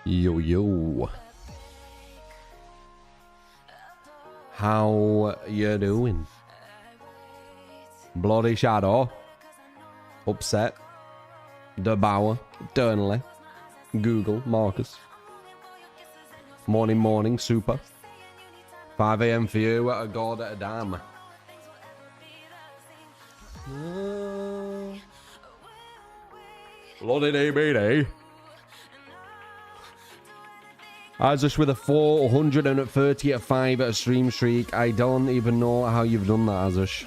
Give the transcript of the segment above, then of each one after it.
Yo, yo. How you doing? Bloody Shadow. Upset. DeBauer. Durnley. Google. Marcus. Morning. Super. 5 a.m. for you. A god at a damn. Bloody DBD. Azush with a 435 stream streak. I don't even know how you've done that, Azush.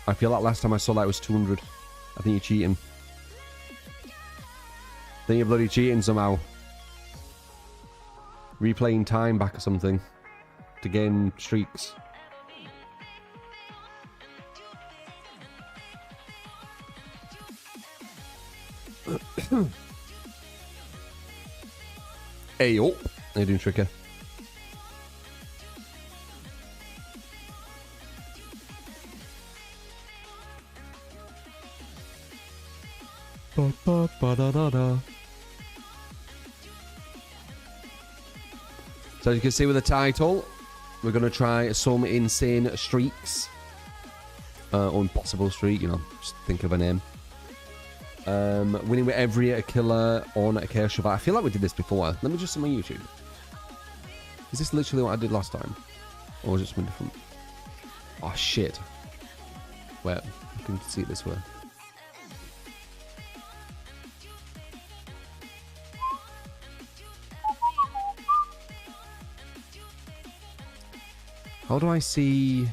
I feel like last time I saw that it was 200. I think you're cheating. I think you're bloody cheating somehow. Replaying time back or something to gain streaks. Hey, oh, how you doing, Tricker? Ba-da-da-da. So as you can see with the title, we're going to try some insane streaks. Impossible streak, you know, just think of a name. Winning with every killer on a Chaos Survivor. I feel like we did this before. Let me just see my YouTube. Is this literally what I did last time? Or was it something different? Oh, shit. Wait, I can see it this way. How do I see...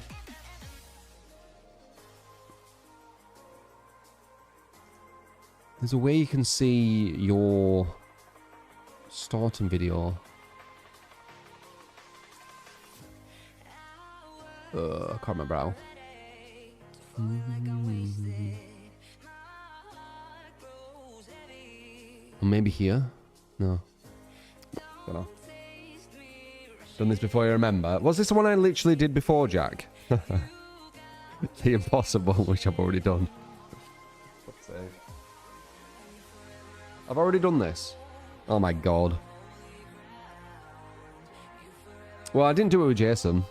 There's a way you can see your starting video. I can't remember how. Or maybe here? No. Don't know. Done this before, you remember? Was this the one I literally did before, Jack? The Impossible, which I've already done. Fuck's sake. I've already done this. Oh my god. Well, I didn't do it with Jason.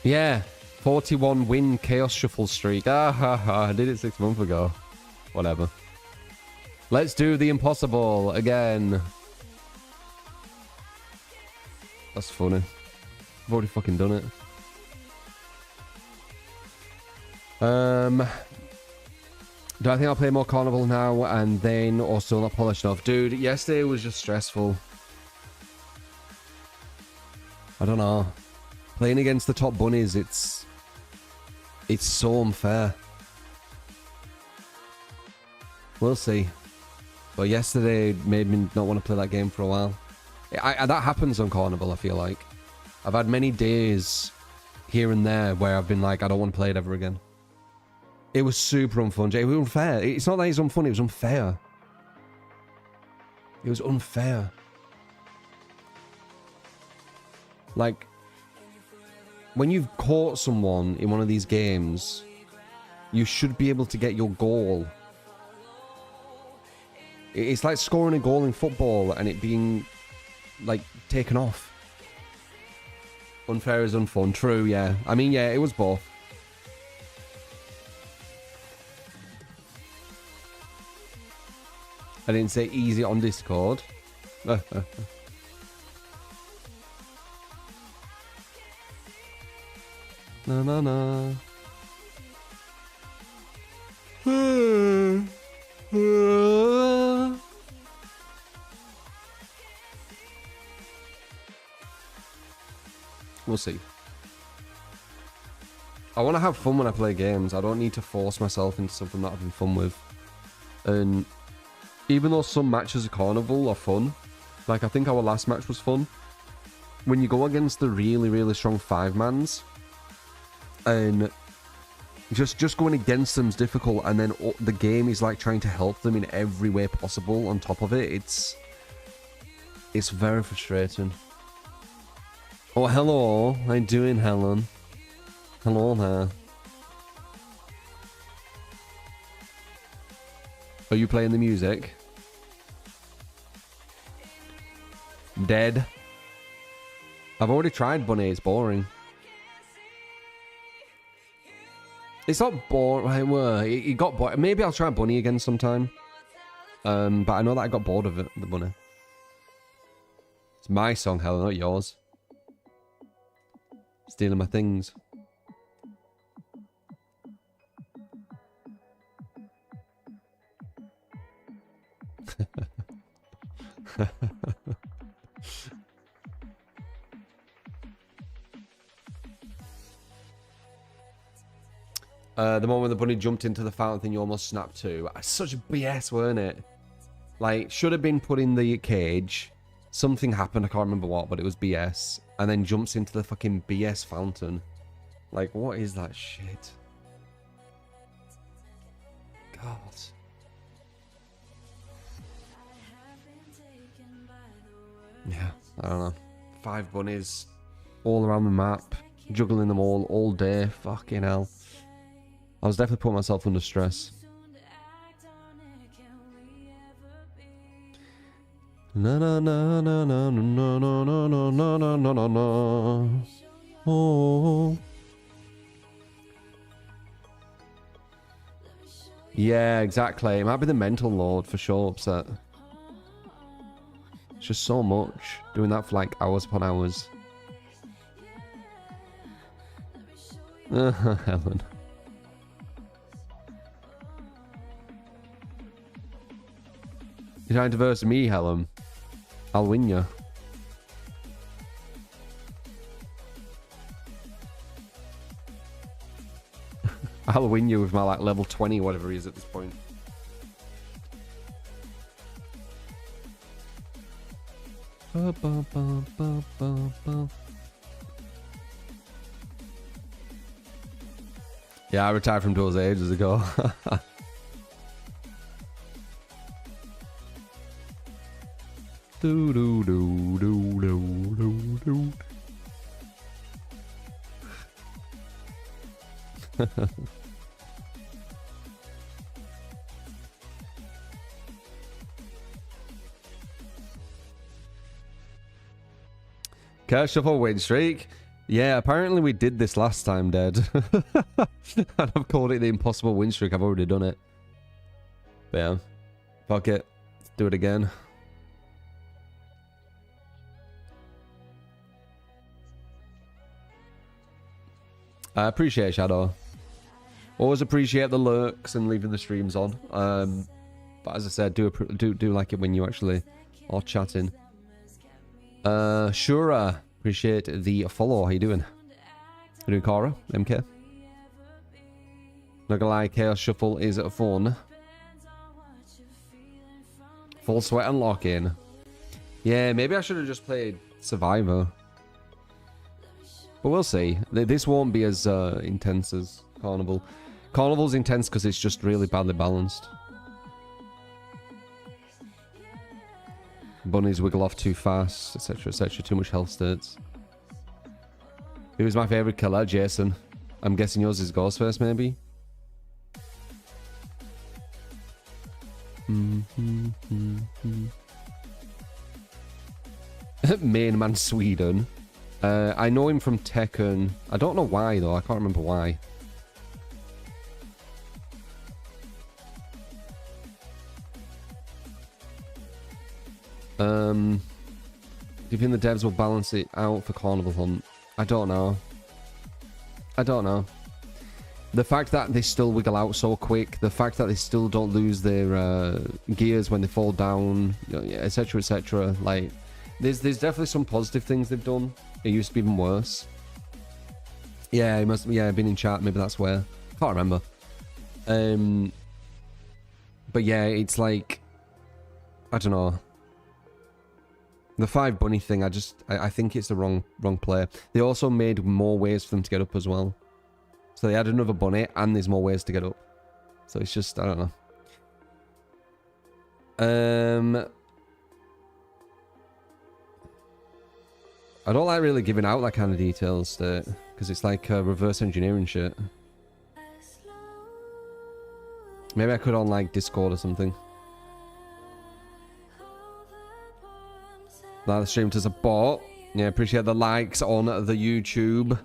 Yeah. 41 win Chaos Shuffle streak. I did it 6 months ago. Whatever. Let's do the Impossible again. That's funny. I've already fucking done it. Do I think I'll play more Carnival now and then or still not polished enough? Dude, yesterday was just stressful. I don't know. Playing against the top bunnies, it's so unfair. We'll see. But yesterday made me not want to play that game for a while. That happens on Carnival, I feel like. I've had many days here and there where I've been like, I don't want to play it ever again. It was super unfun. It was unfair. It's not that it's unfun, it was unfair. It was unfair. Like, when you've caught someone in one of these games, you should be able to get your goal. It's like scoring a goal in football and it being, like, taken off. Unfair is unfun. True, yeah. I mean, yeah, it was both. I didn't say easy on Discord. No. We'll see. I want to have fun when I play games. I don't need to force myself into something that I'm having fun with. And even though some matches of Carnival are fun, like I think our last match was fun, when you go against the really, really strong 5-mans, and just going against them is difficult, and then the game is like trying to help them in every way possible on top of it, it's very frustrating. Oh, hello. How you doing, Helen? Hello there. Are you playing the music? Dead. I've already tried Bunny. It's boring. It's not boring. Well, it got bored. Maybe I'll try Bunny again sometime. But I know that I got bored of it, the Bunny. It's my song, Helen, not yours. Stealing my things. The moment when the bunny jumped into the fountain thing, you almost snapped too. Such a BS, weren't it? Like, should have been put in the cage. Something happened, I can't remember what, but it was BS. And then jumps into the fucking BS fountain. Like, what is that shit? God. Yeah, I don't know. 5 bunnies all around the map, juggling them all day. Fucking hell. I was definitely putting myself under stress. Na na na na na na na na na na na na na. Oh. Yeah, exactly. It might be the mental load for sure upset. It's just so much. Doing that for like hours upon hours. Helen. You're trying to verse me, Helen. I'll win you. I'll win you with my like level 20, whatever he is at this point. Ba, ba, ba, ba, ba, ba. Yeah, I retired from duels ages ago. Do do do do do do do. Curse Shuffle win streak. Yeah, apparently we did this last time, Dead. And I've called it the impossible win streak. I've already done it. But yeah, fuck it. Let's do it again. I appreciate Shadow. Always appreciate the lurks and leaving the streams on. But as I said, do like it when you actually are chatting. Shura, appreciate the follow. How you doing? You doing, Cara? MK? Not gonna lie, Chaos Shuffle is fun. Full sweat and lock in. Yeah, maybe I should have just played Survivor. But we'll see. This won't be as intense as Carnival. Carnival's intense because it's just really badly balanced. Bunnies wiggle off too fast, etc, etc. Too much health stats. Who is my favourite killer? Jason. I'm guessing yours is Ghostface, maybe? Main man Sweden. I know him from Tekken. I don't know why though. I can't remember why. Do you think the devs will balance it out for Carnival Hunt? I don't know. I don't know. The fact that they still wiggle out so quick, the fact that they still don't lose their gears when they fall down, etc, etc. Like, there's definitely some positive things they've done. It used to be even worse. Yeah, it must. Yeah, been in chat. Maybe that's where. Can't remember. But yeah, it's like, I don't know. The 5 bunny thing, I think it's the wrong play. They also made more ways for them to get up as well. So they added another bunny, and there's more ways to get up. So it's just, I don't know. I don't like really giving out that kind of details, because it's like reverse engineering shit. Maybe I could on like Discord or something. Now the stream does a bot. Yeah, appreciate the likes on the YouTube.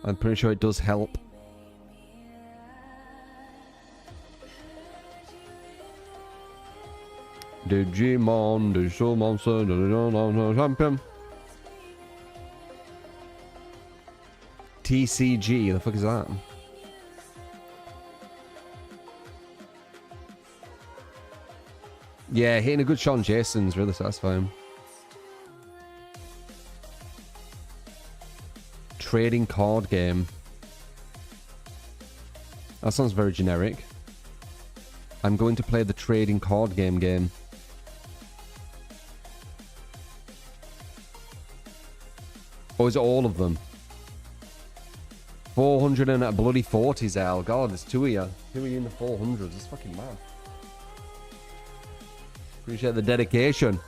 I'm pretty sure it does help. Digimon, digital monster, champion. TCG, the fuck is that? Yeah, hitting a good shot on Jason's really satisfying. Trading card game. That sounds very generic. I'm going to play the trading card game. Or is it all of them? 400 and a bloody 40, Zell. God, there's two of you. Who are you in the 400s? It's fucking mad. Appreciate the dedication.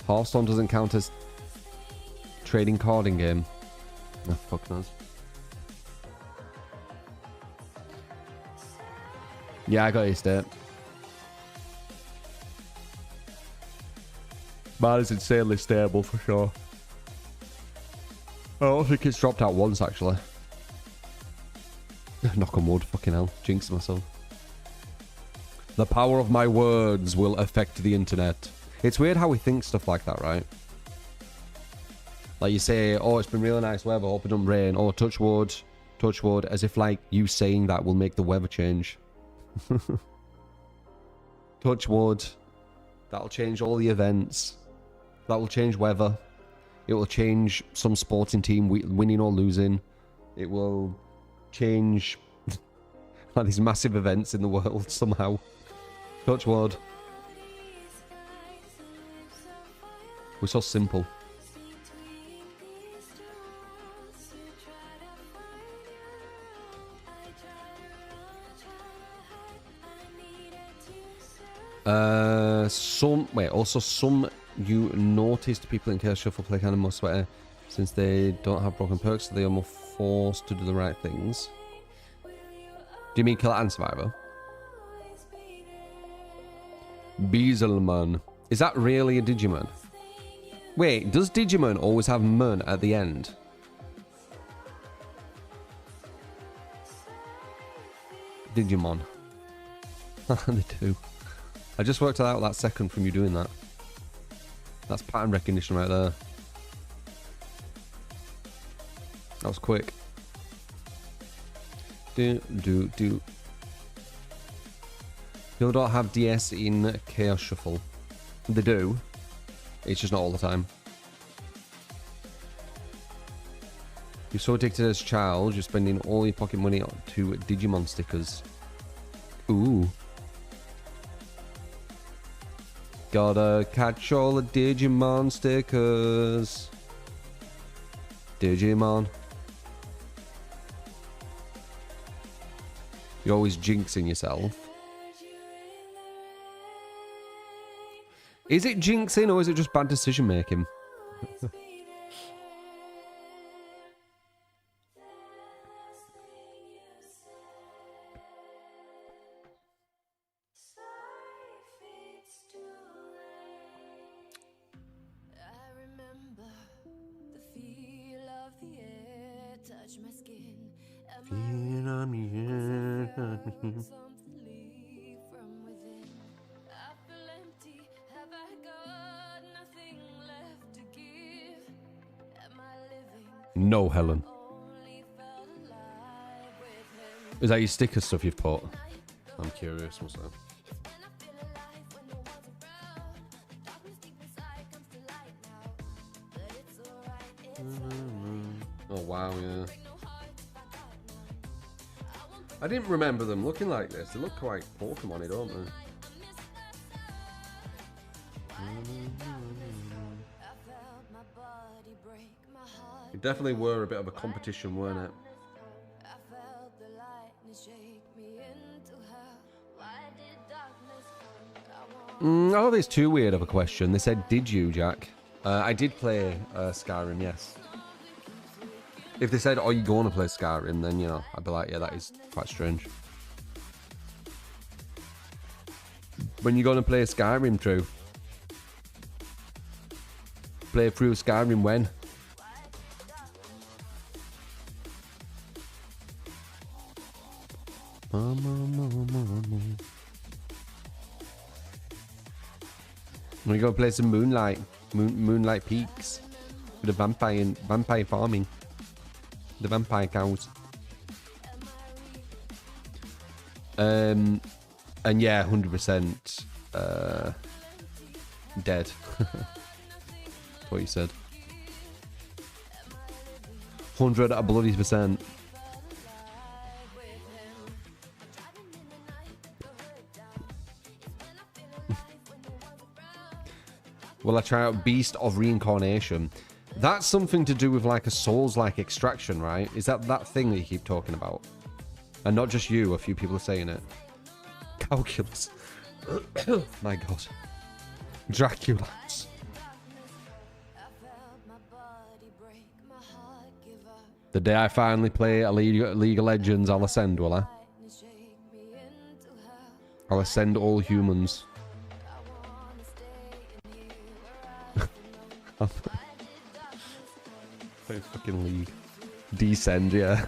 Hearthstone doesn't count as trading carding game. Oh, fuck knows. Yeah, I got your state. Mine is insanely stable for sure. I don't think it's dropped out once actually. Knock on wood, fucking hell. Jinx myself. The power of my words will affect the internet. It's weird how we think stuff like that, right? Like you say, oh, it's been really nice weather, hope it don't rain. Oh, touch wood, as if like you saying that will make the weather change. Touch wood. That'll change all the events. That will change weather. It will change some sporting team winning or losing. It will change like these massive events in the world somehow. Touch wood. We're so simple. Some you noticed people in Chaos Shuffle play kind of more sweater since they don't have broken perks, so they are more forced to do the right things. Do you mean Killer and Survivor? Beaselman. Is that really a Digimon? Wait, does Digimon always have Mun at the end? Digimon. They do. I just worked out that second from you doing that. That's pattern recognition right there. That was quick. People don't have DS in Chaos Shuffle. They do. It's just not all the time. You're so addicted as a child, you're spending all your pocket money on to Digimon stickers. Ooh. Gotta catch all the Digimon stickers. Digimon. You're always jinxing yourself. Is it jinxing or is it just bad decision making? No, Helen. Is that your sticker stuff you've put? I'm curious, what's that? Oh wow, yeah. I didn't remember them looking like this. They look quite Pokemon-y, don't they? It definitely were a bit of a competition, weren't it? I don't think it's too weird of a question. They said, did you, Jack? I did play Skyrim, yes. If they said, are you going to play Skyrim, then, you know, I'd be like, yeah, that is quite strange. When you going to play Skyrim, True? Play through Skyrim when? We're gonna play some Moonlight, Moonlight Peaks with the vampire farming, the vampire cows. And yeah, 100% dead. That's what you said. 100%. Will I try out Beast of Reincarnation? That's something to do with like a Souls-like extraction, right? Is that thing that you keep talking about? And not just you, a few people are saying it. Calculus. My god. Dracula's. The day I finally play a League of Legends, I'll ascend, will I? I'll ascend all humans. Play fucking League. Descend, yeah.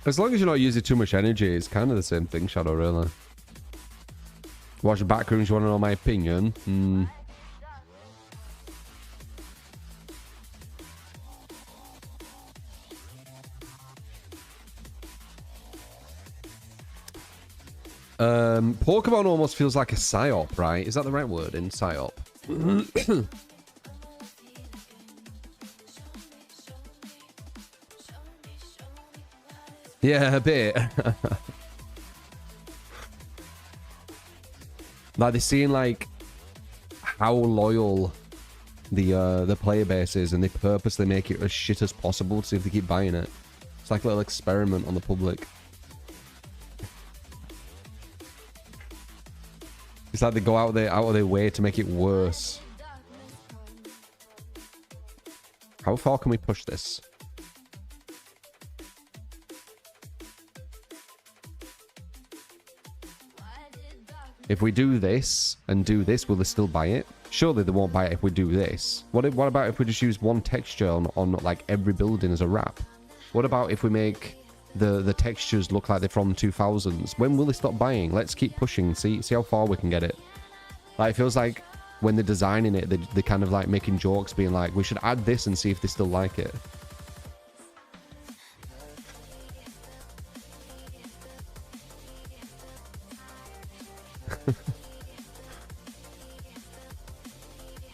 As long as you're not using too much energy, it's kind of the same thing, Shadow, really. Watch the backrooms, you want to know my opinion? Pokemon almost feels like a psyop, right? Is that the right word in psyop? Yeah, a bit. Like they're seeing like how loyal the player base is, and they purposely make it as shit as possible to see if they keep buying it. It's like a little experiment on the public. It's like they go out of their way to make it worse. How far can we push this? If we do this and do this, will they still buy it? Surely they won't buy it if we do this. What about if we just use one texture on like every building as a wrap? What about if we make the textures look like they're from 2000s? When will they stop buying? Let's keep pushing. See how far we can get it. Like, it feels like when they're designing it, they're kind of like making jokes, being like, we should add this and see if they still like it.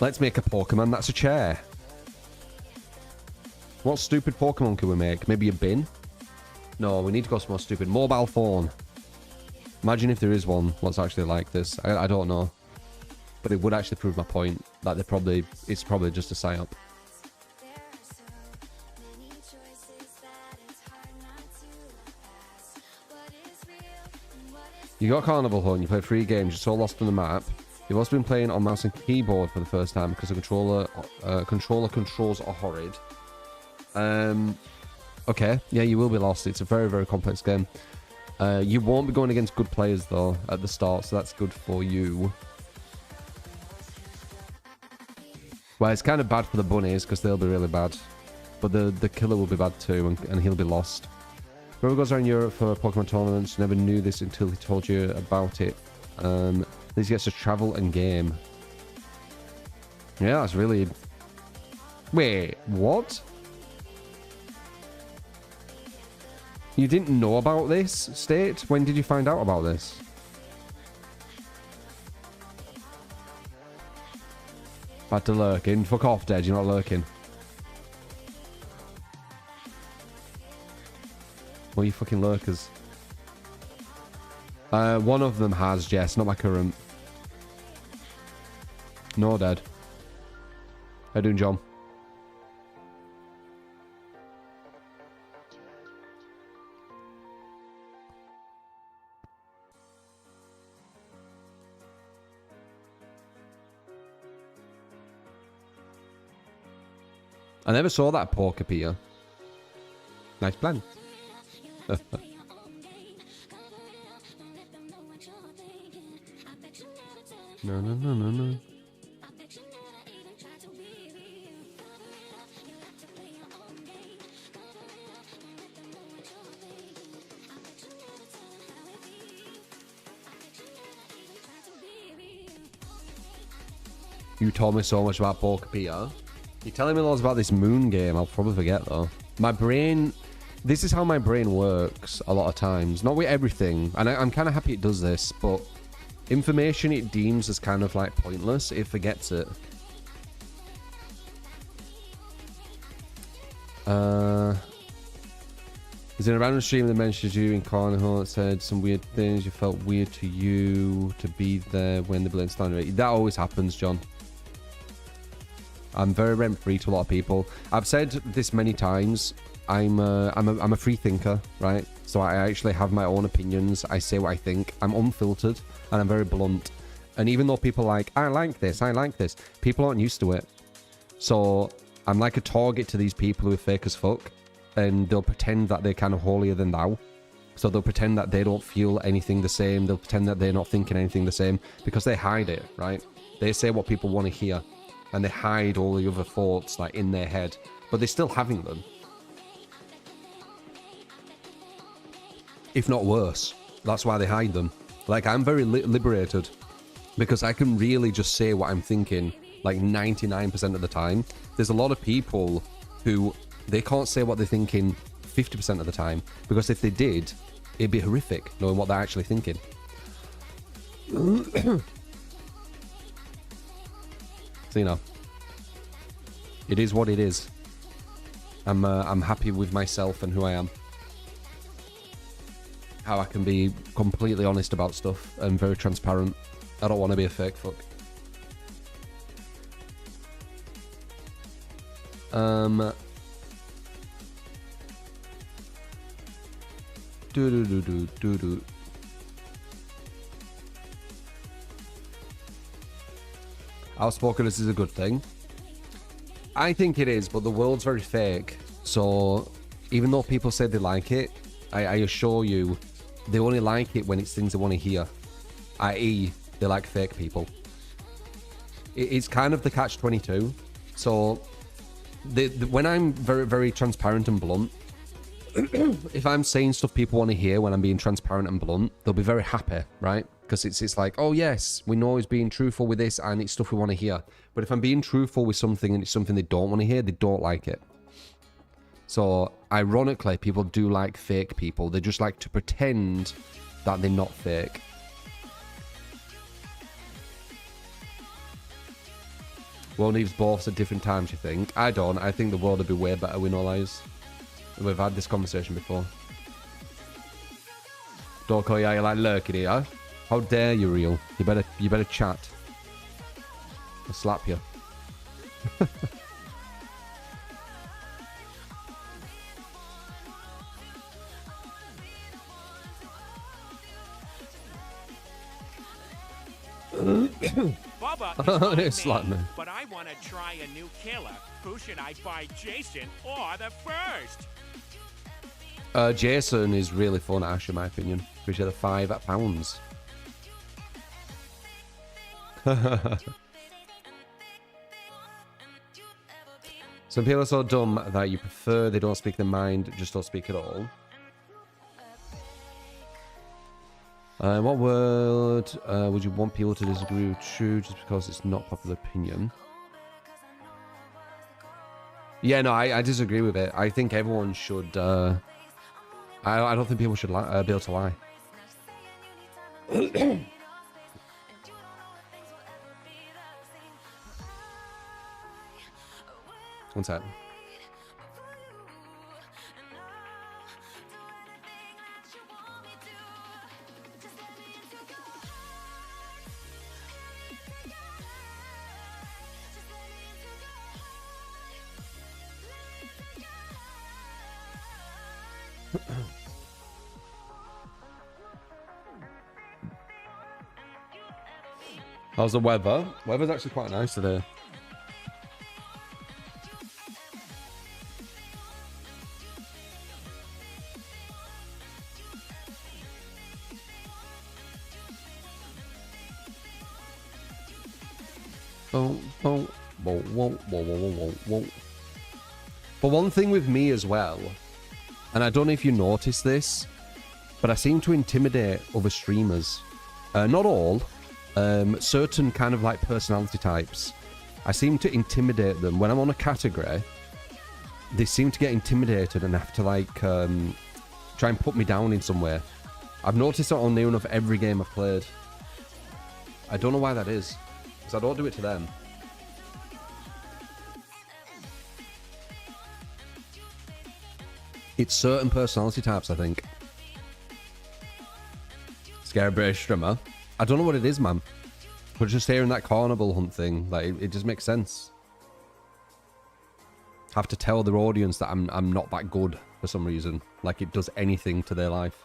Let's make a Pokemon that's a chair. What stupid Pokemon can we make? Maybe a bin? No, we need to go some more stupid. Mobile phone. Imagine if there is one what's actually like this. I don't know. But it would actually prove my point that it's probably just a psyop. You got Carnival Hunt, you played 3 games, you're so lost on the map. You've also been playing on mouse and keyboard for the first time because the controller controls are horrid. Okay, yeah, you will be lost. It's a very, very complex game. You won't be going against good players, though, at the start, so that's good for you. Well, it's kind of bad for the bunnies, because they'll be really bad. But the killer will be bad, too, and he'll be lost. Whoever goes around Europe for Pokemon tournaments never knew this until he told you about it. This gets to travel and game. Yeah, that's really... Wait, what? You didn't know about this, State? When did you find out about this? Bad to lurking. Fuck off, Dead. You're not lurking. What are you fucking lurkers? One of them has, Jess, not my current. No, Dad. How you doing, John? I never saw that pork appear. Nice plan. No, no, no, no, no. You told me so much about Pork Peter. You're telling me lots about this moon game. I'll probably forget though. My brain... This is how my brain works a lot of times. Not with everything. And I'm kind of happy it does this, but information it deems as kind of like pointless, it forgets it. Is in a random stream that mentions you in Carnival that said some weird things. You felt weird to you to be there when the blame standard. That always happens, John. I'm very rent-free to a lot of people. I've said this many times. I'm a free thinker, right? So I actually have my own opinions. I say what I think. I'm unfiltered and I'm very blunt. And even though people are like, I like this, people aren't used to it. So I'm like a target to these people who are fake as fuck. And they'll pretend that they're kind of holier than thou. So they'll pretend that they don't feel anything the same. They'll pretend that they're not thinking anything the same because they hide it, right? They say what people want to hear and they hide all the other thoughts like in their head, but they're still having them. If not worse. That's why they hide them. Like, I'm very liberated because I can really just say what I'm thinking like 99% of the time. There's a lot of people who they can't say what they're thinking 50% of the time because if they did, it'd be horrific knowing what they're actually thinking. So, you know, it is what it is. I'm happy with myself and who I am. How I can be completely honest about stuff and very transparent. I don't want to be a fake fuck. Outspokenness is a good thing. I think it is, but the world's very fake. So even though people say they like it, I assure you, they only like it when it's things they want to hear. I.e., they like fake people. It's kind of the catch-22. So when I'm very, very transparent and blunt, if I'm saying stuff people want to hear when I'm being transparent and blunt, they'll be very happy, right? Because it's like, oh yes, we know he's being truthful with this and it's stuff we want to hear. But if I'm being truthful with something and it's something they don't want to hear, they don't like it. So ironically, people do like fake people. They just like to pretend that they're not fake. World needs both at different times, you think? I don't. I think the world would be way better with no lies. We've had this conversation before. Doko, yeah, you're like lurking here. How dare you, Real? You better chat. I'll slap you. Bubba is my name, but I want to try a new killer. Who should I buy, Jason or the First? Jason is really fun, Ash, in my opinion. Appreciate the £5. Some people are so dumb that you prefer they don't speak their mind, just don't speak at all. What word would you want people to disagree with true just because it's not popular opinion? Yeah, no, I disagree with it. I think everyone should... I don't think people should be able to lie. One sec. How's the weather? Weather's actually quite nice today. But one thing with me as well, and I don't know if you notice this, but I seem to intimidate other streamers. Not all, certain kind of like personality types. I seem to intimidate them. When I'm on a category, they seem to get intimidated and have to like try and put me down in some way. I've noticed it on near enough every game I've played. I don't know why that is, because I don't do it to them. It's certain personality types, I think. Scary British streamer. I don't know what it is, man. But just hearing that carnival hunt thing, like, it just makes sense. Have to tell their audience that I'm not that good for some reason. Like it does anything to their life.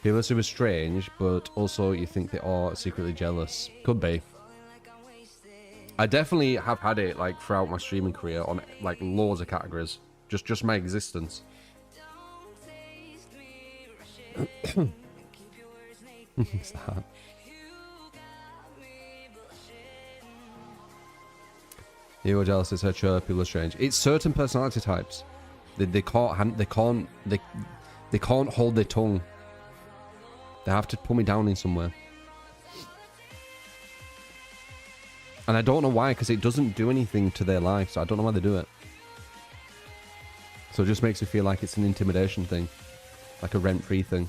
People are super strange, but also you think they are secretly jealous. Could be. I definitely have had it like throughout my streaming career on like loads of categories. Just my existence. What's that? You are jealous, etc. People are strange. It's certain personality types. They can't hold their tongue. They have to put me down in somewhere. And I don't know why, because it doesn't do anything to their life, so I don't know why they do it. So it just makes me feel like it's an intimidation thing. Like a rent-free thing.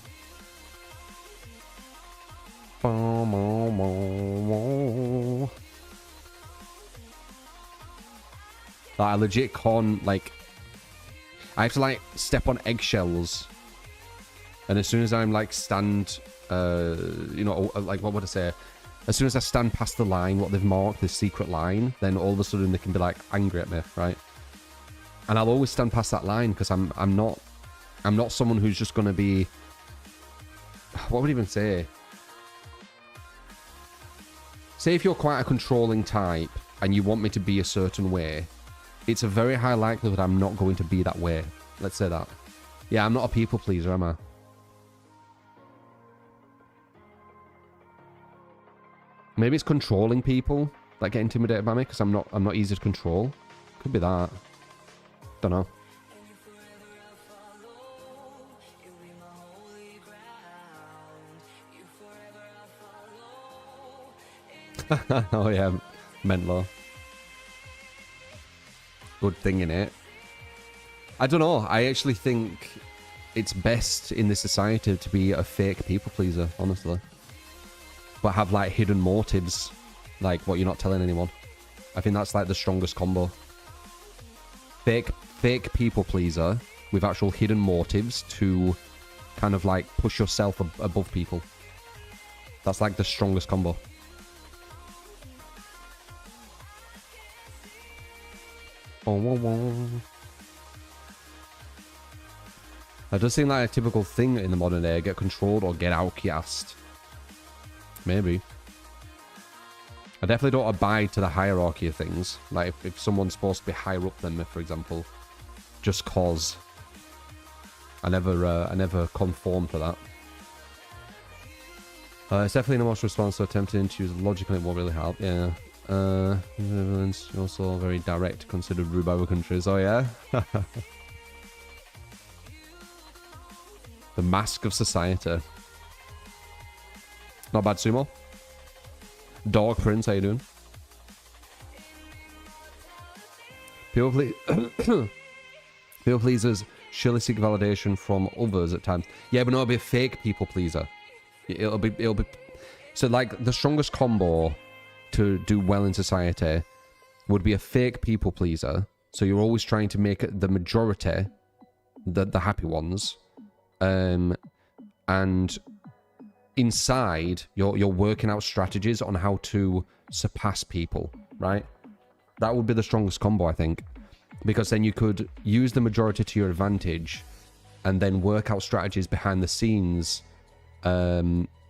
Like, I legit can't, like... I have to, like, step on eggshells. And as soon as I'm, like, stand... you know, like, what would I say? As soon as I stand past the line, what they've marked, this secret line, then all of a sudden they can be, like, angry at me, right? And I'll always stand past that line, because I'm not someone who's just going to be... What would I even say? Say if you're quite a controlling type, and you want me to be a certain way, it's a very high likelihood I'm not going to be that way. Let's say that. Yeah, I'm not a people pleaser, am I? Maybe it's controlling people that get intimidated by me because I'm not easy to control. Could be that. Don't know. Oh yeah, Mentlo. Good thing in it. I don't know. I actually think it's best in this society to be a fake people pleaser, honestly. But have like hidden motives, like what you're not telling anyone. I think that's like the strongest combo. Fake people pleaser with actual hidden motives to kind of like push yourself above people. That's like the strongest combo. That does seem like a typical thing in the modern day. Get controlled or get outcast. Maybe. I definitely don't abide to the hierarchy of things. Like if someone's supposed to be higher up than me, for example, just cause. I never conform to that. It's definitely an emotional response, so attempting to use logic and it won't really help. Yeah. Netherlands also very direct, considered rude by other countries. Oh yeah. The mask of society. Not bad, Sumo. Dog Prince, how you doing? People pleasers surely seek validation from others at times. Yeah, but no, it'll be a fake people pleaser. It'll be. So like the strongest combo to do well in society would be a fake people pleaser. So you're always trying to make the majority, the happy ones, and inside you're working out strategies on how to surpass people, right? That would be the strongest combo, I think, because then you could use the majority to your advantage and then work out strategies behind the scenes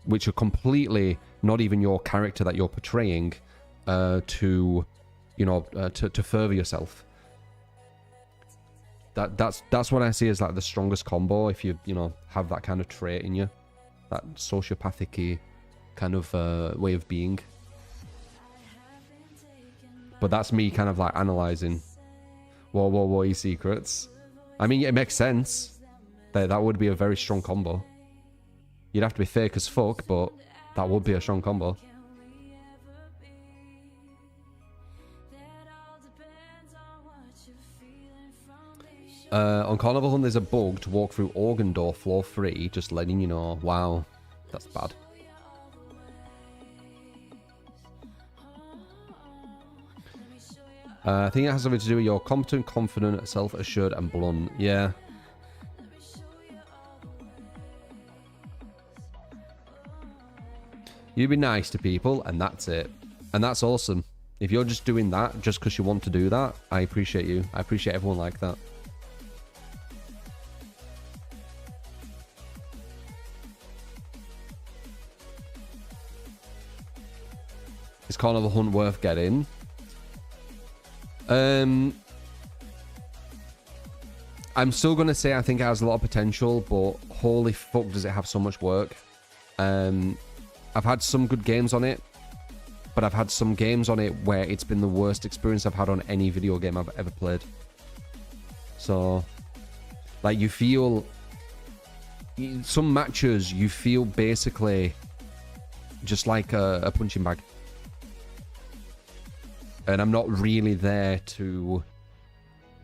which are completely not even your character that you're portraying, to further yourself. That's what I see as like the strongest combo, if you have that kind of trait in you, that sociopathic-y kind of way of being. But that's me kind of like analyzing. Whoa, your secrets. I mean, it makes sense. That would be a very strong combo. You'd have to be fake as fuck, but that would be a strong combo. On Carnival Hunt, there's a bug to walk through Organ Door floor 3, just letting you know. Wow, that's bad. I think it has something to do with you're competent, confident, self-assured, and blunt. Yeah. You be nice to people, and that's it. And that's awesome. If you're just doing that just because you want to do that, I appreciate you. I appreciate everyone like that. Is Carnival Hunt worth getting? I'm still going to say I think it has a lot of potential, but holy fuck does it have so much work. I've had some good games on it, but I've had some games on it where it's been the worst experience I've had on any video game I've ever played. So, like, you feel... Some matches, you feel basically just like a punching bag. And I'm not really there to,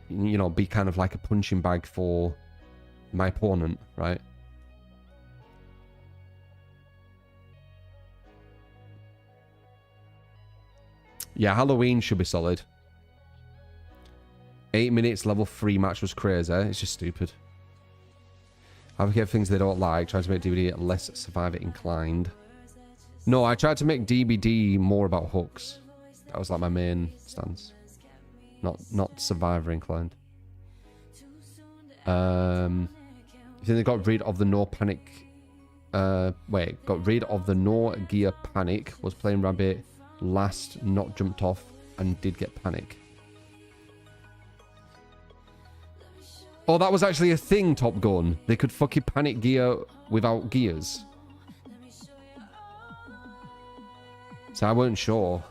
be kind of like a punching bag for my opponent, right? Yeah, Halloween should be solid. 8 minutes, level 3 match was crazy. It's just stupid. Advocate things they don't like. Trying to make DBD less Survivor inclined. No, I tried to make DBD more about hooks. That was like my main stance. Not Survivor inclined. You think they got rid of the no panic? Got rid of the no gear panic. Was playing Rabbit last, not jumped off, and did get panic. Oh, that was actually a thing, Top Gun. They could fucking panic gear without gears. So I weren't sure.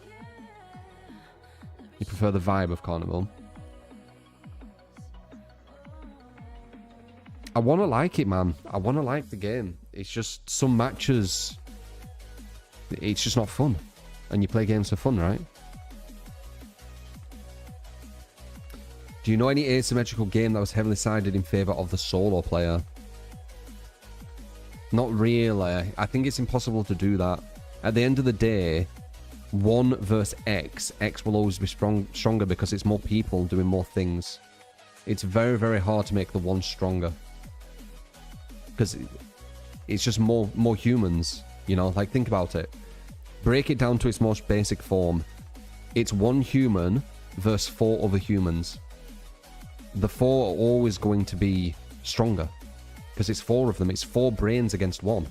You prefer the vibe of Carnival? I want to like it, man. I want to like the game. It's just some matches, it's just not fun. And you play games for fun, right? Do you know any asymmetrical game that was heavily sided in favor of the solo player? Not really. I think it's impossible to do that. At the end of the day, 1 versus X, X will always be stronger because it's more people doing more things. It's very, very hard to make the one stronger. Because it's just more humans, Like, think about it. Break it down to its most basic form. It's 1 human versus 4 other humans. The 4 are always going to be stronger. Because it's 4 of them. It's 4 brains against 1.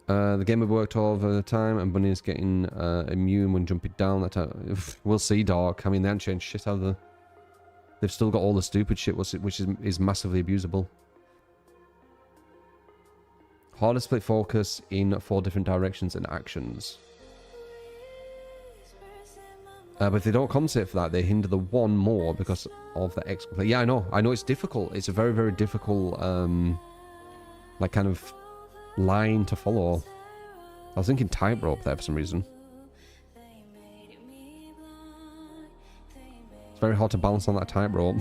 The game have worked all over the time, and Bunny is getting immune when jumping down. That time. We'll see, Dark. I mean, they haven't changed shit out of the... They've still got all the stupid shit, which is massively abusable. Hard to split focus in 4 different directions and actions. But if they don't compensate for that, they hinder the 1 more because of the X play. Yeah, I know. I know it's difficult. It's a very, very difficult, like, kind of line to follow. I was thinking tightrope there for some reason. It's very hard to balance on that tightrope.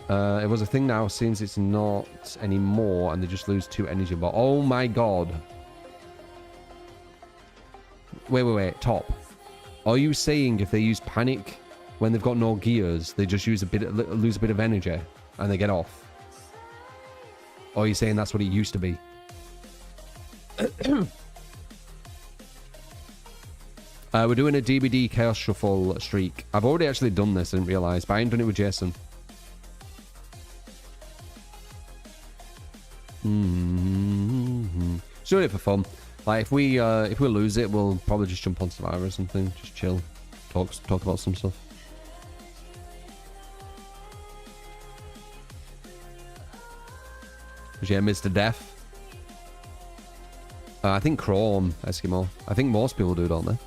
It was a thing now, since it's not anymore, and they just lose 2 energy. But oh my god! Wait, Top. Are you saying if they use panic when they've got no gears, they just lose a bit of energy and they get off? Or are you saying that's what it used to be? We're doing a DBD Chaos Shuffle streak. I've already actually done this, I didn't realise, but I ain't done it with Jason. Just doing it for fun. Like, if we lose it, we'll probably just jump on Survivor or something. Just chill. Talk about some stuff. Yeah, Mr. Death. I think Chrome Eskimo. I think most people do, don't they?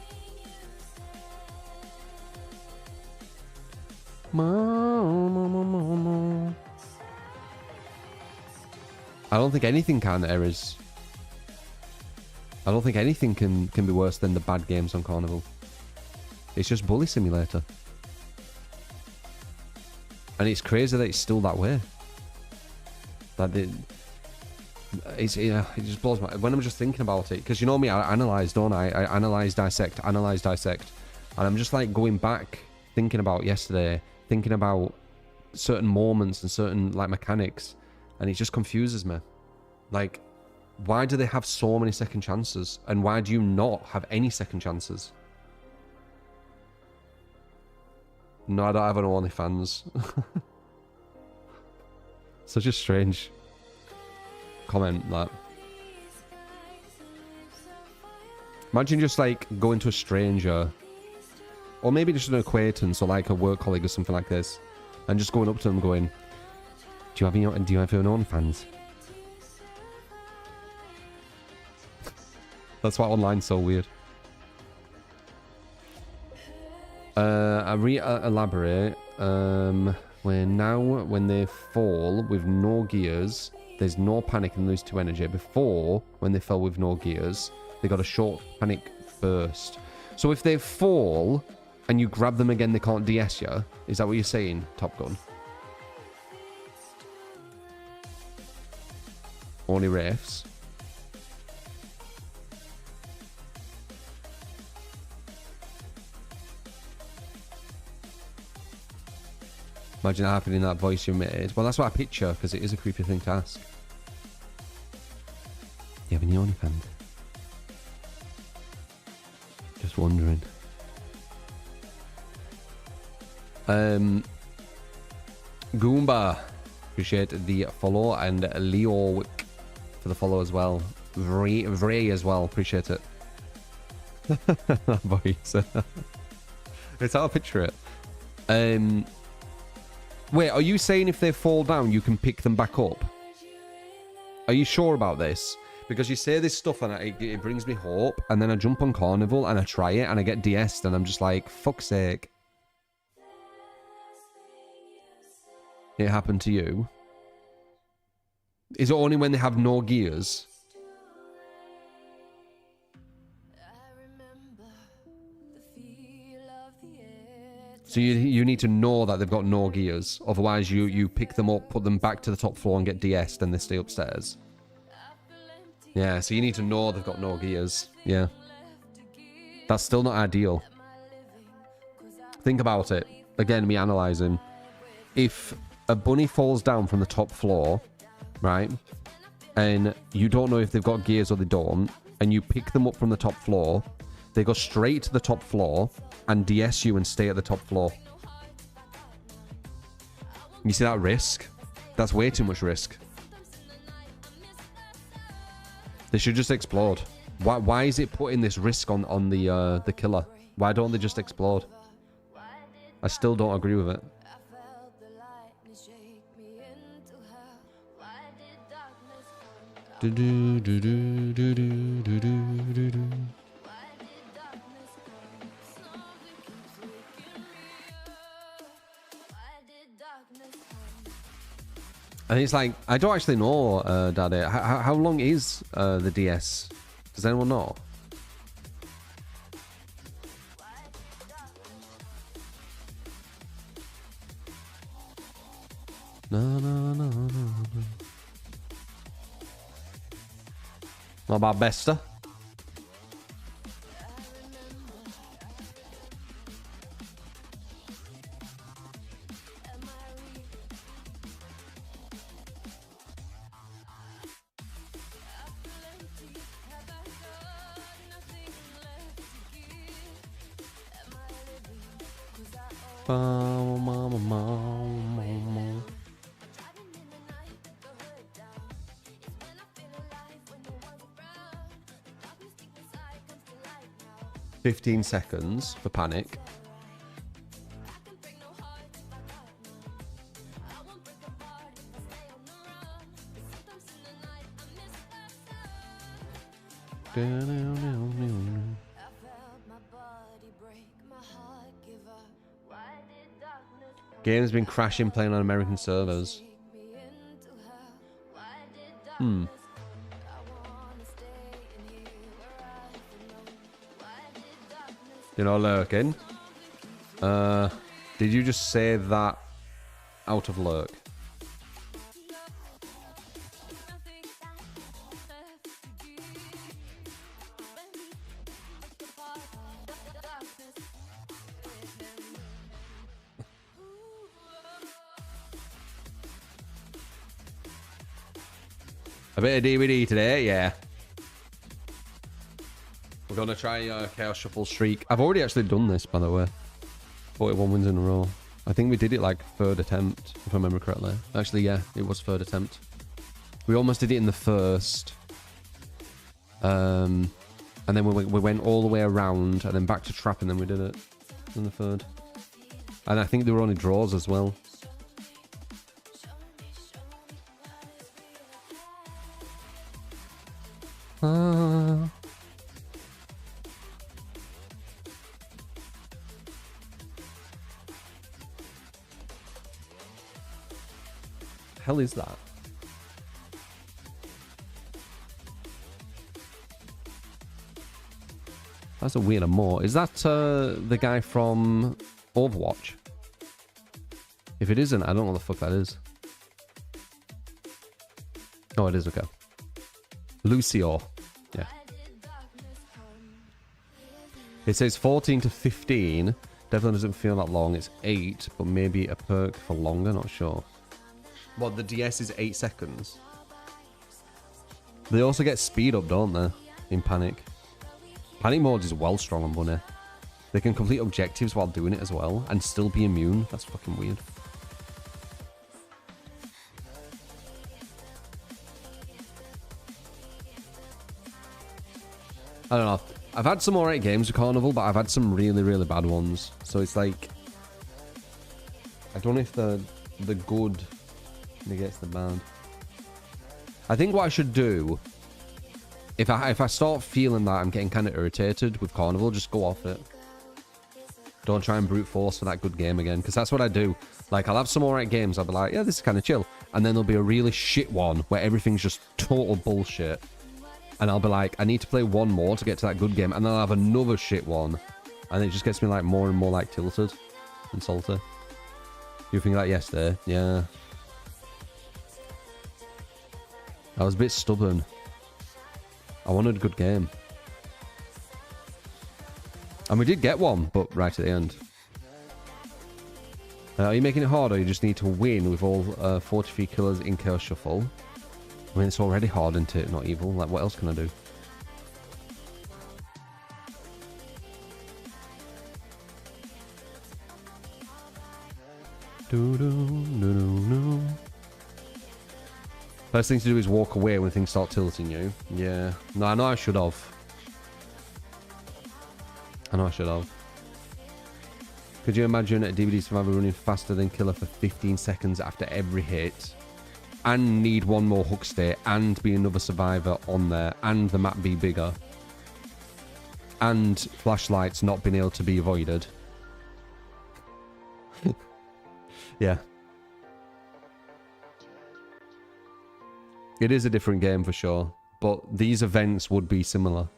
I don't think anything can, Errors. I don't think anything can be worse than the bad games on Carnival. It's just Bully Simulator. And it's crazy that it's still that way. That it just blows my... When I'm just thinking about it, because you know me, I analyse, don't I? I analyse, dissect. And I'm just like going back, thinking about yesterday, thinking about certain moments and certain like mechanics, and it just confuses me. Like, why do they have so many second chances? And why do you not have any second chances? No, I don't have an OnlyFans. Such a strange comment, that. Imagine just like going to a stranger, or maybe just an acquaintance or like a work colleague or something like this, and just going up to them going, do you have your own OnlyFans? That's why online's so weird. I elaborate. When they fall with no gears, there's no panic and lose 2 energy. Before, when they fell with no gears, they got a short panic burst. So if they fall and you grab them again, they can't DS you. Is that what you're saying, Top Gun? Only Wraiths. Imagine that happening in that voice you made. Well, that's what I picture, because it is a creepy thing to ask. Do you have any OnlyFans? Just wondering. Goomba, appreciate the follow, and Leo for the follow as well. Vray as well, appreciate it. That voice. It's how I picture it. Wait, are you saying if they fall down, you can pick them back up? Are you sure about this? Because you say this stuff and it brings me hope, and then I jump on Carnival and I try it and I get DS'd and I'm just like, fuck's sake. It happened to you? Is it only when they have no gears? So you need to know that they've got no gears. Otherwise, you pick them up, put them back to the top floor and get DS'd and they stay upstairs. Yeah, so you need to know they've got no gears. Yeah. That's still not ideal. Think about it. Again, me analysing. If a bunny falls down from the top floor, right, and you don't know if they've got gears or they don't, and you pick them up from the top floor, they go straight to the top floor and DS you and stay at the top floor. You see that risk? That's way too much risk. They should just explode. Why is it putting this risk on the killer? Why don't they just explode? I still don't agree with it. Do do do do do do do do do. And it's like, I don't actually know, Daddy. How long is the DS? Does anyone know? No. What about Besta? Ba-ma-ma-ma-ma-ma. 15 seconds for panic. Game's been crashing playing on American servers. You know, lurking. Did you just say that out of lurk? A bit of DVD today, yeah. We're gonna try Chaos Shuffle Streak. I've already actually done this, by the way. 41 wins in a row. I think we did it like third attempt, if I remember correctly. Actually, yeah, it was third attempt. We almost did it in the first. And then we went all the way around, and then back to trap, and then we did it in the third. And I think there were only draws as well. Hell is that? That's a weird more. Is that the guy from Overwatch? If it isn't, I don't know what the fuck that is. Oh, it is, okay. Lucio. Yeah. It says 14 to 15. Definitely doesn't feel that long. It's 8, but maybe a perk for longer, not sure. Well, the DS is 8 seconds. They also get speed up, don't they? In Panic. Panic mode is well strong on Bunny. They can complete objectives while doing it as well, and still be immune. That's fucking weird. I don't know. I've had some alright games with Carnival, but I've had some really, really bad ones. So it's like... I don't know if the good negates the bad. I think what I should do... If I start feeling that I'm getting kind of irritated with Carnival, just go off it. Don't try and brute force for that good game again, because that's what I do. Like, I'll have some alright games, I'll be like, yeah, this is kind of chill. And then there'll be a really shit one where everything's just total bullshit. And I'll be like, I need to play one more to get to that good game. And then I'll have another shit one. And it just gets me like more and more like tilted and salty. You think that yesterday? Yeah. I was a bit stubborn. I wanted a good game. And we did get one, but right at the end. Are you making it hard, or you just need to win with all 43 killers in Chaos Shuffle? I mean, it's already hard, isn't it? Not evil. Like, what else can I do? First thing to do is walk away when things start tilting you. Yeah. No, I know I should have. I know I should have. Could you imagine a DVD survivor running faster than killer for 15 seconds after every hit? And need one more hook state, and be another survivor on there, and the map be bigger. And flashlights not being able to be avoided. Yeah. It is a different game for sure, but these events would be similar.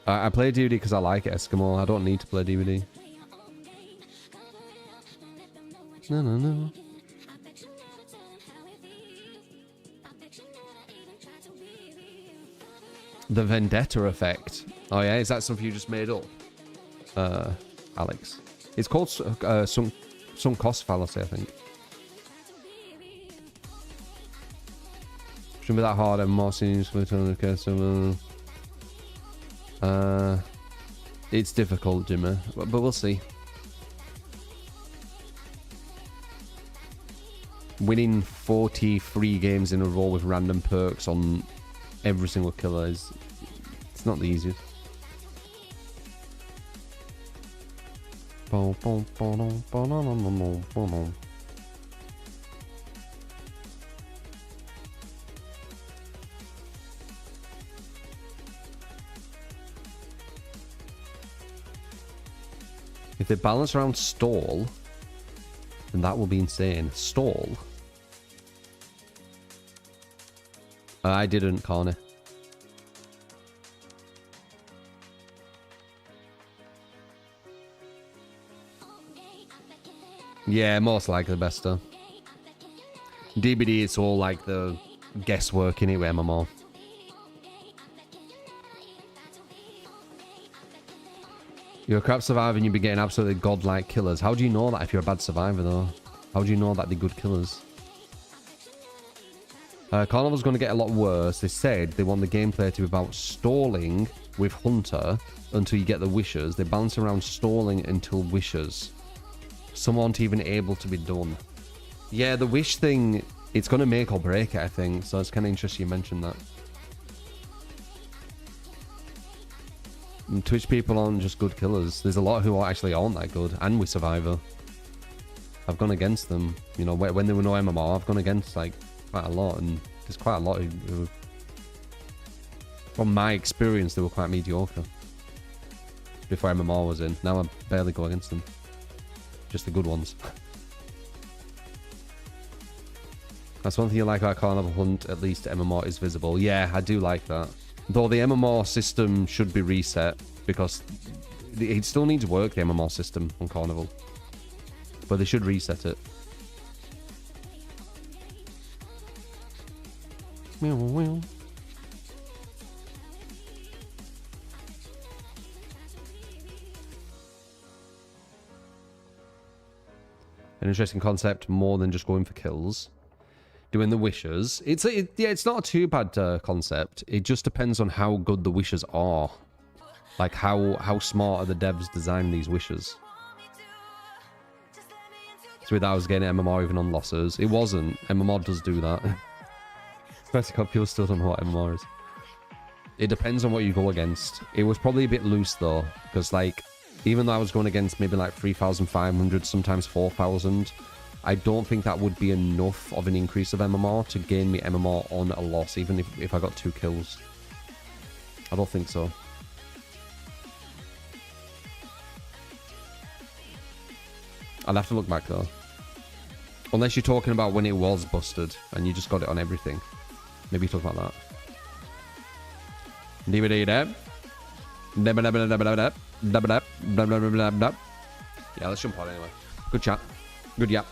I play DVD because I like it, Eskimo. I don't need to play DVD. No. The Vendetta effect. Oh yeah, is that something you just made up? Alex. It's called some cost fallacy, I think. Shouldn't be that hard. And more scenes. Okay, so it's difficult, Jimmy, but we'll see. Winning 43 games in a row with random perks on every single killer is it's not the easiest. If they balance around stall, then that will be insane. Stall? I didn't, Corny. Yeah, most likely best stuff. DBD, it's all like the guesswork in it with MMO. You're a crap survivor and you'll be getting absolutely godlike killers. How do you know that if you're a bad survivor, though? How do you know that they're good killers? Carnival's going to get a lot worse. They said they want the gameplay to be about stalling with Hunter until you get the wishes. They balance around stalling until wishes. Some aren't even able to be done. Yeah, the wish thing, it's going to make or break it, I think. So it's kind of interesting you mentioned that. And Twitch people aren't just good killers. There's a lot who actually aren't that good. And with Survivor. I've gone against them. You know, when there were no MMR, I've gone against, like, quite a lot. And there's quite a lot who from my experience, they were quite mediocre. Before MMR was in. Now I barely go against them. Just the good ones. That's one thing you like about Carnival Hunt, at least MMR is visible. Yeah, I do like that. Though the MMR system should be reset, because it still needs work, the MMR system on Carnival. But they should reset it. Meow, meow. An interesting concept, more than just going for kills. Doing the wishes. It's not a too bad concept. It just depends on how good the wishes are. Like how smart are the devs designing these wishes. So with that I was getting MMR even on losses. It wasn't. MMR does do that. People still don't know what MMR is. It depends on what you go against. It was probably a bit loose though. Because like, even though I was going against maybe like 3,500, sometimes 4,000, I don't think that would be enough of an increase of MMR to gain me MMR on a loss, even if I got 2 kills. I don't think so. I'll have to look back though. Unless you're talking about when it was busted and you just got it on everything. Maybe talk about that. Yeah, let's jump on anyway. Good chat. Good yap.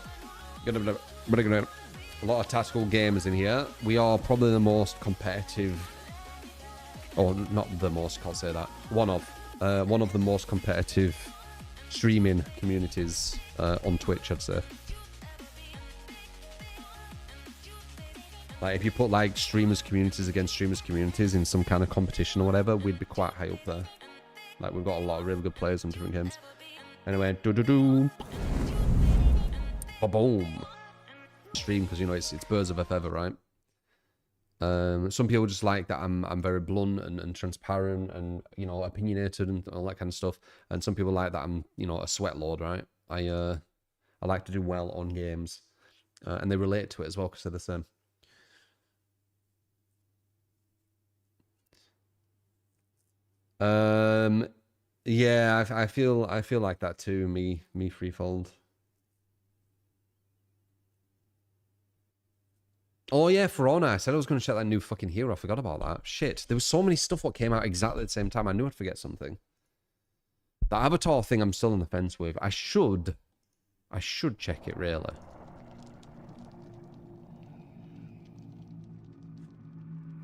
A lot of tactical gamers in here. We are probably the most competitive, or not the most, can't say that. One of the most competitive streaming communities on Twitch, I'd say. Like if you put like streamers communities against streamers communities in some kind of competition or whatever, we'd be quite high up there. Like we've got a lot of really good players on different games. Anyway, boom. Stream, because you know it's birds of a feather, right? Some people just like that I'm very blunt and transparent and, you know, opinionated and all that kind of stuff. And some people like that I'm, you know, a sweat lord, right? I like to do well on games, and they relate to it as well because they're the same. Yeah, I feel like that too. Me threefold. Oh yeah, For Honor. I said I was going to check that new fucking hero. I forgot about that. Shit, there was so many stuff what came out exactly at the same time. I knew I'd forget something. The Avatar thing I'm still on the fence with. I should check it, really.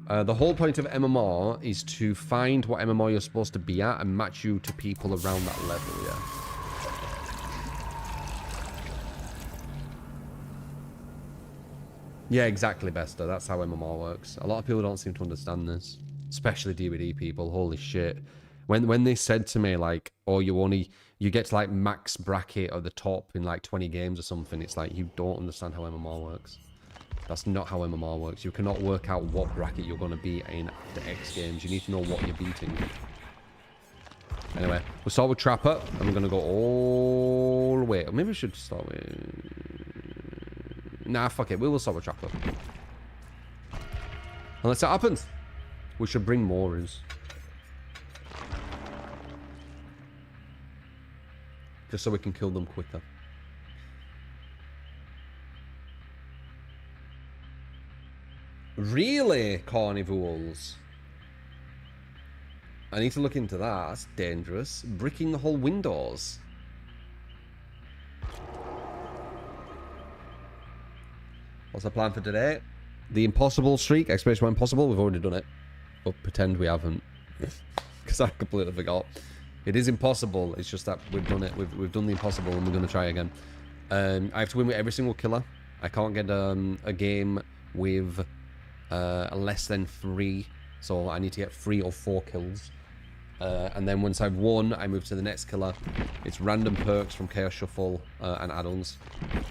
The whole point of MMR is to find what MMR you're supposed to be at and match you to people around that level, yeah. Yeah, exactly, Bester. That's how MMR works. A lot of people don't seem to understand this, especially DVD people. Holy shit! When they said to me like, "Oh, you get to like max bracket at the top in like 20 games or something," it's like you don't understand how MMR works. That's not how MMR works. You cannot work out what bracket you're going to be in after X games. You need to know what you're beating. Anyway, we'll start with Trapper. I'm going to go all the way. Or maybe we should start with... Nah, fuck it. We will start with Trapper. Unless that happens. We should bring Moras. Just so we can kill them quicker. Really? Carnivores? I need to look into that. That's dangerous. Bricking the whole windows. What's the plan for today? The impossible streak. Expedition Impossible. We've already done it. But pretend we haven't. Because I completely forgot. It is impossible. It's just that we've done it. We've done the impossible and we're going to try again. I have to win with every single killer. I can't get a game with less than 3. So I need to get 3 or 4 kills. And then once I've won, I move to the next killer. It's random perks from Chaos Shuffle and add-ons.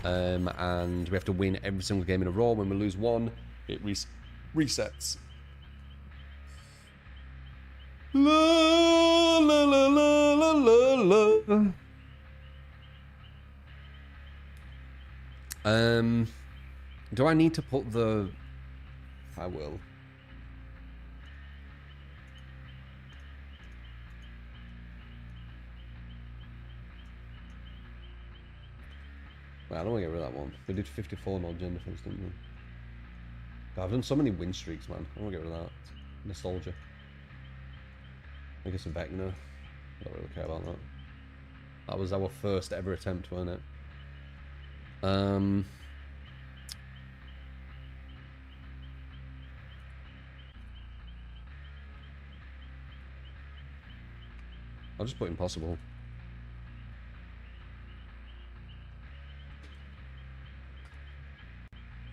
And we have to win every single game in a row. When we lose one, it resets. La, la, la, la, la, la. Do I need to put the... I will. Wait, I don't want to get rid of that one. We did 54 no gender defense, didn't we? God, I've done so many win streaks, man. I don't want to get rid of that. Nostalgia. I guess a Vecna. I don't really care about that. That was our first ever attempt, wasn't it? I'll just put impossible.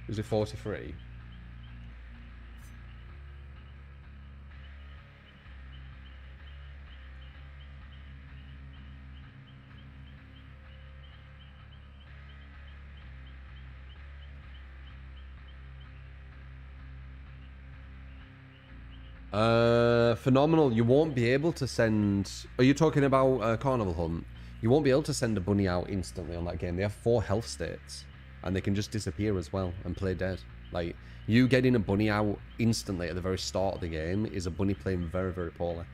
Is it 43? Phenomenal. You won't be able to send... Are you talking about Carnival Hunt? You won't be able to send a bunny out instantly on that game. They have 4 health states. And they can just disappear as well and play dead. Like, you getting a bunny out instantly at the very start of the game is a bunny playing very, very poorly.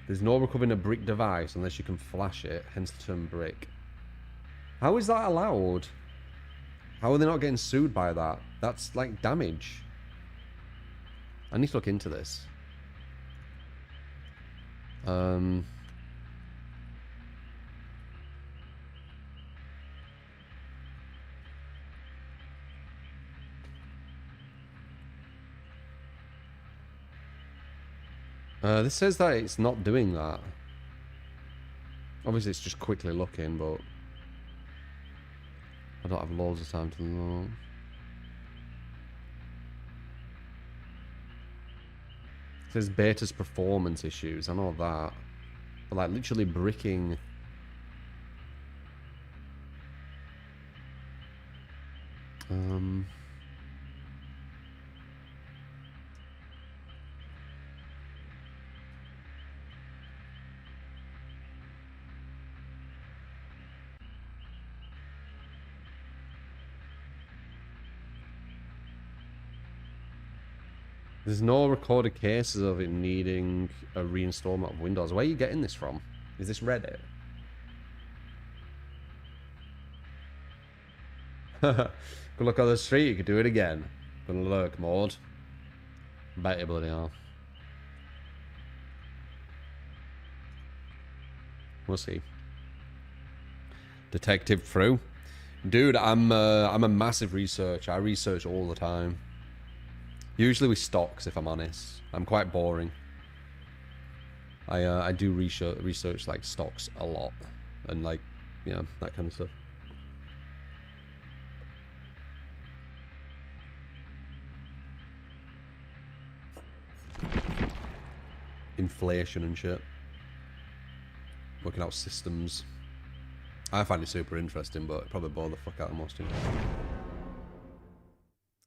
There's no recovering a brick device unless you can flash it, hence the term brick. How is that allowed? How are they not getting sued by that? That's like damage. I need to look into this. This says that it's not doing that. Obviously, it's just quickly looking, but I don't have loads of time to look. It says beta's performance issues. I know that. But like literally bricking. There's no recorded cases of it needing a reinstallment of Windows. Where are you getting this from? Is this Reddit? Good luck on the street, you could do it again. Gonna lurk mode. Bet you bloody are. We'll see. Detective through. Dude, I'm a massive researcher. I research all the time. Usually with stocks, if I'm honest. I'm quite boring. I do research like stocks a lot and like, yeah, that kind of stuff. Inflation and shit. Working out systems. I find it super interesting, but it probably bore the fuck out of most people.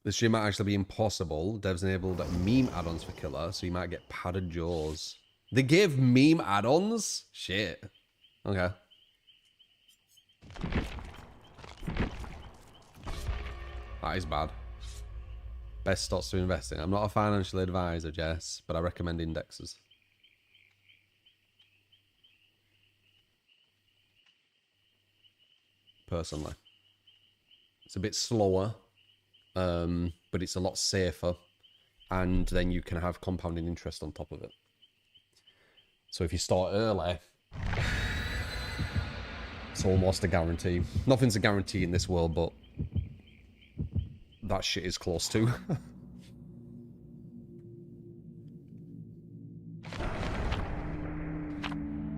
This stream might actually be impossible. Devs enabled meme add-ons for Killer, so you might get padded jaws. They gave meme add-ons? Shit. Okay. That is bad. Best stocks to invest in. I'm not a financial advisor, Jess, but I recommend indexes. Personally. It's a bit slower, but it's a lot safer. And then you can have compounding interest on top of it. So if you start early, it's almost a guarantee. Nothing's a guarantee in this world, but that shit is close to.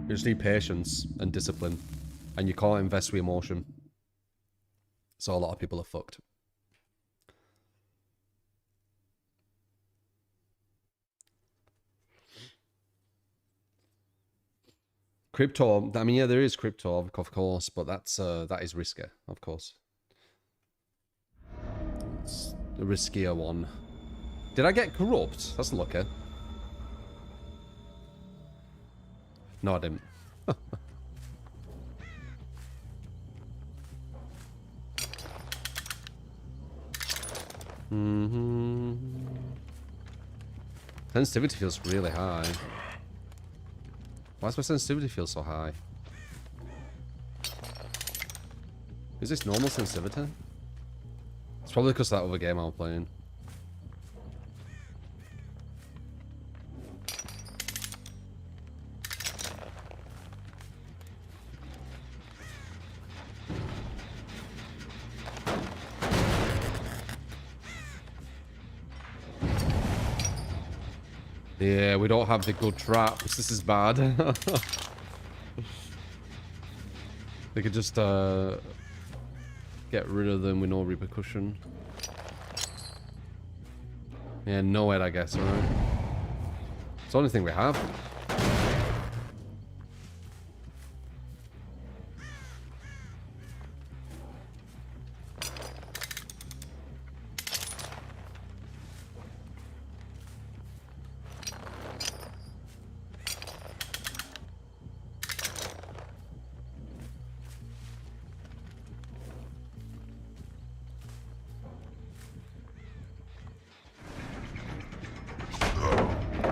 You just need patience and discipline. And you can't invest with emotion. So a lot of people are fucked. Crypto, I mean, yeah, there is crypto, of course, but that is risky, of course. It's a riskier one. Did I get corrupt? That's lucky. No, I didn't. Sensitivity feels really high. Why does my sensitivity feel so high? Is this normal sensitivity? It's probably because of that other game I'm playing. Yeah, we don't have the good traps. This is bad. They could just get rid of them with no repercussion. Yeah, no head, I guess, alright? It's the only thing we have.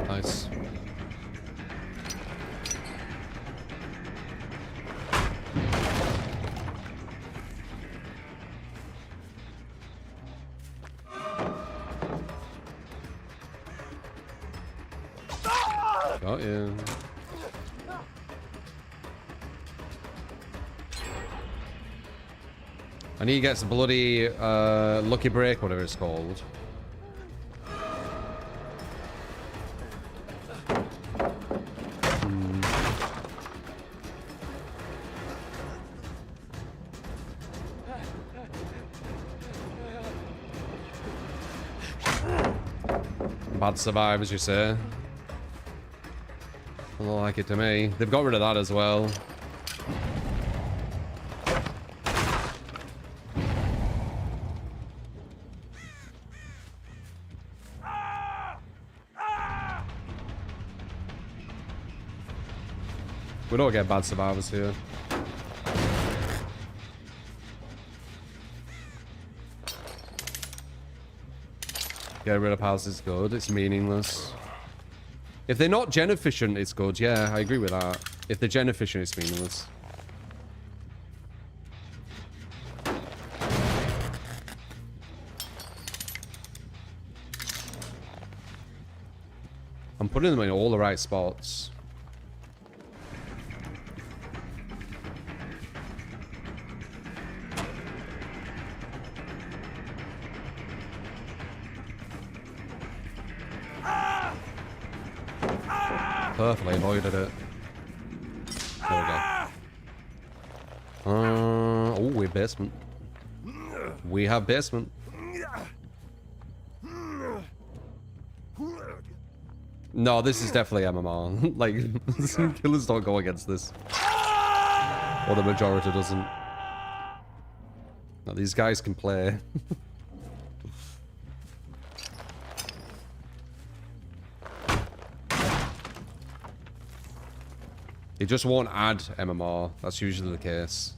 Nice. Got you. And he gets a bloody lucky break, whatever it's called. Bad survivors, you say? I don't like it to me. They've got rid of that as well. We don't get bad survivors here. Get rid of houses is good. It's meaningless. If they're not gen efficient, it's good. Yeah, I agree with that. If they're gen efficient, it's meaningless. I'm putting them in all the right spots. Perfectly avoided it. There we go. Oh, we have basement. We have basement. No, this is definitely MMR. Like, killers don't go against this. Or the majority doesn't. No, these guys can play. It just won't add MMR. That's usually the case.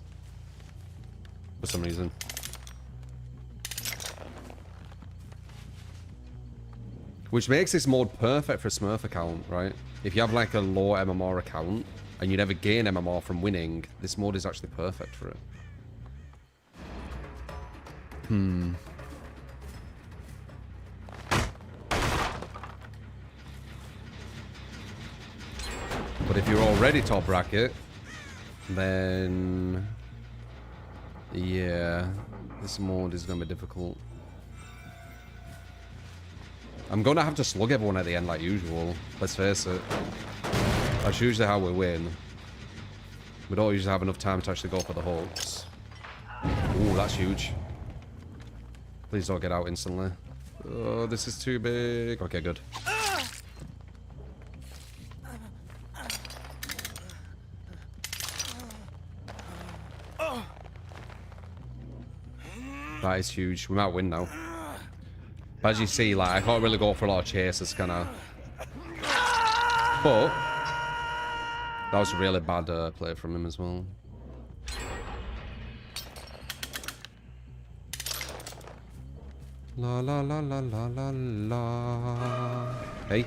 For some reason. Which makes this mod perfect for a Smurf account, right? If you have like a low MMR account and you never gain MMR from winning, this mod is actually perfect for it. But if you're already top bracket, then yeah, this mod is gonna be difficult. I'm gonna have to slug everyone at the end like usual. Let's face it. That's usually how we win. We don't usually have enough time to actually go for the hooks. Ooh, that's huge. Please don't get out instantly. Oh, this is too big. Okay, good. That is huge. We might win now. But as you see, like, I can't really go for a lot of chases, kind of. But that was a really bad play from him as well. La la la la la la la. Hey.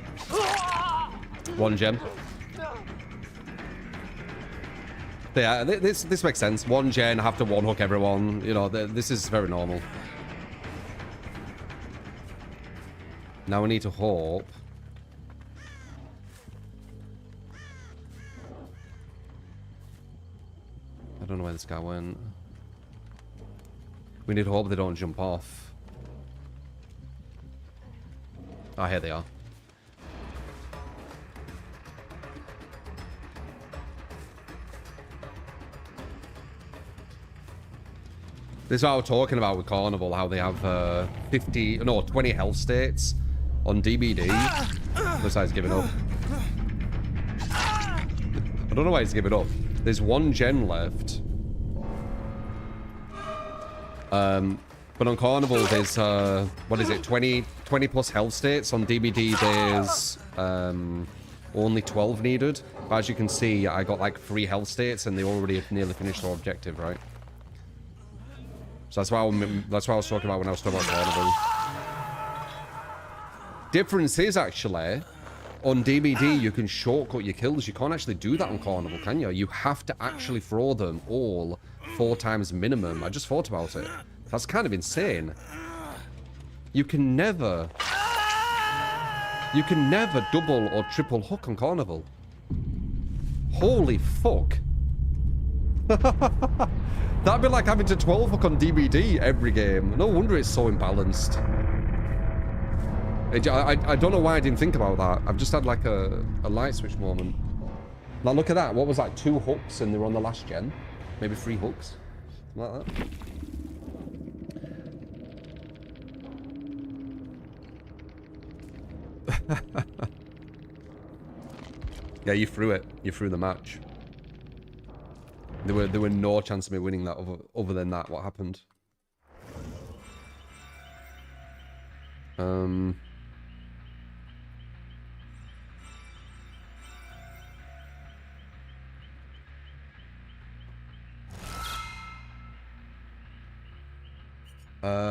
One gem. Yeah, this makes sense. One gen, have to one hook everyone. You know, this is very normal. Now we need to hope. I don't know where this guy went. We need to hope they don't jump off. Oh, here they are. This is what I was talking about with Carnival, how they have 20 health states on DBD. This guy's giving up. I don't know why he's giving up. There's one gen left. But on Carnival, there's, what is it, 20 plus health states. On DBD, there's only 12 needed. But as you can see, I got like 3 health states and they already nearly finished their objective, right? So that's what I was talking about when I was talking about Carnival. Difference is actually, on DBD, you can shortcut your kills. You can't actually do that on Carnival, can you? You have to actually throw them all 4 times minimum. I just thought about it. That's kind of insane. You can never double or triple hook on Carnival. Holy fuck. That'd be like having to 12 hook on DBD every game. No wonder it's so imbalanced. I don't know why I didn't think about that. I've just had like a light switch moment. Now look at that. What was that? 2 hooks and they were on the last gen? Maybe 3 hooks? Like that. Yeah, you threw it. You threw the match. There were no chance of me winning that other than that. What happened?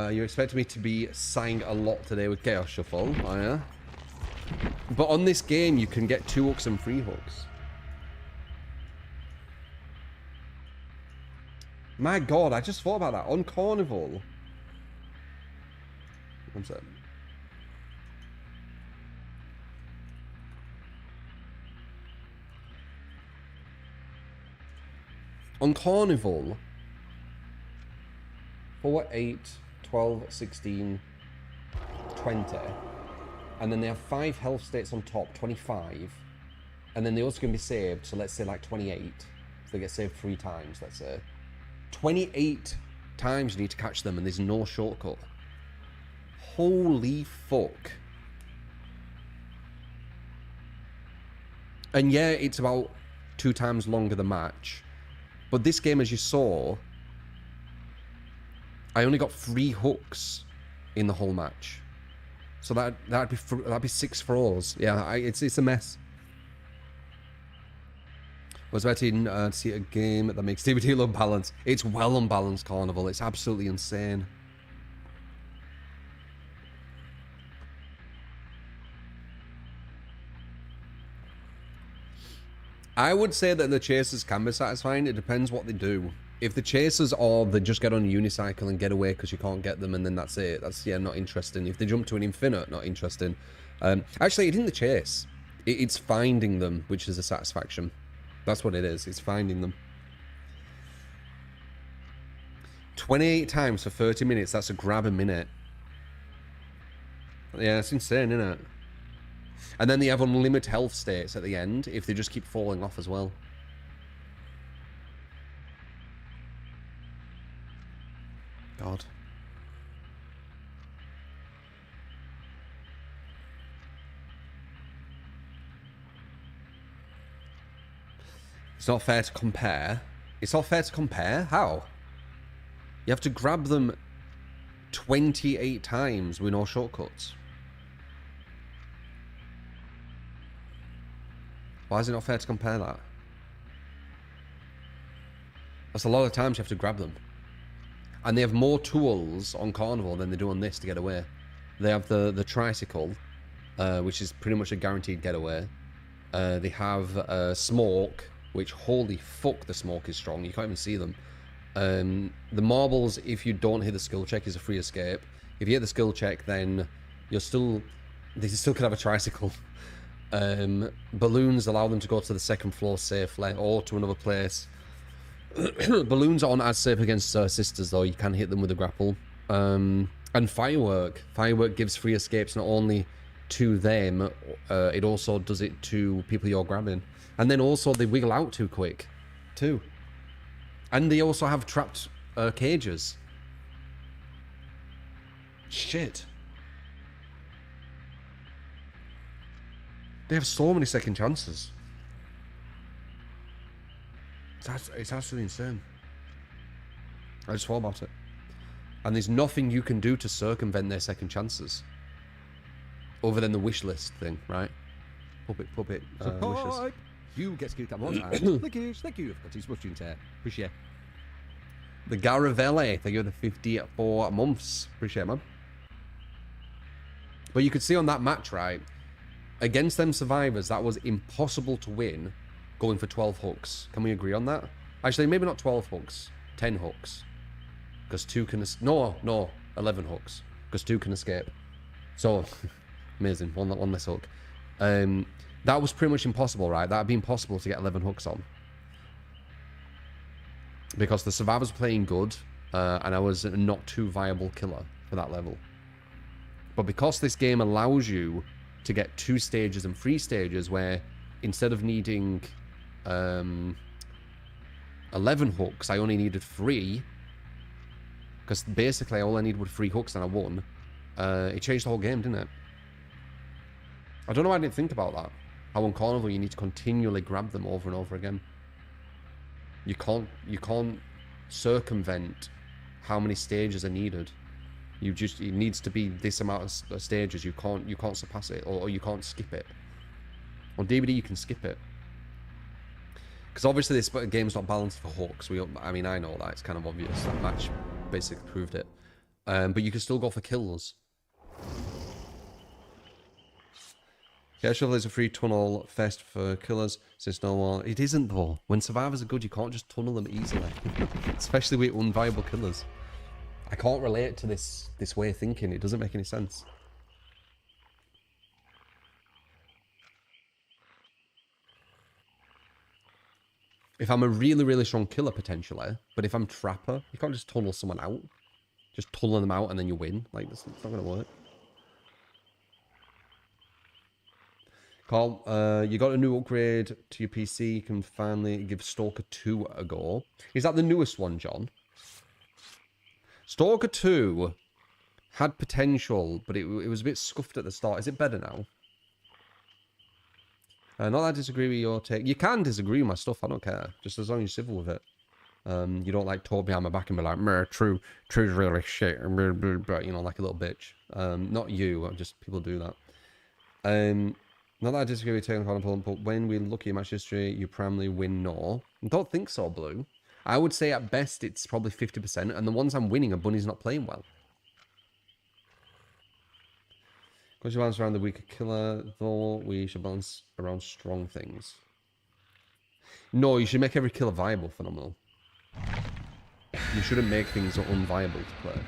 You expect me to be sighing a lot today with Chaos Shuffle, oh yeah? But on this game, you can get 2 hooks and 3 hooks. My god, I just thought about that. On Carnival. One sec. On Carnival, 4, 8, 12, 16, 20. And then they have 5 health states on top, 25. And then they also can be saved, so let's say like 28. So they get saved 3 times, let's say. 28 times you need to catch them and there's no shortcut. Holy fuck. And yeah, it's about 2 times longer the match. But this game, as you saw, I only got 3 hooks in the whole match. So that'd be 6 throws. Yeah, it's a mess. I was waiting to see a game that makes DBD look balanced. It's well unbalanced, Carnival. It's absolutely insane. I would say that the chasers can be satisfying. It depends what they do. If the chasers are they just get on a unicycle and get away because you can't get them and then that's it. That's, yeah, not interesting. If they jump to an infinite, not interesting. Actually, it isn't the chase. It's finding them, which is a satisfaction. That's what it is. It's finding them. 28 times for 30 minutes. That's a grab a minute. Yeah, it's insane, isn't it? And then they have unlimited health states at the end if they just keep falling off as well. God. It's not fair to compare. It's not fair to compare? How? You have to grab them 28 times with no shortcuts. Why is it not fair to compare that? That's a lot of times you have to grab them. And they have more tools on Carnival than they do on this to get away. They have the tricycle, which is pretty much a guaranteed getaway. They have smoke, which, holy fuck, the smoke is strong. You can't even see them. The marbles, if you don't hit the skill check, is a free escape. If you hit the skill check, then they still can have a tricycle. Balloons allow them to go to the 2nd floor safely or to another place. Balloons aren't as safe against sisters though. You can hit them with a grapple. And firework gives free escapes not only to them, it also does it to people you're grabbing. And then also they wiggle out too quick too. And they also have trapped cages. Shit. They have so many second chances. It's absolutely insane. I just thought about it. And there's nothing you can do to circumvent their second chances. Other than the wish list thing, right? Puppet, wishes. You get to keep that one. Thank you. I've got his mushroom tear. Appreciate it. The Garavelli, thank you for the 54 months. Appreciate it, man. But you could see on that match, right? Against them survivors, that was impossible to win going for 12 hooks. Can we agree on that? Actually, maybe not 12 hooks. 10 hooks. Because 2 can... No, 11 hooks. Because 2 can escape. So, amazing. One less hook. That was pretty much impossible, right? That would be impossible to get 11 hooks on. Because the survivors were playing good, and I was a not too viable killer for that level. But because this game allows you to get 2 stages and 3 stages where instead of needing 11 hooks, I only needed 3. Because basically all I needed were 3 hooks and I won. It changed the whole game, didn't it? I don't know why I didn't think about that. How on Carnival you need to continually grab them over and over again. You can't circumvent how many stages are needed. It needs to be this amount of stages. You can't surpass it, or you can't skip it. On DVD you can skip it. Because obviously this game's not balanced for hooks. I mean, I know that. It's kind of obvious. That match basically proved it. But you can still go for kills. Yeah, sure, there's a free tunnel fest for killers since no one... It isn't though. When survivors are good, you can't just tunnel them easily. Especially with unviable killers. I can't relate to this way of thinking. It doesn't make any sense. If I'm a really, really strong killer, potentially, but if I'm Trapper, you can't just tunnel someone out. Just tunnel them out and then you win. Like, it's not going to work. Carl, you got a new upgrade to your PC. You can finally give Stalker 2 a go. Is that the newest one, John? Stalker 2 had potential, but it was a bit scuffed at the start. Is it better now? Not that I disagree with your take. You can disagree with my stuff. I don't care. Just as long as you're civil with it. You don't like talk behind my back and be like, "Meh, true's really shit," you know, like a little bitch. Not you. Just people do that. Not that I disagree with taking on opponent, but when we look at match history, you primarily win. No, I don't think so, Blue. I would say at best it's probably 50%, and the ones I'm winning are bunnies not playing well. Because you balance around the weaker killer, though we should balance around strong things. No, you should make every killer viable, Phenomenal. You shouldn't make things unviable to play.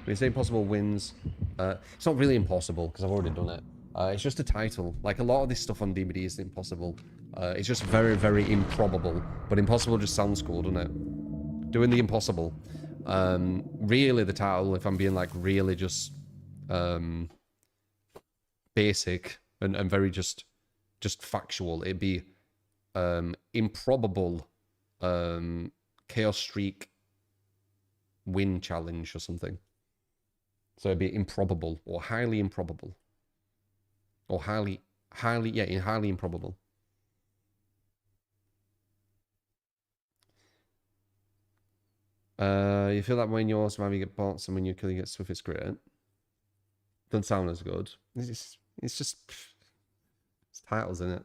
When you say impossible wins, it's not really impossible, because I've already done it. It's just a title. Like, a lot of this stuff on DBD is impossible. It's just very, very improbable. But impossible just sounds cool, doesn't it? Doing the impossible. Really, the title, if I'm being, like, really just basic and very just factual, it'd be improbable Chaos Streak win challenge or something. So it'd be improbable or highly improbable. Or highly improbable. You feel that when you're surviving, you get bots, and when you're killing, you get swift, it's great. Doesn't sound as good. It's just... It's titles, isn't it?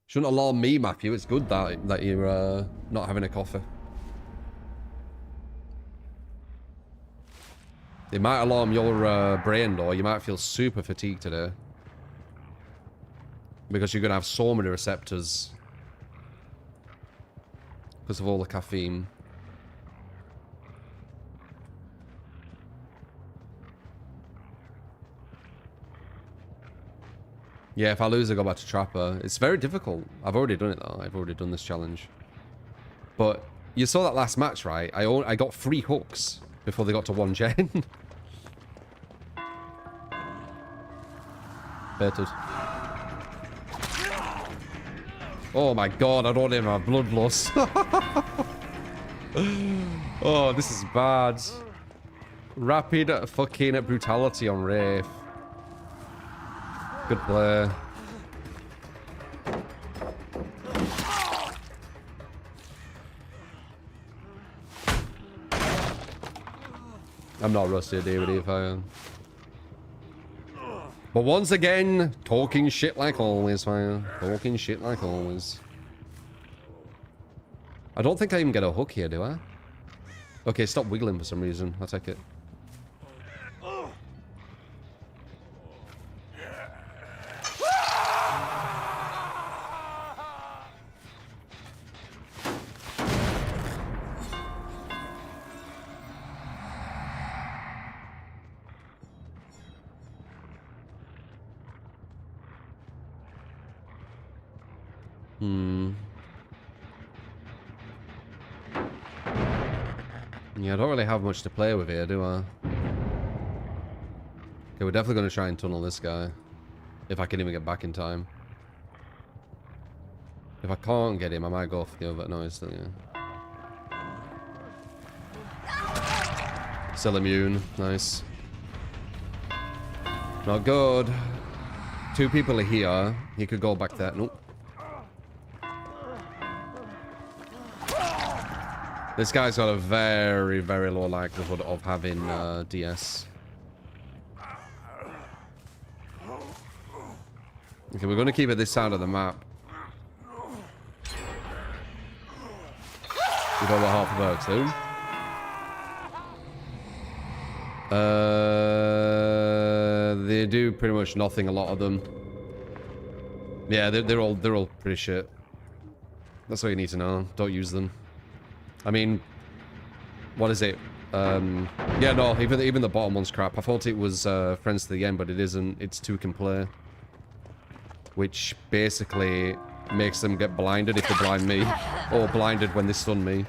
Shouldn't alarm me, Matthew. It's good that you're not having a coffee. It might alarm your brain, though. You might feel super fatigued today. Because you're going to have so many receptors. Because of all the caffeine. Yeah, if I lose, I go back to Trapper. It's very difficult. I've already done it, though. I've already done this challenge. But you saw that last match, right? I got 3 hooks before they got to 1 gen. Baited. Oh my god, I don't even have bloodlust. Oh, this is bad. Rapid fucking brutality on Wraith. Good play. I'm not rusty at DVD if I am. But once again, talking shit like always, fire. Talking shit like always. I don't think I even get a hook here, do I? Okay, stop wiggling for some reason. I'll take it. Yeah, I don't really have much to play with here, do I? Okay, we're definitely going to try and tunnel this guy. If I can even get back in time. If I can't get him, I might go for the other. No, he's still, yeah. Still immune. Nice. Not good. 2 people are here. He could go back there. Nope. This guy's got a very, very low likelihood of having DS. Okay, we're going to keep it this side of the map. We've got about half of her too. They do pretty much nothing, a lot of them. Yeah, they're all pretty shit. That's all you need to know. Don't use them. I mean, what is it? Yeah, no, even the bottom one's crap. I thought it was Friends to the End, but it isn't. It's 2 can play. Which basically makes them get blinded if they blind me. Or blinded when they stun me.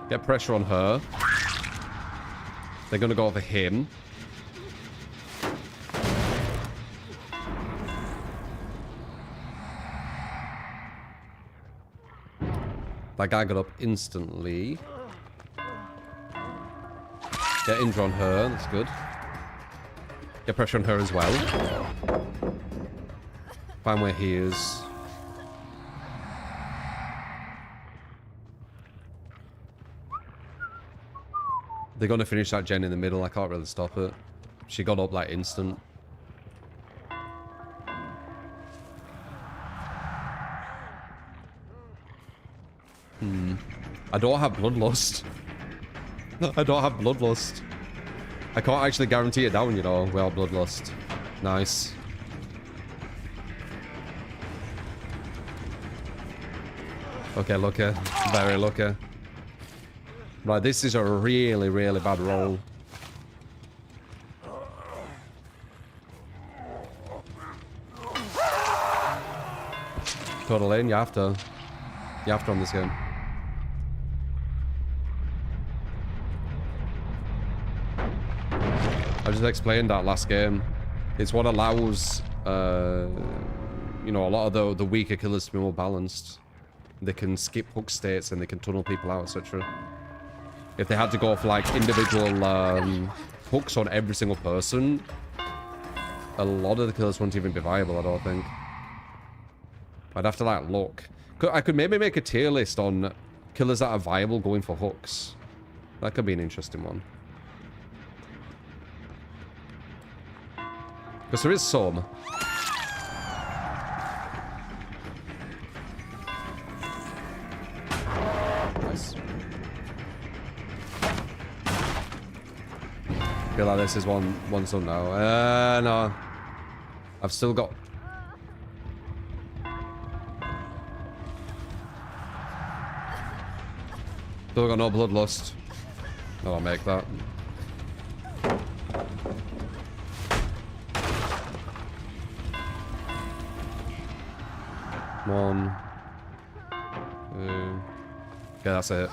Get pressure on her. They're going to go for him. That guy got up instantly. Get Indra on her. That's good. Get pressure on her as well. Find where he is. They're going to finish that gen in the middle. I can't really stop it. She got up like instant. I don't have Bloodlust. I don't have Bloodlust. I can't actually guarantee it down, you know, without Bloodlust. Nice. Okay, lucky. Very lucky. Right, this is a really, really bad roll. Total lane, you have to. You have to on this game. I just explained that last game. It's what allows, you know, a lot of the weaker killers to be more balanced. They can skip hook states and they can tunnel people out, etc. If they had to go for like individual hooks on every single person, a lot of the killers wouldn't even be viable, I don't think. I'd have to like look. I could maybe make a tier list on killers that are viable going for hooks. That could be an interesting one. Because there is some. Nice. I feel like this is one zone now. No. I've still got... Still got no Bloodlust. I'll make that. One. Two. Okay, that's it.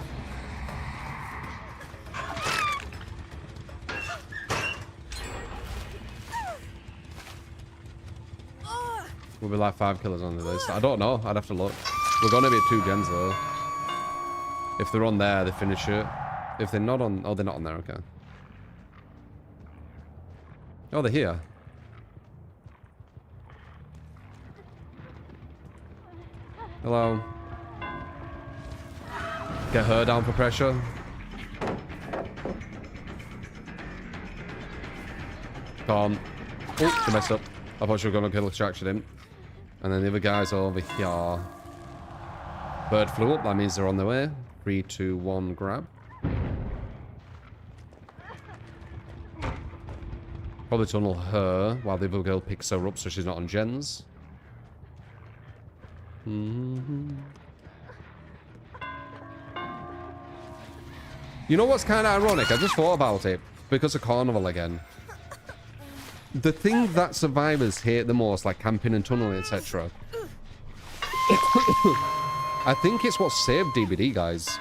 We'll be like 5 killers on the list. I don't know. I'd have to look. We're gonna be at 2 gens though. If they're on there, they finish it. If they're not on... Oh, they're not on there. Okay. Oh, they're here. Hello. Get her down for pressure. Come on. Oh, she messed up. I thought she was going to kill extraction him. And then the other guy's over here. Bird flew up. That means they're on their way. 3, 2, 1, grab. Probably tunnel her while the other girl picks her up so she's not on gens. You know what's kind of ironic? I just thought about it because of Carnival again. The thing that survivors hate the most, like camping and tunneling, etc. I think it's what saved DBD, guys.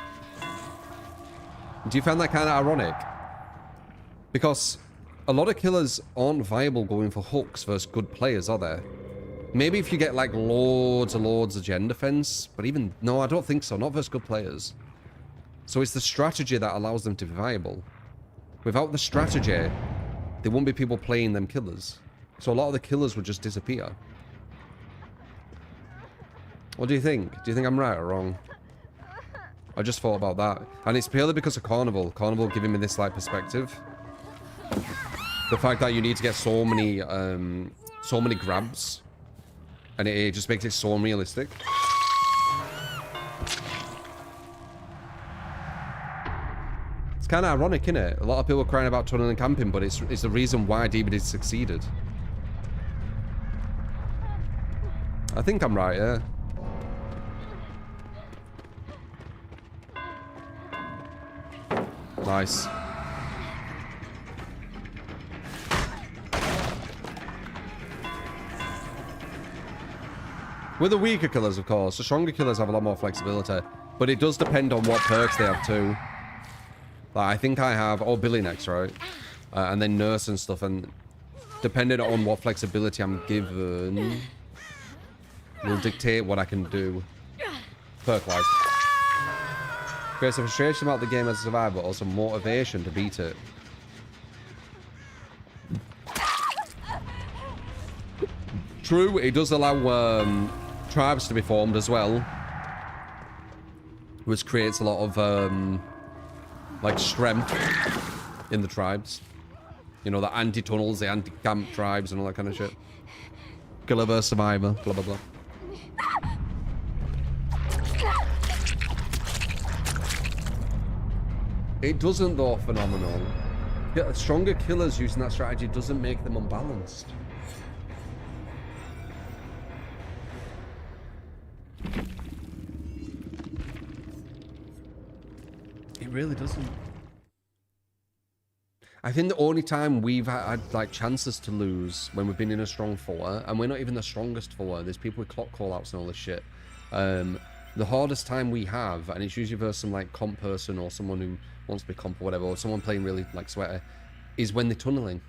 Do you find that kind of ironic? Because a lot of killers aren't viable going for hooks versus good players, are there? Maybe if you get like loads of gen defense, but even... No, I don't think so. Not versus good players. So it's the strategy that allows them to be viable. Without the strategy, there won't be people playing them killers. So a lot of the killers would just disappear. What do you think? Do you think I'm right or wrong? I just thought about that. And it's purely because of Carnival. Carnival giving me this like perspective. The fact that you need to get so many grabs. And it just makes it so unrealistic. It's kind of ironic, isn't it? A lot of people are crying about tunneling and camping, but it's the reason why DBD succeeded. I think I'm right, yeah. Nice. With the weaker killers, of course. The stronger killers have a lot more flexibility. But it does depend on what perks they have too. Like, I think I have, oh, Billy next, right? And then Nurse and stuff, and depending on what flexibility I'm given, will dictate what I can do. Perk-wise. Creates a frustration about the game as a survivor, but also motivation to beat it. True, it does allow tribes to be formed as well, which creates a lot of like strength in the tribes. You know, the anti-tunnels, the anti-camp tribes, and all that kind of shit. Killer versus survivor, blah blah blah. It doesn't though, phenomenal. Yeah, stronger killers using that strategy doesn't make them unbalanced. It really doesn't. I think the only time we've had like chances to lose when we've been in a strong four, and we're not even the strongest four, there's people with clock call-outs and all this shit. The hardest time we have, and it's usually versus some like comp person or someone who wants to be comp or whatever, or someone playing really like sweater, is when they're tunneling.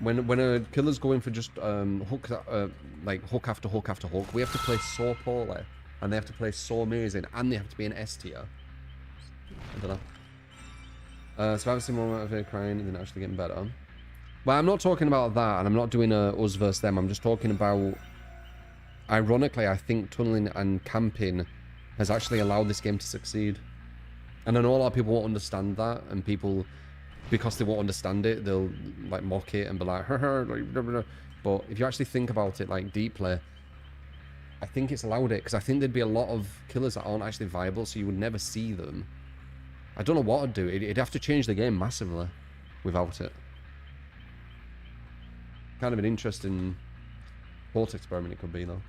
When a killer's going for just hook, like hook after hook after hook, we have to play so poorly, and they have to play so amazing, and they have to be an S tier. I don't know. Survivor Sim moment of her crying and then actually getting better. Well, I'm not talking about that, and I'm not doing a us versus them. I'm just talking about. Ironically, I think tunneling and camping has actually allowed this game to succeed. And I know a lot of people won't understand that, and people, because they won't understand it, they'll like mock it and be like, like blah, blah, blah. But if you actually think about it like deeply, I think it's allowed it, because I think there'd be a lot of killers that aren't actually viable, so you would never see them. I don't know what I'd do. It'd have to change the game massively without it. Kind of an interesting thought experiment it could be, though.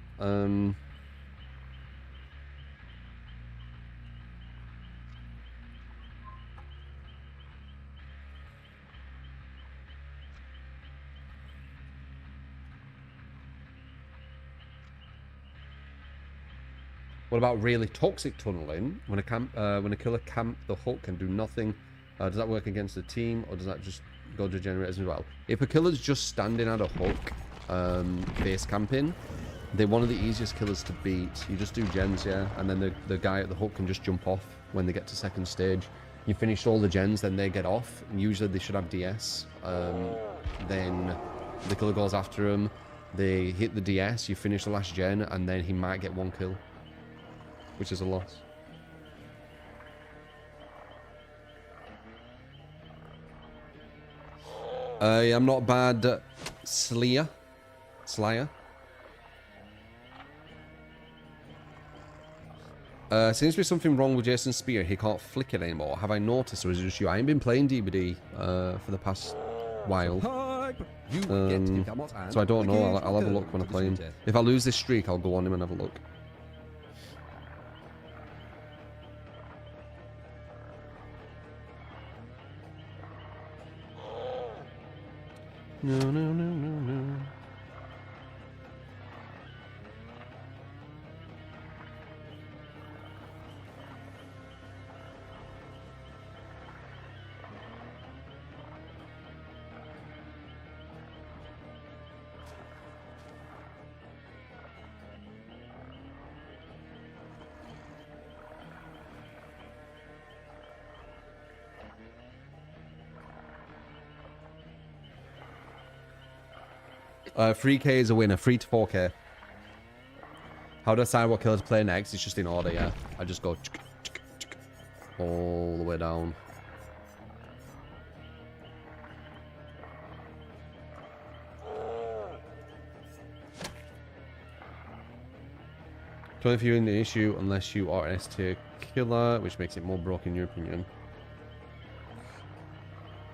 What about really toxic tunneling? When a killer camp the hook and do nothing, does that work against the team, or does that just go to generators as well? If a killer's just standing at a hook, base camping, they're one of the easiest killers to beat. You just do gens, yeah, and then the guy at the hook can just jump off when they get to second stage. You finish all the gens, then they get off. And usually they should have DS. Then the killer goes after them. They hit the DS, you finish the last gen, and then he might get one kill, which is a loss. Yeah, I'm not bad. Slayer. Seems to be something wrong with Jason's spear. He can't flick it anymore. Have I noticed, or is it just you? I ain't been playing DBD for the past while. So I don't know. I'll have a look when I play him. If I lose this streak, I'll go on him and have a look. No, no, no, no, no. $3K is a winner. 3 to 4K. How do I decide what killer to play next? It's just in order, yeah. I just go all the way down. Don't if you're in the issue unless you are an S tier killer, which makes it more broken in your opinion.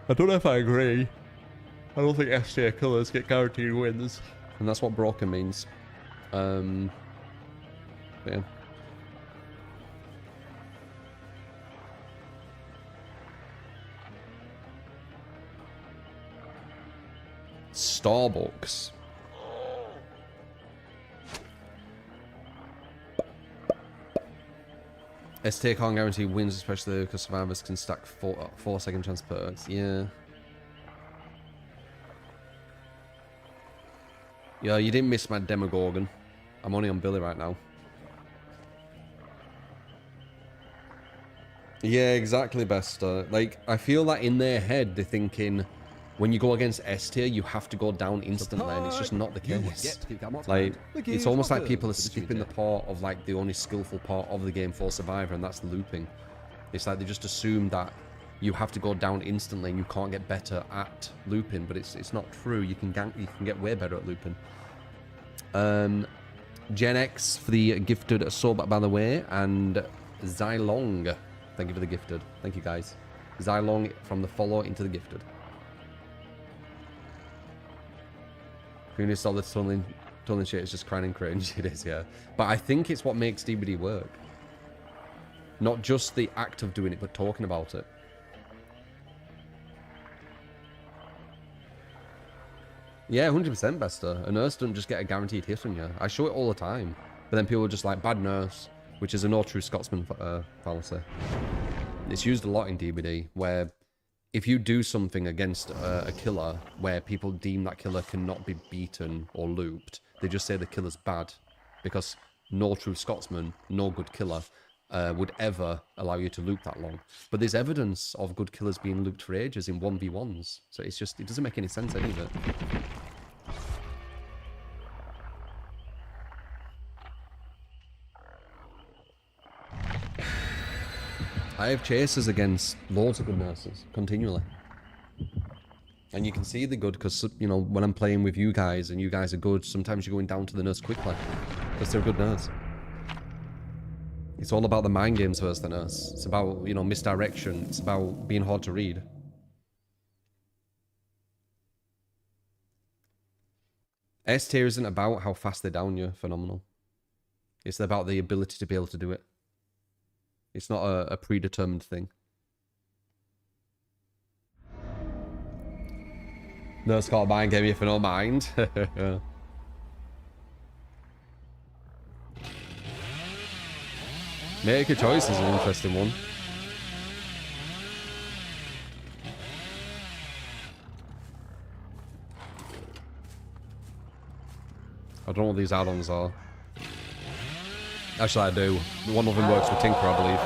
I don't know if I agree. I don't think S tier killers get guaranteed wins, and that's what broken means. Yeah. Starbucks. ST can't guarantee wins, especially because survivors can stack 4 second chance perks. Yeah. Yeah, you didn't miss my Demogorgon. I'm only on Billy right now. Yeah, exactly, Bester. Like, I feel that in their head, they're thinking, when you go against S tier, you have to go down instantly, and it's just not the case. Like, it's almost like people are skipping the part of, like, the only skillful part of the game for Survivor, and that's looping. It's like they just assume that you have to go down instantly and you can't get better at looping, but it's not true. You can get way better at looping. Gen X for the gifted sub, by the way, and Zylong. Thank you for the gifted. Thank you, guys. Zylong from the follow into the gifted. When you saw the tunneling shit, it's just crying and cringe. It is, yeah. But I think it's what makes DBD work. Not just the act of doing it, but talking about it. Yeah, 100% Bester. A nurse doesn't just get a guaranteed hit on you. I show it all the time. But then people are just like, bad nurse, which is a no true Scotsman fallacy. It's used a lot in DBD, where if you do something against a killer where people deem that killer cannot be beaten or looped, they just say the killer's bad. Because no true Scotsman, no good killer, would ever allow you to loop that long. But there's evidence of good killers being looped for ages in 1v1s. So it's just, it doesn't make any sense, any of it. I have chasers against loads of good nurses, continually. And you can see the good because, you know, when I'm playing with you guys and you guys are good, sometimes you're going down to the nurse quickly. Because they're a good nurse. It's all about the mind games versus the nurse. It's about, you know, misdirection. It's about being hard to read. S tier isn't about how fast they down you, phenomenal. It's about the ability to be able to do it. It's not a predetermined thing. Nurse can't mind game if you don't mind. Make a choice is an interesting one. I don't know what these add-ons are. Actually, I do. One of them works with Tinker, I believe.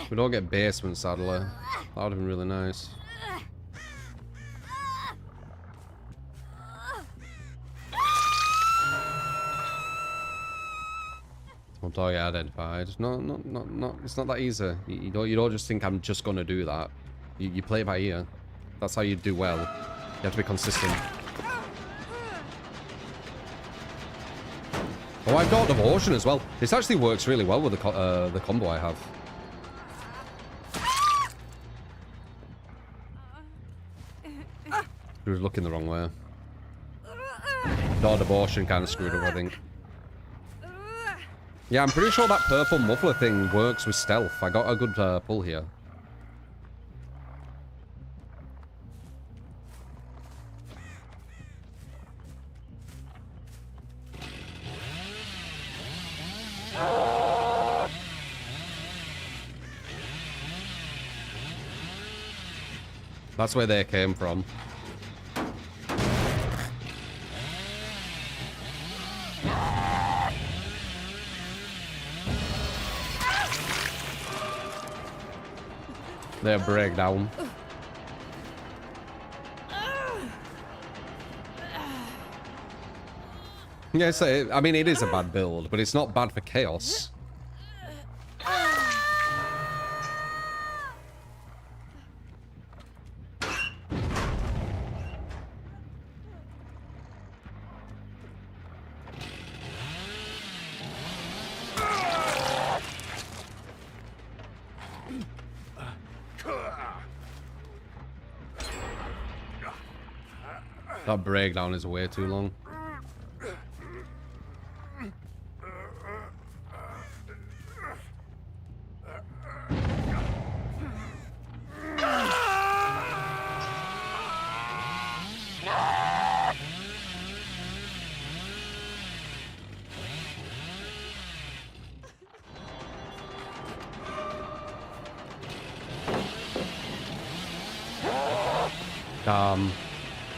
We don't get basement, sadly. That would have been really nice. One target identified. No. It's not that easy. You don't just think I'm just gonna do that. You play it by ear. That's how you do well. You have to be consistent. Oh, I've got Devotion as well. This actually works really well with the combo I have. He was looking the wrong way. Dot Abortion kind of screwed up, I think. Yeah, I'm pretty sure that purple muffler thing works with stealth. I got a good pull here. That's where they came from. Their breakdown. Yeah, so, I mean, it is a bad build, but it's not bad for chaos. That breakdown is way too long.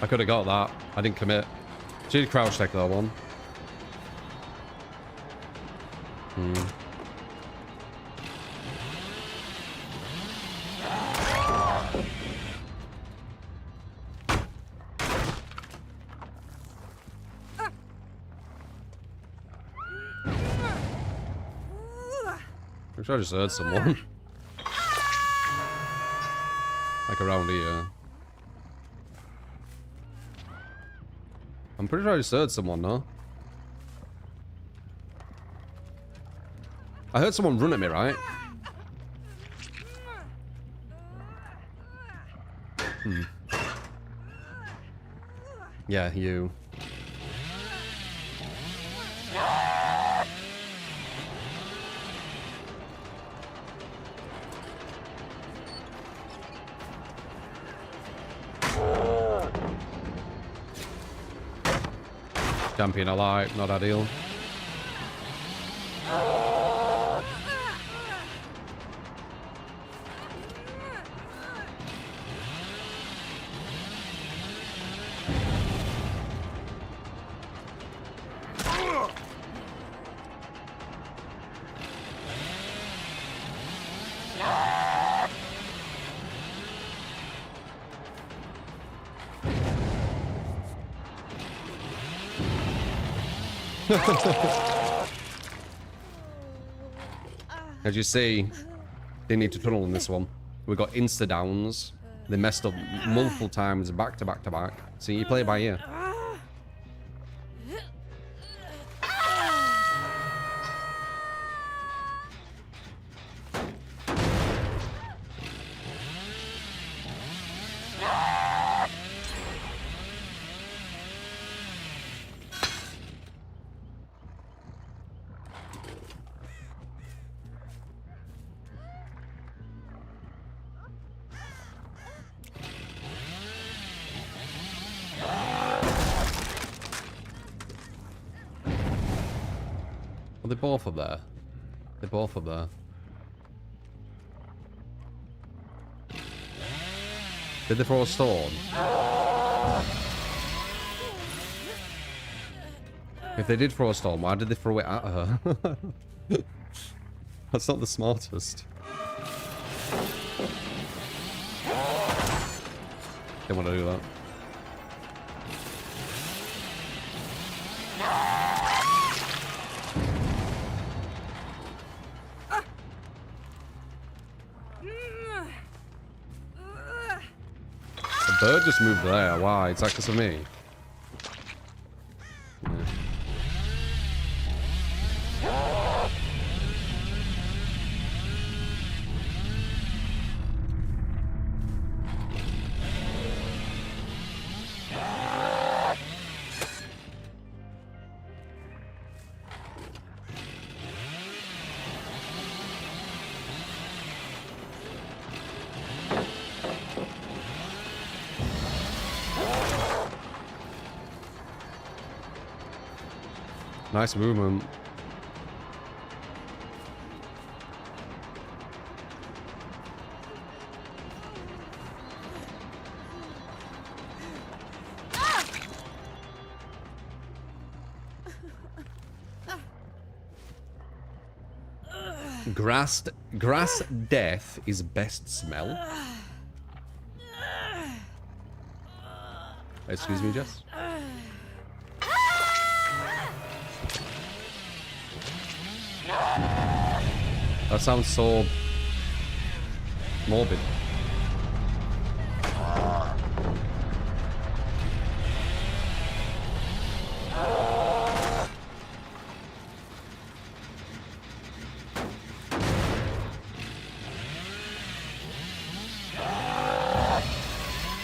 I could have got that. I didn't commit. She did crouch tech that one. I'm sure I just heard someone. Like around here. I'm pretty sure I just heard someone, no? I heard someone run at me, right? Yeah, you. Champion alive, not ideal. As you see, they need to tunnel in this one. We got insta downs. They messed up multiple times back to back to back. So you play it by ear. Well, they're both up there. They're both up there. Did they throw a stone? If they did throw a stone, why did they throw it at her? That's not the smartest. Didn't want to do that. The bird just moved there. Why? It's like because of me. Nice movement. Grass death is best smell. Excuse me, Jess. That sounds so morbid.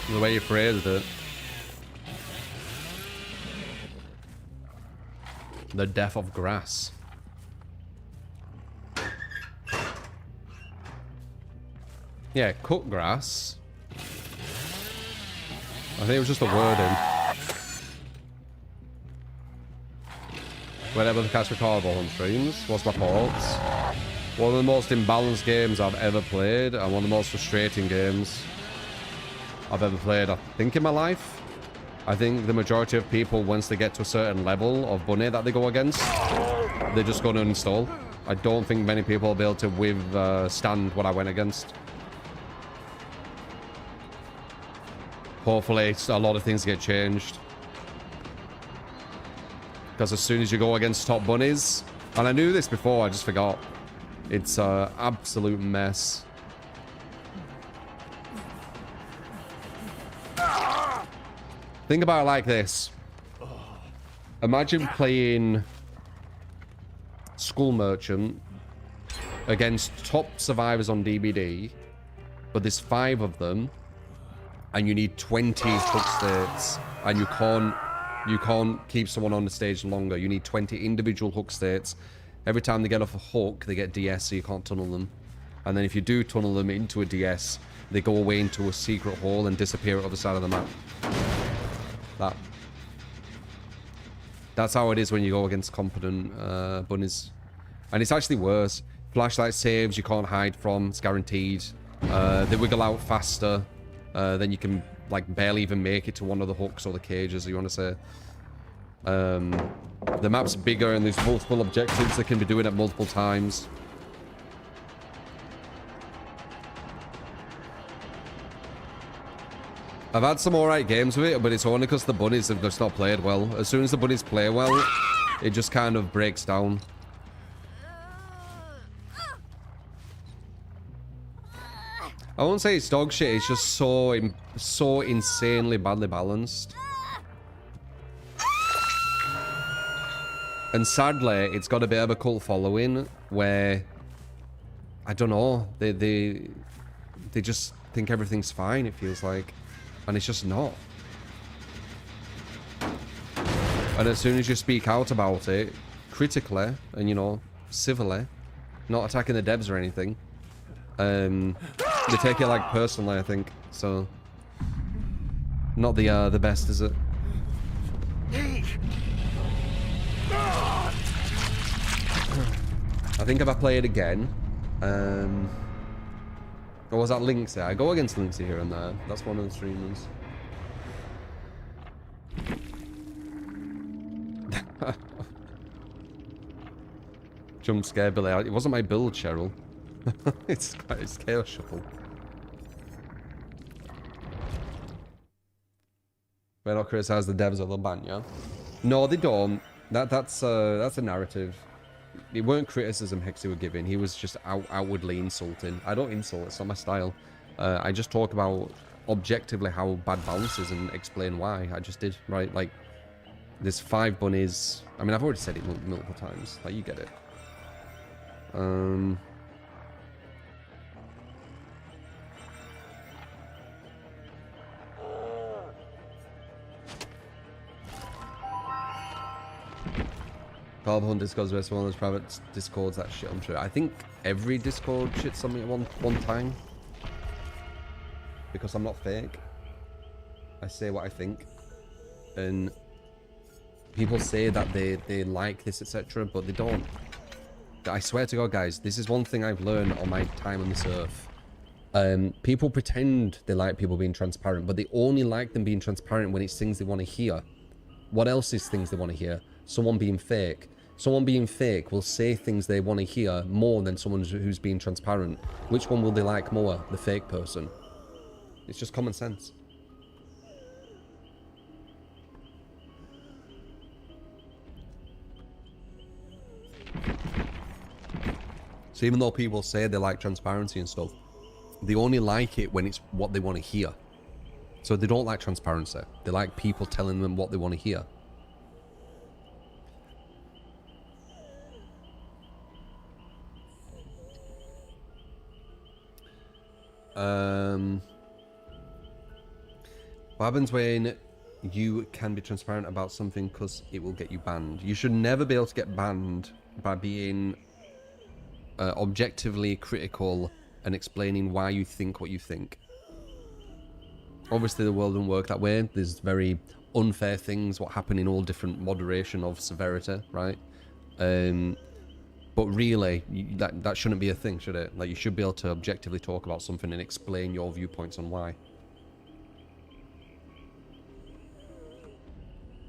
The way you phrased it. The death of grass. Yeah, cut grass. I think it was just a wording. Whenever the cast recordable on streams, what's my thoughts? One of the most imbalanced games I've ever played, and one of the most frustrating games I've ever played, I think, in my life. I think the majority of people, once they get to a certain level of bunny that they go against, they're just going to uninstall. I don't think many people will be able to withstand what I went against. Hopefully, a lot of things get changed. Because as soon as you go against top bunnies, and I knew this before, I just forgot. It's an absolute mess. Think about it like this. Imagine playing School Merchant against top survivors on DBD, but there's 5 of them, and you need 20 hook states, and you can't keep someone on the stage longer. You need 20 individual hook states. Every time they get off a hook, they get DS, so you can't tunnel them. And then if you do tunnel them into a DS, they go away into a secret hole and disappear at the other side of the map. That's how it is when you go against competent bunnies. And it's actually worse. Flashlight saves you can't hide from. It's guaranteed. They wiggle out faster. Then you can like barely even make it to one of the hooks or the cages, you want to say. The map's bigger and there's multiple objectives that can be doing it multiple times. I've had some alright games with it, but it's only because the bunnies have just not played well. As soon as the bunnies play well, it just kind of breaks down. I won't say it's dog shit, it's just so insanely badly balanced. And sadly, it's got a bit of a cult following where, I don't know, they just think everything's fine, it feels like. And it's just not. And as soon as you speak out about it, critically, and you know, civilly, not attacking the devs or anything, they take it like personally, I think. So, not the best, is it? I think if I play it again, or was that Lynxy? I go against Lynxy here and there. That's one of the streamers. Jump scare Billy. It wasn't my build, Cheryl. it's Chaos Shuffle. They don't criticize the devs of the ban, yeah? No, they don't. That's a narrative. It weren't criticism Hexy were giving. He was just outwardly insulting. I don't insult. It's not my style. I just talk about objectively how bad balance is and explain why. I just did, right? Like, there's 5 bunnies. I mean, I've already said it multiple times. Like, you get it. Carl Hunt Discord's best one of those private Discords, that shit, I'm sure. I think every Discord shits something at one time. Because I'm not fake. I say what I think. And people say that they like this, etc., but they don't. I swear to God, guys, this is one thing I've learned on my time on this earth. People pretend they like people being transparent, but they only like them being transparent when it's things they want to hear. What else is things they want to hear? Someone being fake. Someone being fake will say things they want to hear more than someone who's being transparent. Which one will they like more? The fake person. It's just common sense. So even though people say they like transparency and stuff, they only like it when it's what they want to hear. So they don't like transparency. They like people telling them what they want to hear. What happens when you can be transparent about something because it will get you banned. You should never be able to get banned by being objectively critical and explaining why you think what you think. Obviously, the world doesn't work that way. There's very unfair things what happen in all different moderation of severity, right? But really, that shouldn't be a thing, should it? Like, you should be able to objectively talk about something and explain your viewpoints on why.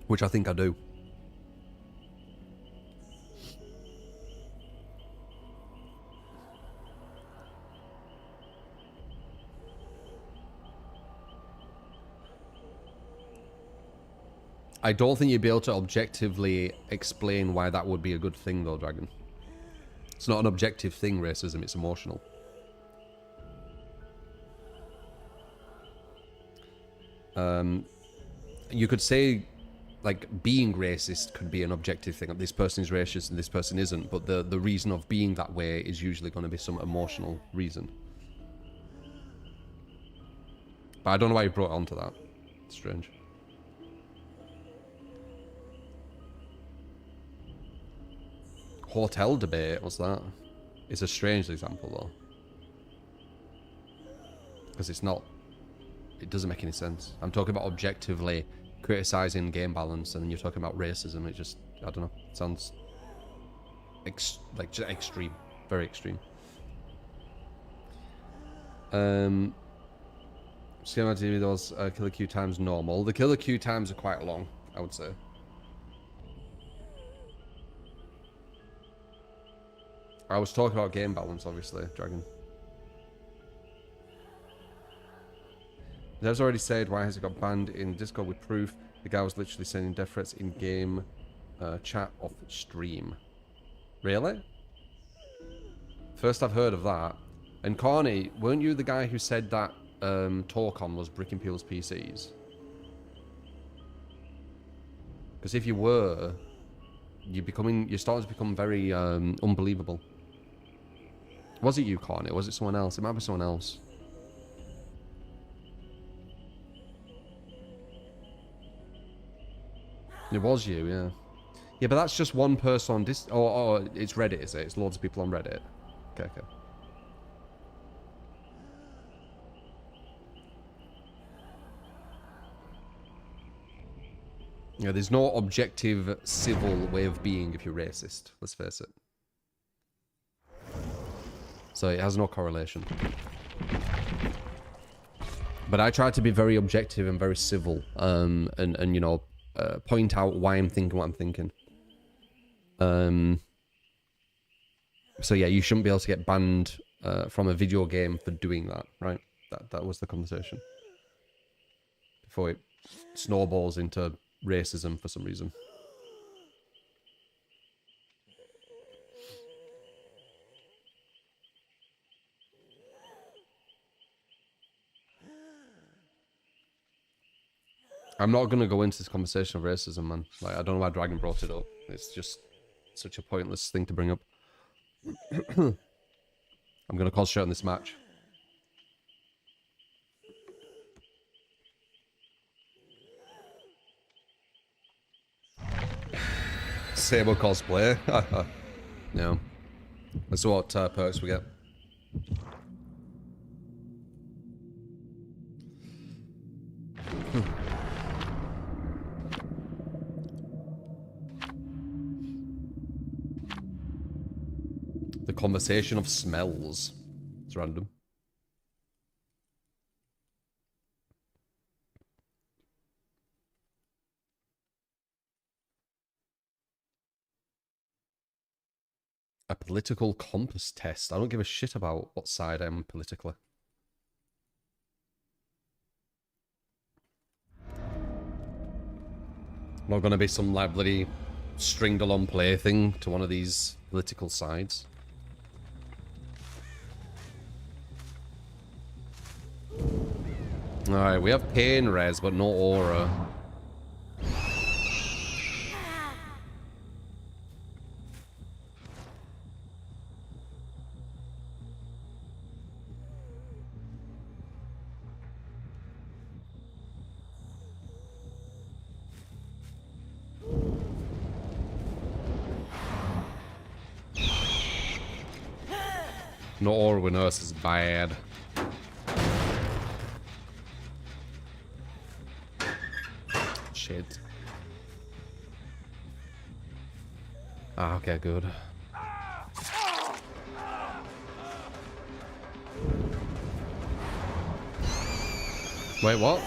Which I think I do. I don't think you'd be able to objectively explain why that would be a good thing, though, Dragon. It's not an objective thing, racism, it's emotional. You could say, like, being racist could be an objective thing. This person is racist and this person isn't, but the reason of being that way is usually going to be some emotional reason. But I don't know why you brought it onto that. It's strange. Hotel debate, what's that? It's a strange example, though. Because it's not... It doesn't make any sense. I'm talking about objectively criticizing game balance, and then you're talking about racism. It just... I don't know. It sounds... like, just extreme. Very extreme. Schema TV, those killer queue times normal. The killer queue times are quite long, I would say. I was talking about game balance, obviously, Dragon. Dev's already said, why has it got banned in Discord with proof? The guy was literally sending death threats in game chat off stream. Really? First I've heard of that. And Corny, weren't you the guy who said that Torcon was bricking people's PCs? Because if you were, you're starting to become very unbelievable. Was it you, Corny? Or was it someone else? It might be someone else. It was you, yeah. Yeah, but that's just one person on this. Oh, it's Reddit, is it? It's loads of people on Reddit. Okay, okay. Yeah, there's no objective civil way of being if you're racist. Let's face it. So it has no correlation. But I try to be very objective and very civil, and you know, point out why I'm thinking what I'm thinking. So yeah, you shouldn't be able to get banned from a video game for doing that, right? That was the conversation. Before it snowballs into racism for some reason. I'm not going to go into this conversation of racism, man. Like, I don't know why Dragon brought it up. It's just such a pointless thing to bring up. I'm going to concentrate on this match. Sable cosplay. No. Let's see what perks we get. The conversation of smells. It's random. A political compass test. I don't give a shit about what side I'm politically. Not gonna be some like bloody stringed along play thing to one of these political sides. Alright, we have pain res, but no aura. No aura with nurse is bad. Shit. Ah, okay, good. Wait, what?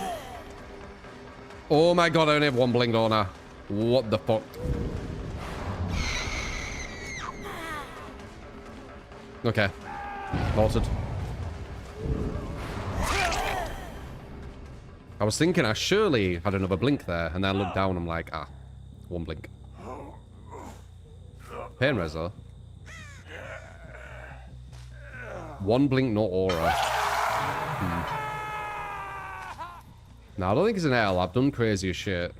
Oh my god, I only have one blink on her. What the fuck? Okay. Halted. I was thinking I surely had another blink there, and then I looked down, I'm like, ah, one blink. Pain res though. One blink, no aura. No, I don't think it's an L. I've done crazier shit.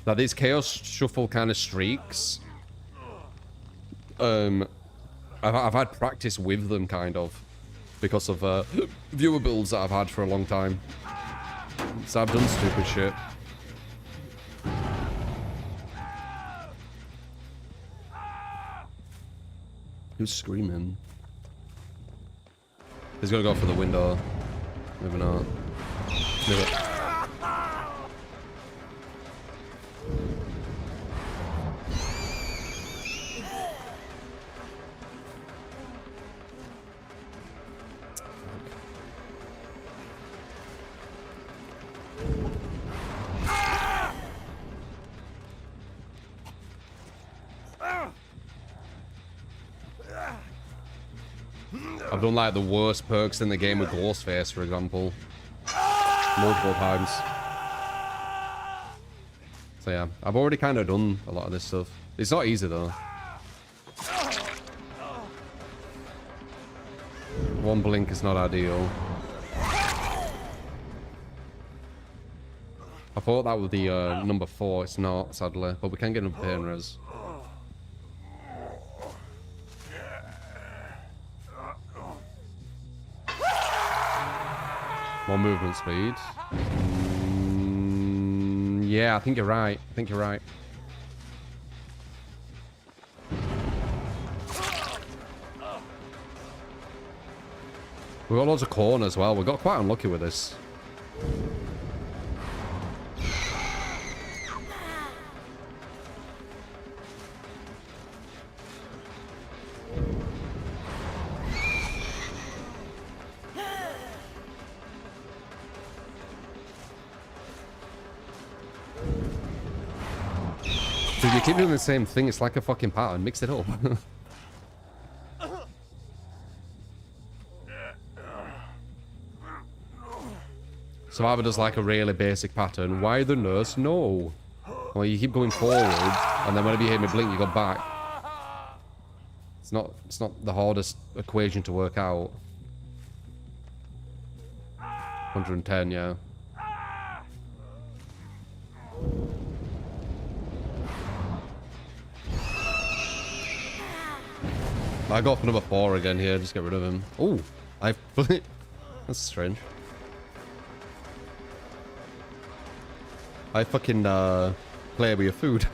Now these Chaos Shuffle kind of streaks, I've had practice with them, kind of, because of viewer builds that I've had for a long time. So I've done stupid shit. Who's screaming? He's gonna go for the window. Maybe not. Maybe. I've done like the worst perks in the game with Ghostface, for example. Multiple times. So yeah, I've already kind of done a lot of this stuff. It's not easy though. One blink is not ideal. I thought that would be number 4. It's not, sadly. But we can get another pain res. More movement speed. Yeah, I think you're right. I think you're right. We got loads of corn as well. We got quite unlucky with this. Dude, you keep doing the same thing. It's like a fucking pattern. Mix it up. Survivor does like a really basic pattern. Why the nurse? No. Well, you keep going forward, and then whenever you hear me blink, you go back. It's not the hardest equation to work out. 110, yeah. I got number 4 again here. Just get rid of him. Oh, that's strange. I fucking play with your food.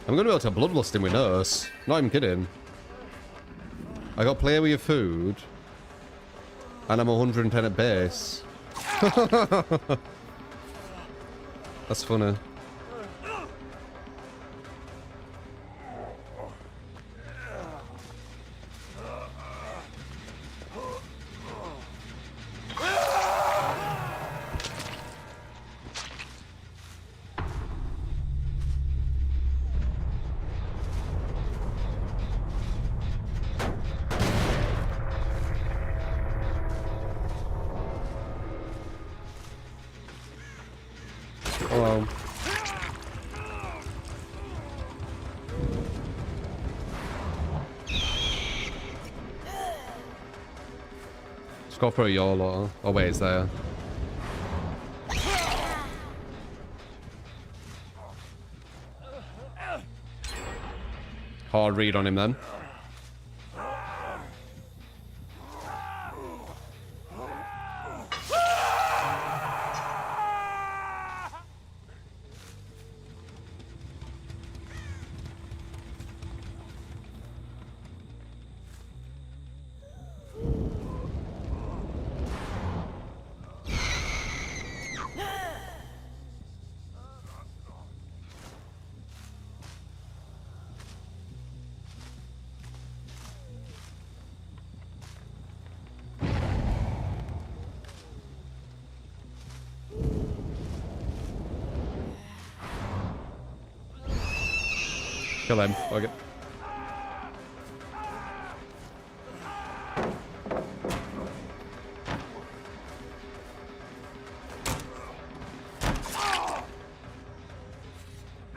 I'm gonna be able to bloodlust him with nurse. Not even kidding. I got play with your food, and I'm 110 at base. That's funny. Hello. Let's go for a YOLO. Oh wait, it's there. Hard read on him then. Kill them. Okay.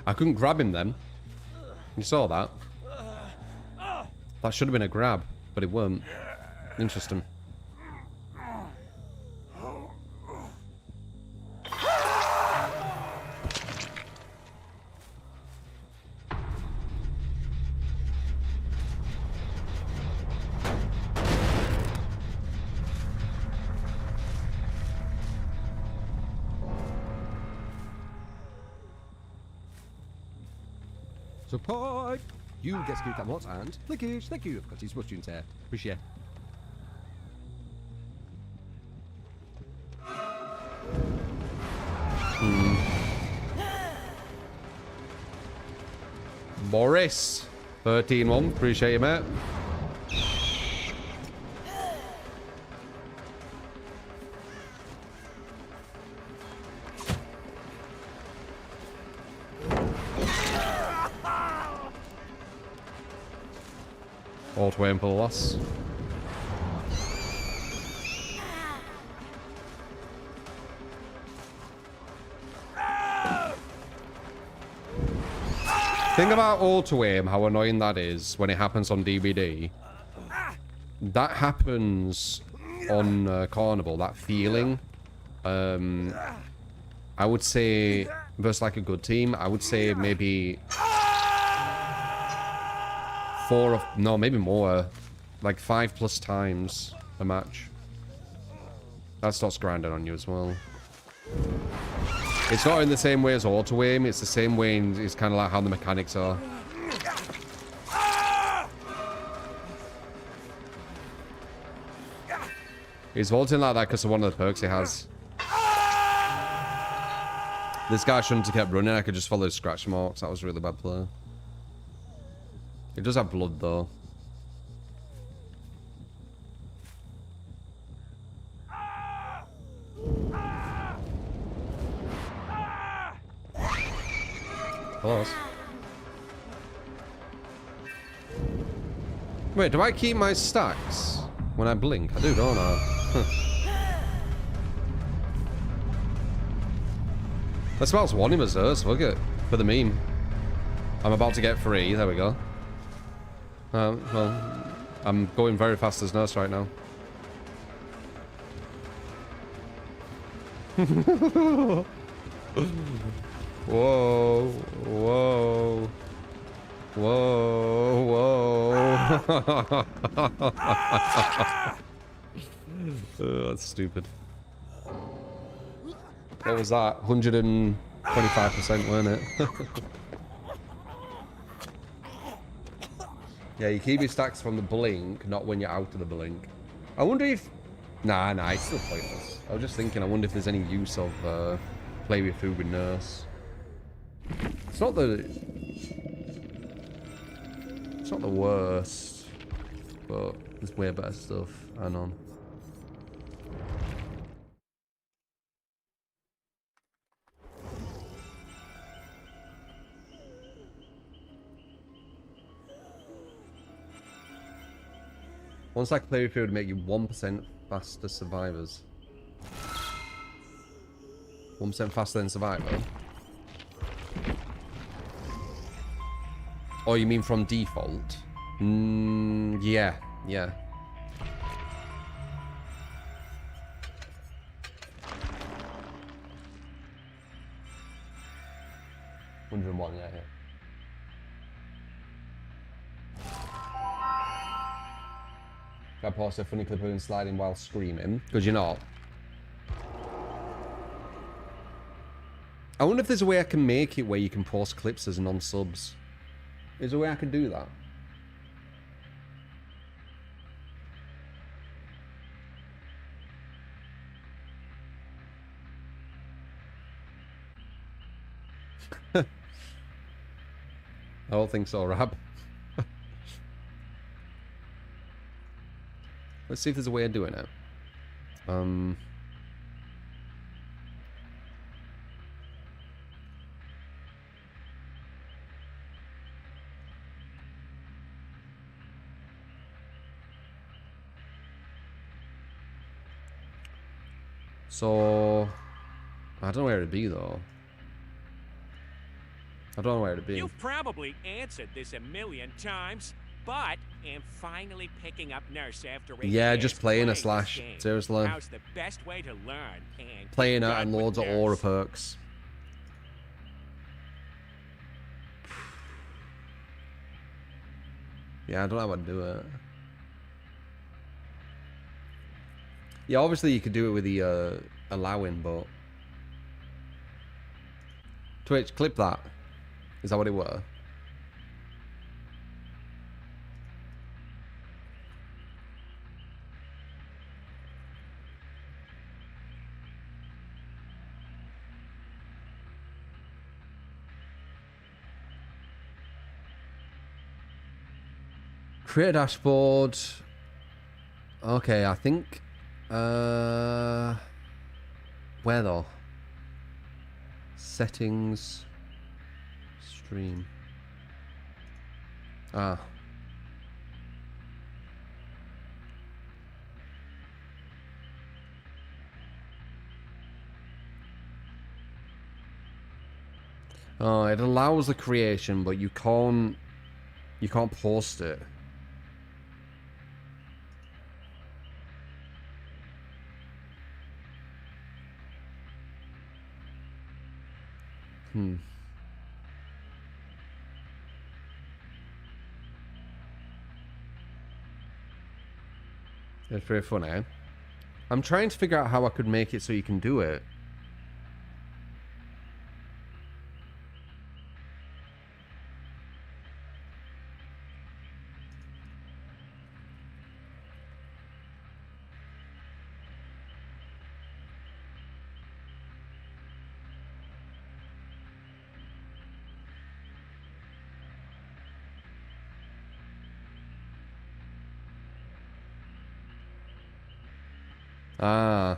I couldn't grab him then. You saw that? That should have been a grab, but it weren't. Interesting. Support! You get to keep that what and Flickish, thank you. I've got his tunes here. Appreciate. Boris. 13-1. Appreciate you, mate. Alt waiting for the loss. Think about auto aim, how annoying that is when it happens on DVD. That happens on Carnival, that feeling. I would say, versus like a good team, I would say maybe maybe more, like 5+ times a match. That starts grinding on you as well. It's not in the same way as auto aim, it's the same way, and it's kind of like how the mechanics are. He's vaulting like that because of one of the perks he has. This guy shouldn't have kept running, I could just follow his scratch marks. That was a really bad play. It does have blood though. Close. Wait, do I keep my stacks when I blink? I do, don't I? That smells one as us. Look at for the meme. I'm about to get 3. There we go. Well, I'm going very fast as Nurse right now. Whoa, whoa, whoa, whoa. That's stupid. What was that? 125%, weren't it? Yeah, you keep your stacks from the blink, not when you're out of the blink. I wonder if... Nah, it's still pointless. I was just thinking, I wonder if there's any use of play with food with Nurse. It's not the worst, but there's way better stuff. Hang on. Once I play with food, would make you 1% faster survivors. 1% faster than survivor. Oh, you mean from default? Yeah. 101, yeah. I post a funny clip of him sliding while screaming. Because you're not. I wonder if there's a way I can make it where you can post clips as non-subs. Is there a way I can do that? I don't think so, Rab. Let's see if there's a way of doing it. So I don't know where it'd be though. I don't know where it'd be. You've probably answered this a million times, but am finally picking up Nurse after 8 Yeah, years just playing a this Slash. game. Seriously. How's the best way to learn and Playing get it and good loads with of aura Nurse? perks. Yeah, I don't know how to do it. Yeah, obviously you could do it with the allowing, but Twitch, clip that. Is that what it were? Create a dashboard. Okay, I think where though? Settings, stream. Ah. Oh, it allows the creation, but you can't post it. It's very funny. I'm trying to figure out how I could make it so you can do it. Ah.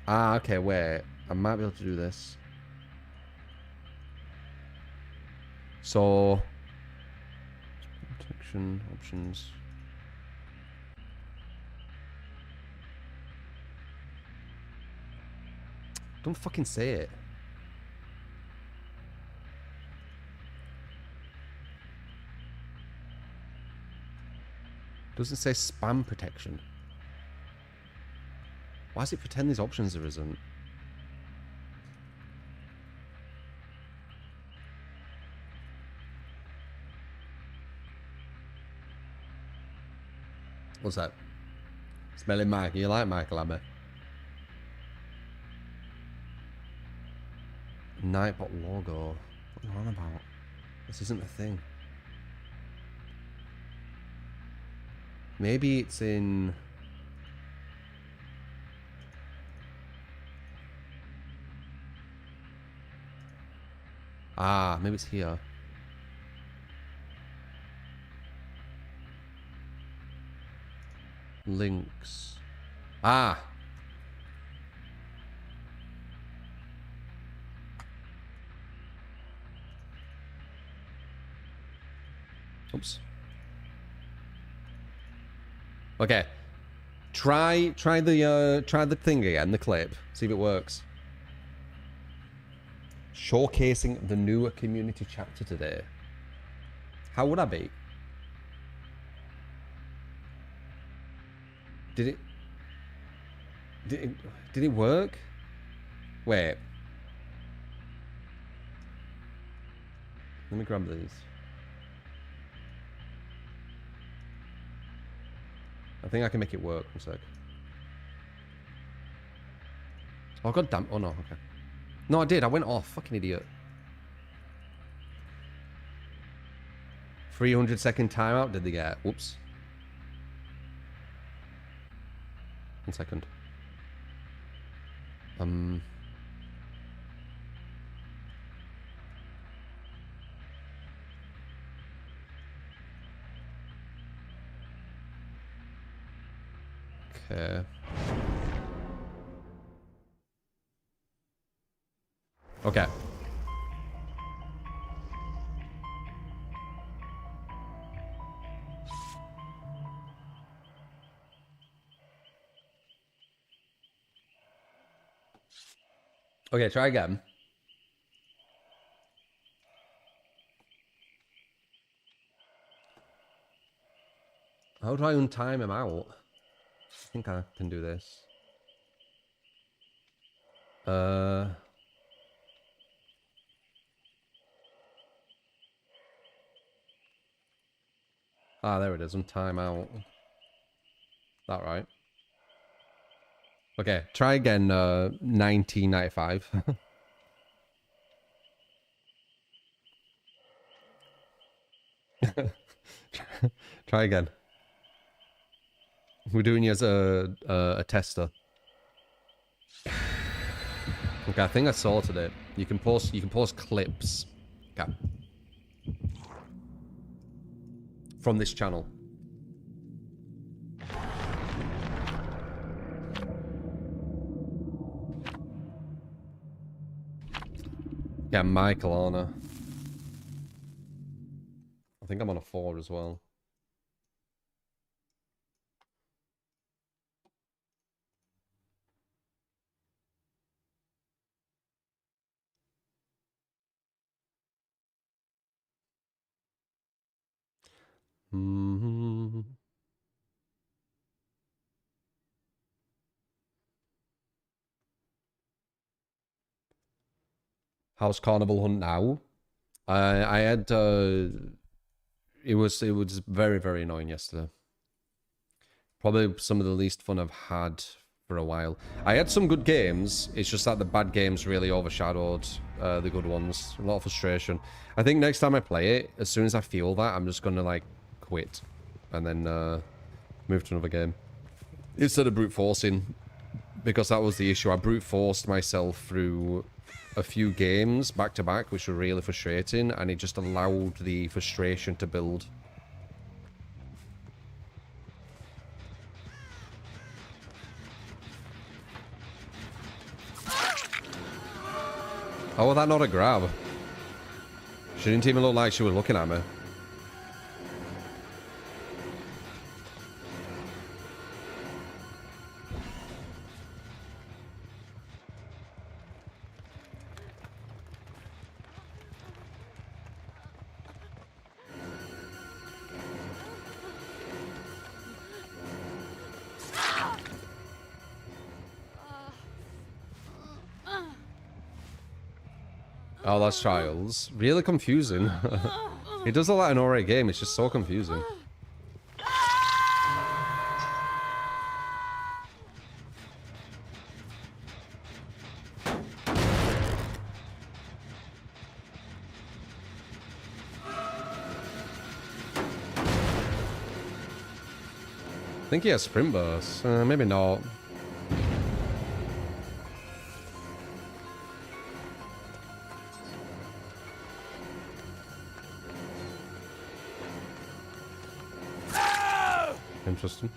Ah, okay, wait. I might be able to do this. So, protection options. Don't fucking say it. Doesn't say spam protection. Why does it pretend these options there isn't? What's that? Smelling Mike. You like Michael Abbott? Nightbot logo. What are you on about? This isn't a thing. Maybe it's in... Ah, maybe it's here. Links. Ah! Oops. Okay. Try the thing again, the clip. See if it works. Showcasing the new community chapter today. How would I be? Did it work? Wait. Let me grab these. I think I can make it work. One sec. Oh god damn. Oh no, okay. No, I did. I went off. Fucking idiot. 300-second timeout did they get? Whoops. 1 second. Okay. Okay. Okay, try again. How do I untime him out? I think I can do this. Ah, there it is. Untime out. That right? Okay, try again. 1995. Try again. We're doing you as a tester. Okay, I think I sorted it. You can post clips. Okay. From this channel. Yeah, Michael Arner. I think I'm on a 4 as well. Mm-hmm. How's Carnival Hunt now? I had it was very, very annoying yesterday. Probably some of the least fun I've had for a while. I had some good games. It's just that the bad games really overshadowed the good ones. A lot of frustration. I think next time I play it, as soon as I feel that, I'm just gonna like quit and then move to another game instead of brute forcing, because that was the issue. I brute forced myself through a few games back to back, which were really frustrating, and it just allowed the frustration to build. Oh, was that not a grab? She didn't even look like she was looking at me. Oh, that's Trials. Really confusing. It does look like an alright game, it's just so confusing. I think he has sprint burst. Maybe not. Interesting.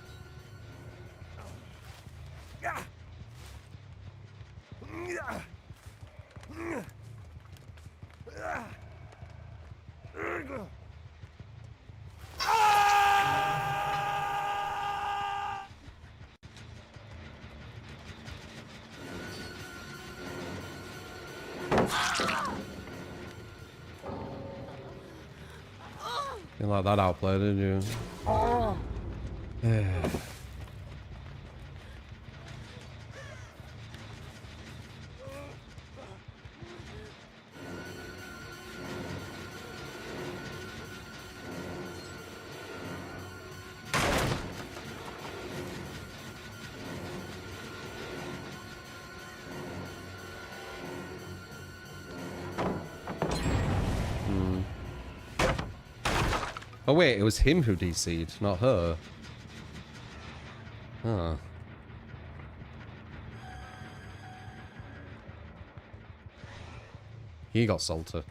You like that outplay, didn't you? Oh wait, it was him who DC'd, not her. Huh. He got salted.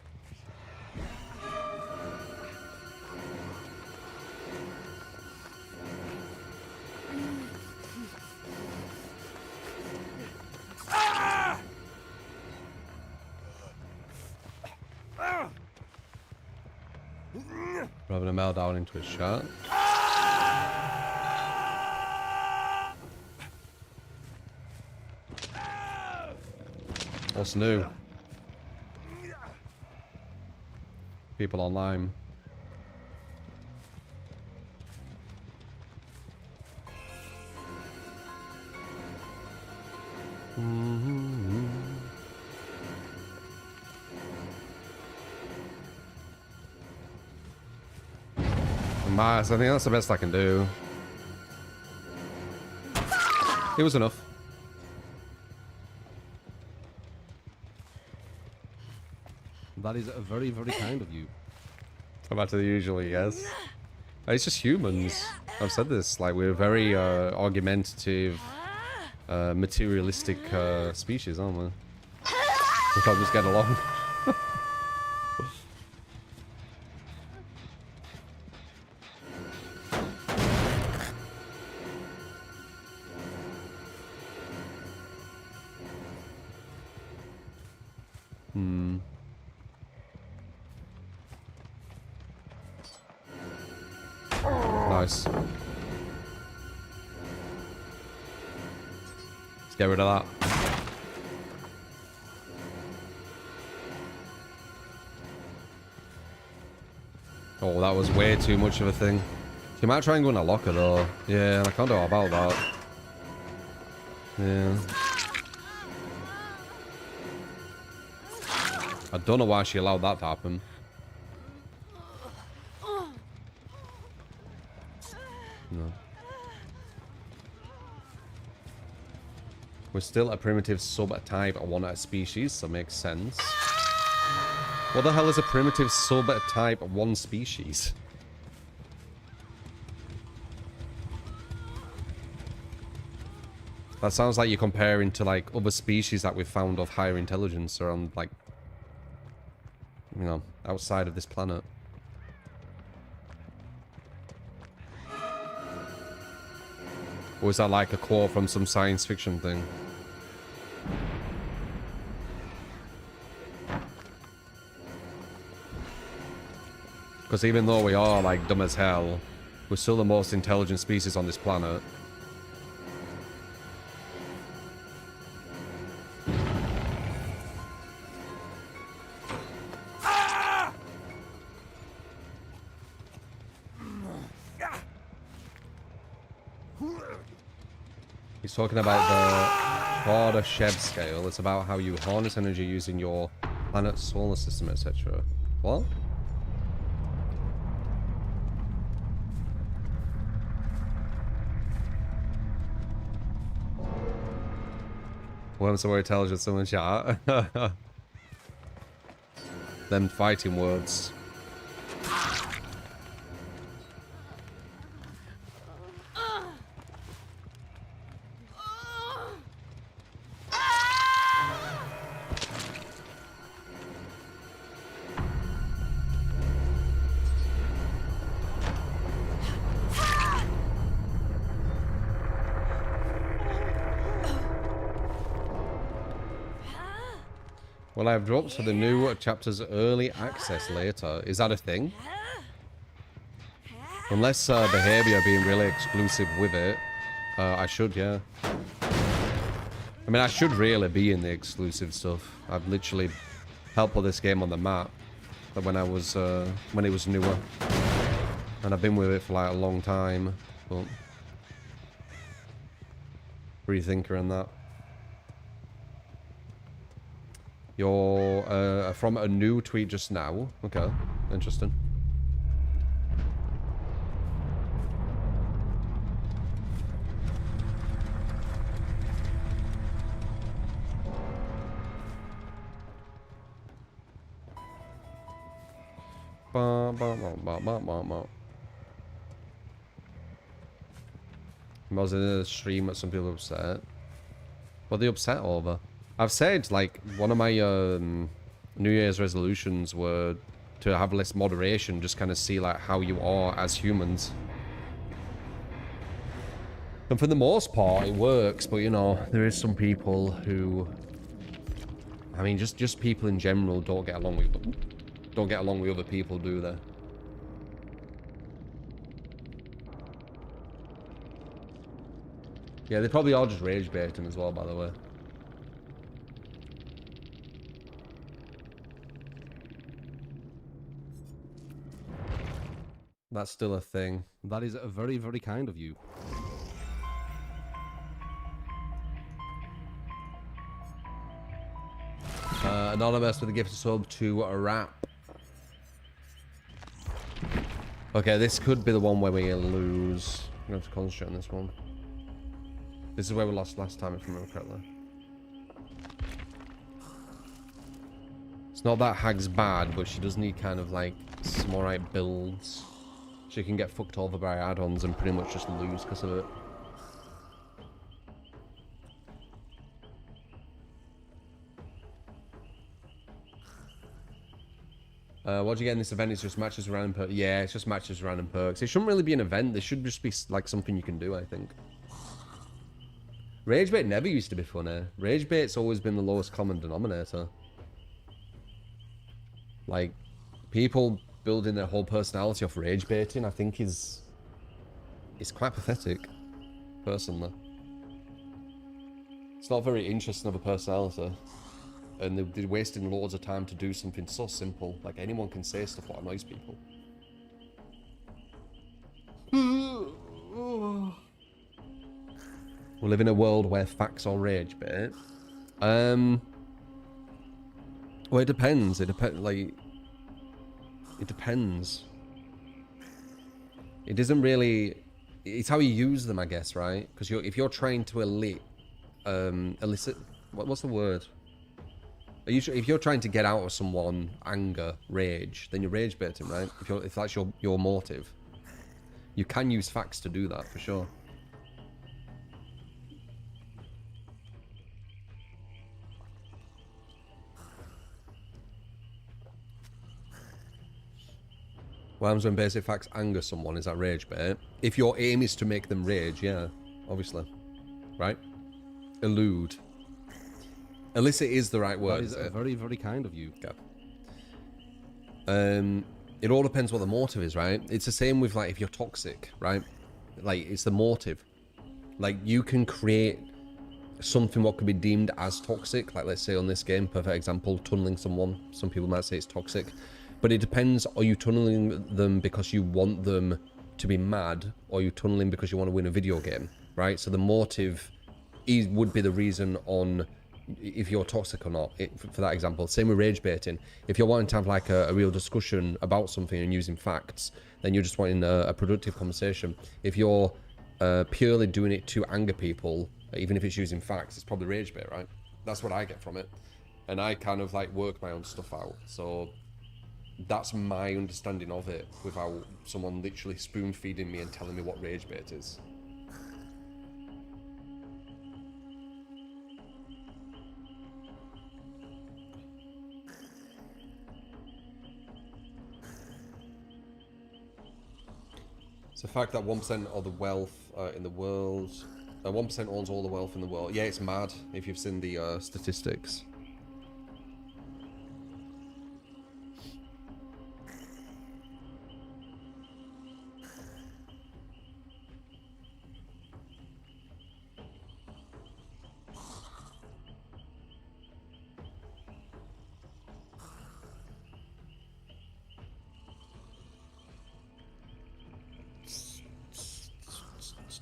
Rubbing a mail down into his shirt. What's new? People online. Nice. I think that's the best I can do. It was enough. That is very, very kind of you. Come back to the usual, yes. It's just humans. I've said this. Like, we're very argumentative, materialistic species, aren't we? We can't just get along. Nice. Let's get rid of that. Oh, that was way too much of a thing. You might try and go in a locker though. Yeah, I can't do about that. Yeah. I don't know why she allowed that to happen. No. We're still a primitive subtype of one species, so makes sense. What the hell is a primitive subtype of one species? That sounds like you're comparing to like other species that we've found of higher intelligence around, like, you know, outside of this planet. Or is that like a quote from some science fiction thing? Because even though we are like dumb as hell, we're still the most intelligent species on this planet. He's talking about the Kardashev scale. It's about how you harness energy using your planet's solar system, etc. What? Worms are more intelligent, someone chat. Them fighting words. Well, I've dropped for the new chapter's early access later. Is that a thing? Unless behavior being really exclusive with it, I should, yeah. I mean, I should really be in the exclusive stuff. I've literally helped put this game on the map when I was when it was newer, and I've been with it for like a long time. But what do you think around that? You're from a new tweet just now. Okay, interesting. I was in a stream at some people upset. What are they upset over? I've said, like, one of my New Year's resolutions were to have less moderation, just kind of see, like, how you are as humans. And for the most part, it works, but, you know, there is some people who... I mean, just people in general don't get along with other people, do they? Yeah, they probably are just rage baiting as well, by the way. That's still a thing. That is very, very kind of you. Anonymous with a gift sub to a rap. Okay, this could be the one where we lose. I'm going to have to concentrate on this one. This is where we lost last time, if I remember correctly. It's not that Hag's bad, but she does need kind of like some alright builds. She can get fucked over by add-ons and pretty much just lose because of it. What do you get in this event? It's just matches with random perks. Yeah, it's just matches with random perks. It shouldn't really be an event. This should just be like something you can do, I think. Rage bait never used to be funny. Rage bait's always been the lowest common denominator. Like, people building their whole personality off rage baiting, I think is quite pathetic, personally. It's not very interesting of a personality. And they're wasting loads of time to do something so simple. Like, anyone can say stuff that annoys people. We live in a world where facts are rage bait. Well, it depends. It depends. It doesn't really... It's how you use them, I guess, right? Because if you're trying to elicit... What's the word? If you're trying to get out of someone anger, rage, then you're rage baiting, right? If that's your motive. You can use facts to do that, for sure. What happens when basic facts anger someone? Is that rage bait? If your aim is to make them rage, yeah, obviously. Right? Elude. Elicit is the right word. That is very, very kind of you. Okay. It all depends what the motive is, right? It's the same with, like, if you're toxic, right? Like, it's the motive. Like, you can create something what could be deemed as toxic. Like, let's say on this game, perfect example, tunneling someone. Some people might say it's toxic. But it depends, are you tunneling them because you want them to be mad, or are you tunneling because you want to win a video game, right? So the motive would be the reason on if you're toxic or not, for that example. Same with rage baiting. If you're wanting to have like a real discussion about something and using facts, then you're just wanting a productive conversation. If you're purely doing it to anger people, even if it's using facts, it's probably rage bait, right? That's what I get from it. And I kind of like work my own stuff out. So that's my understanding of it, without someone literally spoon feeding me and telling me what rage bait is. It's the fact that 1% of the wealth in the world, 1% owns all the wealth in the world. Yeah, it's mad if you've seen the statistics.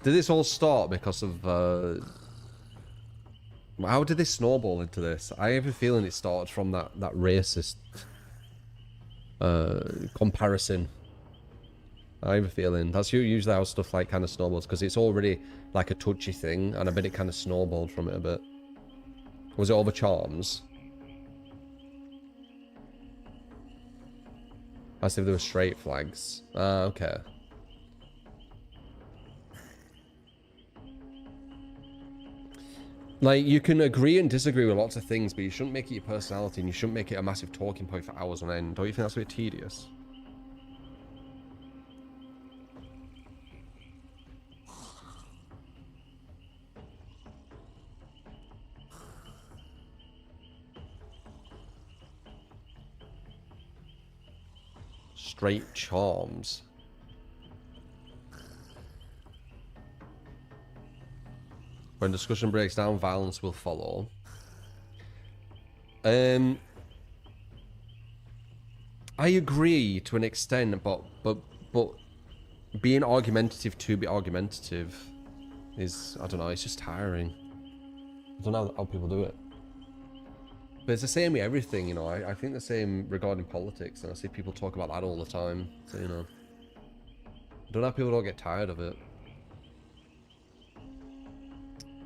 Did this all start because of... how did this snowball into this? I have a feeling it started from that racist comparison. I have a feeling. That's usually how stuff like kind of snowballs, because it's already like a touchy thing, and I bet it kind of snowballed from it a bit. Was it over charms? As if there were straight flags. Ah, okay. Like, you can agree and disagree with lots of things, but you shouldn't make it your personality, and you shouldn't make it a massive talking point for hours on end. Don't you think that's a bit tedious? Straight charms. When discussion breaks down, violence will follow. I agree to an extent, but being argumentative to be argumentative is, I don't know, it's just tiring. I don't know how people do it. But it's the same with everything, you know. I think the same regarding politics, and I see people talk about that all the time. So, you know, I don't know how people don't get tired of it.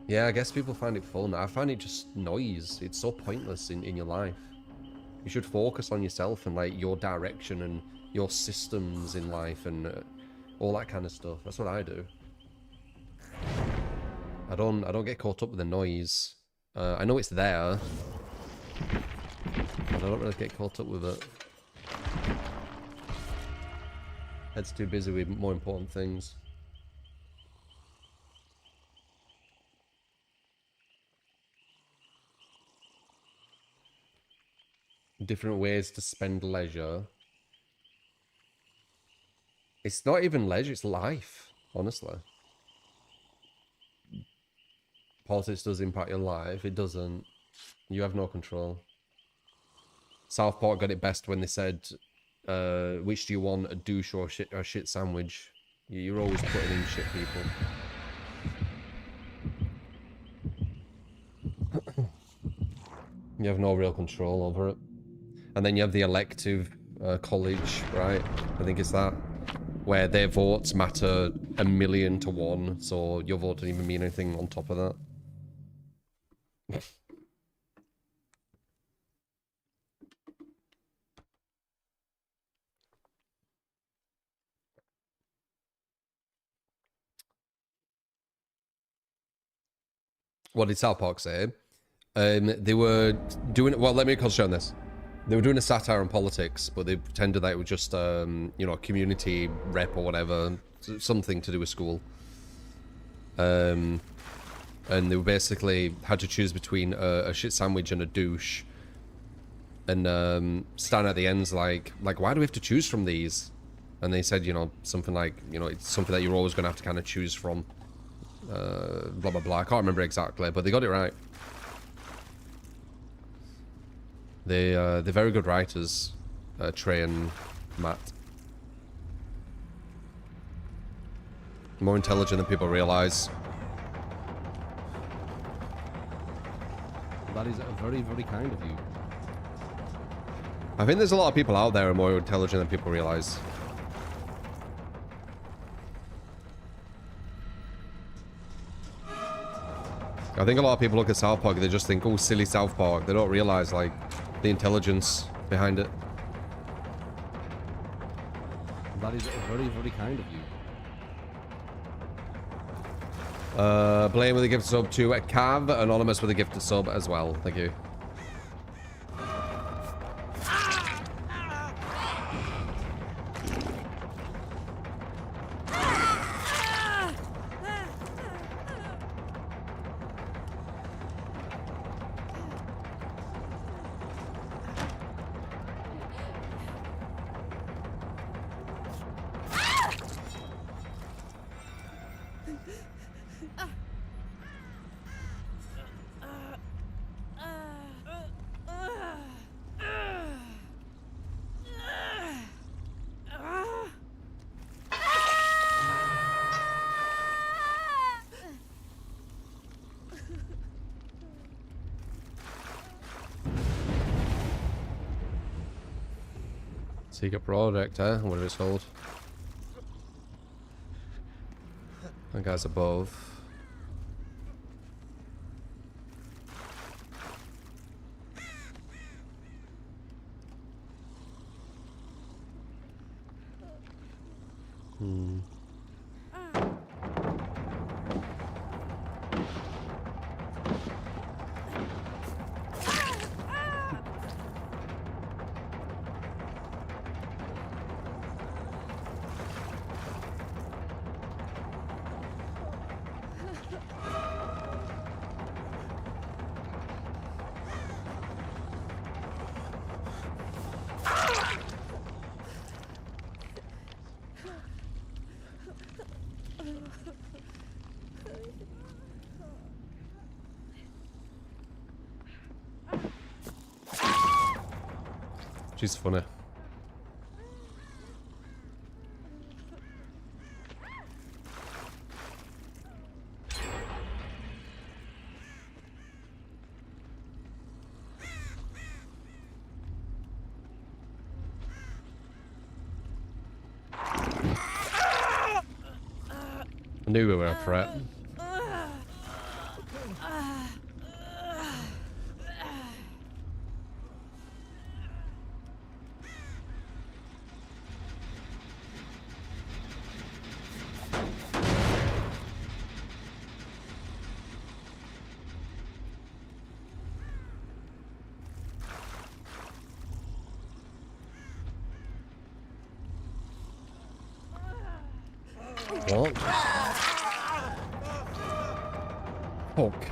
Yeah, I guess people find it fun. I find it just noise. It's so pointless in your life. You should focus on yourself and like your direction and your systems in life and all that kind of stuff. That's what I do. I don't get caught up with the noise. I know it's there, but I don't really get caught up with it. Head's too busy with more important things. Different ways to spend leisure. It's not even leisure, it's life, honestly. Politics does impact your life. It doesn't. You have no control. South Park got it best when they said, which do you want, a douche or a shit sandwich? You're always putting in shit people. You have no real control over it. And then you have the elective college, right? I think it's that. Where their votes matter 1,000,000 to 1, so your vote doesn't even mean anything on top of that. What did South Park say? They were doing... Well, let me concentrate on this. They were doing a satire on politics, but they pretended that it was just, you know, a community rep or whatever. Something to do with school. And they were basically had to choose between a shit sandwich and a douche. And Stan at the end's like, why do we have to choose from these? And they said, you know, something like, you know, it's something that you're always going to have to kind of choose from. Blah, blah, blah. I can't remember exactly, but they got it right. They're very good writers, Trey and Matt. More intelligent than people realize. That is very, very kind of you. I think there's a lot of people out there who are more intelligent than people realize. I think a lot of people look at South Park and they just think, oh, silly South Park. They don't realize, like, the intelligence behind it. That is very, very kind of you. Blame with a gifted sub to Cav, Anonymous with a gifted sub as well. Thank you. Secret project, huh? Whatever it's called. That guy's above. She's funny. I knew we were a threat. What? Fuck.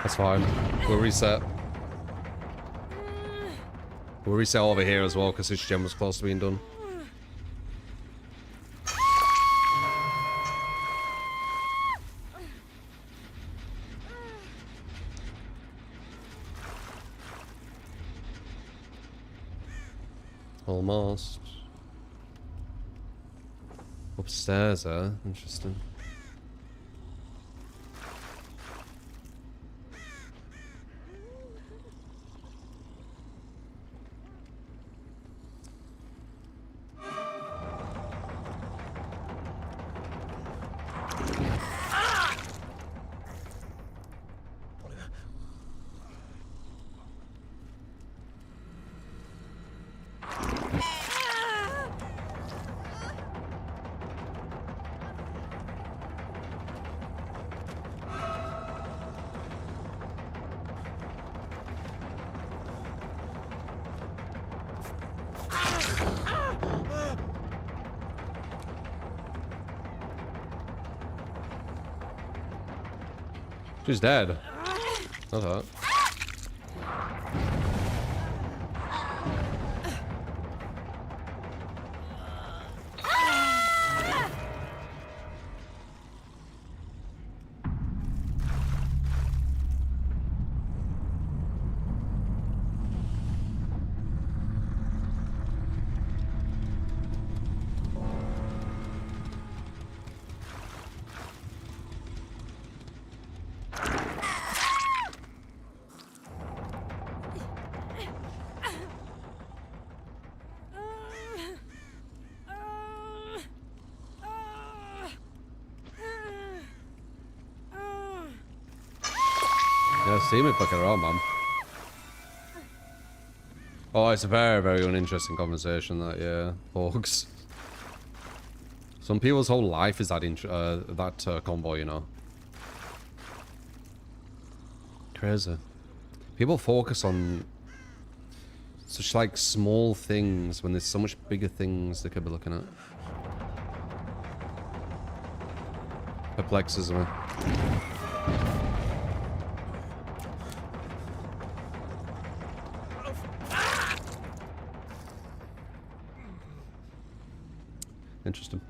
That's fine. We'll reset. We'll reset over here as well because this gem was close to being done. Almost. Upstairs, interesting. She's dead. Not hurt. Yeah, see me fucking around, man. Oh, it's a very, very uninteresting conversation, that, yeah, folks. Some people's whole life is that convoy, you know. Crazy. People focus on such, like, small things when there's so much bigger things they could be looking at. Perplexes me. Interesting.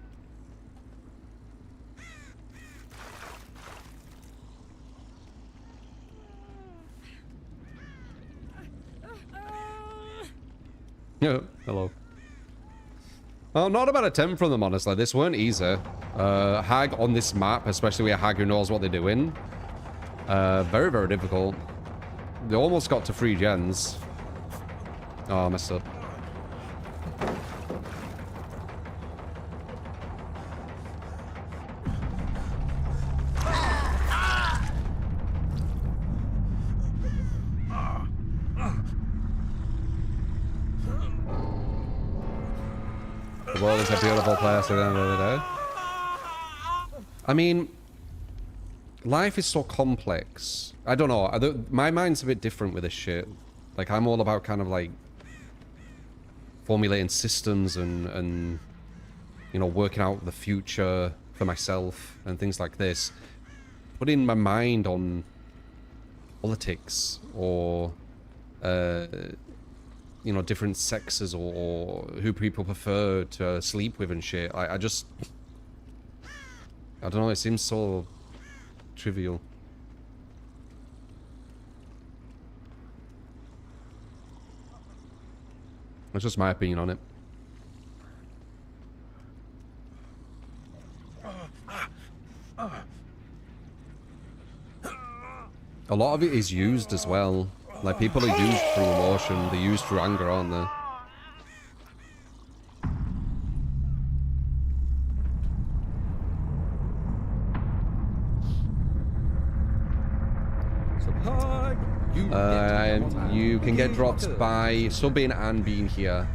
Yeah, hello. Well, not about a 10 from them, honestly. This weren't easy. Hag on this map, especially with a Hag who knows what they're doing. Very, very difficult. They almost got to 3 gens. Oh, I messed up. The world is a beautiful place at the end of the day. I mean, life is so complex. I don't know. My mind's a bit different with this shit. Like, I'm all about kind of like formulating systems and you know, working out the future for myself and things like this. Putting my mind on politics or you know, different sexes or who people prefer to sleep with and shit. I don't know, it seems so trivial. That's just my opinion on it. A lot of it is used as well. Like, people are used through emotion, they're used through anger, aren't they? You can get drops by subbing and being here.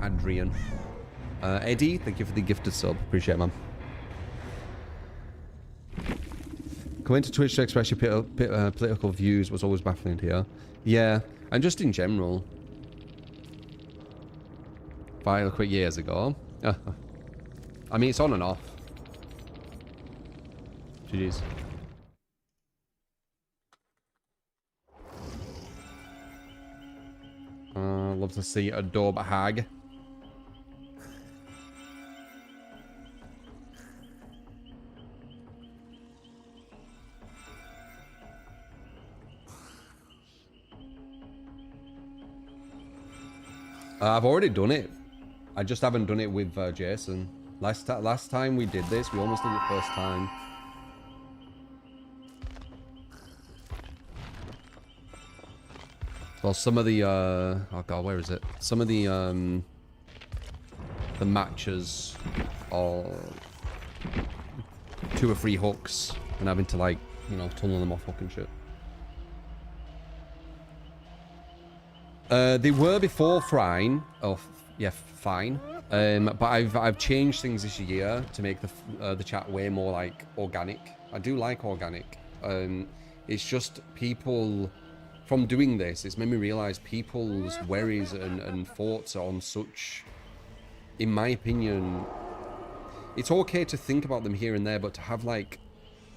Adrian. Eddie, thank you for the gifted sub. Appreciate it, man. Coming to Twitch to express your political views was always baffling here. Yeah, and just in general. File quit years ago. I mean, it's on and off. GG's. Love to see Adobe Hag. I've already done it. I just haven't done it with Jason. Last time we did this, we almost did it first time. Well, some of the oh god, where is it? Some of the matches are 2 or 3 hooks and having to, like, you know, tunnel them off hook and shit. They were before Fine. Oh, yeah, fine. But I've changed things this year to make the chat way more, like, organic. I do like organic. It's just people, from doing this, it's made me realize people's worries and thoughts are on such, in my opinion, it's okay to think about them here and there, but to have, like,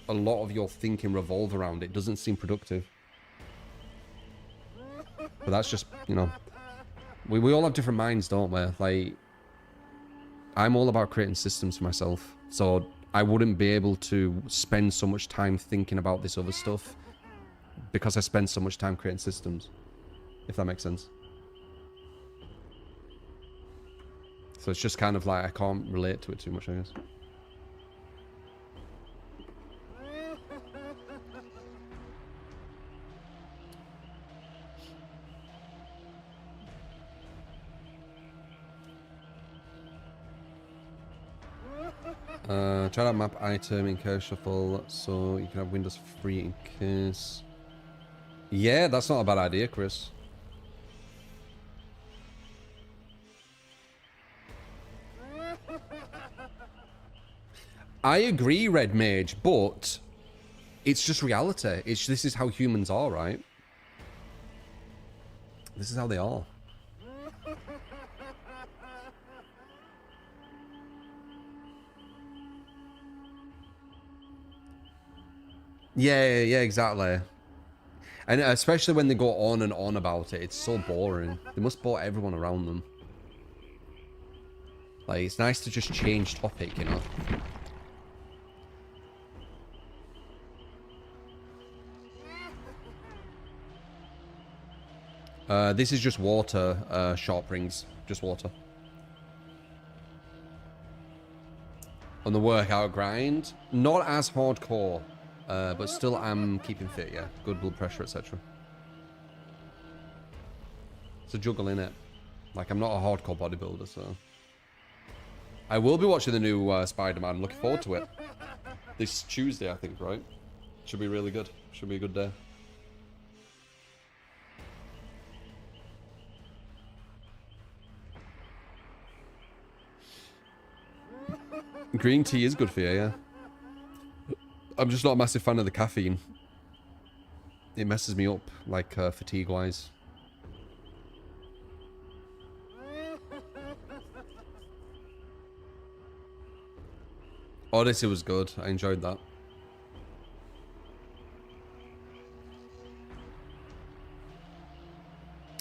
a lot of your thinking revolve around it doesn't seem productive. But that's just, you know, we all have different minds, don't we? Like, I'm all about creating systems for myself, so I wouldn't be able to spend so much time thinking about this other stuff because I spend so much time creating systems, if that makes sense. So it's just kind of like I can't relate to it too much, I guess. Try that map item in Curse Shuffle so you can have Windows free in case. Yeah, that's not a bad idea, Chris. I agree, Red Mage, but it's just reality. This is how humans are, right? This is how they are. Yeah, exactly. And especially when they go on and on about it, it's so boring. They must bore everyone around them. Like, it's nice to just change topic, you know? This is just water, sharp rings. Just water. On the workout grind, not as hardcore. But still I'm keeping fit, yeah. Good blood pressure, etc. It's a juggle, innit? Like, I'm not a hardcore bodybuilder, so... I will be watching the new Spider-Man. Looking forward to it. This Tuesday, I think, right? Should be really good. Should be a good day. Green tea is good for you, yeah. I'm just not a massive fan of the caffeine. It messes me up, like, fatigue-wise. Odyssey was good. I enjoyed that.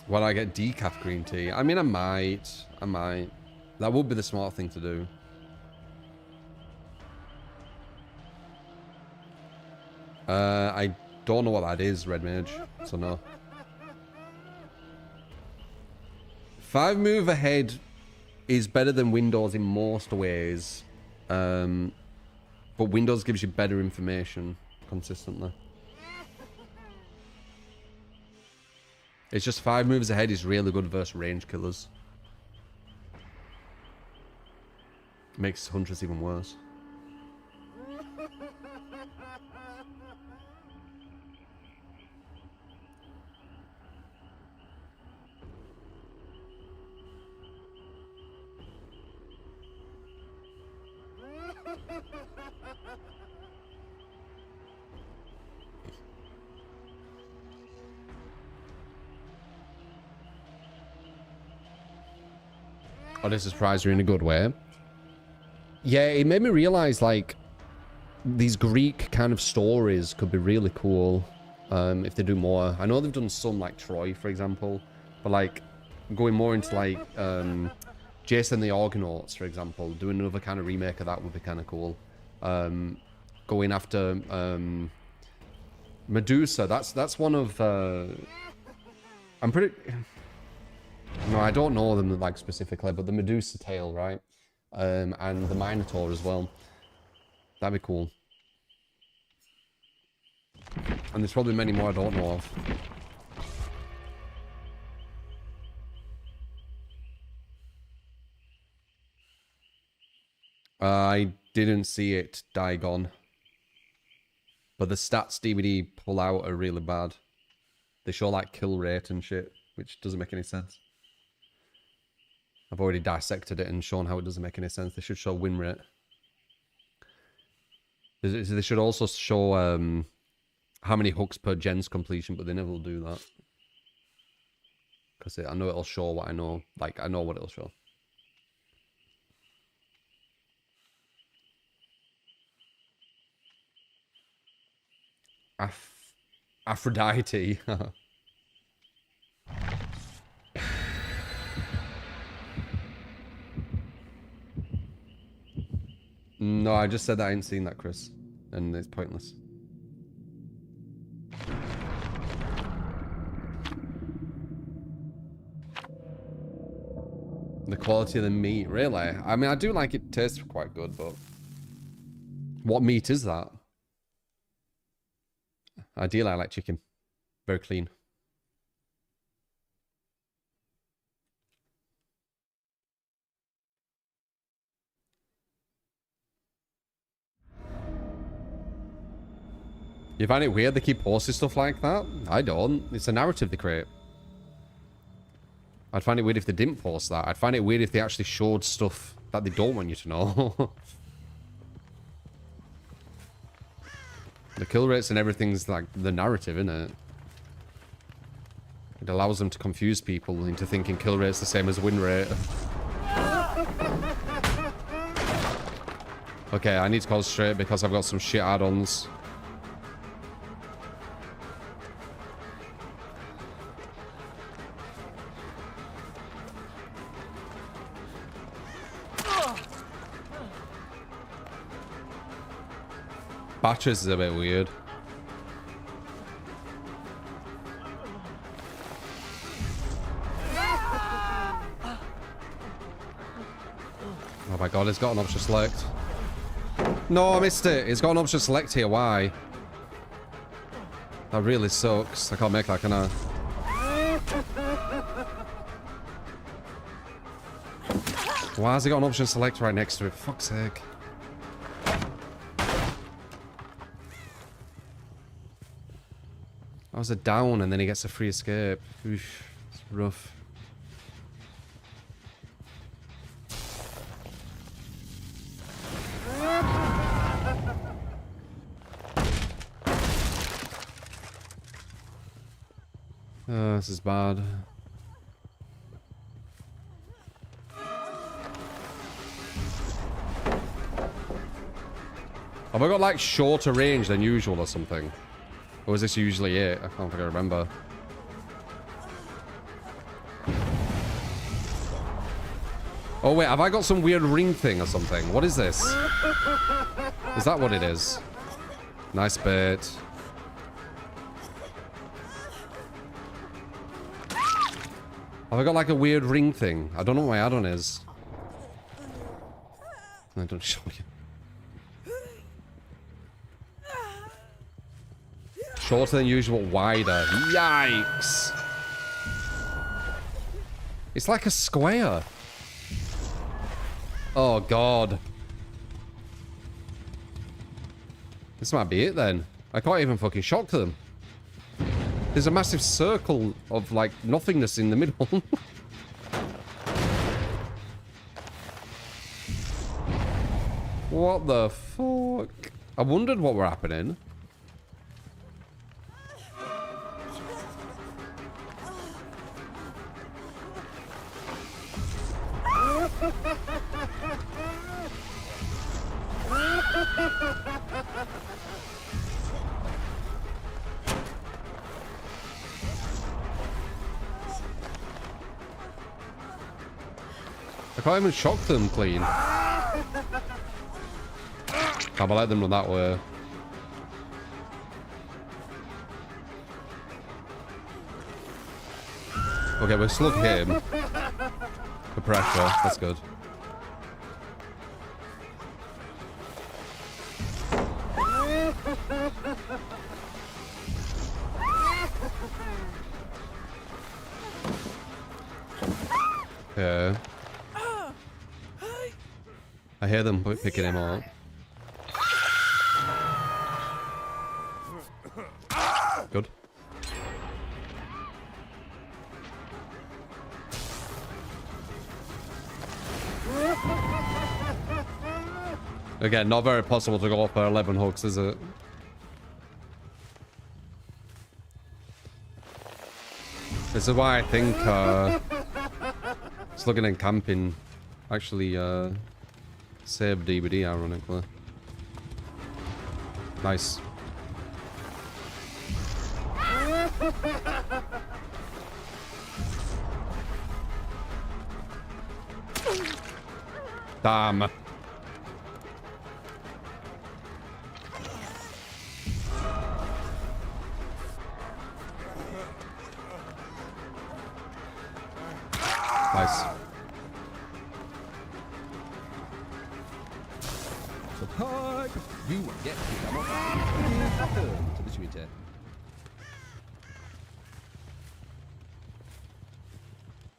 When I get decaf green tea, I mean, I might. That would be the smart thing to do. I don't know what that is, Red Mage, so no. 5 move ahead is better than Windows in most ways, but Windows gives you better information consistently. It's just 5 moves ahead is really good versus range killers. Makes Huntress even worse. Oh, this is surprised you in a good way. Yeah, it made me realize, like, these Greek kind of stories could be really cool if they do more. I know they've done some, like Troy, for example, but, like, going more into, like, Jason the Argonauts, for example, doing another kind of remake of that would be kind of cool. Going after Medusa, that's one of... I'm pretty... No, I don't know them, like, specifically, but the Medusa tale, right? And the Minotaur as well. That'd be cool. And there's probably many more I don't know of. I didn't see it, Digon. But the stats DVD pull out are really bad. They show, like, kill rate and shit, which doesn't make any sense. I've already dissected it and shown how it doesn't make any sense. They should show win rate. They should also show how many hooks per gen's completion, but they never will do that. Because I know it'll show what I know. Like, I know what it'll show. Aphrodite. No, I just said that I ain't seen that, Chris. And it's pointless. The quality of the meat, really? I mean, I do like it tastes quite good, but... What meat is that? Ideally, I like chicken. Very clean. You find it weird they keep posting stuff like that? I don't. It's a narrative they create. I'd find it weird if they didn't post that. I'd find it weird if they actually showed stuff that they don't want you to know. The kill rates and everything's like the narrative, isn't it? It allows them to confuse people into thinking kill rate's the same as win rate. Okay, I need to concentrate because I've got some shit add-ons. Batches is a bit weird. Oh my god, it's got an option select. No, I missed it. It's got an option select here. Why? That really sucks. I can't make that, can I? Why has it got an option select right next to it? For fuck's sake. That was a down and then he gets a free escape. Oof, it's rough. This is bad. Have I got like shorter range than usual or something? Or is this usually it? I can't think I remember. Oh wait, have I got some weird ring thing or something? What is this? Is that what it is? Nice bait. Have I got like a weird ring thing? I don't know what my add-on is. I don't show you. Shorter than usual, wider. Yikes! It's like a square. Oh god. This might be it then. I can't even fucking shock them. There's a massive circle of like nothingness in the middle. What the fuck? I wondered what were happening. I can't even shock them clean. Can't let them run that way. Okay, we'll slug him. For pressure, that's good. Yeah. I hear them picking him up. Good. Again, not very possible to go up for 11 hooks, is it? This is why I think slugging and camping actually saved DBD, ironically. Nice. Damn. Nice. Subscribe. You will get to the Twitter.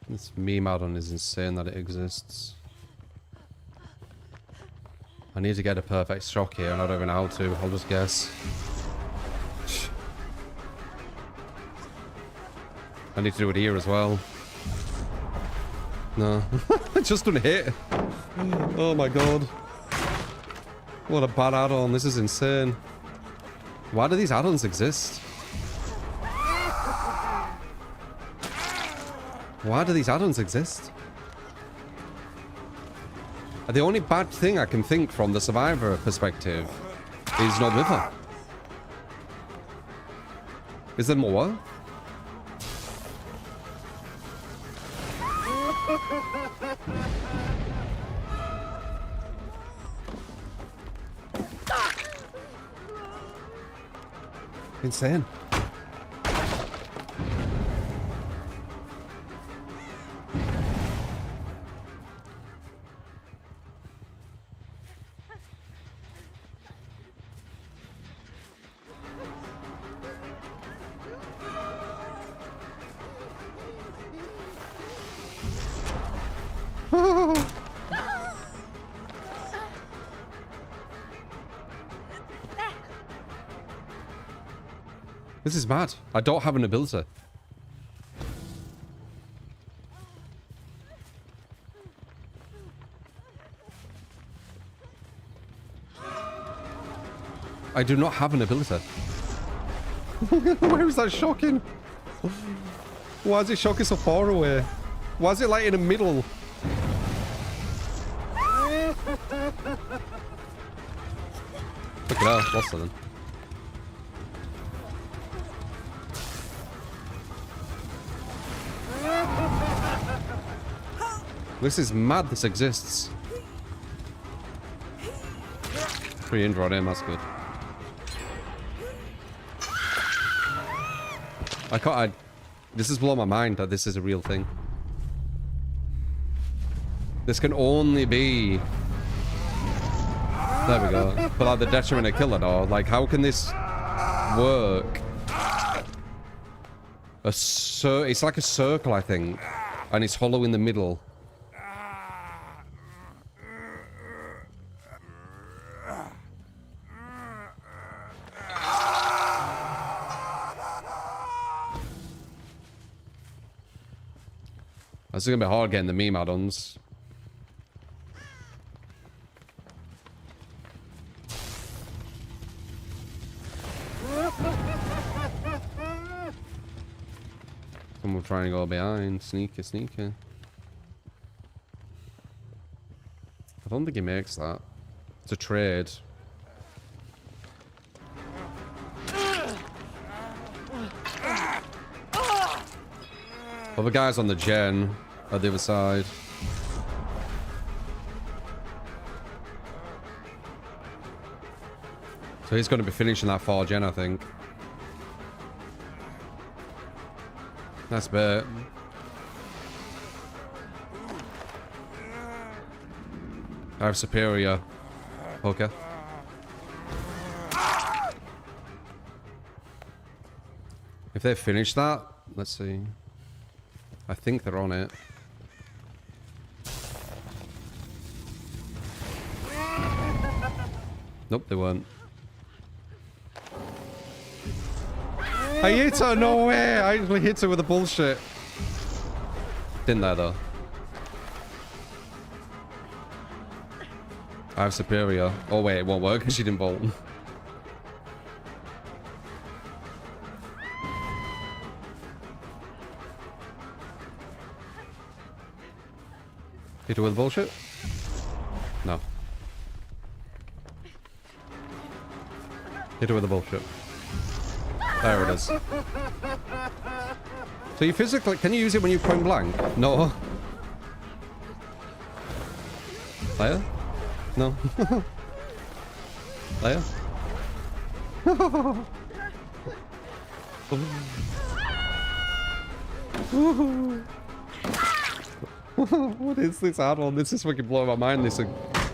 This meme add-on is insane that it exists. I need to get a perfect shock here and I don't even know how to. I'll just guess. I need to do it here as well. No. It just didn't hit. Oh my god. What a bad add-on. This is insane. Why do these add-ons exist? Why do these add-ons exist? The only bad thing I can think from the survivor perspective is no liver. Is there more? Insane. This is mad. I don't have an ability. I do not have an ability. Where is that shocking? Why is it shocking so far away? Why is it like in the middle? Look at that, lost something. This is mad this exists. 300 on him, that's good. This has blown my mind that this is a real thing. This can only be... There we go. But like the detriment of killer though. Like how can this work? It's like a circle, I think. And it's hollow in the middle. It's gonna be hard getting the meme add-ons. Someone trying to go behind. Sneaker, sneaker. I don't think he makes that. It's a trade. Other guy's on the gen at the other side. So he's going to be finishing that 4 gen, I think. Nice bit. I have superior. Okay. If they finish that, let's see. I think they're on it. Nope, they weren't. I hit her, no way! I actually hit her with the bullshit. Didn't I, though? I have superior. Oh wait, it won't work because she didn't bolt. Hit her with bullshit? No. Hit her with the bullshit. There it is. So you physically... Can you use it when you point blank? No. Fire? No. Fire? What is this add-on? This is fucking blowing my mind. This,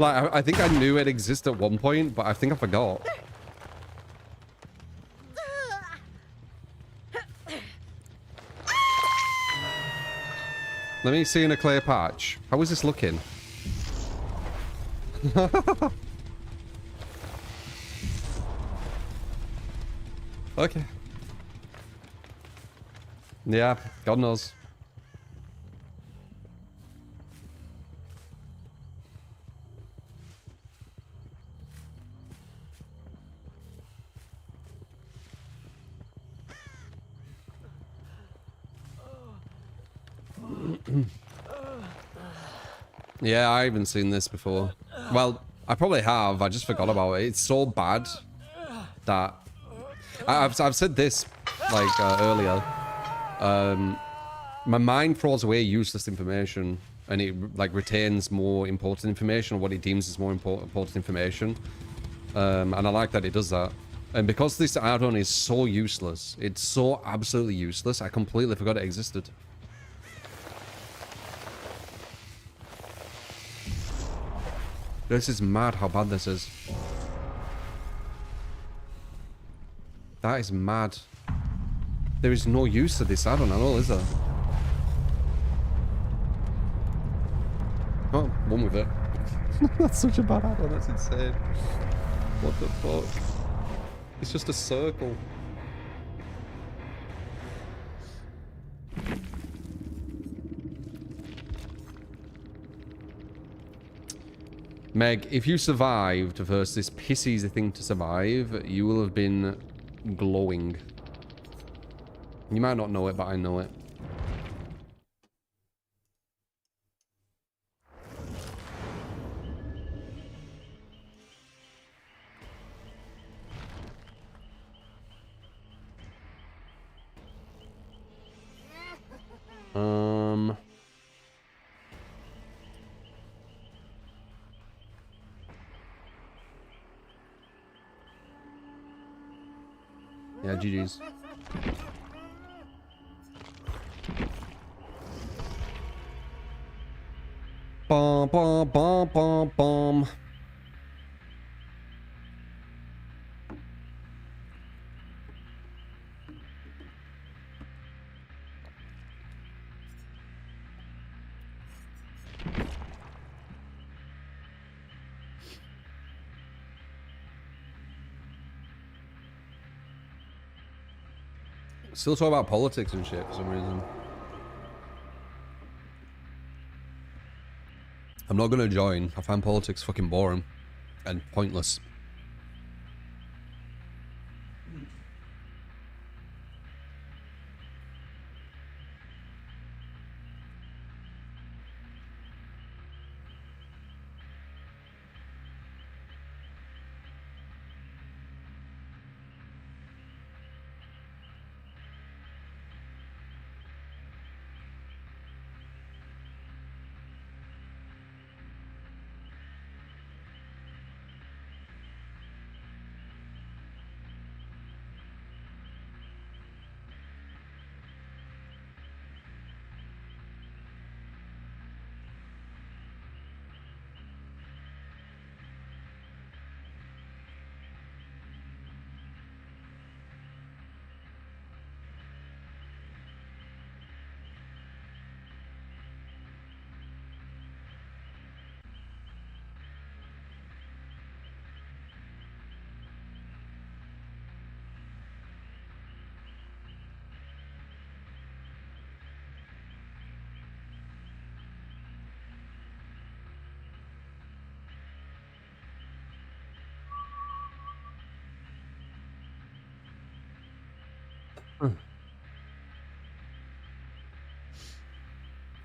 like, I think I knew it existed at one point, but I think I forgot. Let me see in a clear patch. How is this looking? Okay. Yeah, God knows. Yeah, I haven't seen this before. Well, I probably have. I just forgot about it. It's so bad that I've said this like earlier. My mind throws away useless information, and it like retains more important information, or what it deems as more important information. And I like that it does that. And because this add-on is so useless, it's so absolutely useless, I completely forgot it existed. This is mad how bad this is. That is mad. There is no use to this add-on at all, is there? Oh, one with it. That's such a bad add-on, that's insane. What the fuck? It's just a circle. Meg, if you survived versus this piss-easy thing to survive, you will have been glowing. You might not know it, but I know it. Yeah, GG's. Bum, bum, bum, bum, bum. Still talk about politics and shit for some reason. I'm not gonna join. I find politics fucking boring and pointless.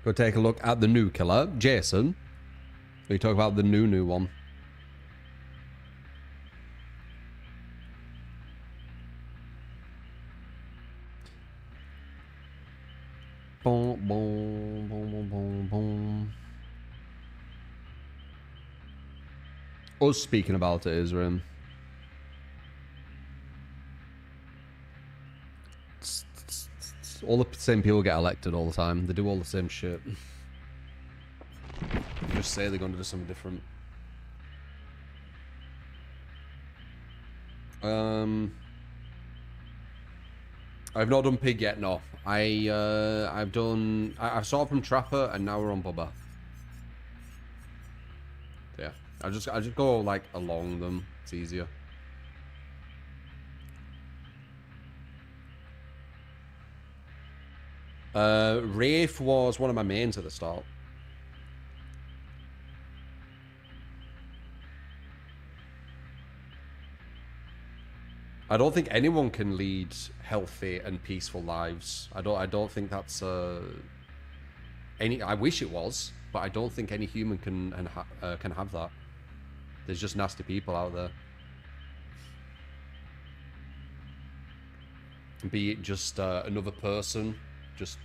Go take a look at the new killer. Jason, we talk about the new one. Boom, boom, boom, boom, boom, boom. Us speaking about it, Isram. All the same people get elected all the time. They do all the same shit. They just say they're going to do something different. I've not done Pig yet, no. I've done... I saw from Trapper, and now we're on Bubba. Yeah. I just go, like, along them. It's easier. Rafe was one of my mains at the start. I don't think anyone can lead healthy and peaceful lives. I don't think that's any. I wish it was, but I don't think any human can have that. There's just nasty people out there. Be it just another person, just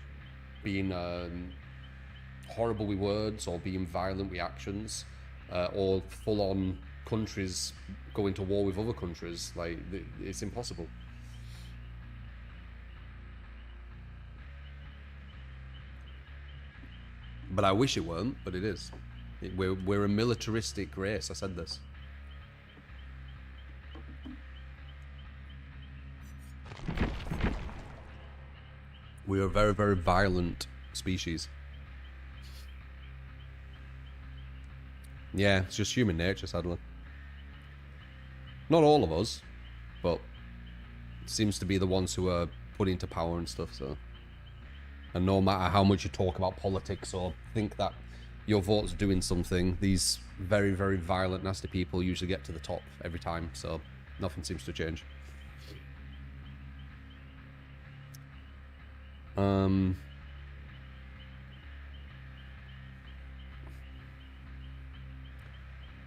being horrible with words, or being violent with actions, or full-on countries going to war with other countries. Like, it's impossible. But I wish it weren't, but it is. We're a militaristic race. I said this. We are a very, very violent species. Yeah, it's just human nature, sadly. Not all of us, but it seems to be the ones who are put into power and stuff, so. And no matter how much you talk about politics or think that your vote's doing something, these very, very violent, nasty people usually get to the top every time, so nothing seems to change.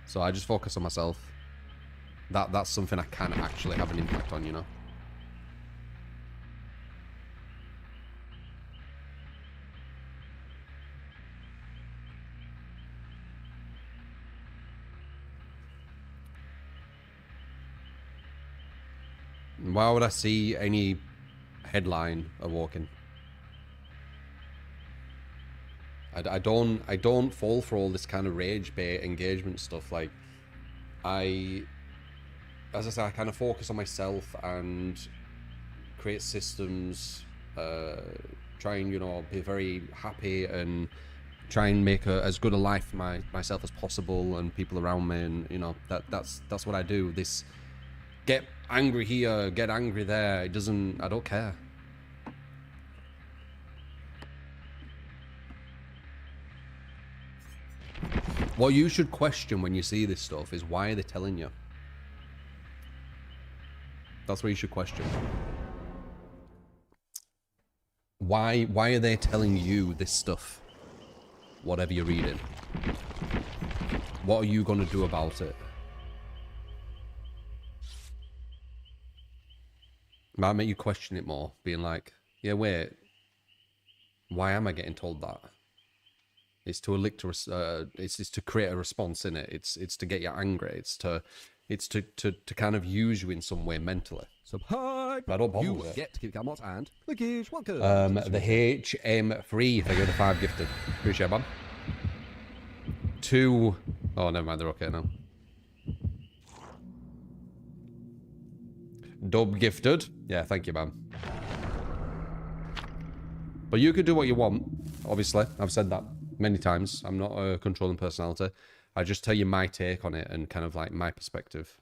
So I just focus on myself. That's something I can actually have an impact on, you know. Why would I see any headline of walking? I don't fall for all this kind of rage bait engagement stuff. Like, as I say, I kind of focus on myself and create systems, try and, you know, be very happy and try and make as good a life for myself as possible and people around me, and, you know, that's what I do. This get angry here, get angry there, I don't care. What you should question when you see this stuff is, why are they telling you? That's what you should question. Why are they telling you this stuff? Whatever you're reading. What are you going to do about it? Might make you question it more, being like, yeah, wait, why am I getting told that? It's to it's to create a response in it. It's to get you angry. It's to kind of use you in some way mentally. Subscribe. I don't bother You with it. get Gamot and Lickage. Welcome. The HM3, thank you for the 5 gifted. Appreciate it, man. 2. Oh, never mind, they're okay now. Dub gifted. Yeah, thank you, man. But you could do what you want, obviously. I've said that many times. I'm not a controlling personality. I just tell you my take on it and kind of like my perspective.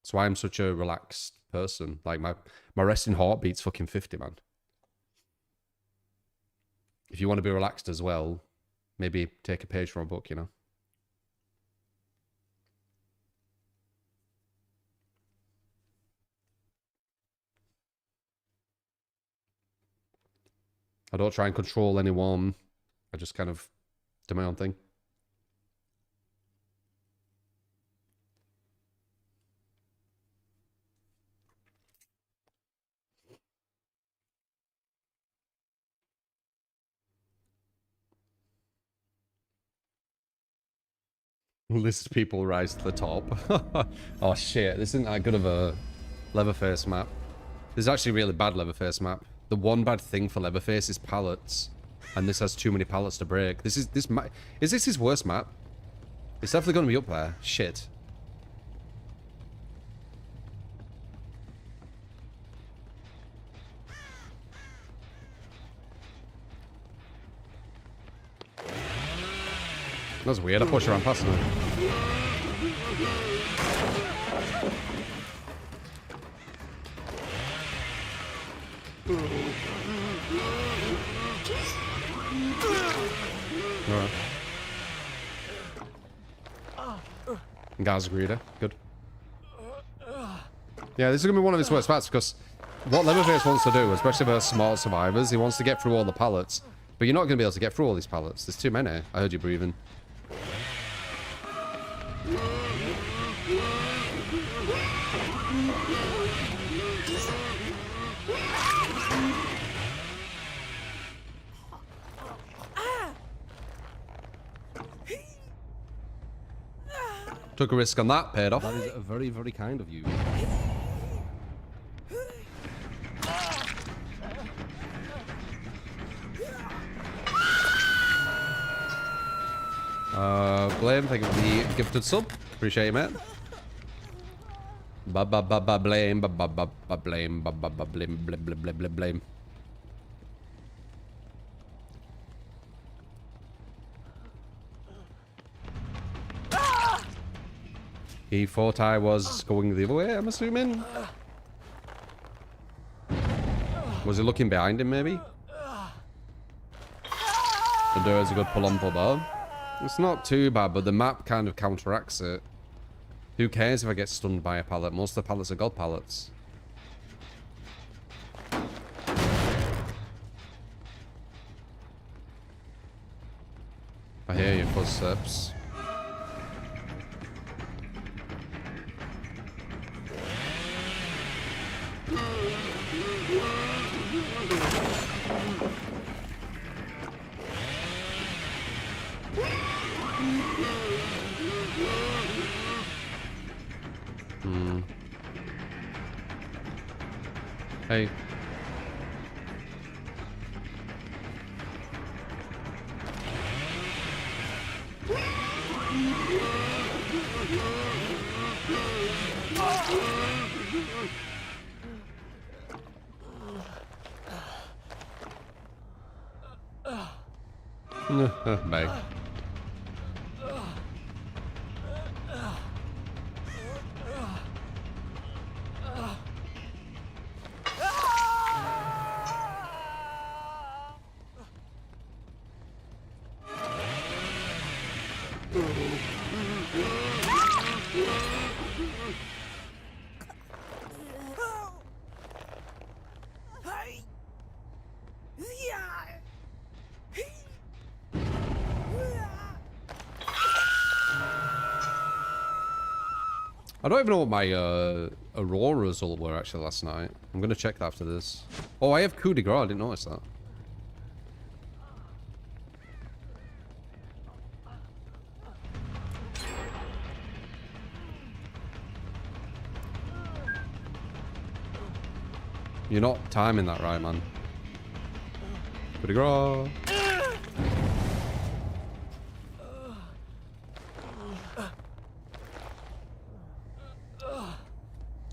That's why I'm such a relaxed person. Like, my resting heartbeat's fucking 50, man. If you want to be relaxed as well, maybe take a page from a book, you know? I don't try and control anyone. I just kind of do my own thing. List people rise to the top. Oh shit, this isn't that good of a Leatherface map. This is actually a really bad Leatherface map. The one bad thing for Leatherface is pallets. And this has too many pallets to break. Is this his worst map? It's definitely going to be up there. Shit. That's weird. I pushed around past him. Alright. Guy's greedy. Good. Yeah, this is going to be one of his worst parts because what Leatherface wants to do, especially for small survivors, he wants to get through all the pallets. But you're not going to be able to get through all these pallets. There's too many. I heard you breathing. Took a risk on that, paid off. That is very, very kind of you. Blame, thank you for the gifted sub. Appreciate it, mate. Blame, blame, blame. He thought I was going the other way, I'm assuming. Was he looking behind him, maybe? The door is a good pull-on pull-bar. It's not too bad, but the map kind of counteracts it. Who cares if I get stunned by a pallet? Most of the pallets are god pallets. I hear your footsteps. Hey. Bye. I don't even know what my Aurora result were actually last night. I'm going to check that after this. Oh, I have coup de grace. I didn't notice that. You're not timing that right, man. Coup de grace.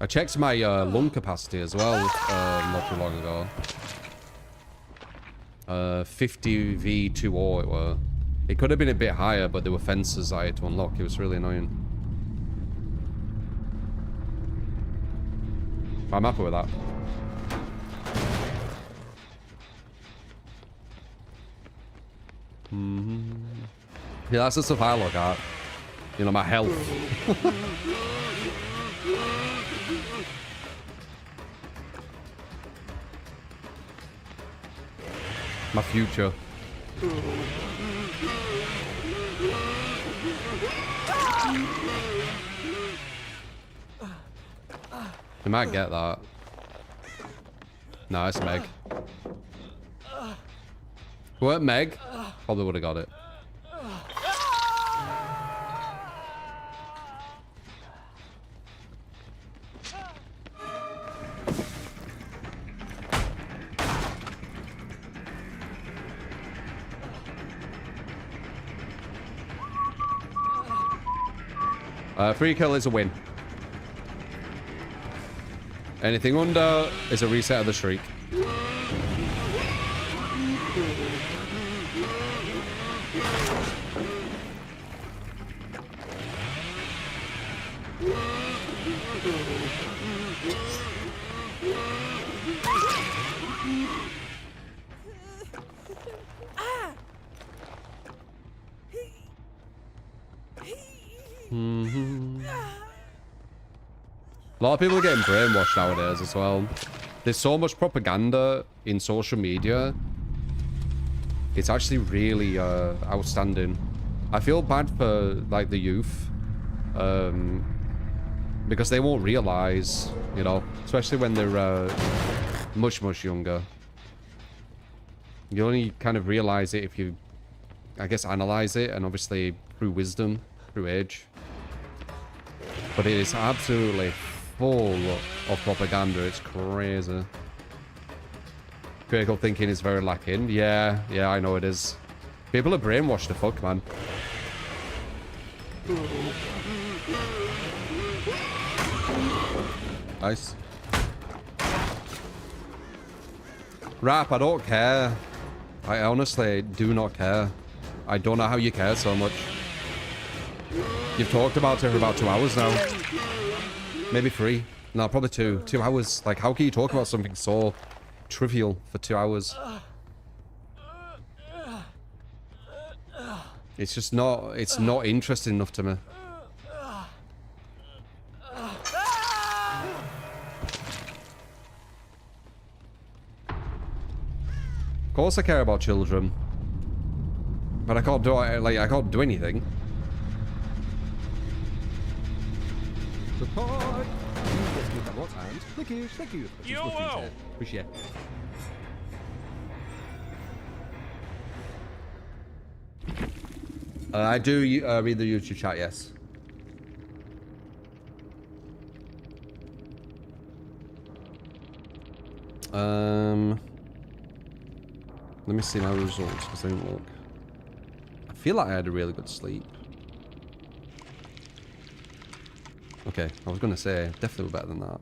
I checked my lung capacity as well not too long ago. 50 V20 it were. It could have been a bit higher, but there were fences I had to unlock. It was really annoying. I'm happy with that. Yeah, that's the stuff I look at. You know, my health. My future. You might get that. Nice, Meg. What, Meg? Probably would have got it. Free kill is a win. Anything under is a reset of the shriek. A lot of people are getting brainwashed nowadays as well. There's so much propaganda in social media. It's actually really outstanding. I feel bad for like the youth, because they won't realize, you know, especially when they're much younger. You only kind of realize it if you, I guess, analyze it, and obviously through wisdom, through age. But it is absolutely full of propaganda. It's crazy. Critical thinking is very lacking. Yeah, I know it is. People are brainwashed to fuck, man. Nice. Rap, I don't care. I honestly do not care. I don't know how you care so much. You've talked about it for about 2 hours now. Maybe 3. No, probably 2. 2 hours. Like, how can you talk about something so trivial for 2 hours? It's just not, it's not interesting enough to me. Of course I care about children. But I can't do, like, I can't do anything. Support! You get me that what and thank you. YOLO! Appreciate it. I do read the YouTube chat, yes. Let me see my results, because I didn't look. I feel like I had a really good sleep. Okay, I was going to say, definitely better than that.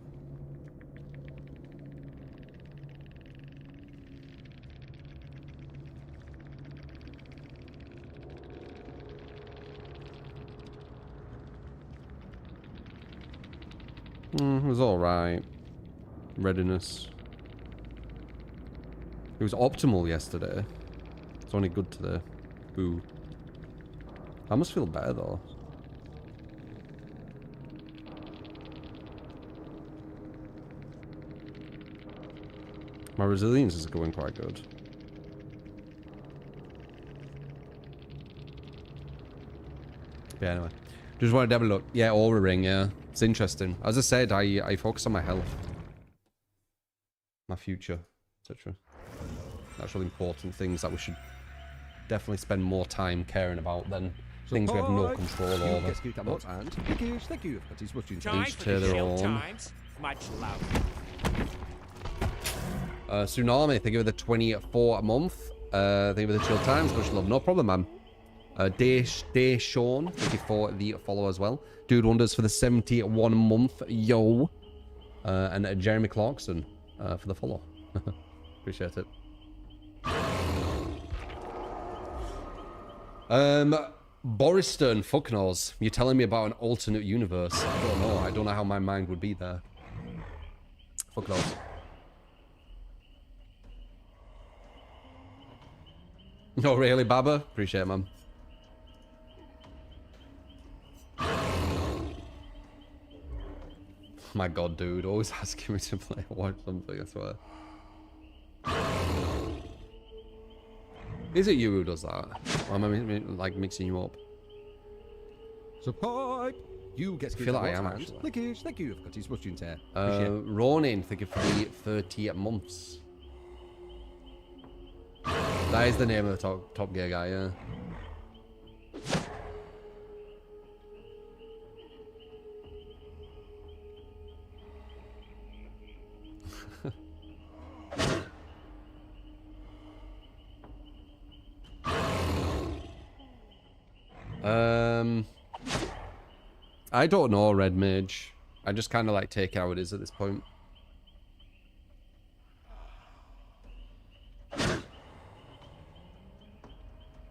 It was alright. Readiness. It was optimal yesterday. It's only good today. Boo. I must feel better though. My resilience is going quite good. Yeah, anyway. Just wanted to have a look. Yeah, Aura Ring, yeah. It's interesting. As I said, I focus on my health. My future, etc. Actual important things that we should definitely spend more time caring about than things we have no control over. And thank you. Time Each for to the their chill own. times. Much love. Tsunami, thank you for the 24 a month. Thank you for the chill times. Much love. No problem, man. Day Sean, thank you for the follow as well. Dude Wonders for the 71 month. Yo. And Jeremy Clarkson for the follow. Appreciate it. Boris Stern, fuck knows. You're telling me about an alternate universe. I don't know. I don't know how my mind would be there. Fuck knows. No, really, Baba? Appreciate it, man. My god, dude. Always asking me to play or watch something, I swear. Is it you who does that? Or am I like mixing you up? So pipe. You get I feel like I am, and actually. Lickage, thank you. I've got his mushroom tear. Ronin, thinking for 30 months. That is the name of the top gear guy, yeah. I don't know, Red Mage. I just kind of like take it how it is at this point.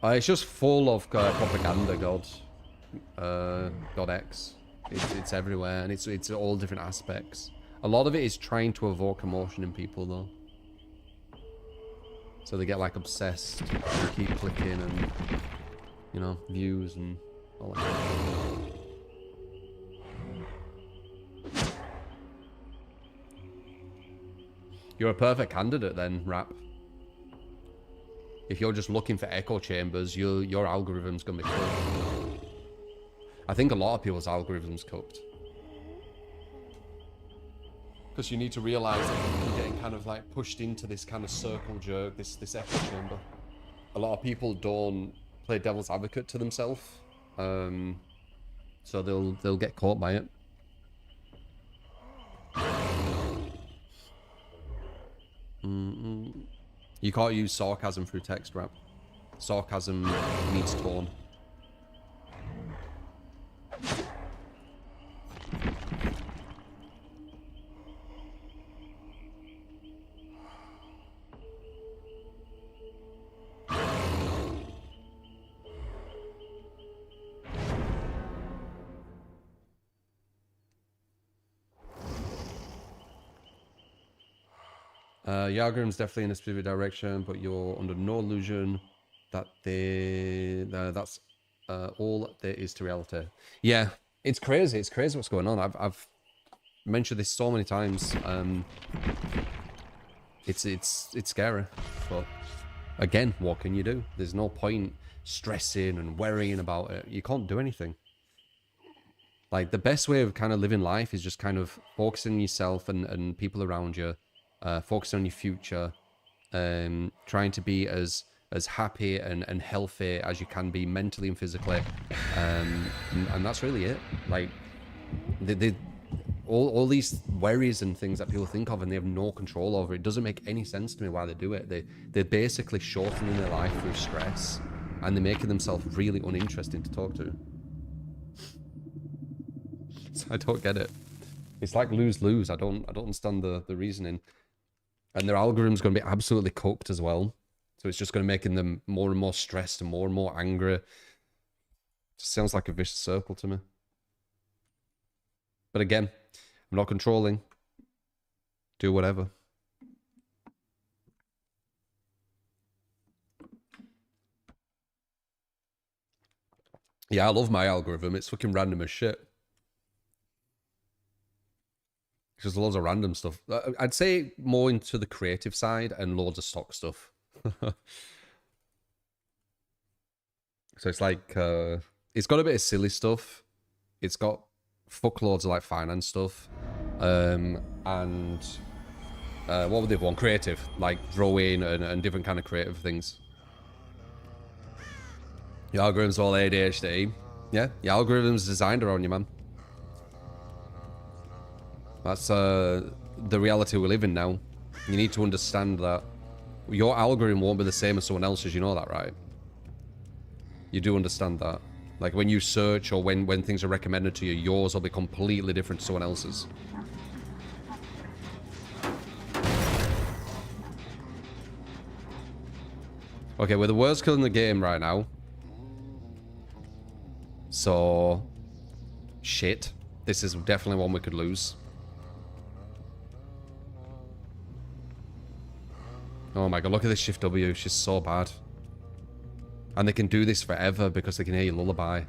It's just full of propaganda, God. God X. It's everywhere, and it's all different aspects. A lot of it is trying to evoke emotion in people, though. So they get like obsessed, and keep clicking, and you know, views and all that. You're a perfect candidate then, Rap. If you're just looking for echo chambers, your algorithm's gonna be cooked. I think a lot of people's algorithm's cooked. Because you need to realize that you're getting kind of like pushed into this kind of circle jerk, this echo chamber. A lot of people don't play devil's advocate to themselves, so they'll get caught by it. You can't use sarcasm through text, Rap. Sarcasm needs tone. Your algorithm's definitely in a specific direction, but you're under no illusion that that's all there is to reality. Yeah, it's crazy. It's crazy what's going on. I've mentioned this so many times. It's scary, but again, what can you do? There's no point stressing and worrying about it. You can't do anything. Like, the best way of kind of living life is just kind of focusing on yourself and people around you. Focusing on your future, trying to be as happy and healthy as you can be mentally and physically, and that's really it. Like, all these worries and things that people think of and they have no control over, it doesn't make any sense to me why they do it. They're basically shortening their life through stress, and they're making themselves really uninteresting to talk to. So I don't get it. It's like lose-lose. I don't understand the reasoning. And their algorithm's going to be absolutely cooked as well. So it's just going to make them more and more stressed and more angry. Just sounds like a vicious circle to me. But again, I'm not controlling. Do whatever. Yeah, I love my algorithm. It's fucking random as shit. Just loads of random stuff. I'd say more into the creative side and loads of stock stuff. So it's like, it's got a bit of silly stuff. It's got fuckloads of like finance stuff. And what would they want? Creative, like drawing and different kind of creative things. Your algorithm's all ADHD. Yeah, your algorithm's designed around you, man. That's the reality we live in now. You need to understand that your algorithm won't be the same as someone else's. You know that, right? You do understand that. Like, when you search or when things are recommended to you, yours will be completely different to someone else's. Okay, we're the worst kill in the game right now. So, shit. This is definitely one we could lose. Oh my god, look at this Shift W. She's so bad. And they can do this forever because they can hear your lullaby.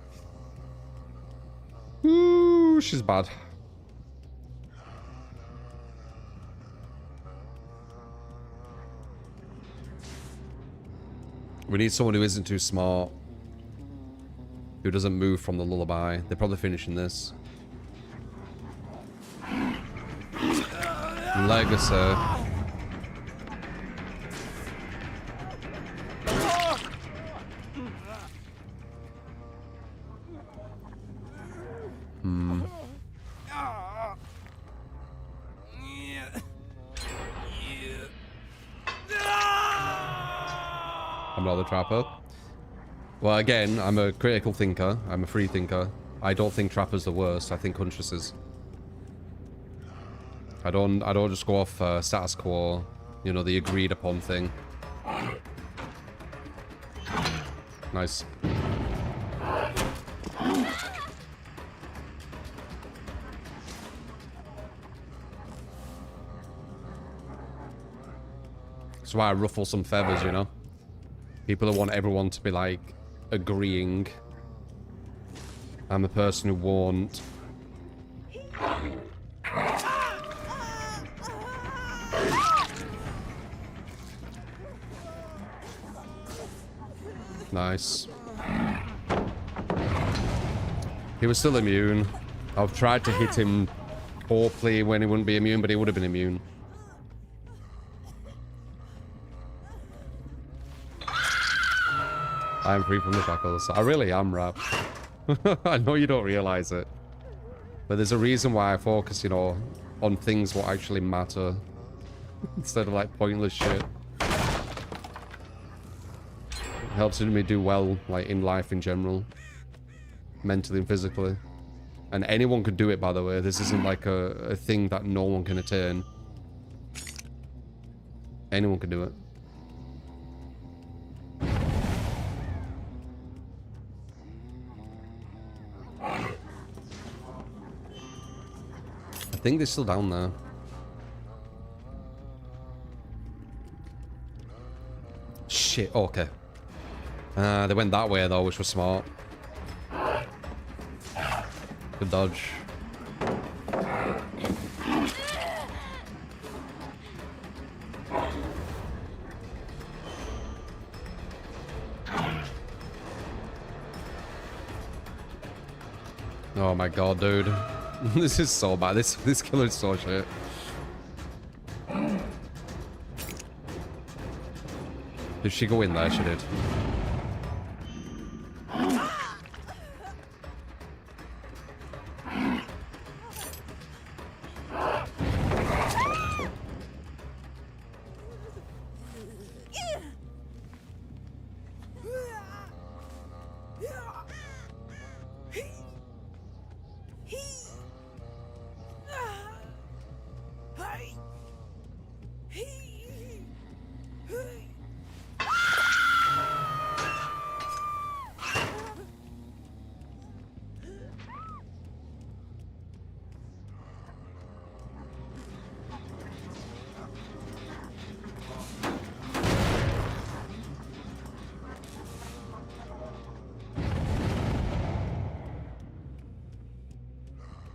Ooh, she's bad. We need someone who isn't too smart. Who doesn't move from the lullaby. They're probably finishing this. Legacy. I'm not the trapper. Well, again, I'm a critical thinker. I'm a free thinker. I don't think Trapper's the worst. I think Huntresses. I don't just go off status quo. You know, the agreed upon thing. Nice. That's why I ruffle some feathers, you know? People who want everyone to be, like, agreeing. I'm a person who won't. Nice. He was still immune. I've tried to hit him awfully when he wouldn't be immune, but he would have been immune. I'm free from the shackles. I really am, Rap. I know you don't realize it. But there's a reason why I focus, you know, on things what actually matter. Instead of, like, pointless shit. It helps me do well, like, in life in general. Mentally and physically. And anyone could do it, by the way. This isn't, like, a thing that no one can attain. Anyone can do it. I think they're still down there. Shit, okay. They went that way though, which was smart. Good dodge. Oh my god, dude. This is so bad. This killer is so shit. Did she go in there? She did.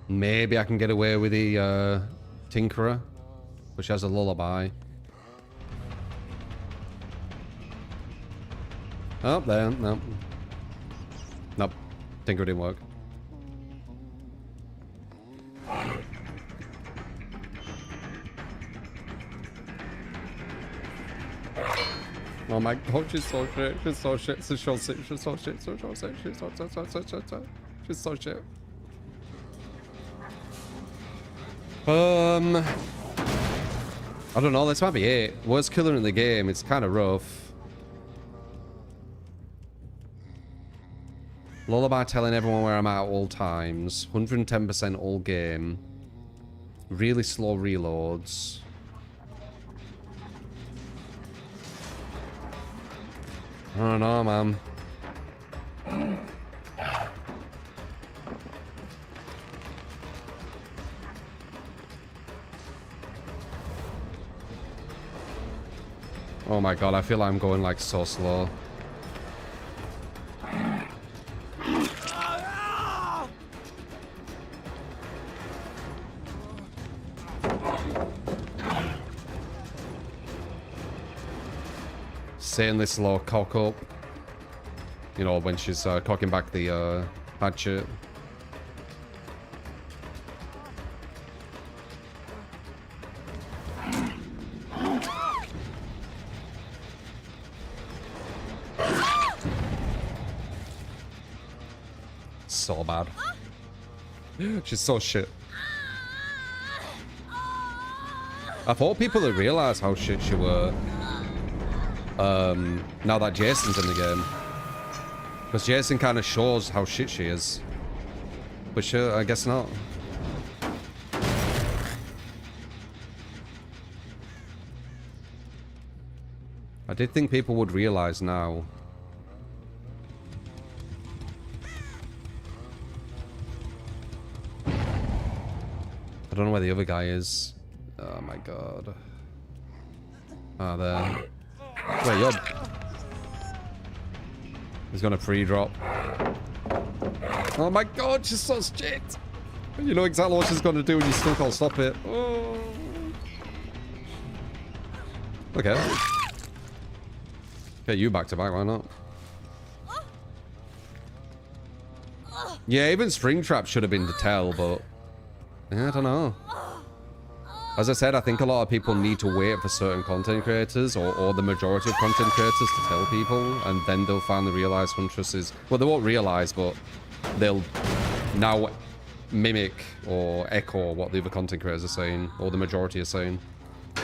Maybe I can get away with the Tinkerer, which has a lullaby. Oh, there, no. Nope. Tinkerer didn't work. Oh my god, she's so shit. She's so shit. She's so shit. She's so shit. She's so shit. She's so shit. She's so shit. I don't know, this might be it. Worst killer in the game, it's kind of rough. Lullaby telling everyone where I'm at all times. 110% all game. Really slow reloads. I don't know, man. Oh my god, I feel like I'm going like so slow. insanely slow cock up. You know, when she's cocking back the hatchet. So bad. She's so shit. I thought people would realize how shit she were. Now that Jason's in the game. Because Jason kind of shows how shit she is. But sure, I guess not. I did think people would realize now. I don't know where the other guy is. Oh my god. Ah, there. Wait, you're... He's gonna pre-drop. Oh my god, she's so shit! You know exactly what she's gonna do and you still can't stop it. Oh. Okay. Get you back to back, why not? Yeah, even Springtrap should have been to tell, but... I don't know. As I said, I think a lot of people need to wait for certain content creators, or the majority of content creators, to tell people, and then they'll finally realize Huntress is... Well, they won't realize, but they'll now mimic or echo what the other content creators are saying, or the majority are saying. I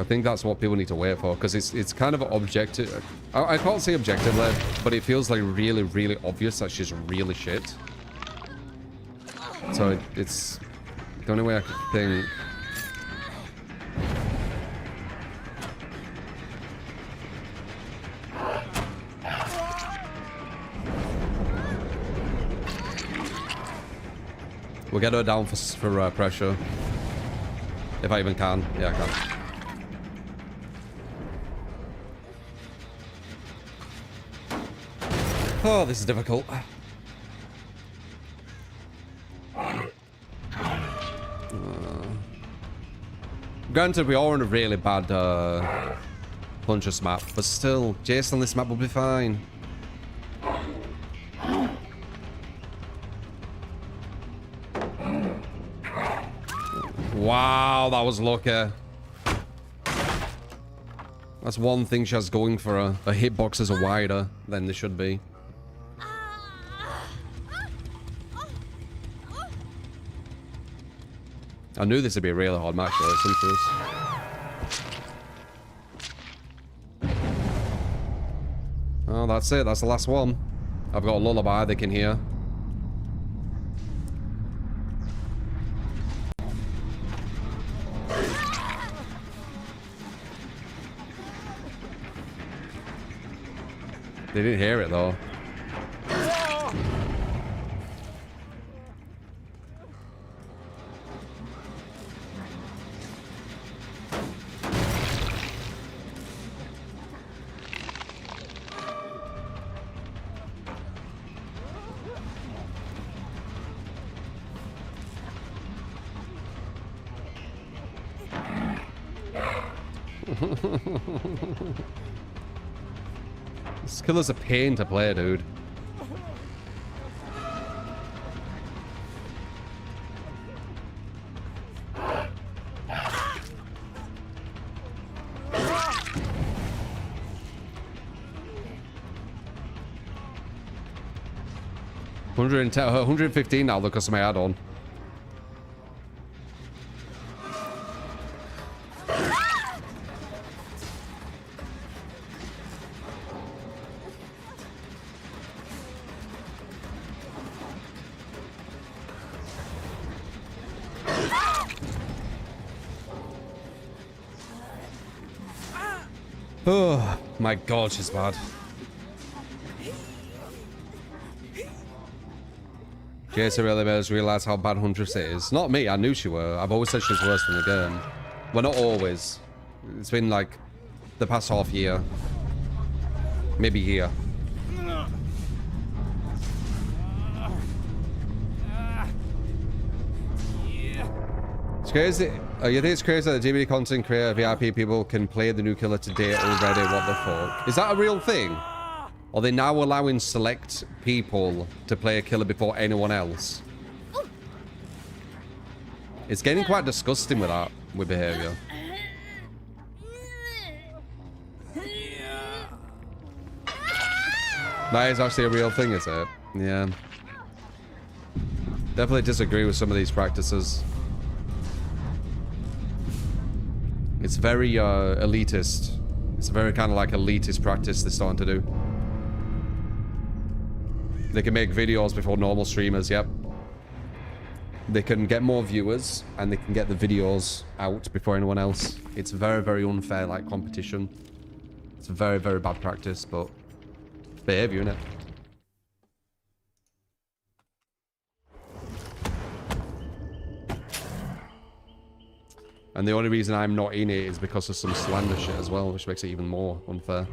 think that's what people need to wait for, because it's kind of objective... I can't say objective-led, but it feels like really, really obvious that she's really shit. So it's the only way I could think. We'll get her down for pressure. If I even can. Yeah, I can. Oh, this is difficult. Granted, we are on a really bad Huntress map, but still, Jason on this map will be fine. Wow, that was lucky. That's one thing she has going for her. Her hitboxes are wider than they should be. I knew this would be a really hard match though, Huntress. Oh, that's it. That's the last one. I've got a lullaby they can hear. They didn't hear it though. This killer's a pain to play, dude. $115 now because of my add-on. Oh my god, she's bad. Jason really made us realize how bad Huntress is. Not me, I knew she were. I've always said she was worse than the game. Well, not always. It's been like the past half year. Maybe year. It's crazy. You think it's crazy that the DBD content creator VIP people can play the new killer today already? What the fuck? Is that a real thing? Are they now allowing select people to play a killer before anyone else? It's getting quite disgusting with that, with behavior. That is actually a real thing, is it? Yeah. Definitely disagree with some of these practices. It's very elitist. It's a very kind of like elitist practice they're starting to do. They can make videos before normal streamers, yep. They can get more viewers and they can get the videos out before anyone else. It's very, very unfair, like, competition. It's a very, very bad practice, but it's behavior, innit? And the only reason I'm not in it is because of some slander shit as well, which makes it even more unfair.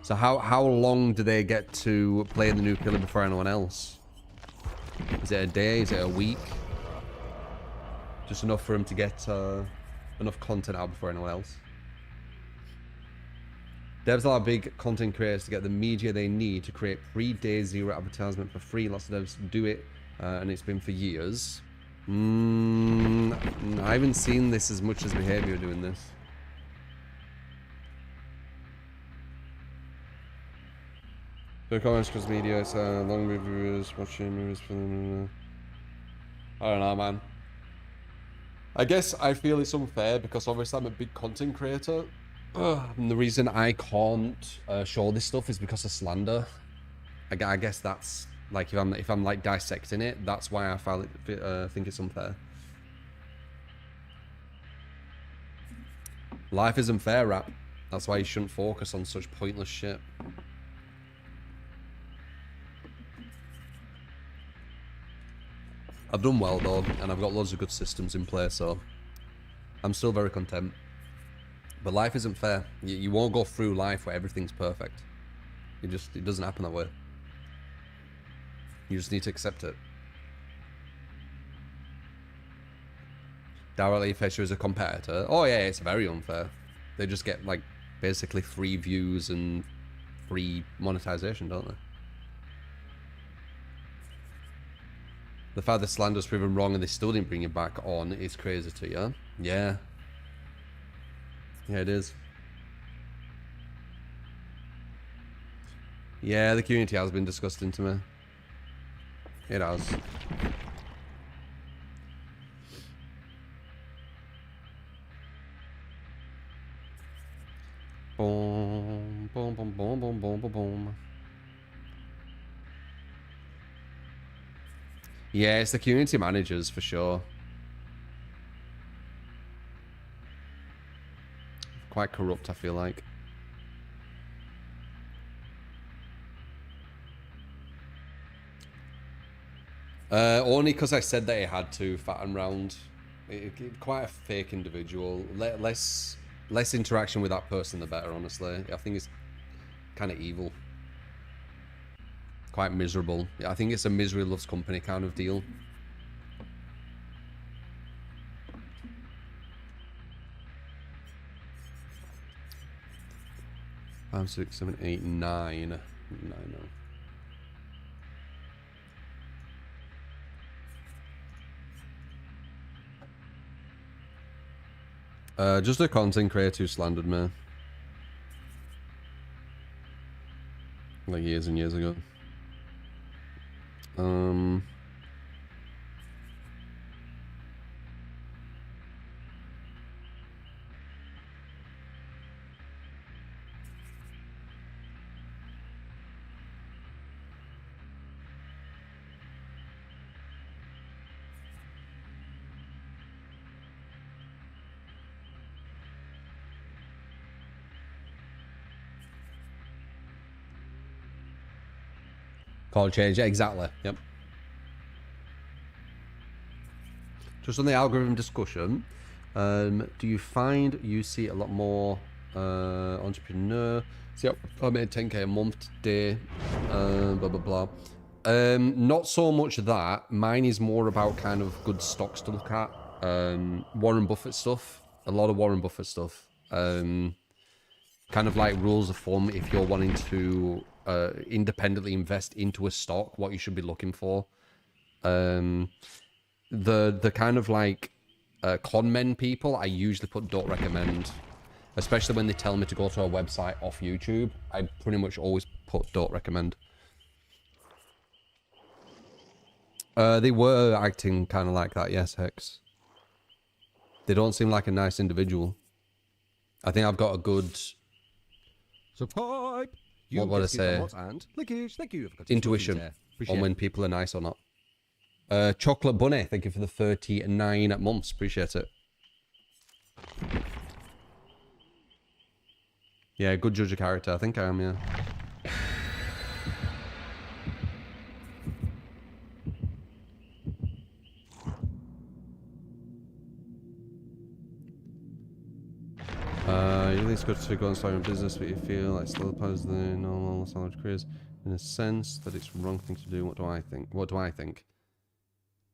So how long do they get to play the new killer before anyone else? Is it a day? Is it a week? Just enough for him to get enough content out before anyone else. Devs allow big content creators to get the media they need to create free day zero advertisement for free. Lots of devs do it, and it's been for years. I haven't seen this as much as Behavior doing this. The comments because media is long reviewers watching movies for them. I don't know, man. I guess I feel it's unfair because obviously I'm a big content creator. And the reason I can't show this stuff is because of slander. I guess that's like if I'm like dissecting it, that's why I think it's unfair. Life isn't fair, rap. That's why you shouldn't focus on such pointless shit. I've done well though, and I've got loads of good systems in place, so I'm still very content. But life isn't fair. You won't go through life where everything's perfect. It doesn't happen that way. You just need to accept it. Directly Fisher is a competitor. Oh yeah, it's very unfair. They just get like basically free views and free monetization, don't they? The fact that Slander's proven wrong and they still didn't bring it back on is crazy to you. Yeah. Yeah, it is. Yeah, the community has been disgusting to me. It has. Boom, boom, boom, boom, boom, boom, boom, boom. Yeah, it's the community managers for sure. Quite corrupt, I feel like. Only because I said that he had to, fat and round. Quite a fake individual. Less interaction with that person, the better, honestly. I think it's kind of evil. Quite miserable. I think it's a misery loves company kind of deal. Five, 6, 7, 8, 9. Just a content creator who slandered me. Like years and years ago. Call change, yeah, exactly. Yep. Just on the algorithm discussion, do you find you see a lot more entrepreneur? See, I made 10k a month today, blah, blah, blah. Not so much that. Mine is more about kind of good stocks to look at. Warren Buffett stuff. A lot of Warren Buffett stuff. Kind of like rules of thumb if you're wanting to independently invest into a stock, what you should be looking for. The kind of like con men people, I usually put don't recommend, especially when they tell me to go to a website off YouTube. I pretty much always put don't recommend. They were acting kind of like that, yes, Hex. They don't seem like a nice individual. I think I've got a good... Subscribe. What would I say? And Lickish, thank you. Intuition on when people are nice or not. Chocolate Bunny, thank you for the 39 months. Appreciate it. Yeah, good judge of character. I think I am, yeah. You think it's good to go and start your business, but you feel like still opposed to the normal salary careers in a sense that it's the wrong thing to do. What do I think? What do I think?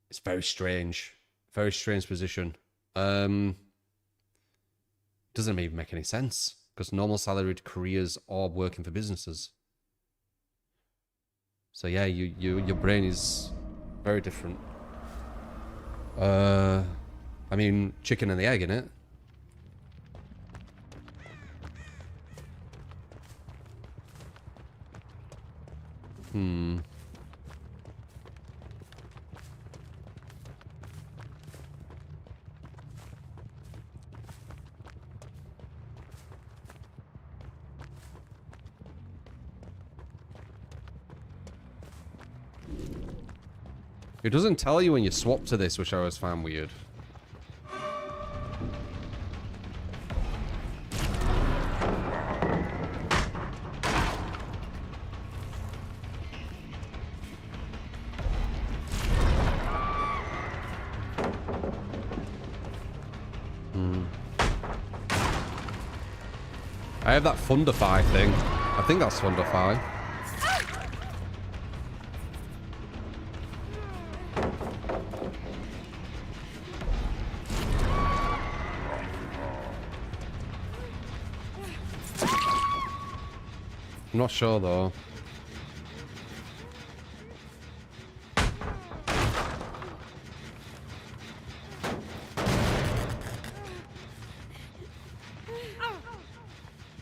It's very strange. Very strange position. Doesn't even make any sense because normal salaried careers are working for businesses. So yeah, your brain is very different. I mean, chicken and the egg, innit? It doesn't tell you when you swap to this, which I always found weird. I have that Thunderfire thing. I think that's Thunderfire. I'm not sure though.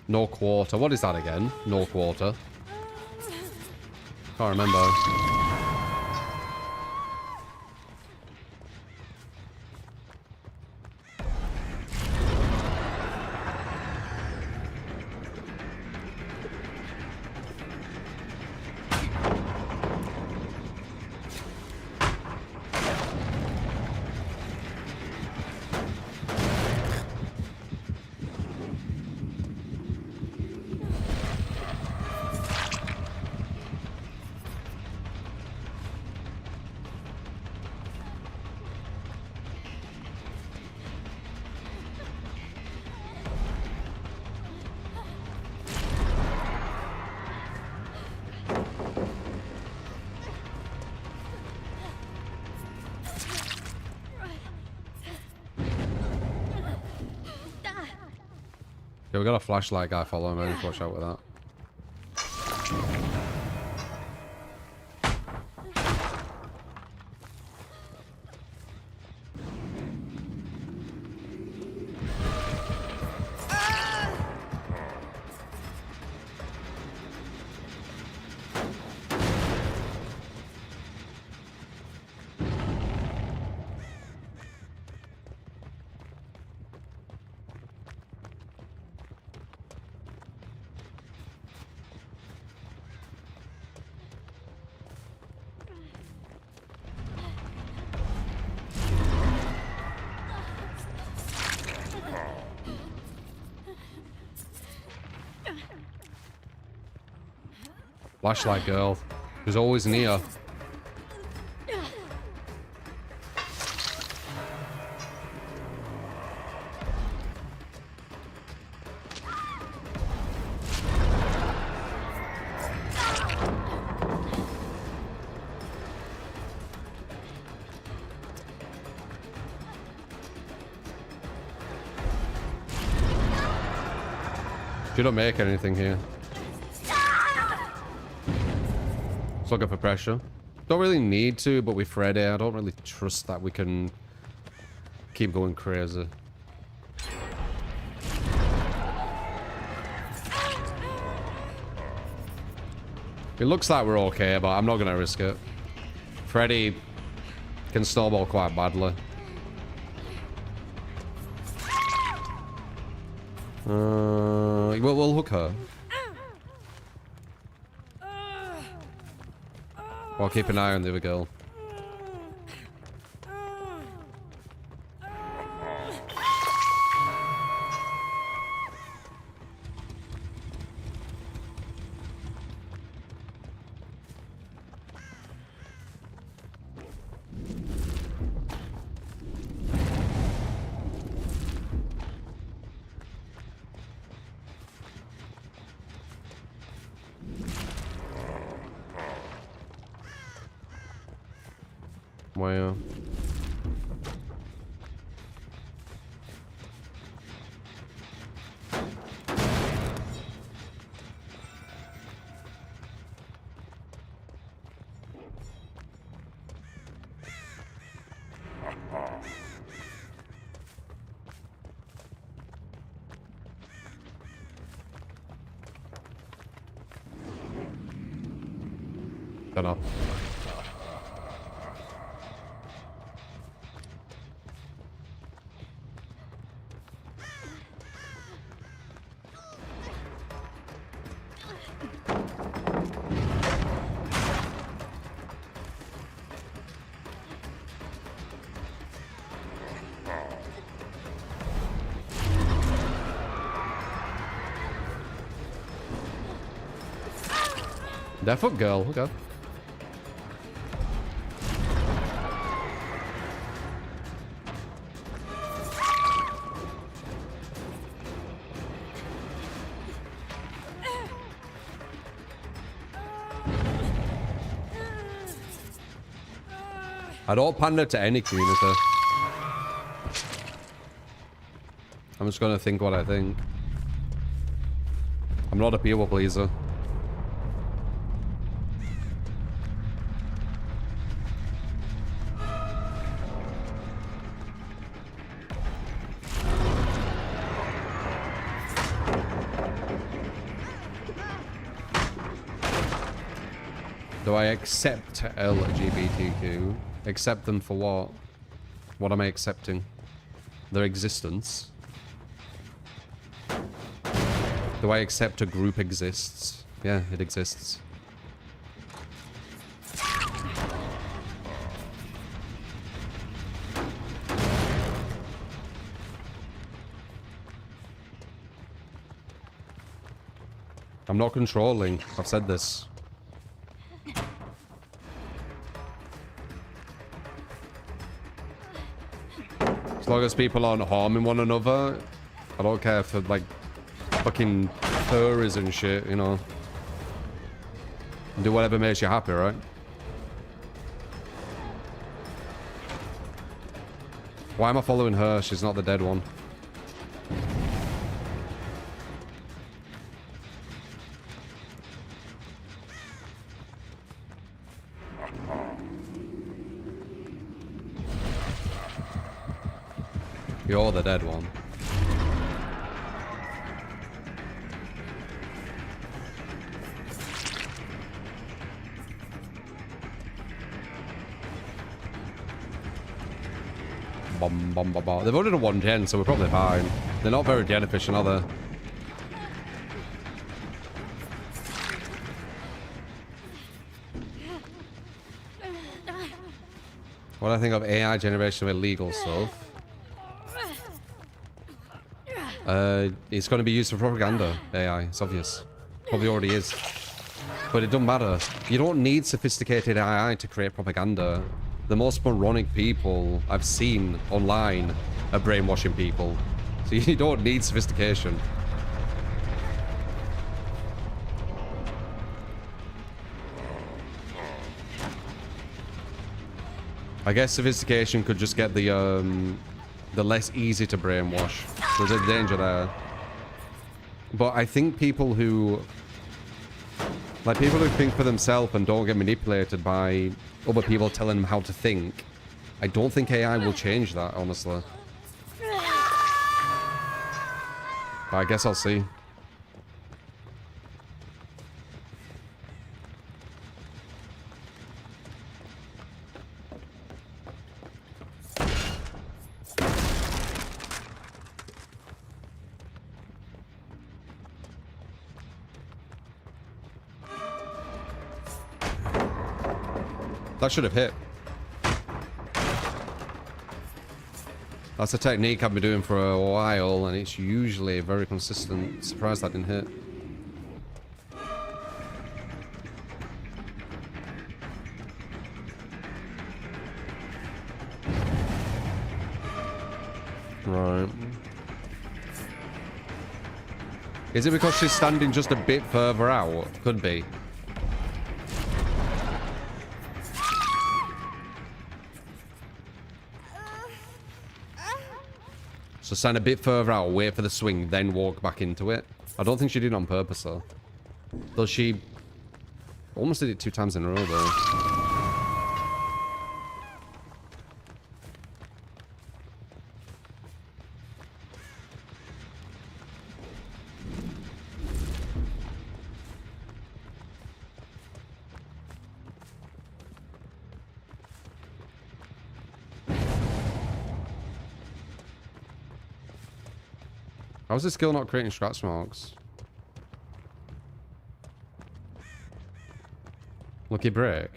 No quarter. What is that again? No quarter. Can't remember. Yeah, we got a flashlight guy following me. I need to watch out with that. Flashlight girl, who's always near. You don't make anything here. Just looking for pressure. Don't really need to, but with Freddy, I don't really trust that we can keep going crazy. It looks like we're okay, but I'm not going to risk it. Freddy can snowball quite badly. We'll hook her. I'll keep an eye on the other girl. Wow. Don't know. That foot girl, okay. I don't pander to any community. I'm just gonna think what I think. I'm not a people pleaser. Do I accept LGBTQ? Accept them for what? What am I accepting? Their existence? Do I accept a group exists? Yeah, it exists. I'm not controlling. I've said this. As long as people aren't harming one another, I don't care for like fucking furries and shit, you know. Do whatever makes you happy, right? Why am I following her? She's not the dead one. You're the dead one. Bum, bum, bum, bum. They've only done one gen, so we're probably fine. They're not very gen efficient, are they? What do I think of AI generation of illegal stuff? It's going to be used for propaganda, AI. It's obvious. Probably already is. But it doesn't matter. You don't need sophisticated AI to create propaganda. The most moronic people I've seen online are brainwashing people. So you don't need sophistication. I guess sophistication could just get the less easy to brainwash. There's a danger there. But I think people who... Like, people who think for themselves and don't get manipulated by other people telling them how to think, I don't think AI will change that, honestly. But I guess I'll see. That should have hit. That's a technique I've been doing for a while, and it's usually very consistent. Surprised that didn't hit. Right. Is it because she's standing just a bit further out? Could be. So stand a bit further out, wait for the swing, then walk back into it. I don't think she did it on purpose, though. Though she almost did it 2 times in a row, though. How's this skill not creating scratch marks? Lucky break.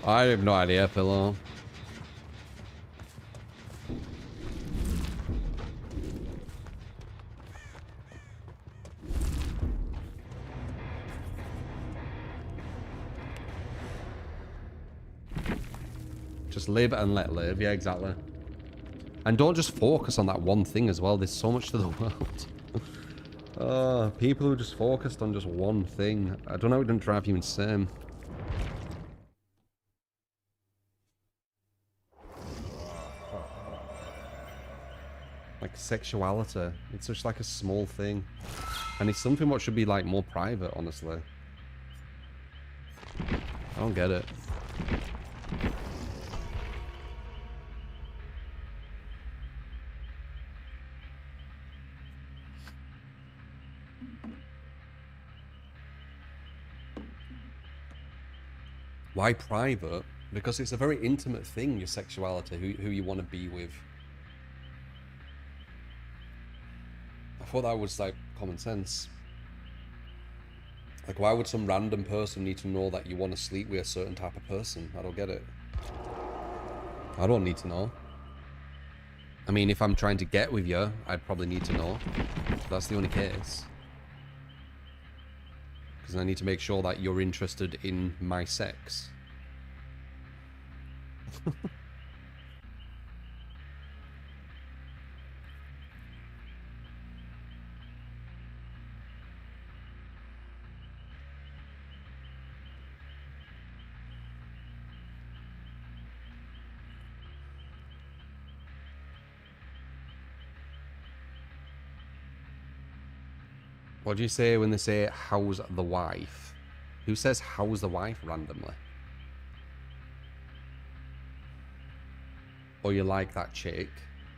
I have no idea, Pillow. Just live and let live. Yeah, exactly. And don't just focus on that one thing as well. There's so much to the world. People who just focused on just one thing. I don't know, it didn't drive you insane. Like sexuality. It's just like a small thing. And it's something what should be like more private, honestly. I don't get it. Why private? Because it's a very intimate thing, your sexuality, who you want to be with. I thought that was like common sense. Like, why would some random person need to know that you want to sleep with a certain type of person? I don't get it. I don't need to know. I mean, if I'm trying to get with you, I'd probably need to know. That's the only case. Because I need to make sure that you're interested in my sex. What do you say when they say, how's the wife? Who says, how's the wife randomly? Or you like that chick?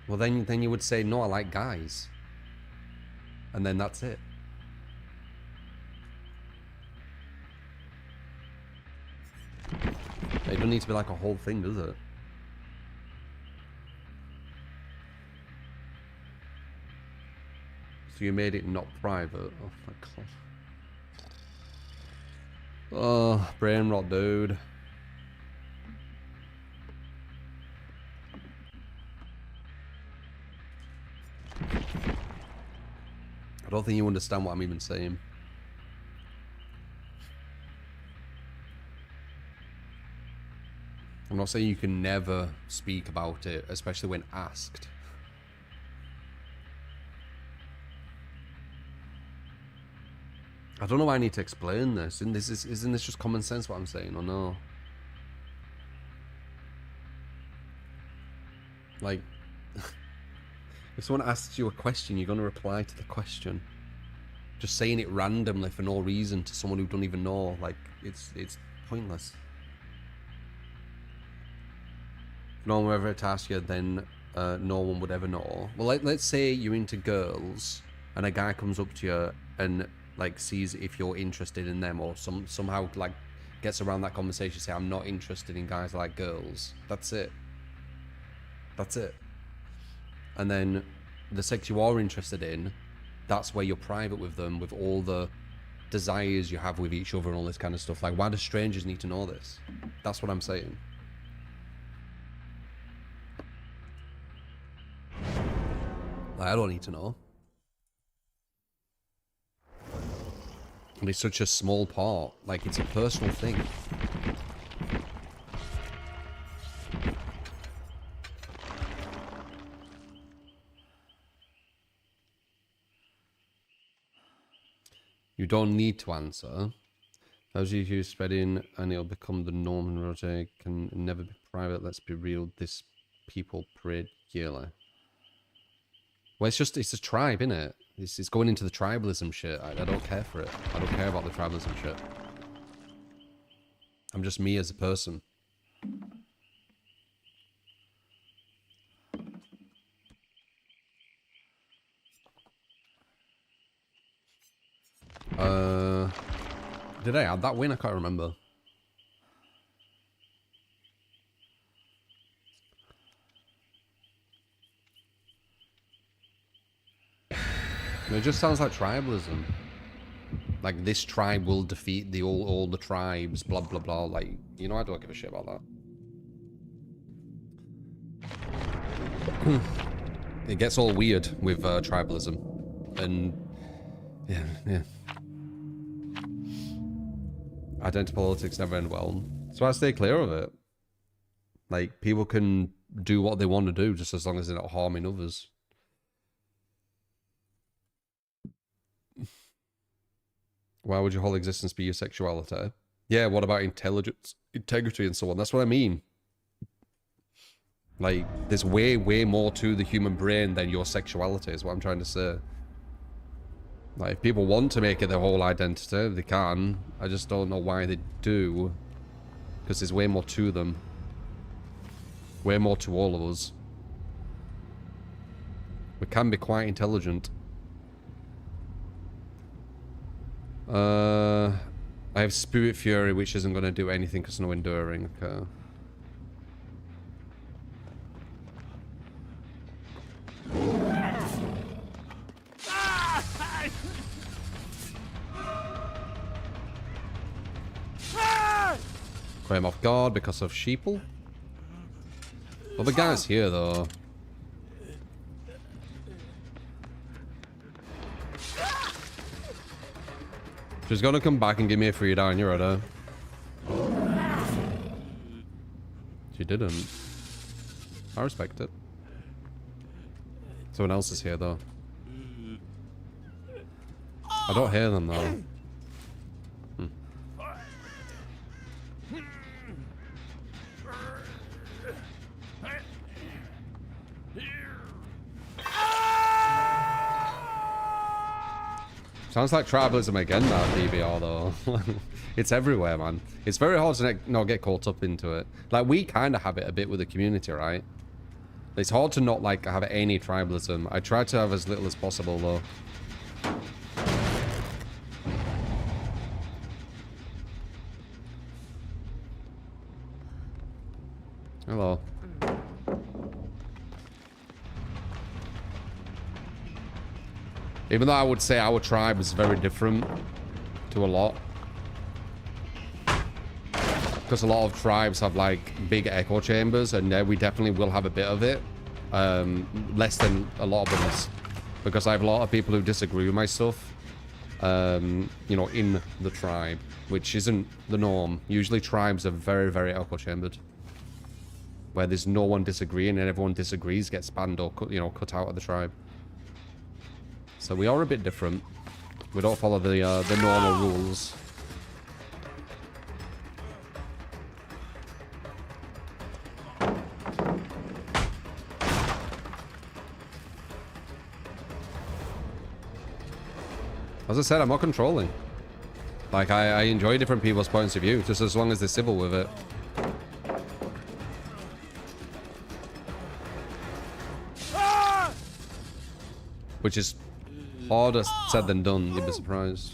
Well, then you would say, no, I like guys. And then that's it. It doesn't need to be like a whole thing, does it? So you made it not private. Oh my god. Oh, brain rot, dude. I don't think you understand what I'm even saying. I'm not saying you can never speak about it, especially when asked. I don't know why I need to explain this. Isn't this just common sense what I'm saying, or no? Like, if someone asks you a question, you're going to reply to the question. Just saying it randomly for no reason to someone who don't even know, like, it's pointless. If no one would ever to ask you, then no one would ever know. Well, let's say you're into girls, and a guy comes up to you and like sees if you're interested in them, or somehow like gets around that conversation, say, I'm not interested in guys like girls. That's it. That's it. And then the sex you are interested in, that's where you're private with them, with all the desires you have with each other and all this kind of stuff. Like, why do strangers need to know this? That's what I'm saying. Like, I don't need to know. And it's such a small part. Like, it's a personal thing. You don't need to answer. As you spread in and it'll become the norm, and Roger can never be private. Let's be real, this people parade yearly. Well, it's a tribe, innit? It's going into the tribalism shit. I don't care for it. I don't care about the tribalism shit. I'm just me as a person. Did I add that win? I can't remember. It just sounds like tribalism. Like, this tribe will defeat all the tribes, blah blah blah. Like, you know, I don't give a shit about that. It gets all weird with tribalism, and yeah. Identity politics never end well, so I stay clear of it. Like, people can do what they want to do just as long as they're not harming others. Why would your whole existence be your sexuality? Yeah, what about intelligence, integrity, and so on? That's what I mean. Like, there's way more to the human brain than your sexuality, is what I'm trying to say. Like, if people want to make it their whole identity, they can. I just don't know why they do. Because there's way more to them. Way more to all of us. We can be quite intelligent. I have Spirit Fury, which isn't going to do anything because no enduring. Okay. Caught him off guard because of sheeple. Well, the guy's here though. She's gonna come back and give me a free down, you're right. She didn't. I respect it. Someone else is here though. I don't hear them though. Sounds like tribalism again, that DBR though. It's everywhere, man. It's very hard to not get caught up into it. Like, we kind of have it a bit with the community, right? It's hard to not, like, have any tribalism. I try to have as little as possible, though. Hello. Even though I would say our tribe is very different to a lot. Because a lot of tribes have, like, big echo chambers, and we definitely will have a bit of it. Less than a lot of others. Because I have a lot of people who disagree with my stuff. You know, in the tribe. Which isn't the norm. Usually tribes are very, very echo chambered. where there's no one disagreeing and everyone disagrees gets banned or cut, cut out of the tribe. So we are a bit different. We don't follow the normal rules. As I said, I'm not controlling. Like, I enjoy different people's points of view, just as long as they're civil with it. Which is harder said than done, you'd be surprised.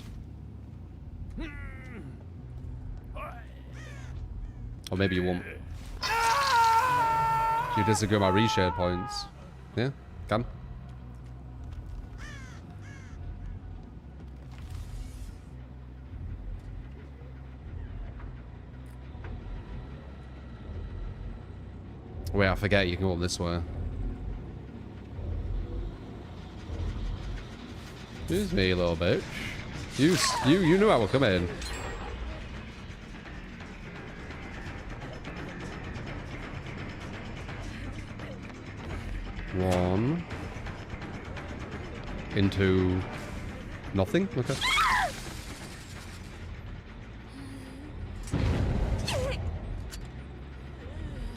Or maybe you won't. Do you disagree with my reshared points? Yeah, can. Wait, I forget you can go up this way. Excuse me, little bitch. You knew I would come in. One. Into nothing? Okay.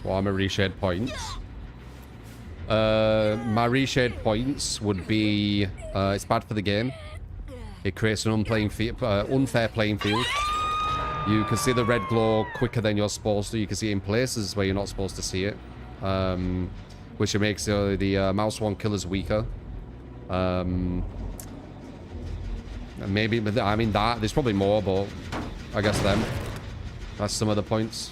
Well, I'm a reshared points. My reshared points would be it's bad for the game. It creates an unfair playing field. You can see the red glow quicker than you're supposed to. You can see it in places where you're not supposed to see it, which makes the mouse one killers weaker. Maybe, I mean, there's probably more, but I guess that's some of the points.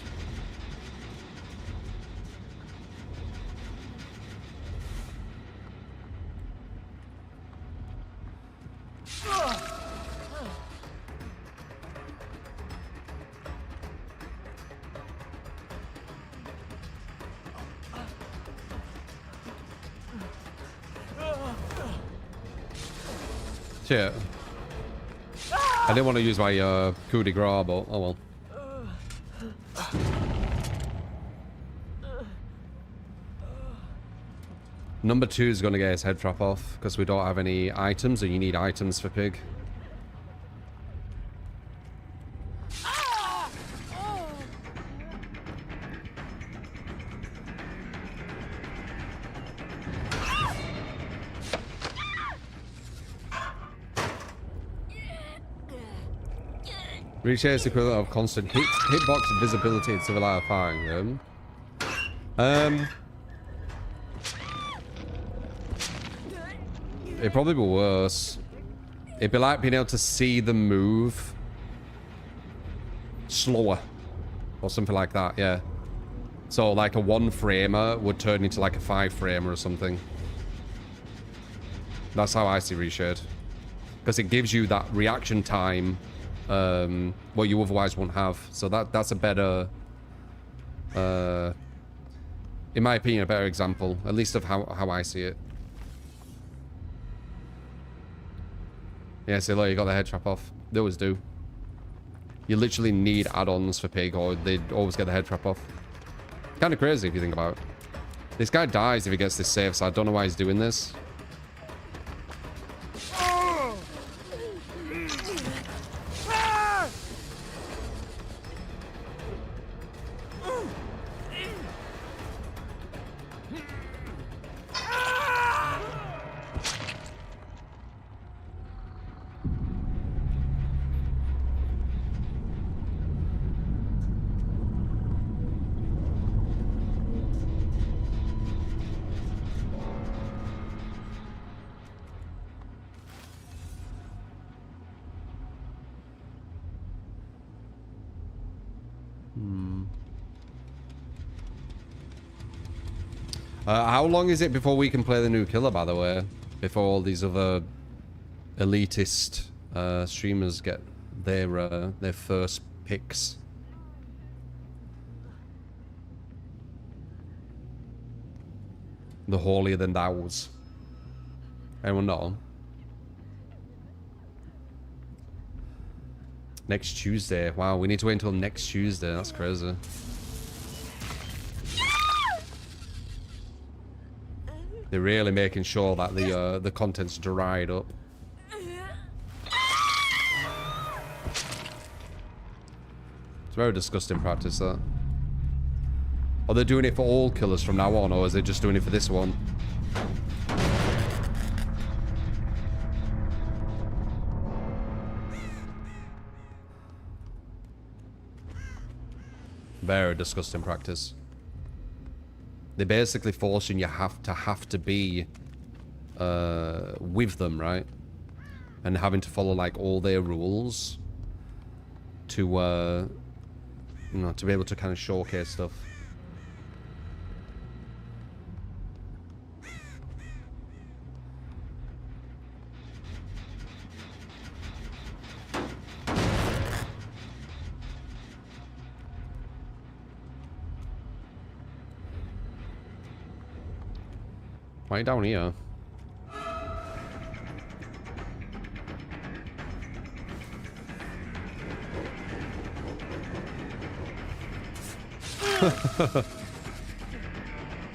Shit. I didn't want to use my coup de grace, but oh well. Number 2 is going to get his head trap off because we don't have any items, and you need items for pig. Reshare is the equivalent of constant hitbox visibility in civilizing. It'd probably be worse. It'd be like being able to see them move slower or something like that, yeah. So like a 1-framer would turn into like a 5-framer or something. That's how I see reshared. Because it gives you that reaction time what you otherwise won't have. So that's a better, in my opinion, a better example, at least of how I see it. Yeah, so look, you got the head trap off. They always do. You literally need add-ons for pig, or they'd always get the head trap off. Kind of crazy if you think about it. This guy dies if he gets this save, so I don't know why he's doing this. How long is it before we can play the new killer, by the way? Before all these other elitist streamers get their first picks? The holier than thous. Anyone know? Next Tuesday. Wow, we need to wait until next Tuesday. That's crazy. They're really making sure that the content's dried up. It's very disgusting practice, that. Are they doing it for all killers from now on, or is they just doing it for this one? Very disgusting practice. They're basically forcing you have to be with them, right? And having to follow like all their rules to you know, to be able to kind of showcase stuff. Right down here.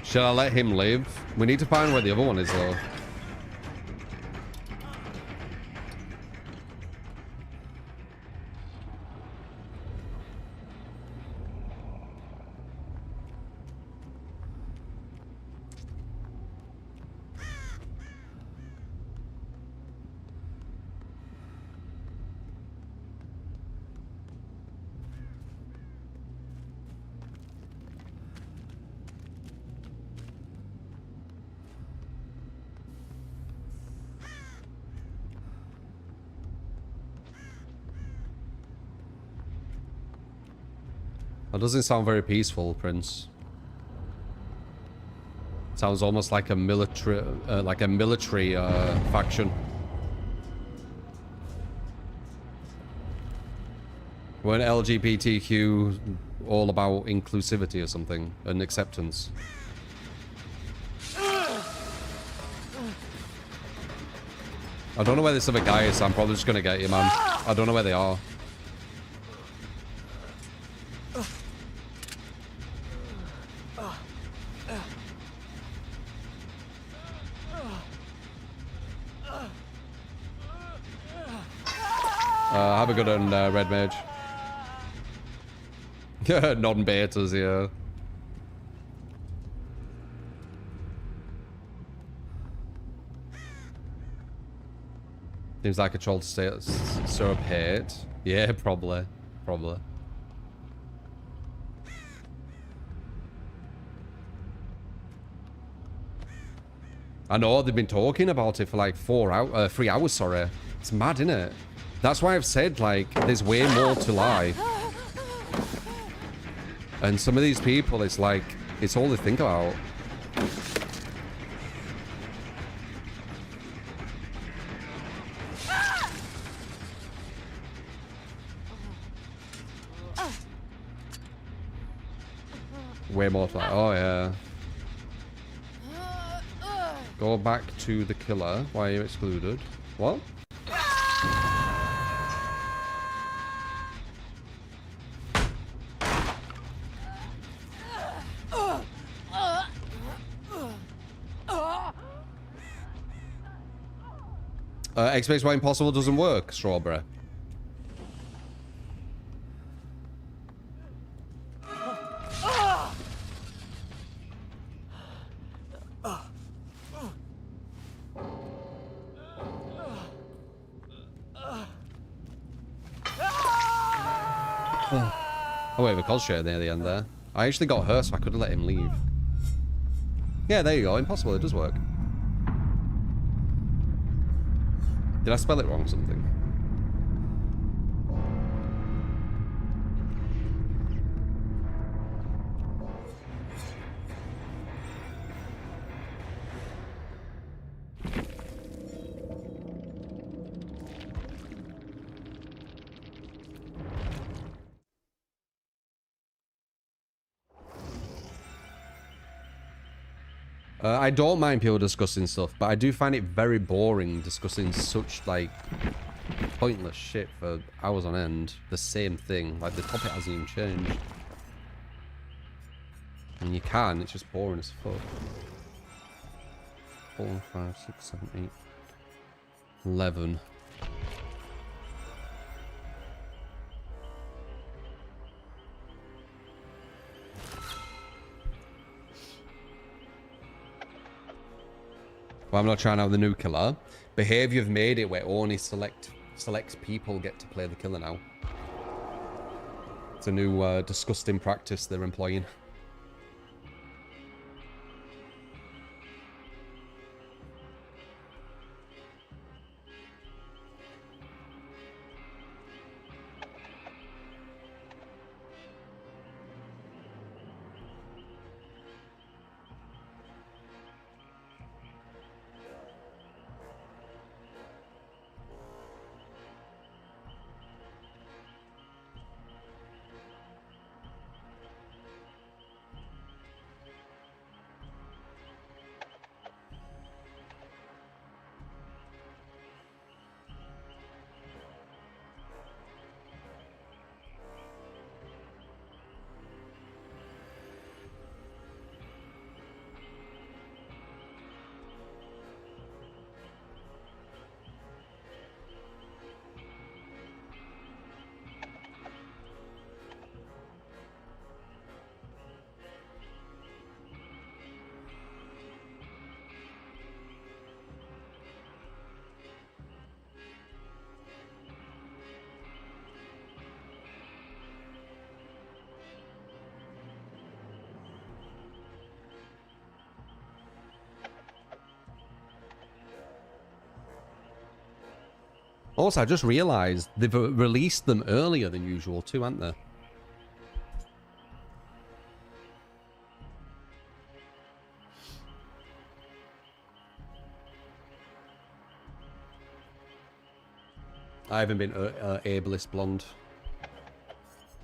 Should I let him live? We need to find where the other one is, though. That doesn't sound very peaceful, Prince. Sounds almost like a military, faction. Weren't LGBTQ all about inclusivity or something and acceptance? I don't know where this other guy is, so I'm probably just gonna get you, man. I don't know where they are. Have a good one, Red Mage. Non-betas, yeah. Seems like a troll to stay so paid. Yeah, probably. Probably. I know, they've been talking about it for like 3 hours, sorry. It's mad, innit? That's why I've said, like, there's way more to life. And some of these people, it's like, it's all they think about. Way more to life. Oh, yeah. Go back to the killer. Why are you excluded? What? Explains why impossible doesn't work, Strawberry. Oh wait, the concentrator near the end there. I actually got hurt, so I couldn't let him leave. Yeah, there you go. Impossible, it does work. Did I spell it wrong or something? I don't mind people discussing stuff, but I do find it very boring discussing such, like, pointless shit for hours on end. The same thing. Like, the topic hasn't even changed. And you can, it's just boring as fuck. 4, 5, 6, 7, 8, 11. Well, I'm not trying out the new killer. Behavior have made it where only select people get to play the killer now. It's a new disgusting practice they're employing. Also, I just realised they've released them earlier than usual too, haven't they? I haven't been ableist blonde.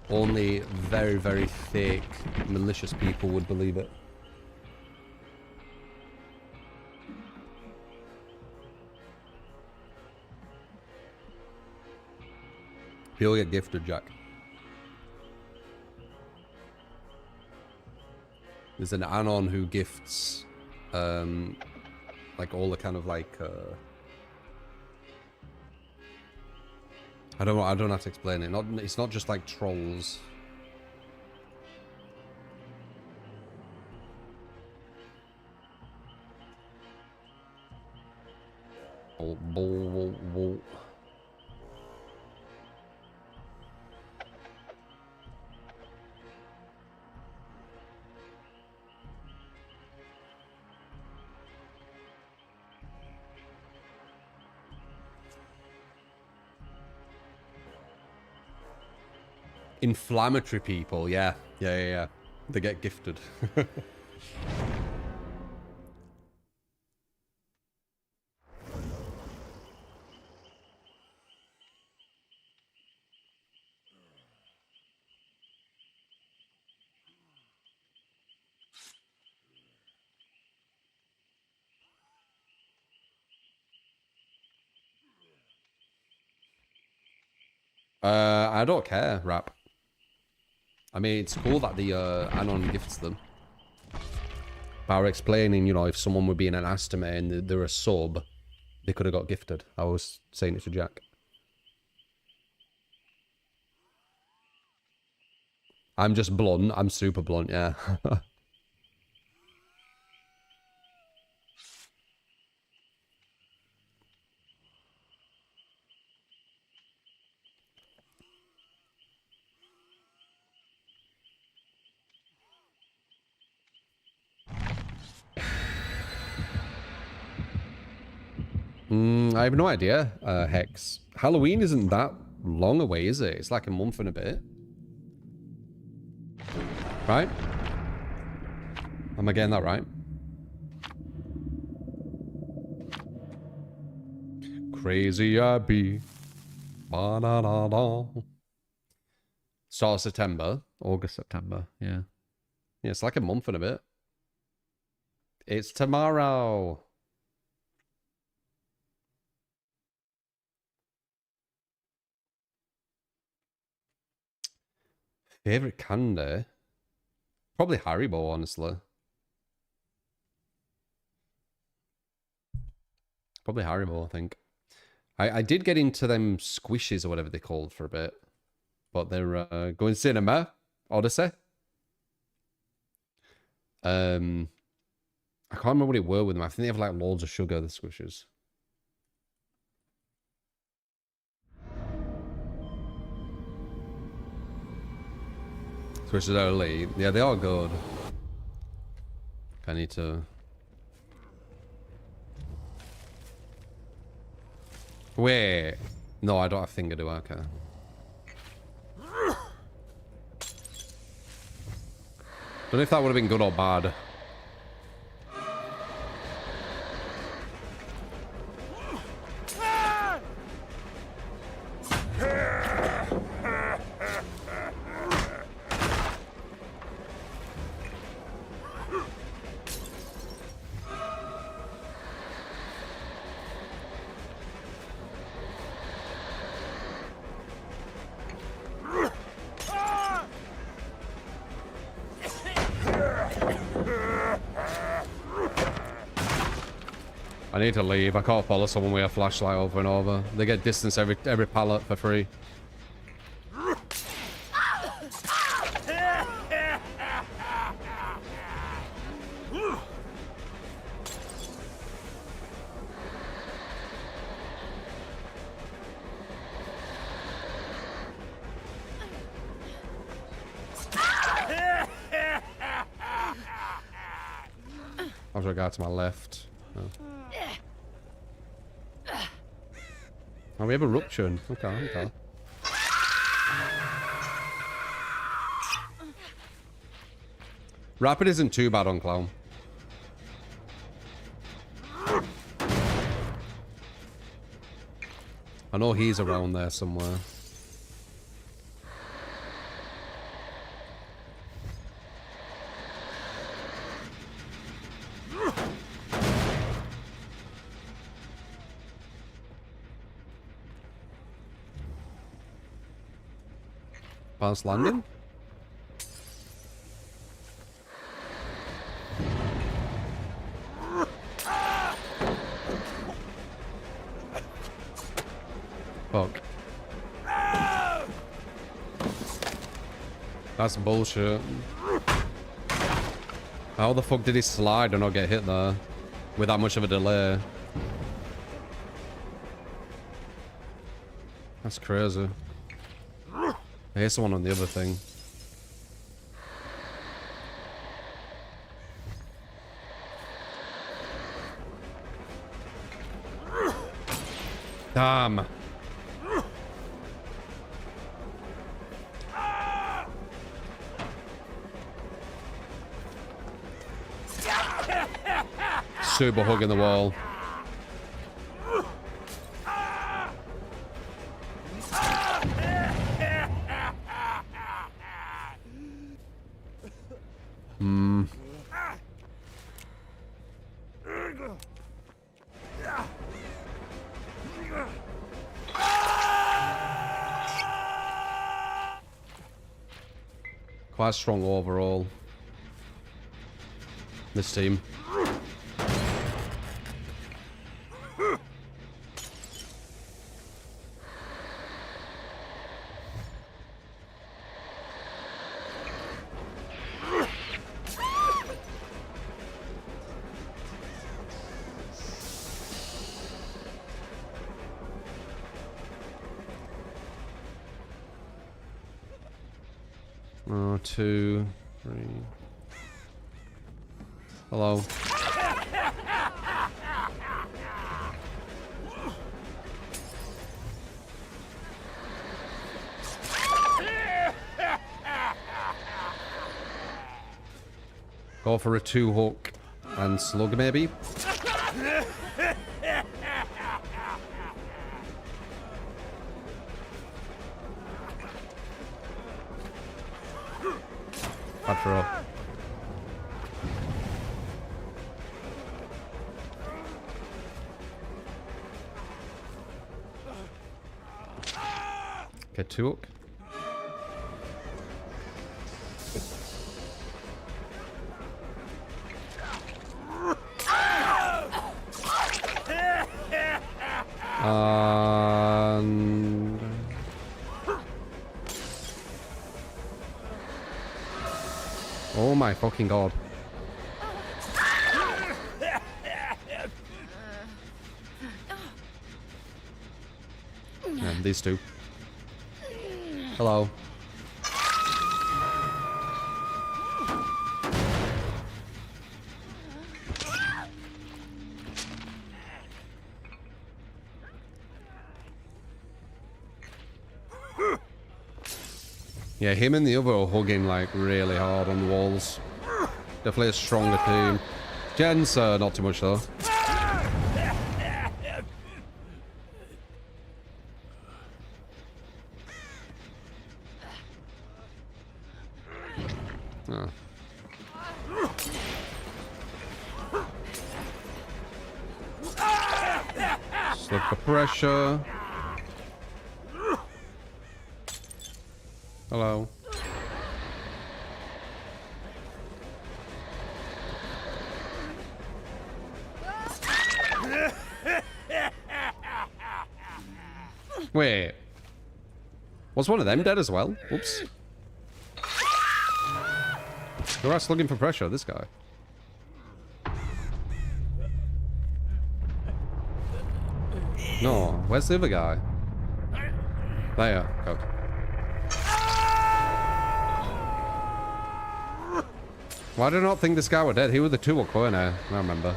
Only very, very fake, malicious people would believe it. You'll get gifted, Jack. There's an anon who gifts, like all the kind of like, I don't know how to explain it. It's not just like trolls. Inflammatory people, yeah. They get gifted. I don't care, Rap. I mean, it's cool that the Anon gifts them. But I was explaining, you know, if someone were being an ass to me and they're a sub, they could have got gifted. I was saying it to Jack. I'm just blunt. I'm super blunt, yeah. I have no idea, Hex. Halloween isn't that long away, is it? It's like a month and a bit. Right? Am I getting that right? Crazy Abby. Ba-da-da-da. Start of September. August, September. Yeah. Yeah, it's like a month and a bit. It's tomorrow. Favorite candy? Probably Haribo, honestly. Probably Haribo, I think. I did get into them squishes or whatever they're called for a bit. But they're going cinema. Odyssey. I can't remember what it were with them. I think they have like loads of sugar, the squishes. Squishes are elite. Yeah, they are good. I need to... Wait. No, I don't have finger, do I? Okay. Don't know if that would have been good or bad. I need to leave. I can't follow someone with a flashlight over and over. They get distance every pallet for free. How's a guy to my left? Oh. Oh, we have a rupture. Okay, okay. Rapid isn't too bad on Clown. I know he's around there somewhere. Past landing? Fuck. That's bullshit. How the fuck did he slide and not get hit there? With that much of a delay? That's crazy. I hear someone on the other thing. Damn. Super hugging the wall. Quite strong overall. This team. Oh, 2, 3. Hello. Go for a 2 hook and slug maybe. Bad throw. Okay, 2 hook. Oh my fucking god. And these two. Hello. Yeah, him and the other are hugging like really hard on the walls. Definitely a stronger team. Jen's not too much though. Oh. Slip the pressure. Hello. Wait. Was one of them dead as well? Oops. You're us looking for pressure, this guy. No, where's the other guy? There, go. Why did I not think this guy was dead? He was the two corner, I remember.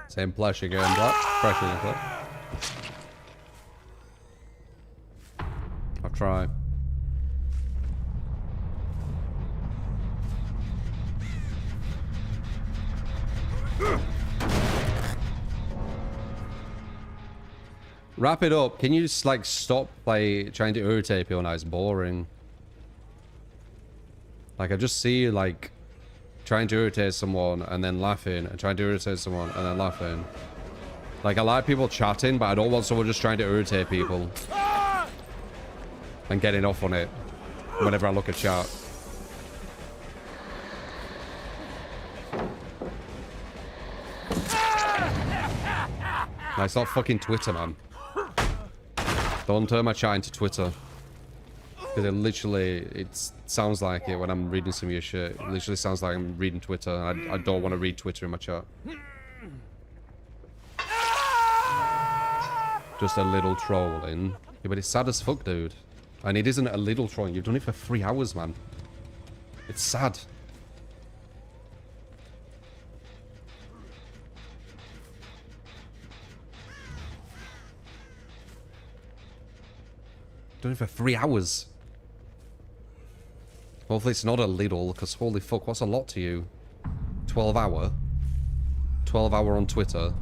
Same pressure going black. Pressure in the I'll try. Wrap it up. Can you just like stop trying to irritate people now? It's boring. Like I just see you like trying to irritate someone and then laughing and trying to irritate someone and then laughing. Like I like people chatting, but I don't want someone just trying to irritate people and getting off on it whenever I look at chat. No, it's not fucking Twitter, man. Don't turn my chat into Twitter. Because it literally, it sounds like it when I'm reading some of your shit. It literally sounds like I'm reading Twitter. And I don't want to read Twitter in my chat. Just a little trolling. Yeah, but it's sad as fuck, dude. And it isn't a little trolling. You've done it for 3 hours, man. It's sad. Done it for 3 hours. Hopefully it's not a little, because holy fuck, what's a lot to you? 12 hour? 12 hour on Twitter.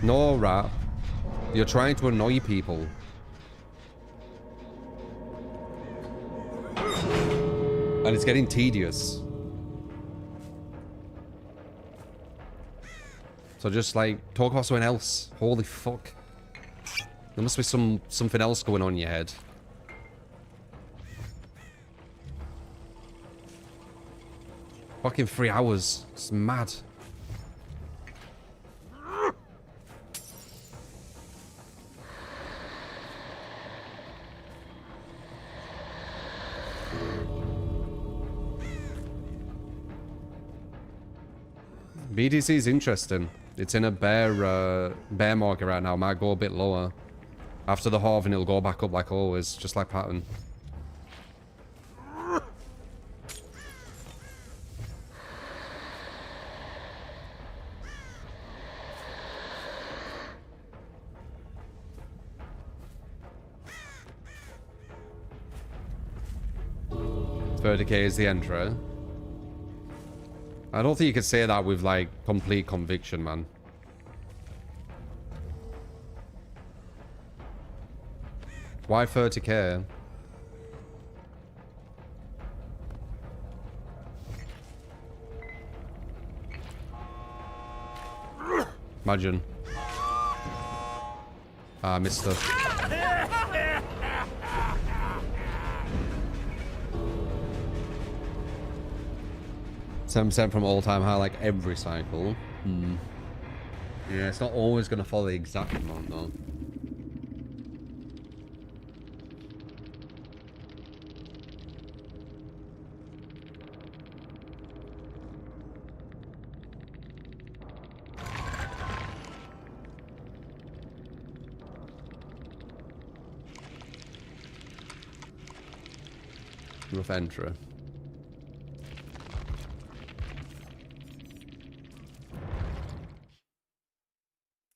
No, Rat. You're trying to annoy people. And it's getting tedious. So just like, talk about something else. Holy fuck. There must be something else going on in your head. Fucking 3 hours. It's mad. BTC is interesting. It's in a bear market right now. Might go a bit lower. After the halving, it'll go back up like always, just like pattern. $30K is the entry. I don't think you could say that with like complete conviction, man. Why 30K? Imagine. Ah, missed her. 7% from all-time high, like every cycle. Yeah, it's not always going to follow the exact amount, though. Rough entry.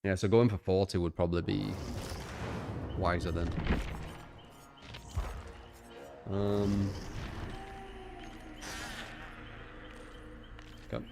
Yeah, so going for 40 would probably be wiser then. Okay.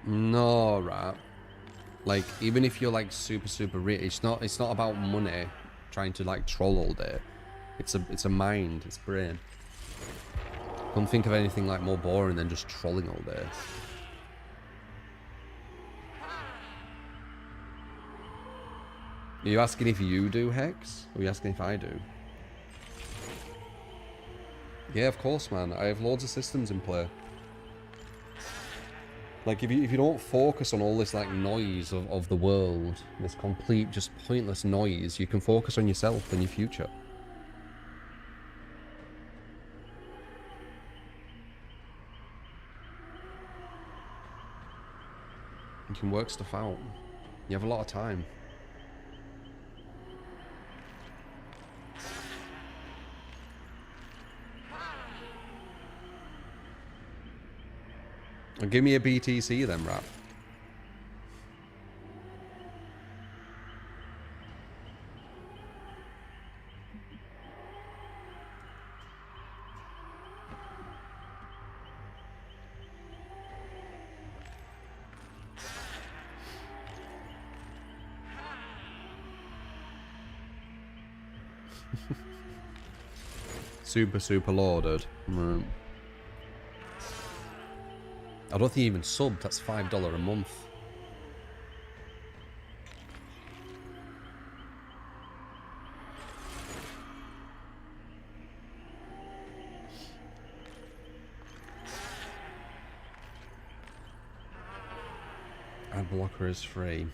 No, right. Like, even if you're like super rich, it's not about money trying to like troll all day. It's a mind, it's brain. Don't think of anything like more boring than just trolling all day. Are you asking if you do, Hex? Or are you asking if I do? Yeah, of course, man. I have loads of systems in play. Like, if you don't focus on all this, like, noise of the world, this complete, just pointless noise, you can focus on yourself and your future. You can work stuff out. You have a lot of time. Well, give me a BTC then, rap. Super loaded. Right. I don't think he even subbed. That's $5 a month. Ad blocker is free.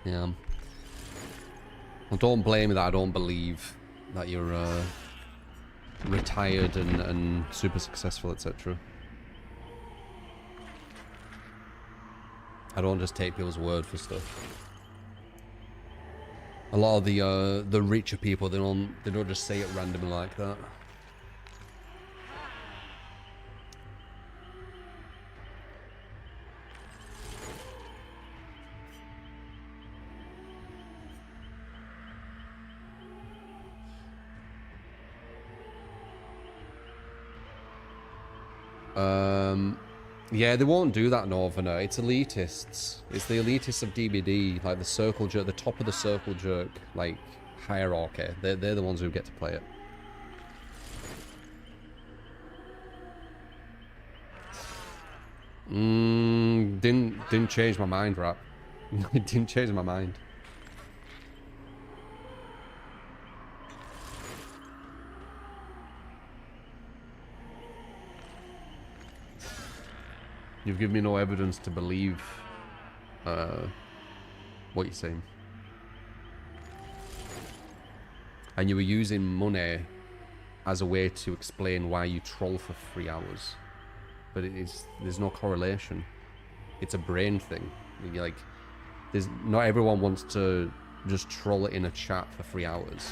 Yeah. Well, don't blame me that I don't believe that you're retired and super successful, etc. I don't just take people's word for stuff. A lot of the richer people, they don't just say it randomly like that. Yeah, they won't do that, Northerner. It's elitists. It's the elitists of DBD, like the circle jerk, the top of the circle jerk, like hierarchy. They're the ones who get to play it. Didn't change my mind, rap. It didn't change my mind. You've given me no evidence to believe what you're saying. And you were using money as a way to explain why you troll for 3 hours. But there's no correlation. It's a brain thing. You're like, not everyone wants to just troll it in a chat for 3 hours.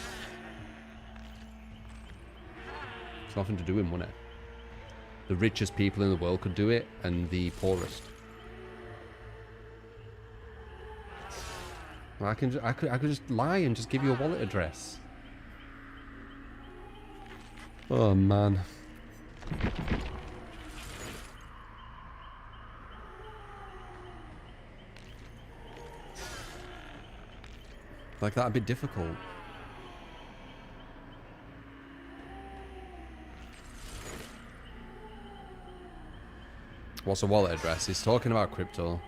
It's nothing to do with money. The richest people in the world could do it, and the poorest. I could just lie and just give you a wallet address. Oh man. Like, that'd be difficult. What's a wallet address? He's talking about crypto.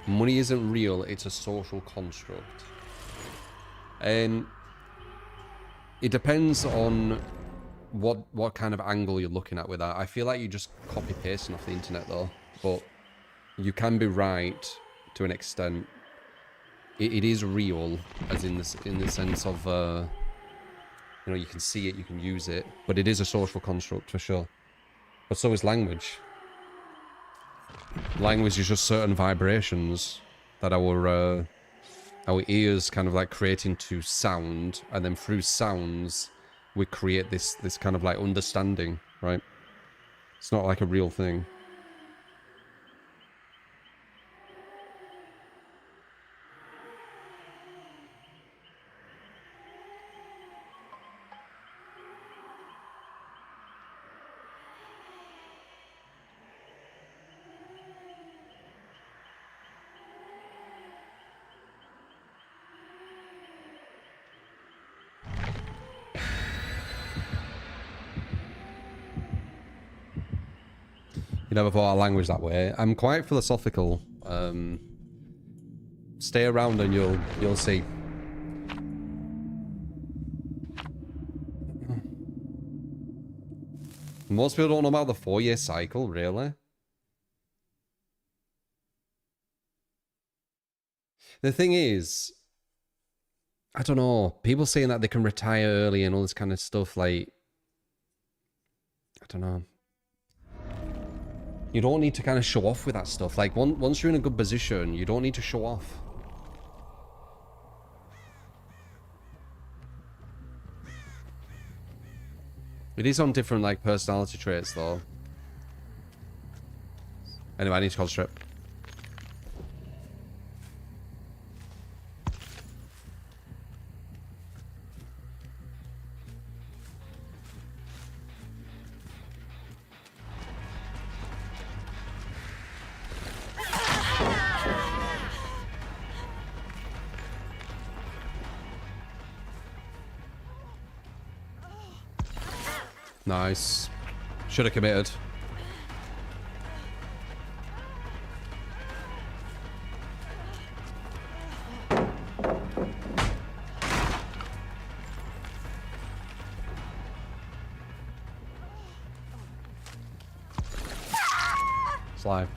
Money isn't real, it's a social construct. And it depends on what kind of angle you're looking at with that. I feel like you're just copy pasting off the internet though. But you can be right to an extent. It is real, as in the sense of you know, you can see it, you can use it, but it is a social construct for sure. But so is language. Language is just certain vibrations that our ears kind of like create into sound, and then through sounds we create this kind of like understanding, right? It's not like a real thing. You never thought of language that way. I'm quite philosophical. Stay around and you'll see. Most people don't know about the 4-year cycle, really. The thing is, I don't know, people saying that they can retire early and all this kind of stuff, like, I don't know. You don't need to kind of show off with that stuff. Like, once you're in a good position, you don't need to show off. It is on different, like, personality traits, though. Anyway, I need to concentrate. Nice. Should have committed. Sly.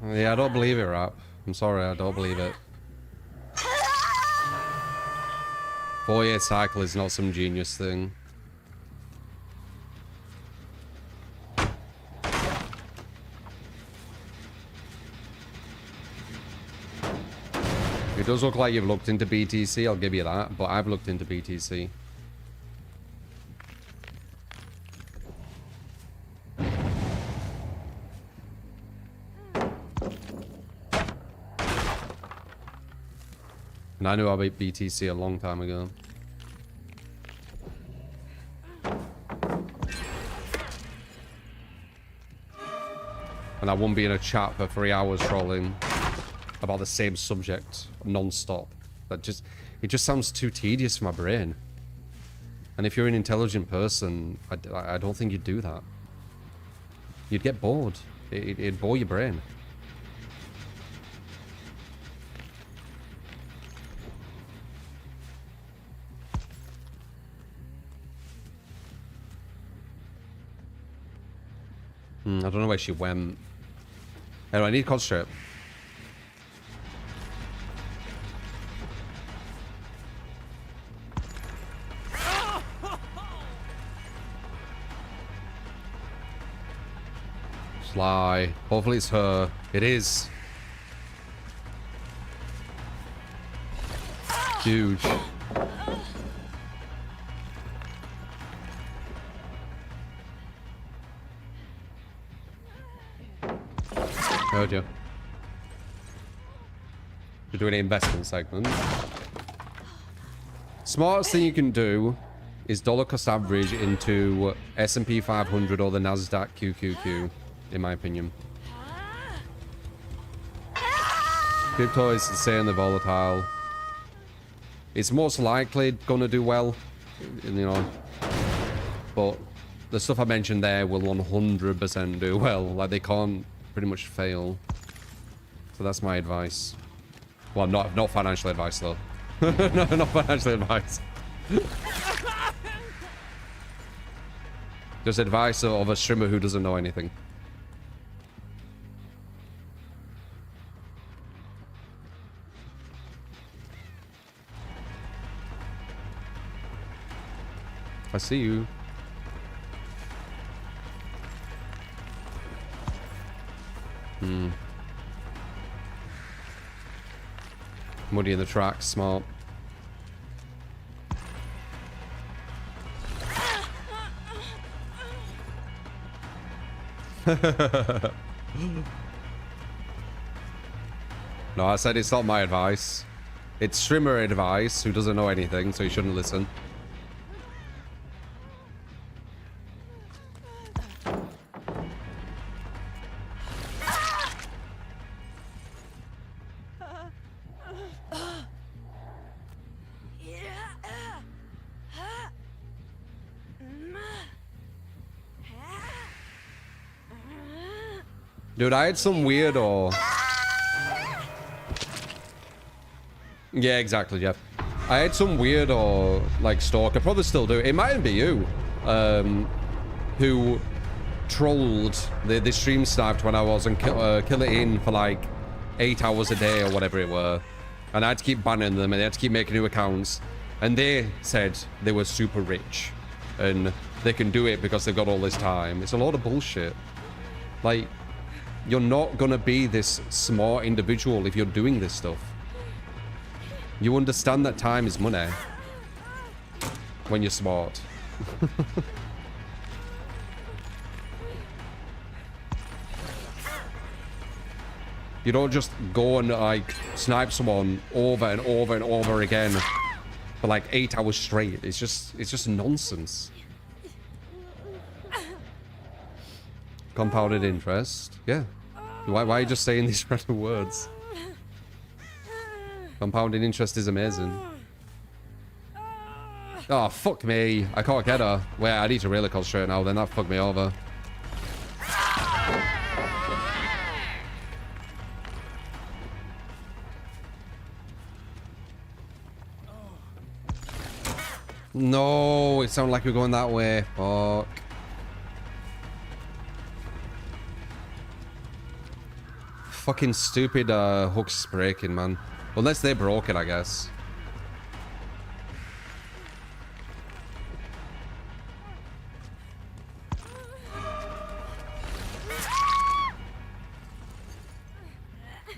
Yeah, I don't believe it, Rap. I'm sorry, I don't believe it. 4-year cycle is not some genius thing. It does look like you've looked into BTC, I'll give you that, but I've looked into BTC. And I knew about BTC a long time ago. And I wouldn't be in a chat for 3 hours trolling about the same subject non-stop. It just sounds too tedious for my brain. And if you're an intelligent person, I don't think you'd do that. You'd get bored. It'd bore your brain. I don't know where she went. Anyway, I need to concentrate. Sly. Hopefully it's her. It is. Huge. Heard you. You're doing an investment segment. Smartest thing you can do is dollar cost average into S&P 500 or the Nasdaq QQQ, in my opinion. Crypto is insanely volatile. It's most likely gonna do well, you know, but the stuff I mentioned there will 100% do well. Like, they can't pretty much fail. So that's my advice. Well, not financial advice though. No, not financial advice. Just advice of a streamer who doesn't know anything. I see you. Muddy in the tracks, smart. No, I said it's not my advice. It's streamer advice who doesn't know anything, so you shouldn't listen. Dude, I had some weirdo. Yeah, exactly, Jeff. I had some weirdo, like, stalker, probably still do. It mightn't be you, who trolled the stream sniped when I was and kill it in for like 8 hours a day or whatever it were. And I had to keep banning them and they had to keep making new accounts. And they said they were super rich and they can do it because they've got all this time. It's a lot of bullshit. Like, you're not gonna be this smart individual if you're doing this stuff. You understand that time is money when you're smart. You don't just go and like snipe someone over and over and over again for like 8 hours straight. It's just nonsense. Compounded interest. Yeah. Why are you just saying these random words? Compounding interest is amazing. Oh, fuck me. I can't get her. Wait, I need to really concentrate now, then that fucked me over. No, it sounded like we were going that way. Fuck. Fucking stupid hooks breaking, man. Unless they broke it, I guess.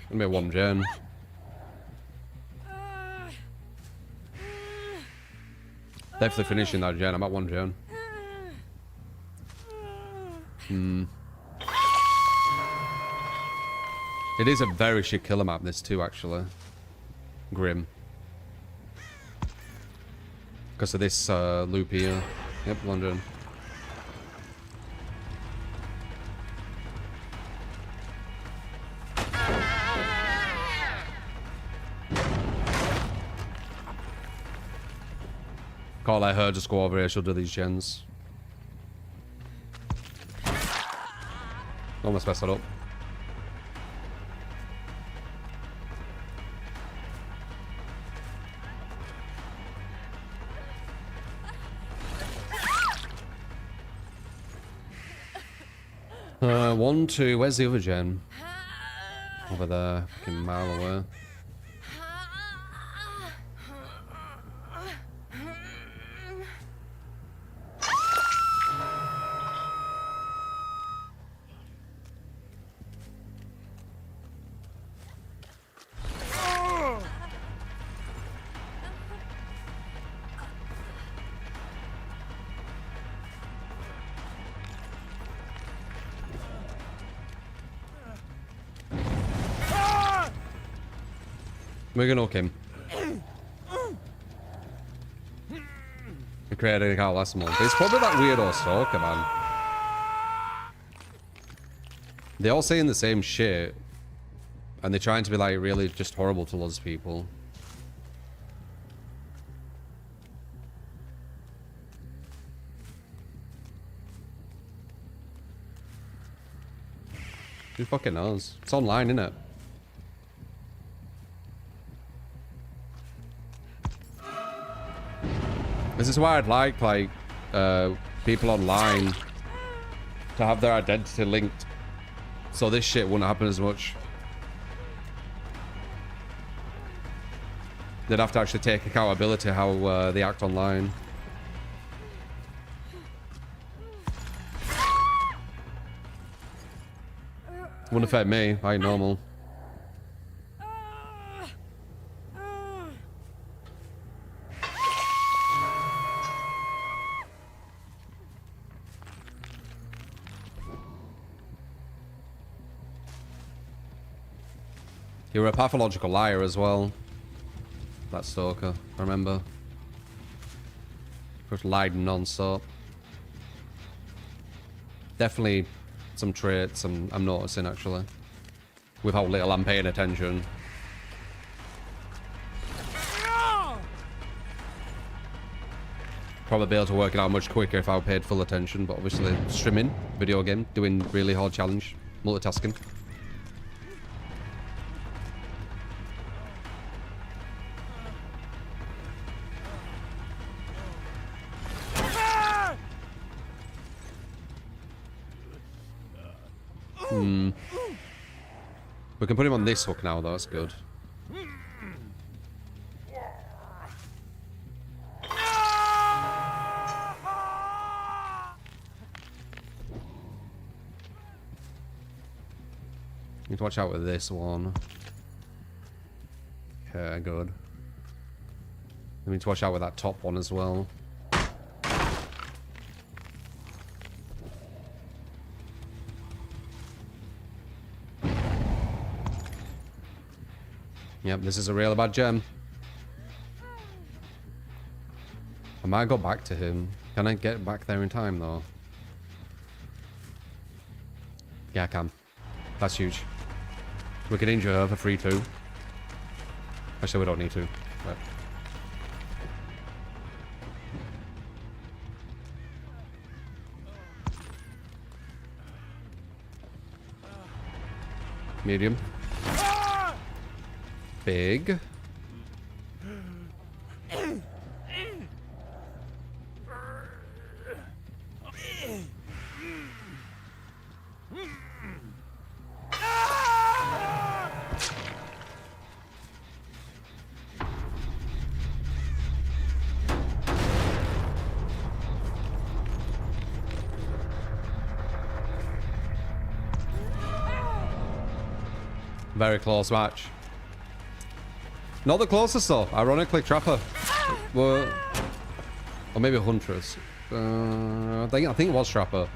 Give me one gen. Definitely finishing that gen. I'm at one gen. It is a very shit killer map, this too, actually. Grim. Because of this loop here. Yep, London. Can't let her just go over here, she'll do these gens. Almost messed that up. One, two, where's the other gen? Over there, fucking mile away. We're gonna hook him. He created an account last month. It's probably that weirdo stalker, man. They're all saying the same shit. And they're trying to be like really just horrible to lots of people. Who fucking knows? It's online, isn't it? This is why I'd like people online to have their identity linked, so this shit wouldn't happen as much. They'd have to actually take accountability how they act online. Wouldn't affect me. I ain't normal. You were a pathological liar as well. That stalker, I remember. Just lied non-stop. Definitely some traits I'm noticing, actually. With how little I'm paying attention. Probably be able to work it out much quicker if I paid full attention, but obviously streaming, video game, doing really hard challenge, multitasking. We can put him on this hook now, though. That's good. Need to watch out with this one. Okay, good. We need to watch out with that top one as well. Yep, this is a real bad gem. I might go back to him. Can I get back there in time, though? Yeah, I can. That's huge. We can injure her for free, too. Actually, we don't need to. But... medium. Big. Very close match. Not the closest though. Ironically, Trapper. Well, or maybe Huntress. I think it was Trapper.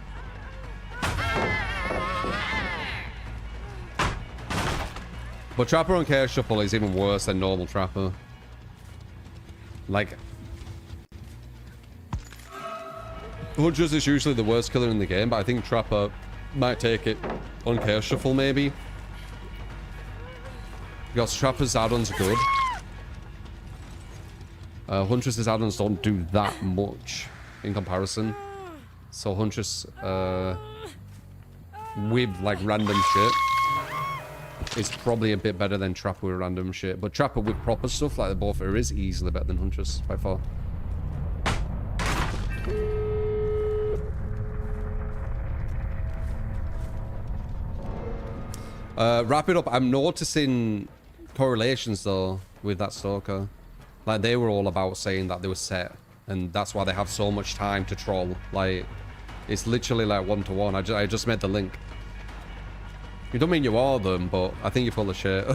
But Trapper on Chaos Shuffle is even worse than normal Trapper. Like, Huntress is usually the worst killer in the game, but I think Trapper might take it on Chaos Shuffle maybe. Because Trapper's add-ons are good. Huntress's add-ons don't do that much in comparison. So Huntress with like random shit is probably a bit better than Trapper with random shit. But Trapper with proper stuff like the both are is easily better than Huntress by far. Wrap it up. I'm noticing correlations though with that stalker. Like they were all about saying that they were set, and that's why they have so much time to troll. Like it's literally like 1-to-1. I just made the link. You don't mean you are them, but I think you're full of shit.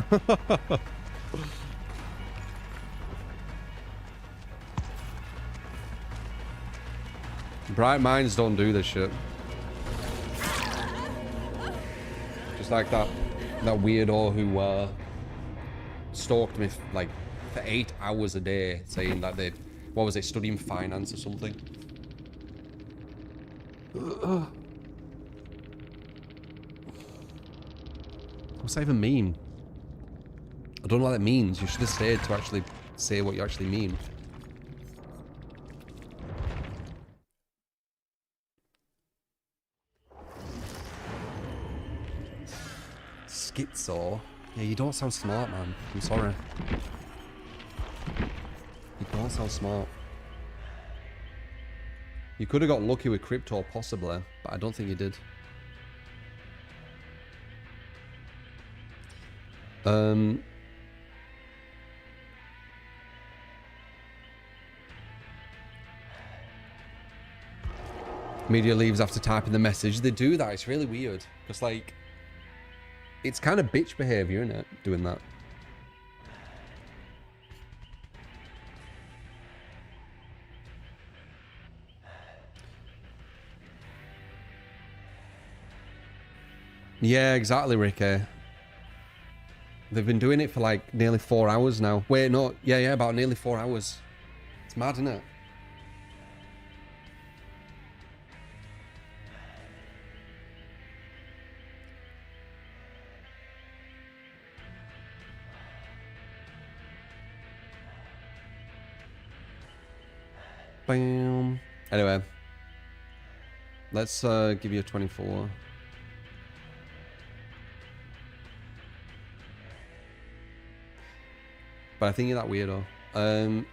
Bright minds don't do this shit. Just like that weirdo who stalked me like for 8 hours a day, saying that they what was it, studying finance or something. What's that even mean? I don't know what that means. You should have stayed to actually say what you actually mean. Schizo? Yeah, you don't sound smart, man. I'm sorry. You don't sound smart. You could have got lucky with crypto, possibly, but I don't think you did. Media leaves after typing the message. They do that. It's really weird. Because, like, it's kind of bitch behavior, isn't it? Doing that. Yeah, exactly, Ricky. They've been doing it for like nearly 4 hours now. Wait, no. Yeah, about nearly 4 hours. It's mad, isn't it? Bam. Anyway. Let's give you a 24. But I think you're that weirdo.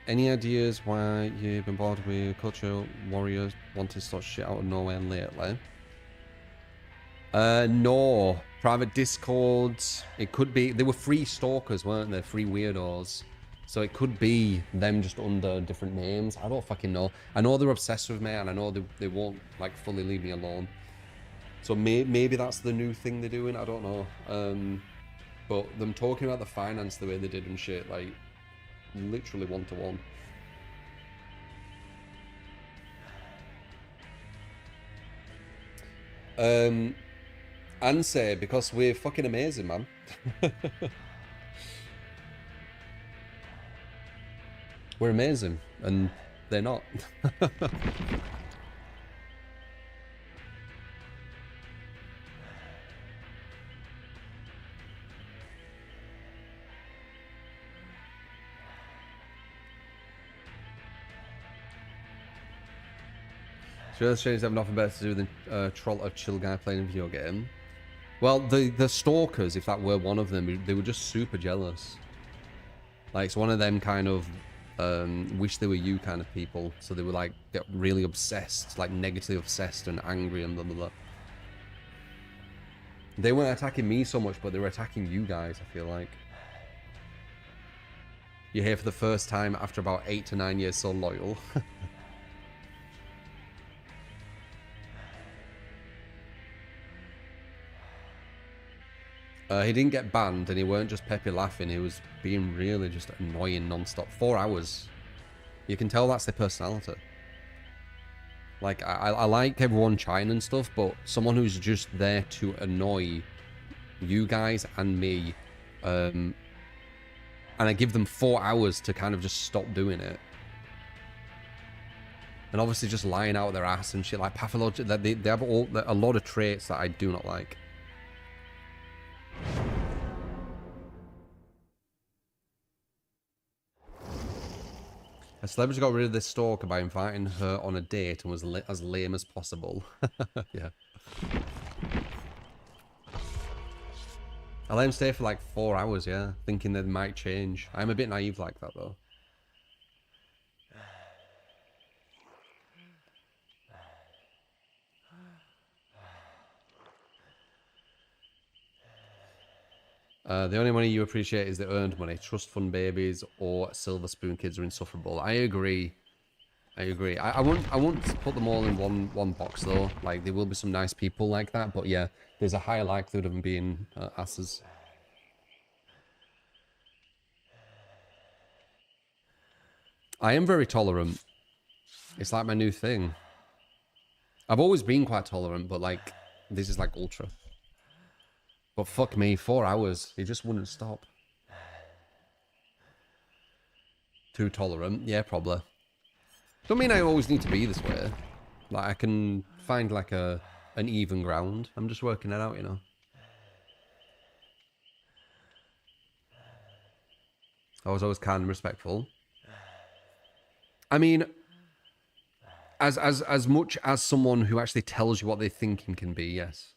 Any ideas why you've been bored with Culture Warriors wanting to sort shit out of nowhere lately? No. Private Discords. It could be. They were free stalkers, weren't they? Free weirdos. So it could be them just under different names. I don't fucking know. I know they're obsessed with me, and I know they won't like fully leave me alone. So maybe that's the new thing they're doing. I don't know. But them talking about the finance the way they did and shit, like, literally one-to-one. And say, because we're fucking amazing, man. We're amazing, and they're not. It's strange to have nothing better to do than troll a chill guy playing a video game. Well, the stalkers, if that were one of them, they were just super jealous. Like, it's one of them kind of wish they were you kind of people. So they were like, get really obsessed, like negatively obsessed and angry and blah blah blah. They weren't attacking me so much, but they were attacking you guys, I feel like. You're here for the first time after about 8 to 9 years, so loyal. He didn't get banned, and he weren't just Peppy laughing, he was being really just annoying non-stop. 4 hours. You can tell that's their personality. Like, I like everyone chatting and stuff, but someone who's just there to annoy you guys and me, and I give them 4 hours to kind of just stop doing it. And obviously just lying out their ass and shit, like pathologic, they have a lot of traits that I do not like. A celebrity got rid of this stalker by inviting her on a date and was as lame as possible. Yeah. I let him stay for like 4 hours, yeah, thinking they might change. I'm a bit naive like that, though. The only money you appreciate is the earned money. Trust fund babies or silver spoon kids are insufferable. I agree. I agree. I won't put them all in one box though. Like, there will be some nice people like that, but yeah, there's a higher likelihood of them being asses. I am very tolerant. It's like my new thing. I've always been quite tolerant, but like, this is like ultra. But fuck me, 4 hours. He just wouldn't stop. Too tolerant? Yeah, probably. Don't mean I always need to be this way. Like, I can find, like, an even ground. I'm just working it out, you know. I was always kind and respectful. I mean, as much as someone who actually tells you what they're thinking can be, yes.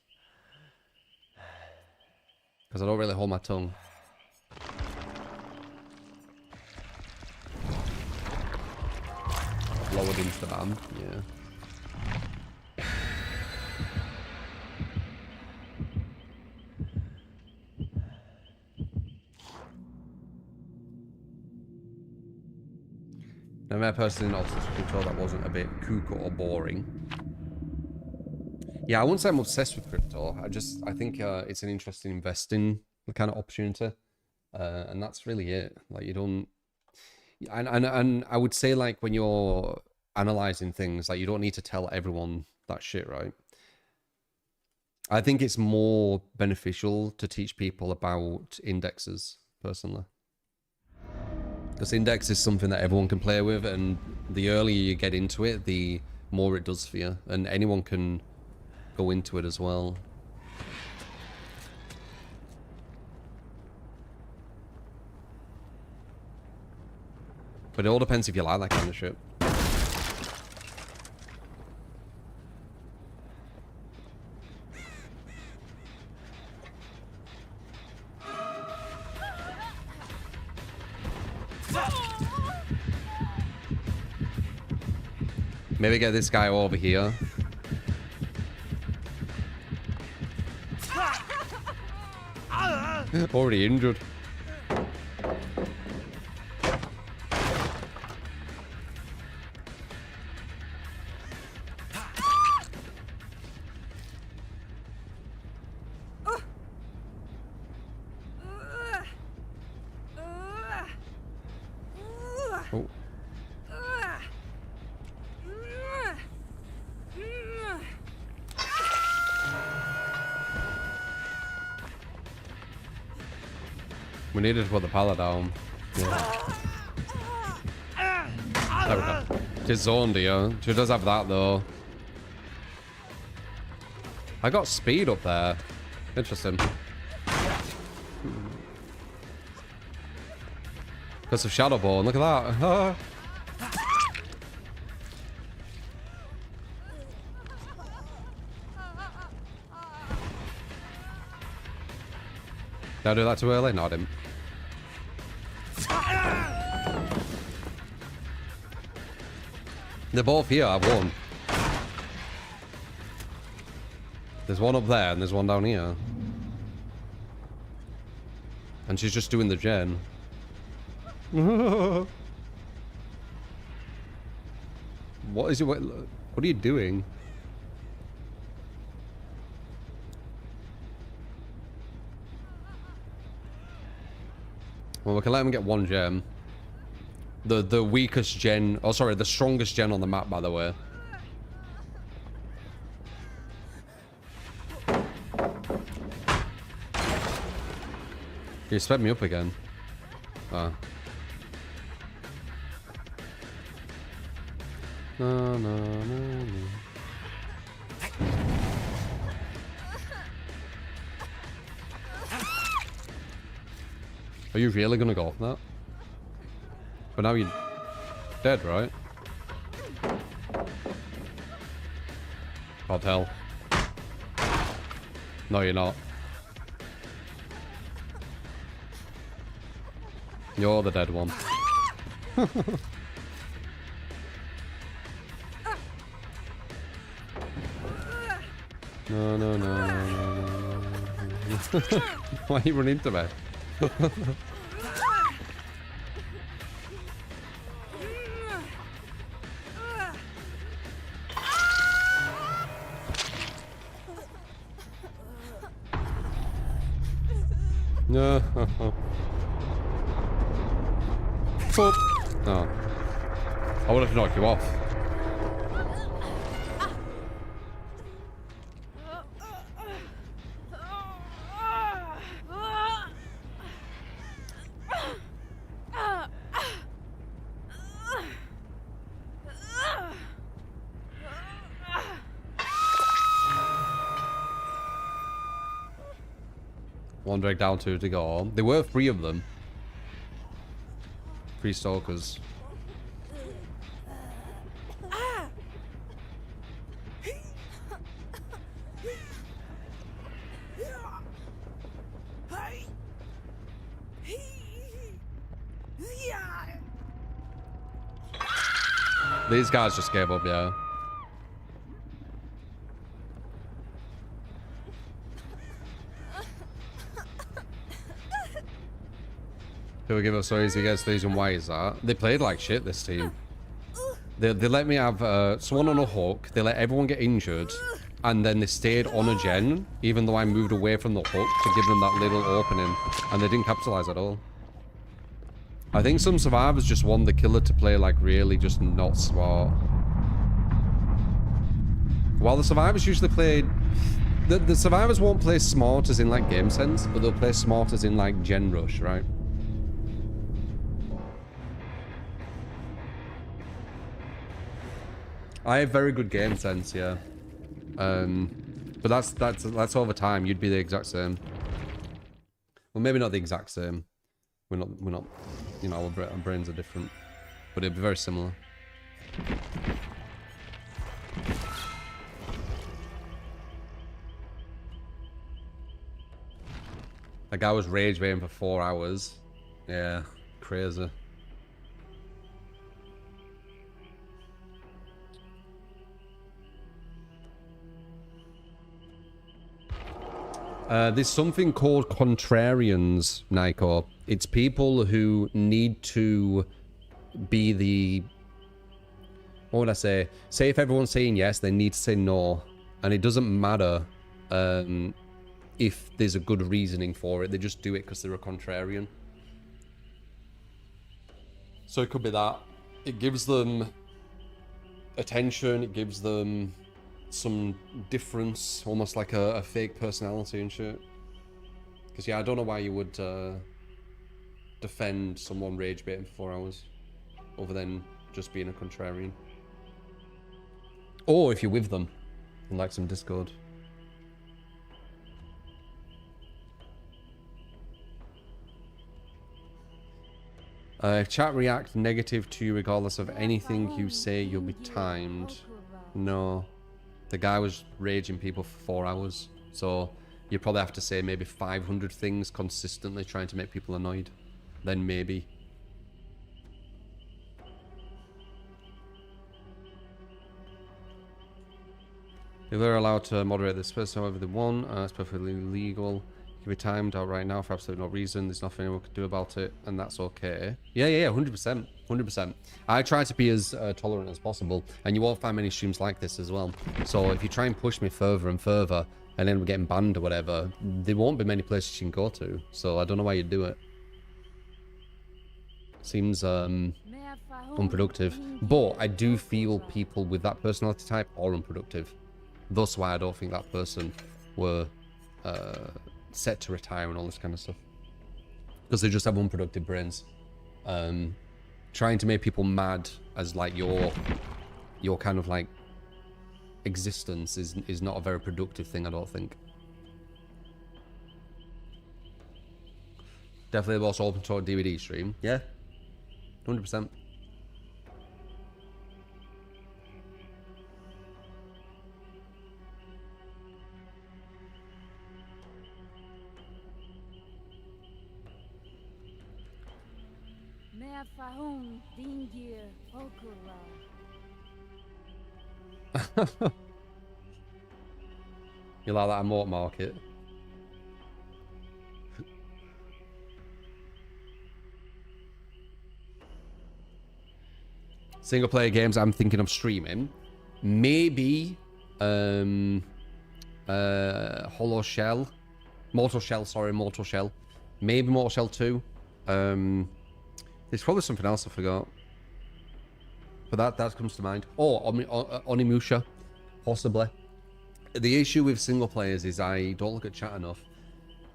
Because I don't really hold my tongue. Lowered into the van, yeah. Now, my personally not control that wasn't a bit cuckoo or boring. Yeah, I wouldn't say I'm obsessed with crypto. I think it's an interesting investing kind of opportunity, and that's really it. Like, you don't, and I would say, like, when you're analyzing things, like, you don't need to tell everyone that shit, right? I think it's more beneficial to teach people about indexes, personally. Because index is something that everyone can play with, and the earlier you get into it, the more it does for you. And anyone can go into it as well. But it all depends if you like that kind of shit. Maybe get this guy over here. Already injured. Oh. We needed to put the pallet down. Yeah. There we go. She's zoned here. She does have that though. I got speed up there. Interesting. Because of Shadowbone. Look at that. Did I do that too early? No, I didn't. They're both here. I've won. There's one up there and there's one down here. And she's just doing the gen. What is it? What are you doing? Well, we can let him get one gem. The weakest gen... Oh, sorry, the strongest gen on the map, by the way. You sped me up again. Oh. No, no, no, no. Are you really gonna go for that? But now you're dead, right? God hell. No, you're not. You're the dead one. No, no, no, no, no, no. Why are you running into me? No. Boop. Oh. I would have knocked you off. One direct down, two to go. There were 3 of them. 3 stalkers. These guys just gave up, yeah. People give us stories against these, and why is that? They played like shit, this team. They let me have someone on a hook, they let everyone get injured, and then they stayed on a gen, even though I moved away from the hook to give them that little opening, and they didn't capitalize at all. I think some survivors just want the killer to play like really just not smart. While the survivors usually play... The survivors won't play smart as in like game sense, but they'll play smart as in like gen rush, right? I have very good game sense, yeah. But that's over time. You'd be the exact same. Well, maybe not the exact same. We're not. You know, our brains are different, but it'd be very similar. That guy was rage baiting for 4 hours. Yeah, crazy. There's something called contrarians, Nyko. It's people who need to be the... What would I say? Say if everyone's saying yes, they need to say no. And it doesn't matter if there's a good reasoning for it. They just do it because they're a contrarian. So it could be that. It gives them attention. It gives them some difference, almost like a fake personality and shit. Because yeah, I don't know why you would defend someone rage baiting for 4 hours other than just being a contrarian. Or if you're with them in like some Discord. If chat react negative to you regardless of anything you say, you'll be timed. No. The guy was raging people for 4 hours. So you probably have to say maybe 500 things consistently trying to make people annoyed. Then maybe. They're allowed to moderate this space however they want. It's perfectly legal. Can be timed out right now for absolutely no reason. There's nothing anyone can do about it, and that's okay. Yeah, 100%. 100%. I try to be as tolerant as possible, and you won't find many streams like this as well. So if you try and push me further and further, and then we're getting banned or whatever, there won't be many places you can go to. So I don't know why you'd do it. Seems unproductive. But I do feel people with that personality type are unproductive. Thus why I don't think that person were set to retire and all this kind of stuff. Because they just have unproductive brains. Trying to make people mad as like your kind of like existence is not a very productive thing, I don't think. Definitely the most open talk DVD stream. Yeah. 100%. You like that emote market? Single player games I'm thinking of streaming. Maybe Hollow Shell. Mortal Shell, sorry, Mortal Shell. Maybe Mortal Shell 2. There's probably something else I forgot. But that comes to mind. Oh, Onimusha. Possibly. The issue with single players is I don't look at chat enough.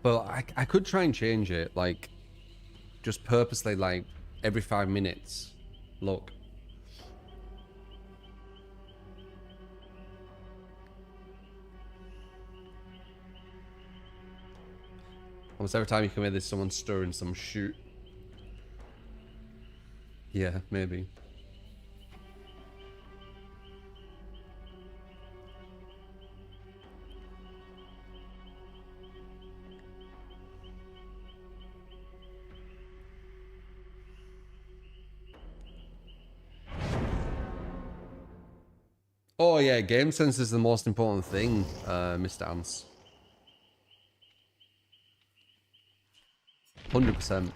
But I could try and change it. Like, just purposely, like, every 5 minutes. Look. Almost every time you come here, there's someone stirring some shoot. Yeah, maybe. Oh yeah, game sense is the most important thing, Mr. Ants. 100%.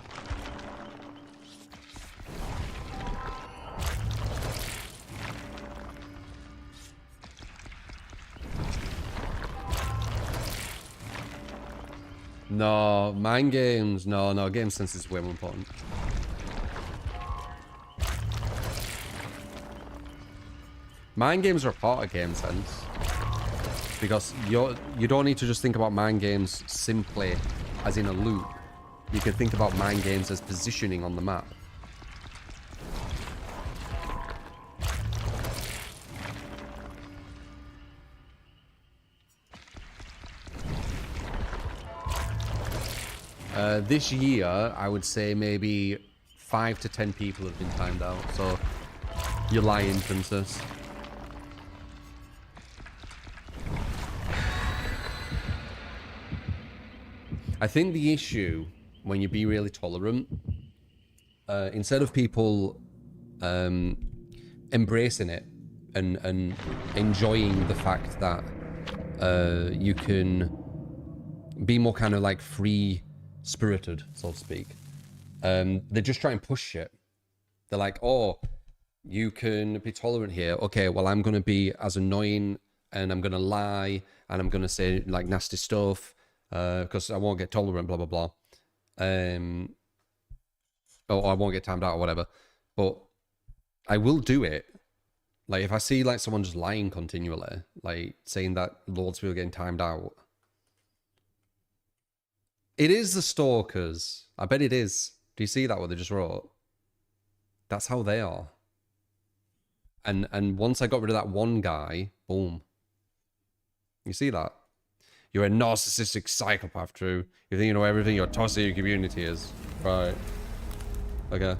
No, mind games. No, game sense is way more important. Mind games are part of game sense. Because you don't need to just think about mind games simply as in a loop. You can think about mind games as positioning on the map. This year, I would say maybe 5 to 10 people have been timed out. So, you're lying, princess. I think the issue, when you be really tolerant, instead of people embracing it and enjoying the fact that you can be more kind of like free-spirited, so to speak, they just try and push it. They're like, oh, you can be tolerant here. Okay, well, I'm going to be as annoying and I'm going to lie and I'm going to say like nasty stuff because I won't get tolerant, blah, blah, blah. Or I won't get timed out or whatever. But I will do it. Like, if I see like someone just lying continually, like saying that loads of people are getting timed out. It is the stalkers. I bet it is. Do you see that what they just wrote? That's how they are. And once I got rid of that one guy, boom. You see that? You're a narcissistic psychopath, Drew. You think you know everything, you're tossing your community is. Right. Okay.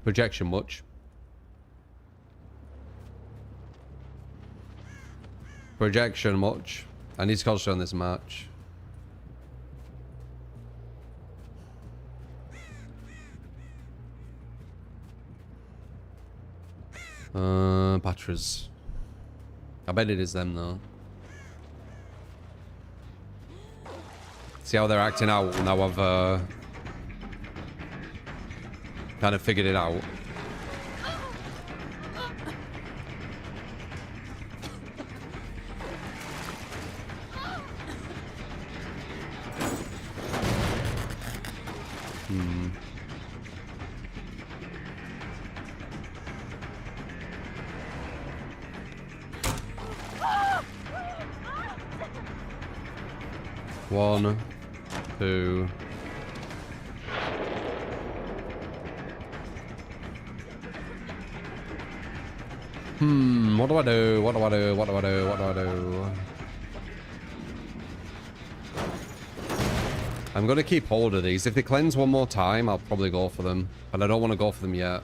Projection much. Projection much. I need to concentrate on this match. Batteries. I bet it is them though. See how they're acting out now I've kind of figured it out. One, two. What do I do? What do I do? What do I do? What do I do? I'm gonna keep hold of these. If they cleanse one more time, I'll probably go for them. But I don't want to go for them yet.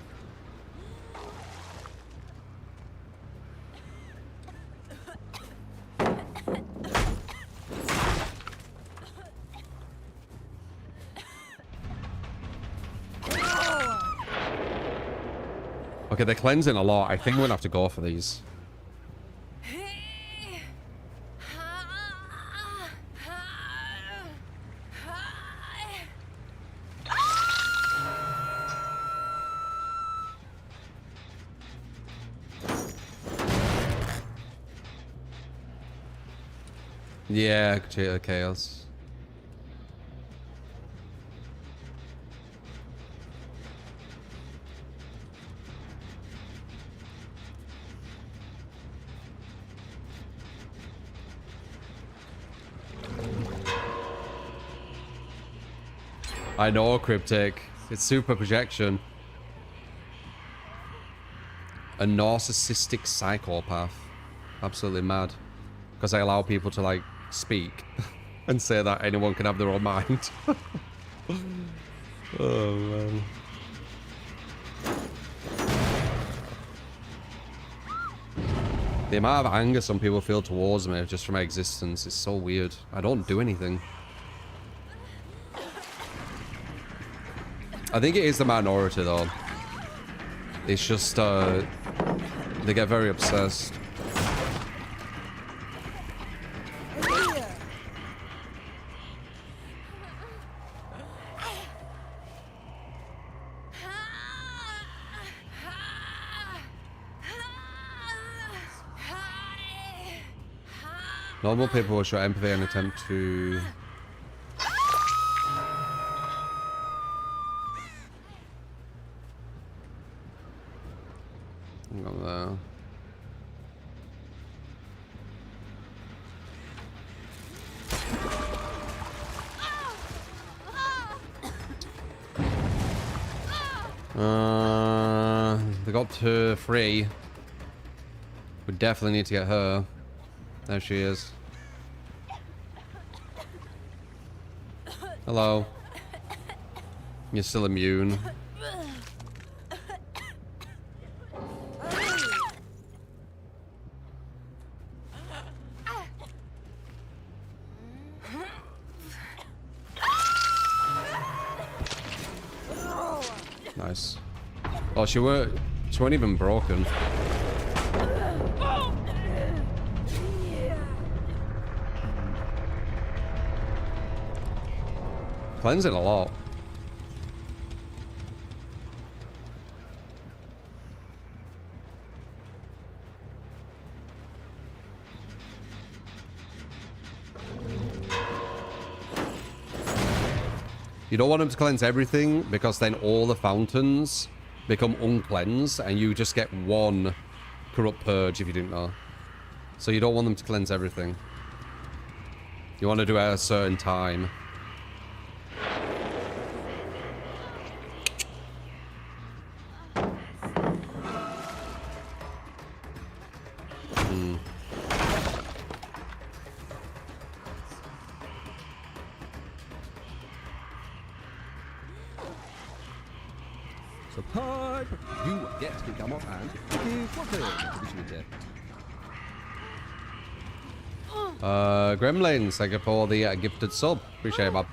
Okay, they're cleansing a lot. I think we're gonna have to go for these. Yeah, chaos. I know, Cryptic. It's super projection. A narcissistic psychopath. Absolutely mad. Because I allow people to, like, speak. and say that anyone can have their own mind. Oh, man. The amount of anger some people feel towards me just from my existence is so weird. I don't do anything. I think it is the minority, though. It's just, they get very obsessed. Normal people will show empathy and attempt to... Got there. They got to 3. We definitely need to get her. There she is. Hello. You're still immune. Nice. Oh, she weren't even broken. Cleansing a lot. You don't want them to cleanse everything because then all the fountains become uncleansed and you just get one corrupt purge if you didn't know. So you don't want them to cleanse everything. You want to do it at a certain time. So pipe, you get Gamot and give what the Gremlins, thank you for the gifted sub. Appreciate it, Bob.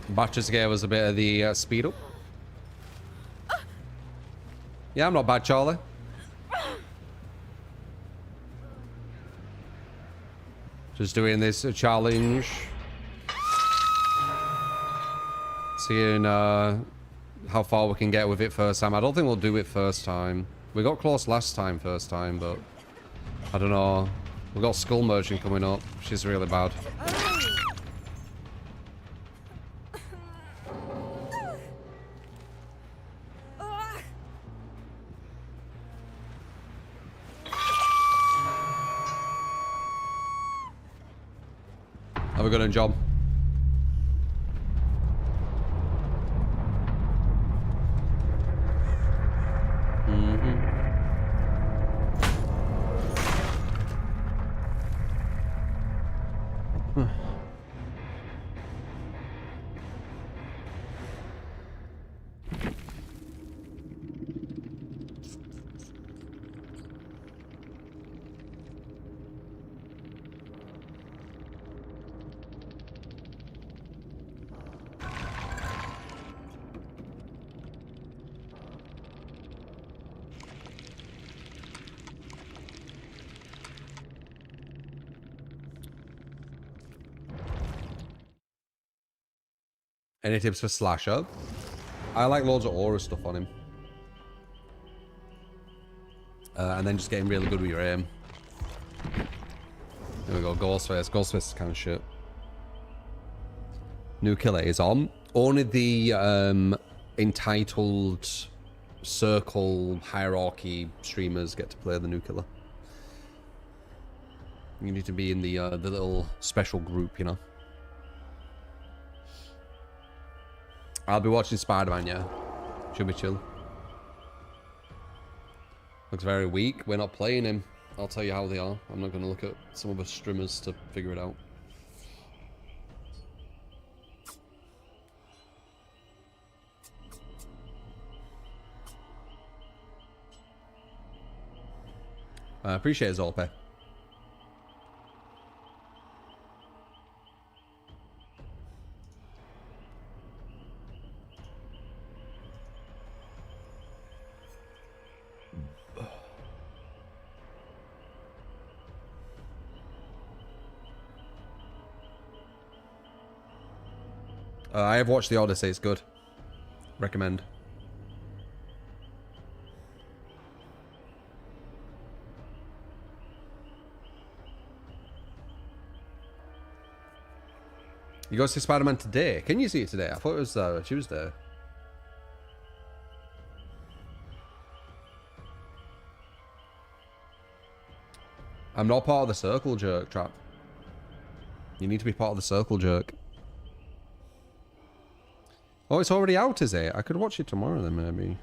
Batches gave us a bit of the speed up. Yeah, I'm not bad, Charlie. Just doing this challenge. Seeing how far we can get with it first time. I don't think we'll do it first time. We got close last time, first time, but I don't know. We've got Skull Merchant coming up. She's really bad. Have a good one, John. Any tips for Slasher? I like loads of aura stuff on him. And then just getting really good with your aim. There we go, Ghostface. Ghostface is kind of shit. New killer is on. Only the entitled circle hierarchy streamers get to play the new killer. You need to be in the little special group, you know. I'll be watching Spider-Man, yeah. Should be chill. Looks very weak. We're not playing him. I'll tell you how they are. I'm not going to look at some of the streamers to figure it out. I appreciate it, Zolpe. I have watched The Odyssey. It's good. Recommend. You go see Spider-Man today? Can you see it today? I thought it was Tuesday. I'm not part of the circle jerk trap. You need to be part of the circle jerk. Oh, it's already out, is it? I could watch it tomorrow then, maybe.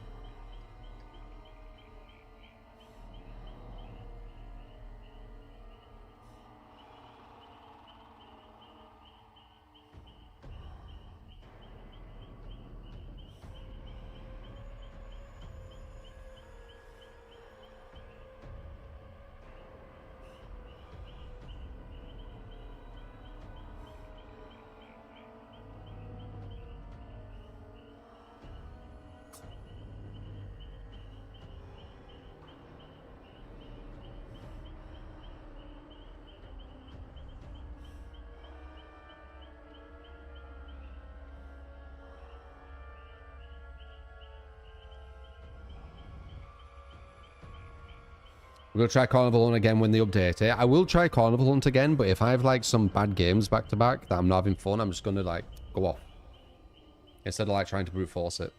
We're going to try Carnival Hunt again when they update it. I will try Carnival Hunt again, but if I have like some bad games back to back that I'm not having fun, I'm just going to like go off. Instead of like trying to brute force it.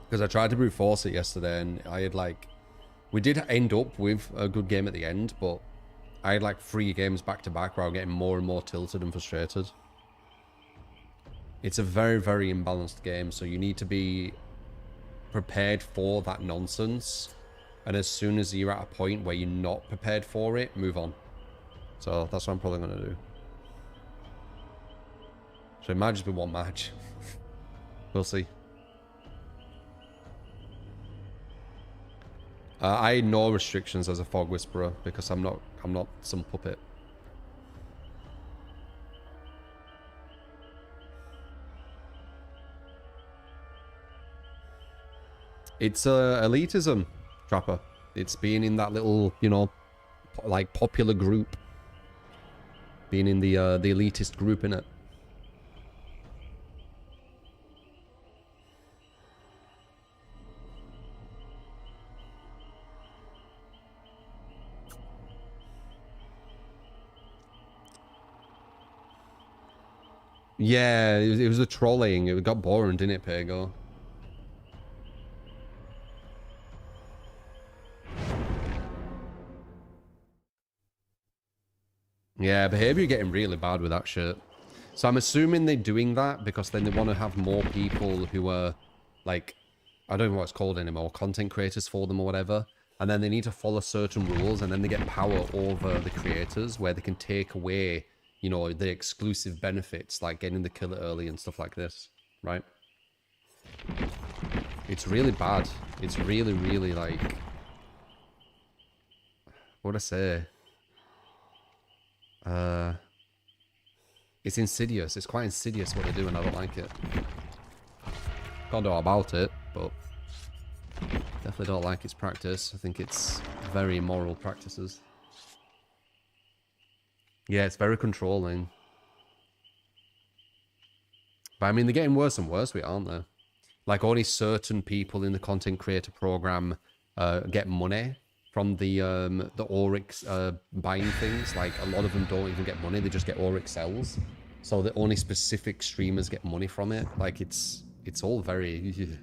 Because I tried to brute force it yesterday and I had like... We did end up with a good game at the end, but I had like 3 games back to back where I'm getting more and more tilted and frustrated. It's a very, very imbalanced game, so you need to be prepared for that nonsense. And as soon as you're at a point where you're not prepared for it, move on. So that's what I'm probably going to do. So it might just be one match. We'll see. I had no restrictions as a Fog Whisperer because I'm not some puppet. It's elitism, Trapper. It's being in that little, you know, like popular group. Being in the elitist group, innit? Yeah, it was the trolling. It got boring, didn't it, Pego? Yeah, behavior getting really bad with that shit. So I'm assuming they're doing that because then they want to have more people who are, like, I don't know what it's called anymore, content creators for them or whatever. And then they need to follow certain rules and then they get power over the creators where they can take away, you know, the exclusive benefits, like getting the killer early and stuff like this, right? It's really bad. It's really, really, like... What'd I say? It's insidious. It's quite insidious what they do and I don't like it. Can't do all about it, but... Definitely don't like its practice. I think it's very immoral practices. Yeah, it's very controlling. But I mean, they're getting worse and worse with it, aren't they? Like, only certain people in the content creator program get money from the Oryx buying things. Like, a lot of them don't even get money. They just get Oryx cells. So that only specific streamers get money from it. Like it's all very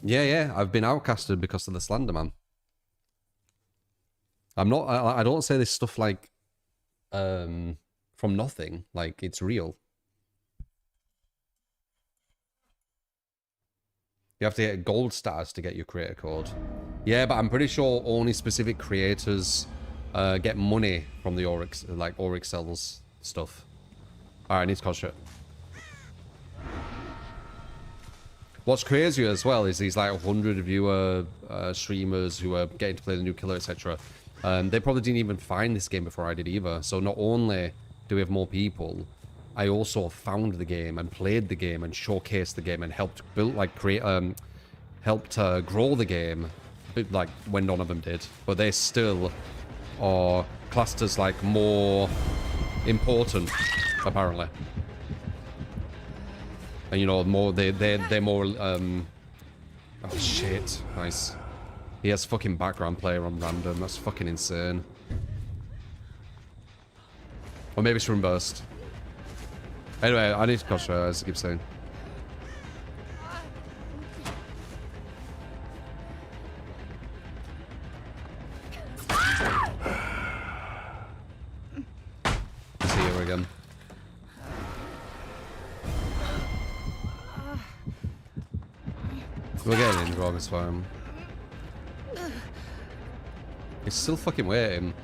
Yeah, I've been outcasted because of the slander, man. I don't say this stuff like from nothing. Like it's real. You have to get gold stars to get your creator code. Yeah, but I'm pretty sure only specific creators get money from the Oryx, like Oryx sells stuff. Alright, I need to call shit. What's crazy as well is these like 100 viewer streamers who are getting to play the new killer, etc. They probably didn't even find this game before I did either. So not only do we have more people, I also found the game and played the game and showcased the game and helped build, like, create, helped grow the game, like when none of them did. But they still are classed as like more important, apparently. And you know, more they're more. Oh shit! Nice. He has fucking background player on random. That's fucking insane. Or maybe it's room burst. Anyway, I need to catch her, as I keep saying. See her again. We're getting in wrong, it's fine. He's still fucking waiting.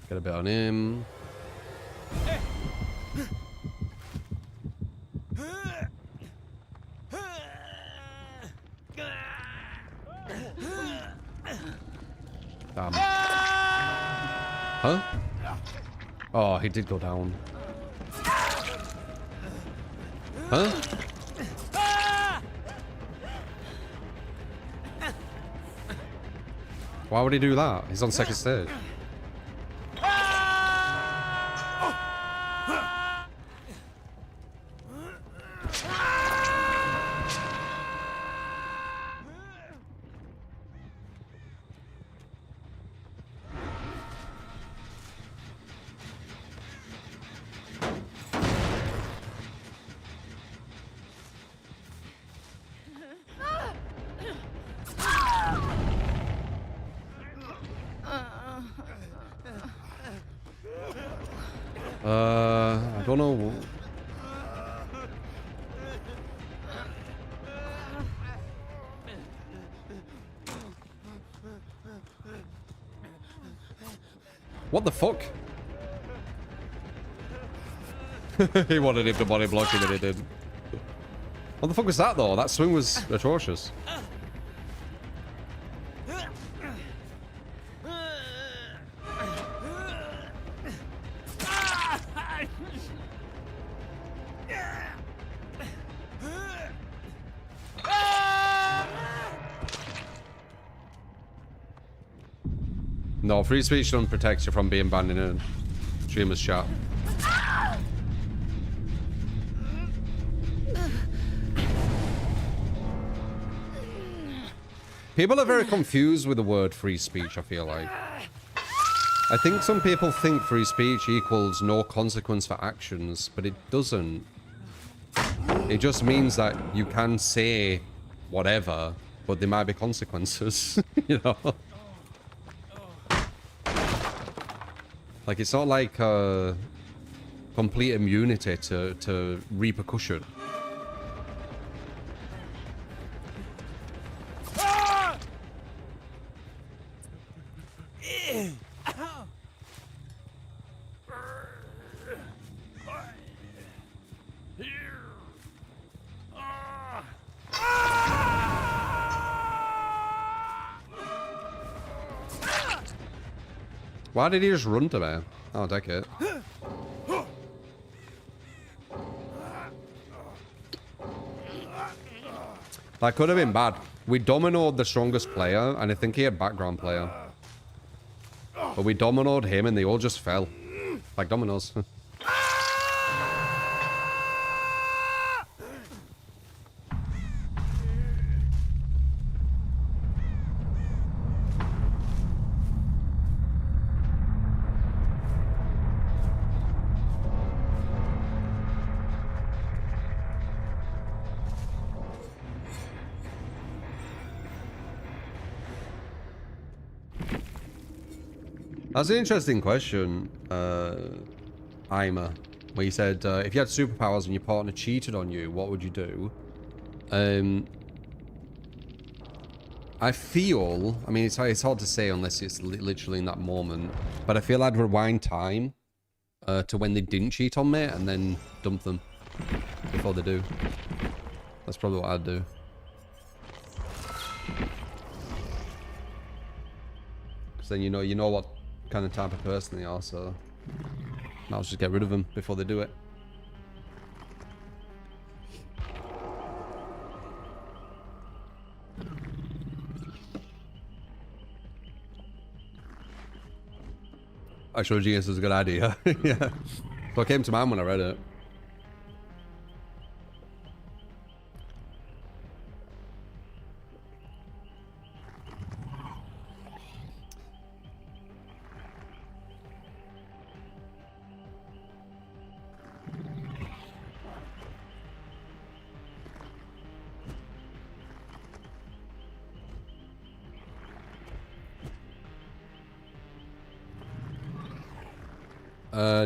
Get a bit on him. Damn. Huh? Oh, he did go down. Huh? Why would he do that? He's on second stage. I don't know. What the fuck? He wanted him to body block him and he didn't. What the fuck was that though? That swing was atrocious. No, free speech don't protect you from being banned in a streamer's chat. People are very confused with the word free speech, I feel like. I think some people think free speech equals no consequence for actions, but it doesn't. It just means that you can say whatever, but there might be consequences, you know? Like, it's not like complete immunity to repercussion. Why did he just run to me? I'll take it. That could have been bad. We dominoed the strongest player, and I think he had background player. But we dominoed him, and they all just fell. Like dominoes. That's an interesting question, Ima, where you said, if you had superpowers and your partner cheated on you, what would you do? I feel, I mean, it's hard to say unless it's literally in that moment, but I feel I'd rewind time to when they didn't cheat on me and then dump them before they do. That's probably what I'd do. Because then you know what kind of type of person they are, so I'll just get rid of them before they do it. Actual genius is a good idea. Yeah. So it came to mind when I read it.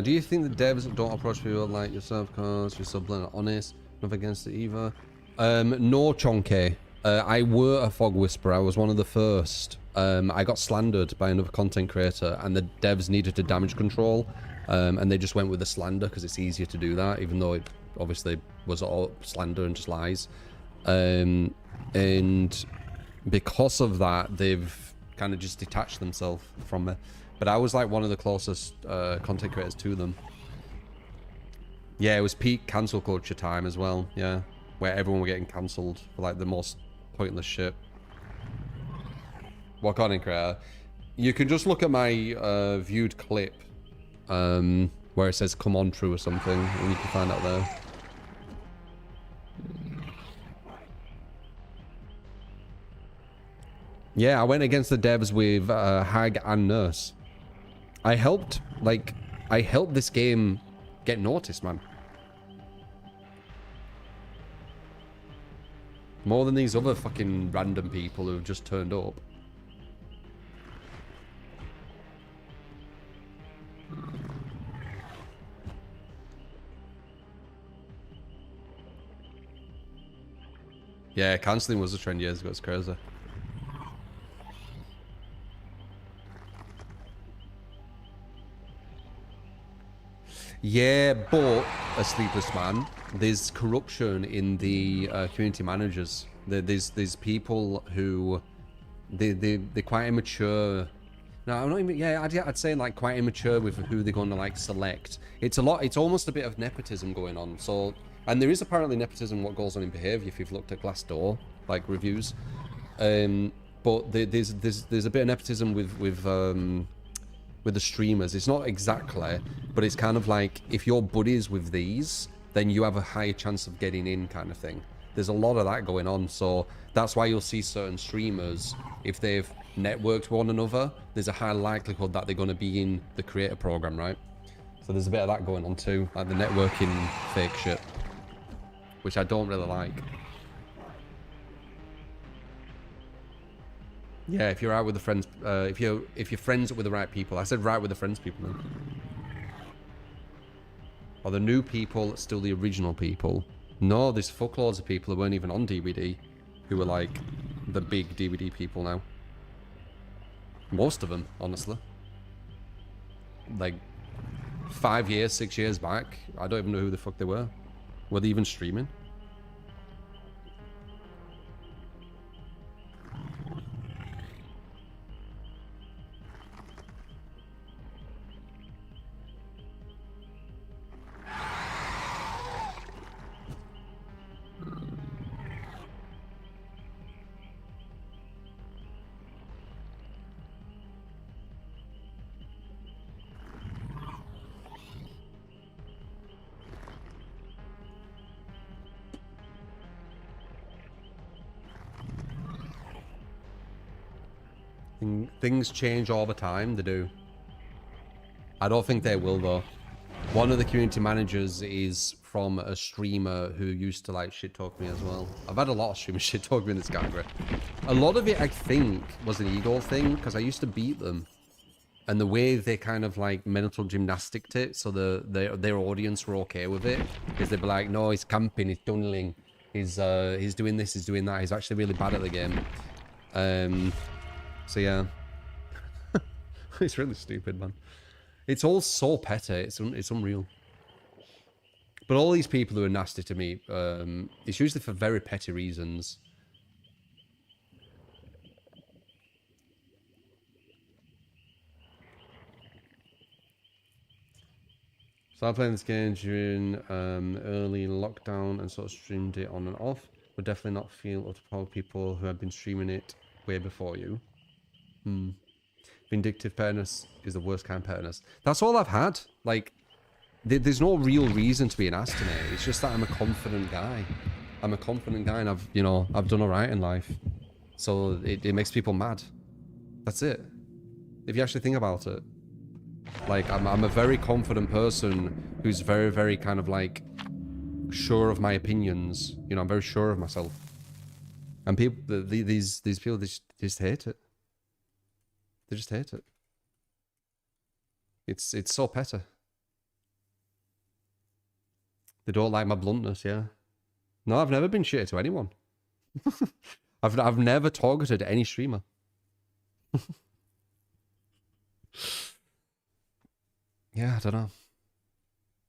Do you think the devs don't approach people like yourself because you're so blunt and honest? Not against it either. No, Chonke. I were a fog whisperer. I was one of the first. I got slandered by another content creator, and the devs needed to damage control, and they just went with the slander because it's easier to do that, even though it obviously was all slander and just lies. And because of that, they've kind of just detached themselves from me. But I was like one of the closest content creators to them. Yeah, it was peak cancel culture time as well, yeah. Where everyone were getting cancelled for like the most pointless shit. What content creator? You can just look at my viewed clip where it says come on true or something, and you can find out there. Yeah, I went against the devs with Hag and Nurse. I helped this game get noticed, man. More than these other fucking random people who've just turned up. Yeah, cancelling was a trend years ago, it's crazy. Yeah, but a sleepless man. There's corruption in the community managers. There's people who they're quite immature. No, I'm not even. Yeah, I'd say like quite immature with who they're going to like select. It's a lot. It's almost a bit of nepotism going on. So, and there is apparently nepotism what goes on in behaviour if you've looked at Glassdoor like reviews. But there's a bit of nepotism with the streamers. It's not exactly, but it's kind of like if you're buddies with these, then you have a higher chance of getting in kind of thing. There's a lot of that going on, so that's why you'll see certain streamers, if they've networked one another, there's a high likelihood that they're going to be in the creator program, right? So there's a bit of that going on too, like the networking fake shit, which I don't really like. Yeah, if you're out with the friends, if you're friends with the right people. I said right with the friends people, man. Are the new people still the original people? No, there's fuckloads of people who weren't even on DVD, who are like the big DVD people now. Most of them, honestly. Like 5 years, 6 years back, I don't even know who the fuck they were. Were they even streaming? Things change all the time, they do. I don't think they will, though. One of the community managers is from a streamer who used to, like, shit talk me as well. I've had a lot of streamers shit talk me in this category. A lot of it, I think, was an ego thing, because I used to beat them. And the way they kind of, like, mental gymnasticked it, so their audience were okay with it. Because they'd be like, no, he's camping, he's tunneling, he's doing this, he's doing that, he's actually really bad at the game. So, yeah. It's really stupid, man. It's all so petty, it's unreal. But all these people who are nasty to me, it's usually for very petty reasons. Started playing this game during early lockdown and sort of streamed it on and off. Would definitely not feel up to par with people who had been streaming it way before you. Vindictive pettiness is the worst kind of pettiness. That's all I've had. Like, there's no real reason to be an ass to me. It's just that I'm a confident guy. I'm a confident guy and I've done alright in life. So it makes people mad. That's it. If you actually think about it. Like, I'm a very confident person who's very, very kind of like sure of my opinions. You know, I'm very sure of myself. And people, these people, they just hate it. They just hate it. It's so petty. They don't like my bluntness, yeah. No, I've never been shitty to anyone. I've never targeted any streamer. Yeah, I don't know.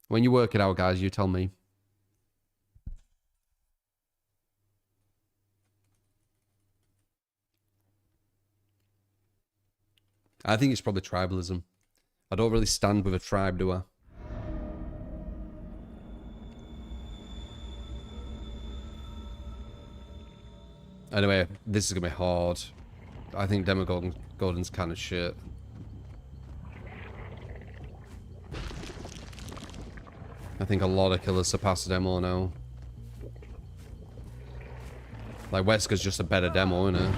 When you work it out, guys, you tell me. I think it's probably tribalism. I don't really stand with a tribe, do I? Anyway, this is gonna be hard. I think Demogorgon's kind of shit. I think a lot of killers surpass the demo now. Like, Wesker's just a better demo, isn't it?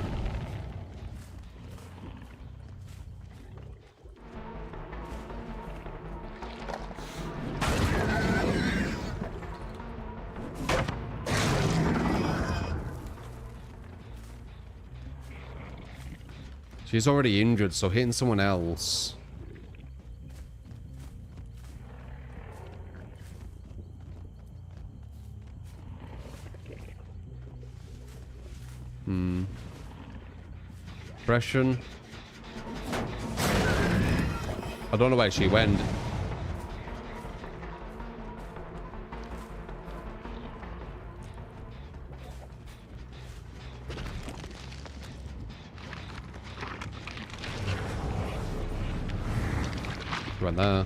She's already injured, so hitting someone else. Depression. I don't know where she went. Run there.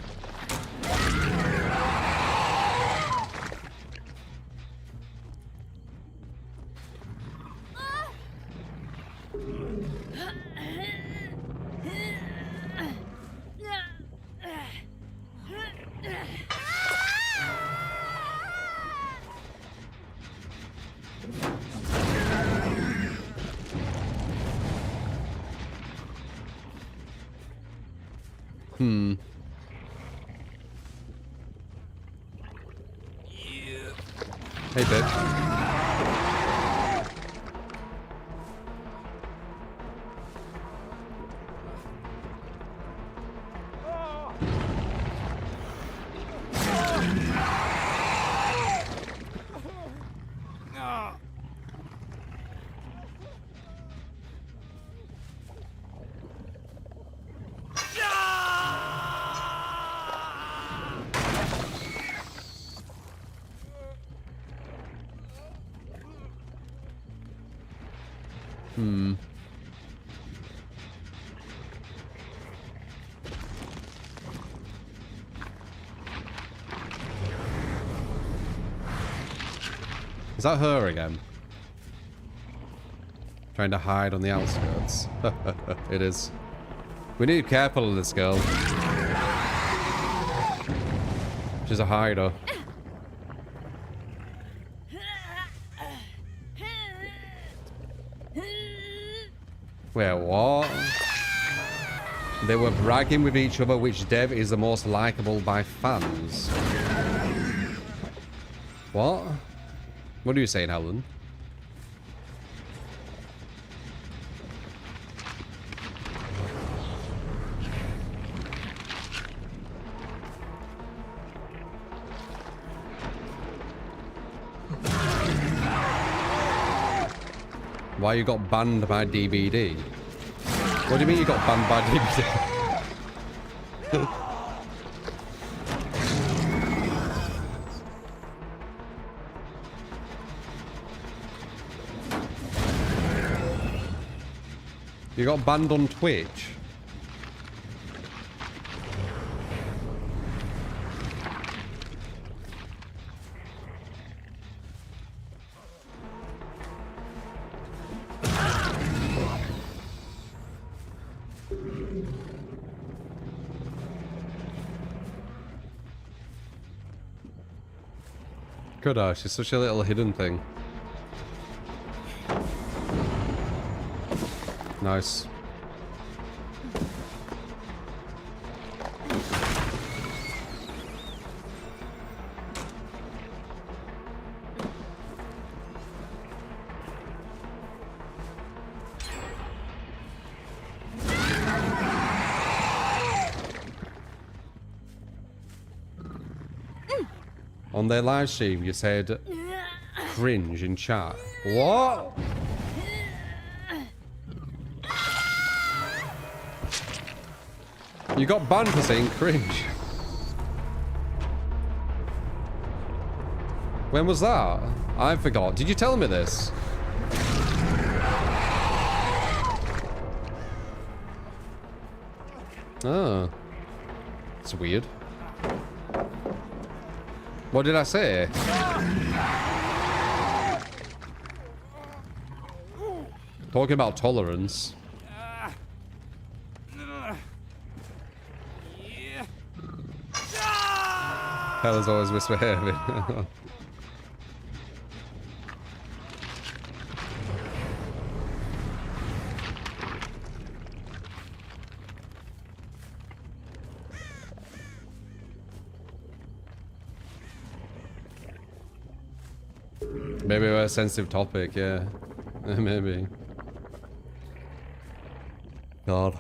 Hey, bitch. Is that her again? Trying to hide on the outskirts. It is. We need to be careful of this girl. She's a hider. Wait, what? They were bragging with each other which dev is the most likable by fans. What? What are you saying, Helen? Why you got banned by DBD? What do you mean you got banned by DBD? You got banned on Twitch? Gosh, it's such a little hidden thing. Nice. On their live stream, you said cringe in chat. What? You got banned for saying cringe. When was that? I forgot. Did you tell me this? Oh. It's weird. What did I say? Talking about tolerance. Helen's always misbehaving. Maybe we're a sensitive topic, yeah. Maybe. God.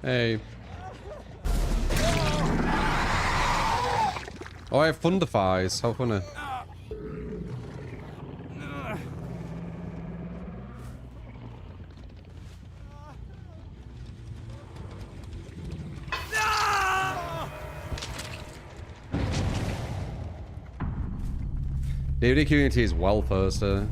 Hey. Oh, I have Thunderfies. How funny. DVD community is well thirsty.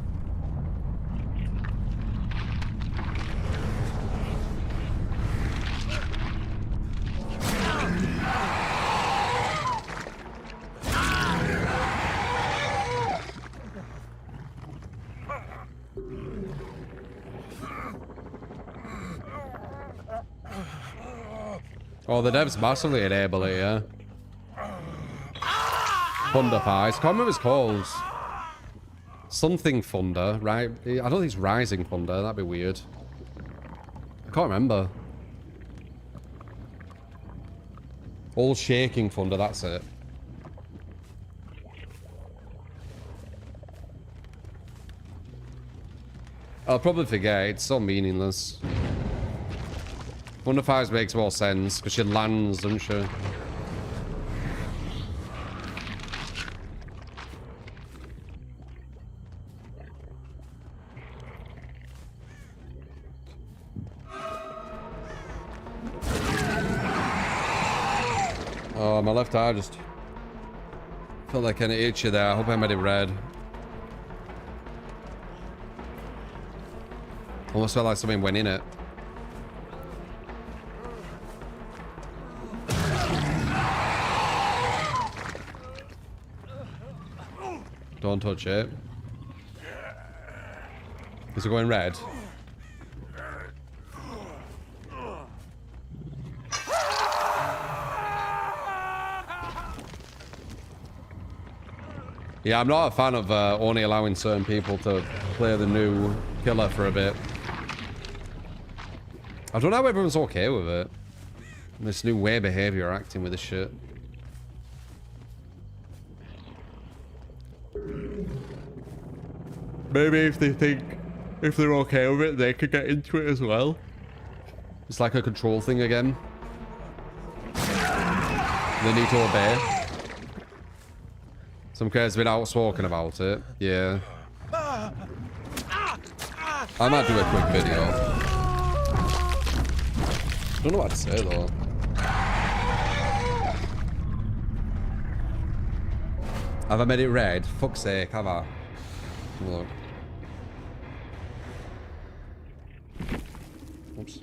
Oh, the devs massively enable it, yeah. Thunder Pies. Can't remember what it's called. Something Thunder, right? I don't think it's Rising Thunder. That'd be weird. I can't remember. All Shaking Thunder, that's it. I'll probably forget. It's so meaningless. Under fives makes more sense because she lands, doesn't she? Oh, my left eye just felt like an itchy there. I hope I made it red. Almost felt like something went in it. Don't touch it. Is it going red? Yeah, I'm not a fan of only allowing certain people to play the new killer for a bit. I don't know how everyone's okay with it. This new way of behavior acting with this shit. Maybe if they think, if they're okay with it, they could get into it as well. It's like a control thing again. They need to obey. Some kids have been outspoken about it. Yeah. I might do a quick video. Don't know what to say though. Have I made it red? Fuck's sake, have I? Look. Oops.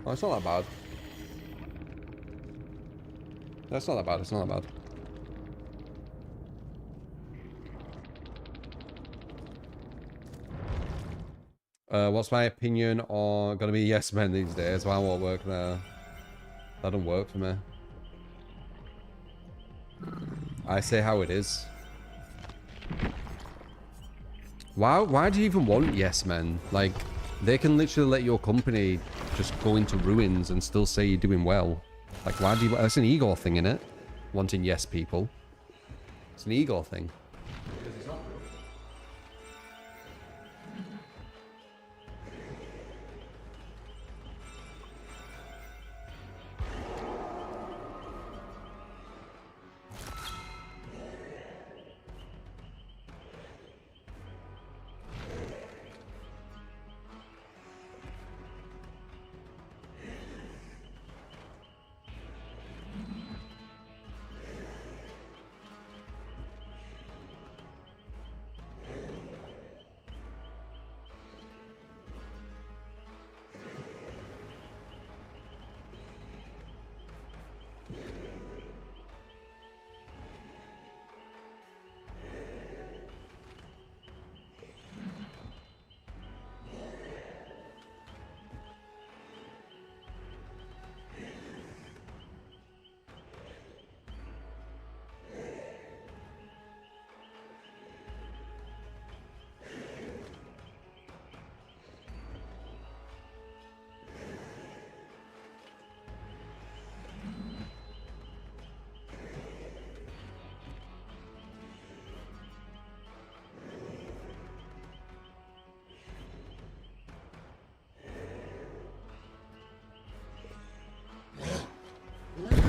Oh, it's not that bad. That's not that bad, it's not that bad. What's my opinion on gonna be yes men these days? Why won't work there? That don't work for me. I say how it is. Why do you even want yes men? Like, they can literally let your company just go into ruins and still say you're doing well. Like, why do you... That's an ego thing, innit? Wanting yes people. It's an ego thing.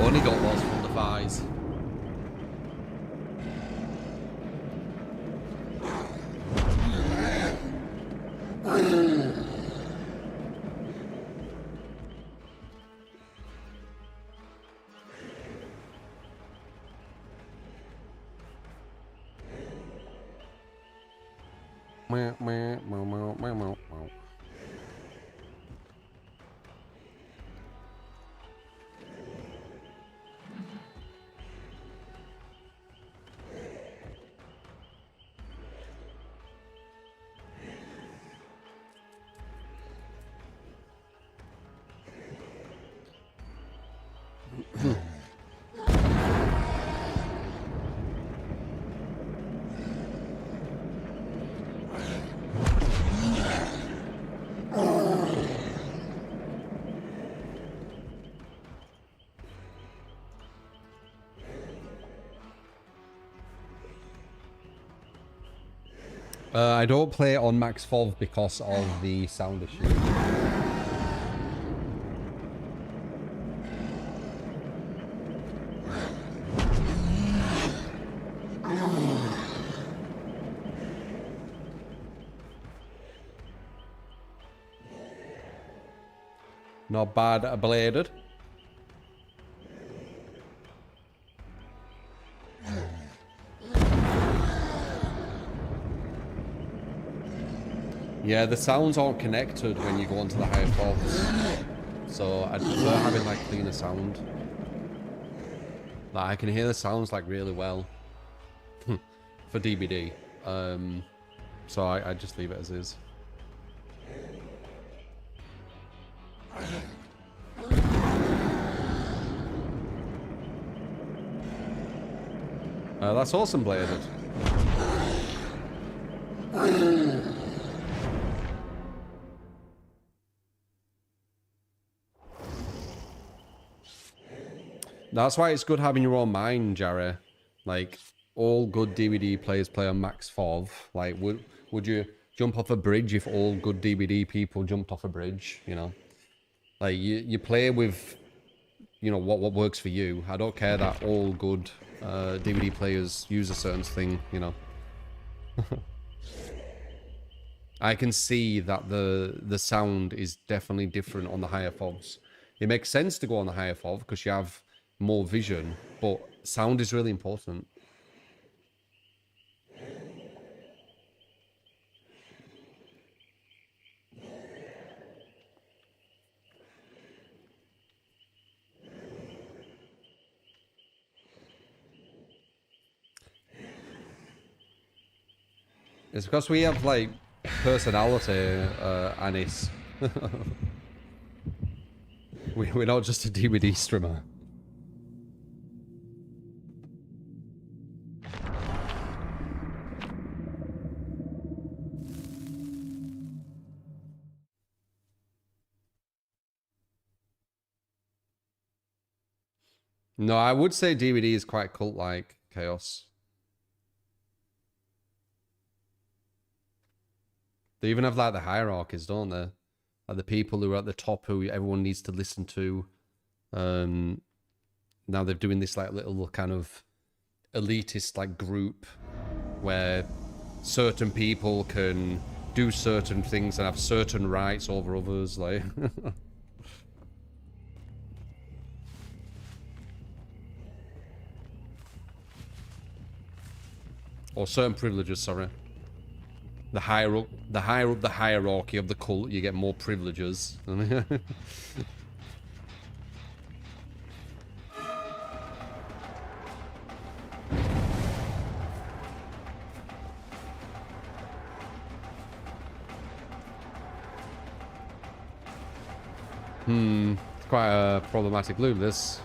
Only got lost from the thighs. I don't play on Max FOV because of the sound issue. Not bad bladed. Yeah, the sounds aren't connected when you go onto the higher FOVs. So I'd prefer having like cleaner sound. Like I can hear the sounds like really well for DBD. So I just leave it as is. That's awesome, bladed. That's why it's good having your own mind, Jarry. Like, all good DVD players play on max FOV. Like, would you jump off a bridge if all good DVD people jumped off a bridge, you know? Like, you play with, you know, what works for you. I don't care that all good DVD players use a certain thing, you know? I can see that the sound is definitely different on the higher FOVs. It makes sense to go on the higher FOV because you have more vision, but sound is really important. It's because we have like personality, Anis. We're not just a DVD streamer. No, I would say DVD is quite cult-like, Chaos. They even have like the hierarchies, don't they? Like the people who are at the top who everyone needs to listen to. Now they're doing this like little kind of elitist like group where certain people can do certain things and have certain rights over others, like. Or certain privileges, sorry. The higher up the hierarchy of the cult, you get more privileges. It's quite a problematic loop, this.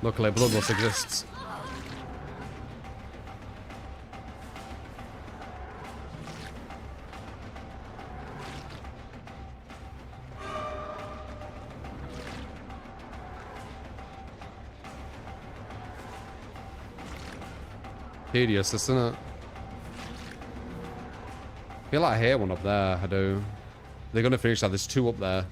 Luckily, Bloodlust exists. Hideous, isn't it? I feel like I hear one up there, I do. They're gonna finish that, there's two up there.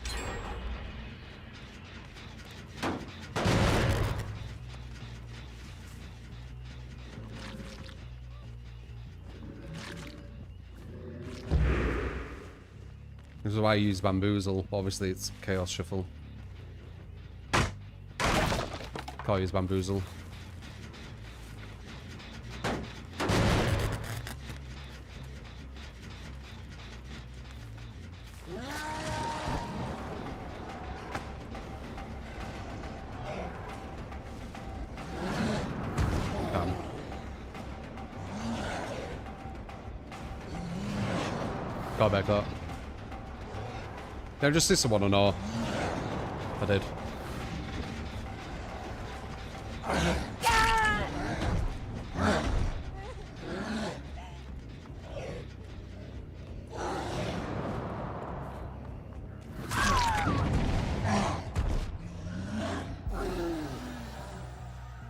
This is why I use Bamboozle. Obviously, it's Chaos Shuffle. Can't use Bamboozle. Got back up. Did I just see someone or no? I did.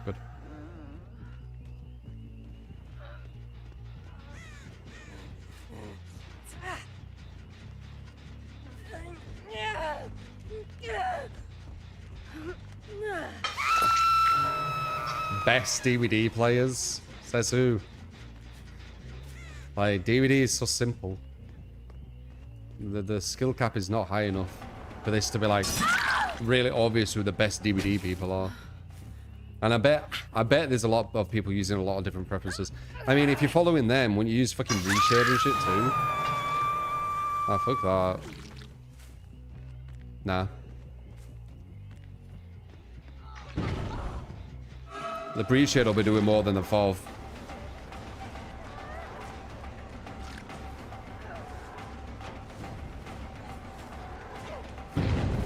Good. Best DVD players? Says who? Like, DVD is so simple. The skill cap is not high enough for this to be like really obvious who the best DBD people are. And I bet there's a lot of people using a lot of different preferences. I mean, if you're following them, wouldn't you use fucking reshade and shit too? Ah, fuck that. Nah. The breed shade will be doing more than the FOV.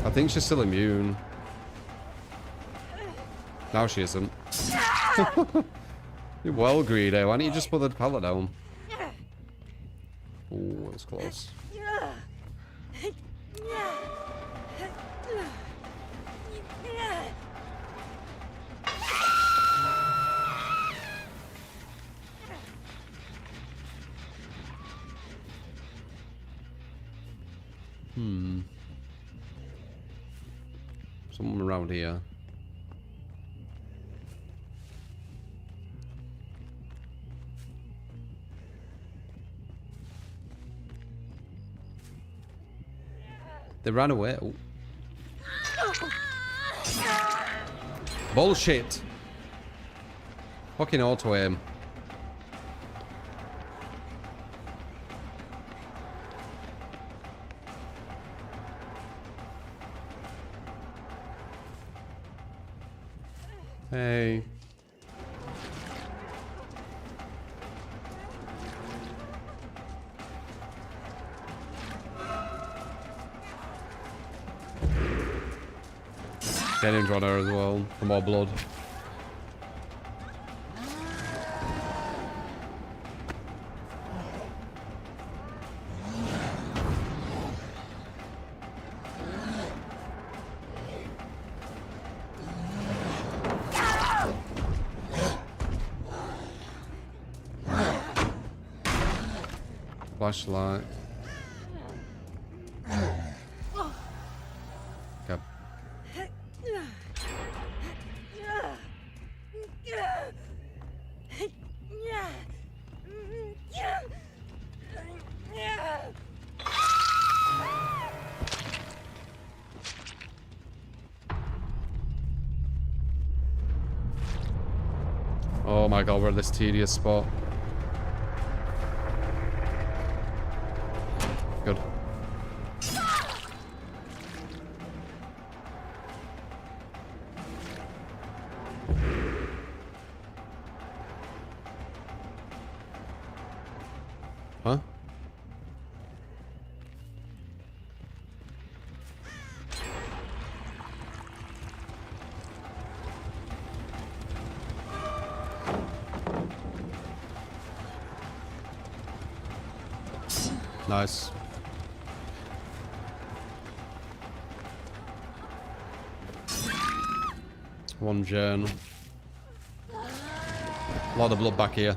I think she's still immune. Now she isn't. You're well greedy. Why don't you just put the pallet down? Oh, it's close. Someone around here. They ran away. Oh. Bullshit. Fucking auto aim. Hey. Getting on her as well for more blood. Flashlight. Okay. Oh my god, we're at this tedious spot. Good. Huh? Nice. One journal. A lot of blood back here.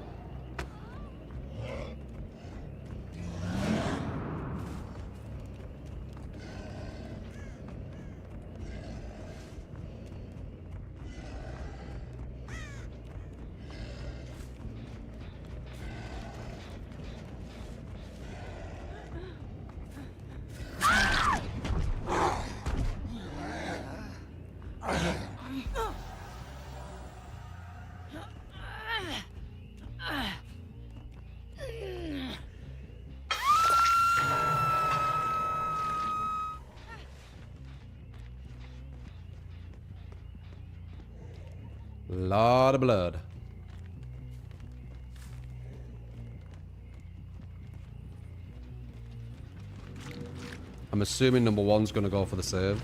Lot of blood. I'm assuming number one's gonna go for the save.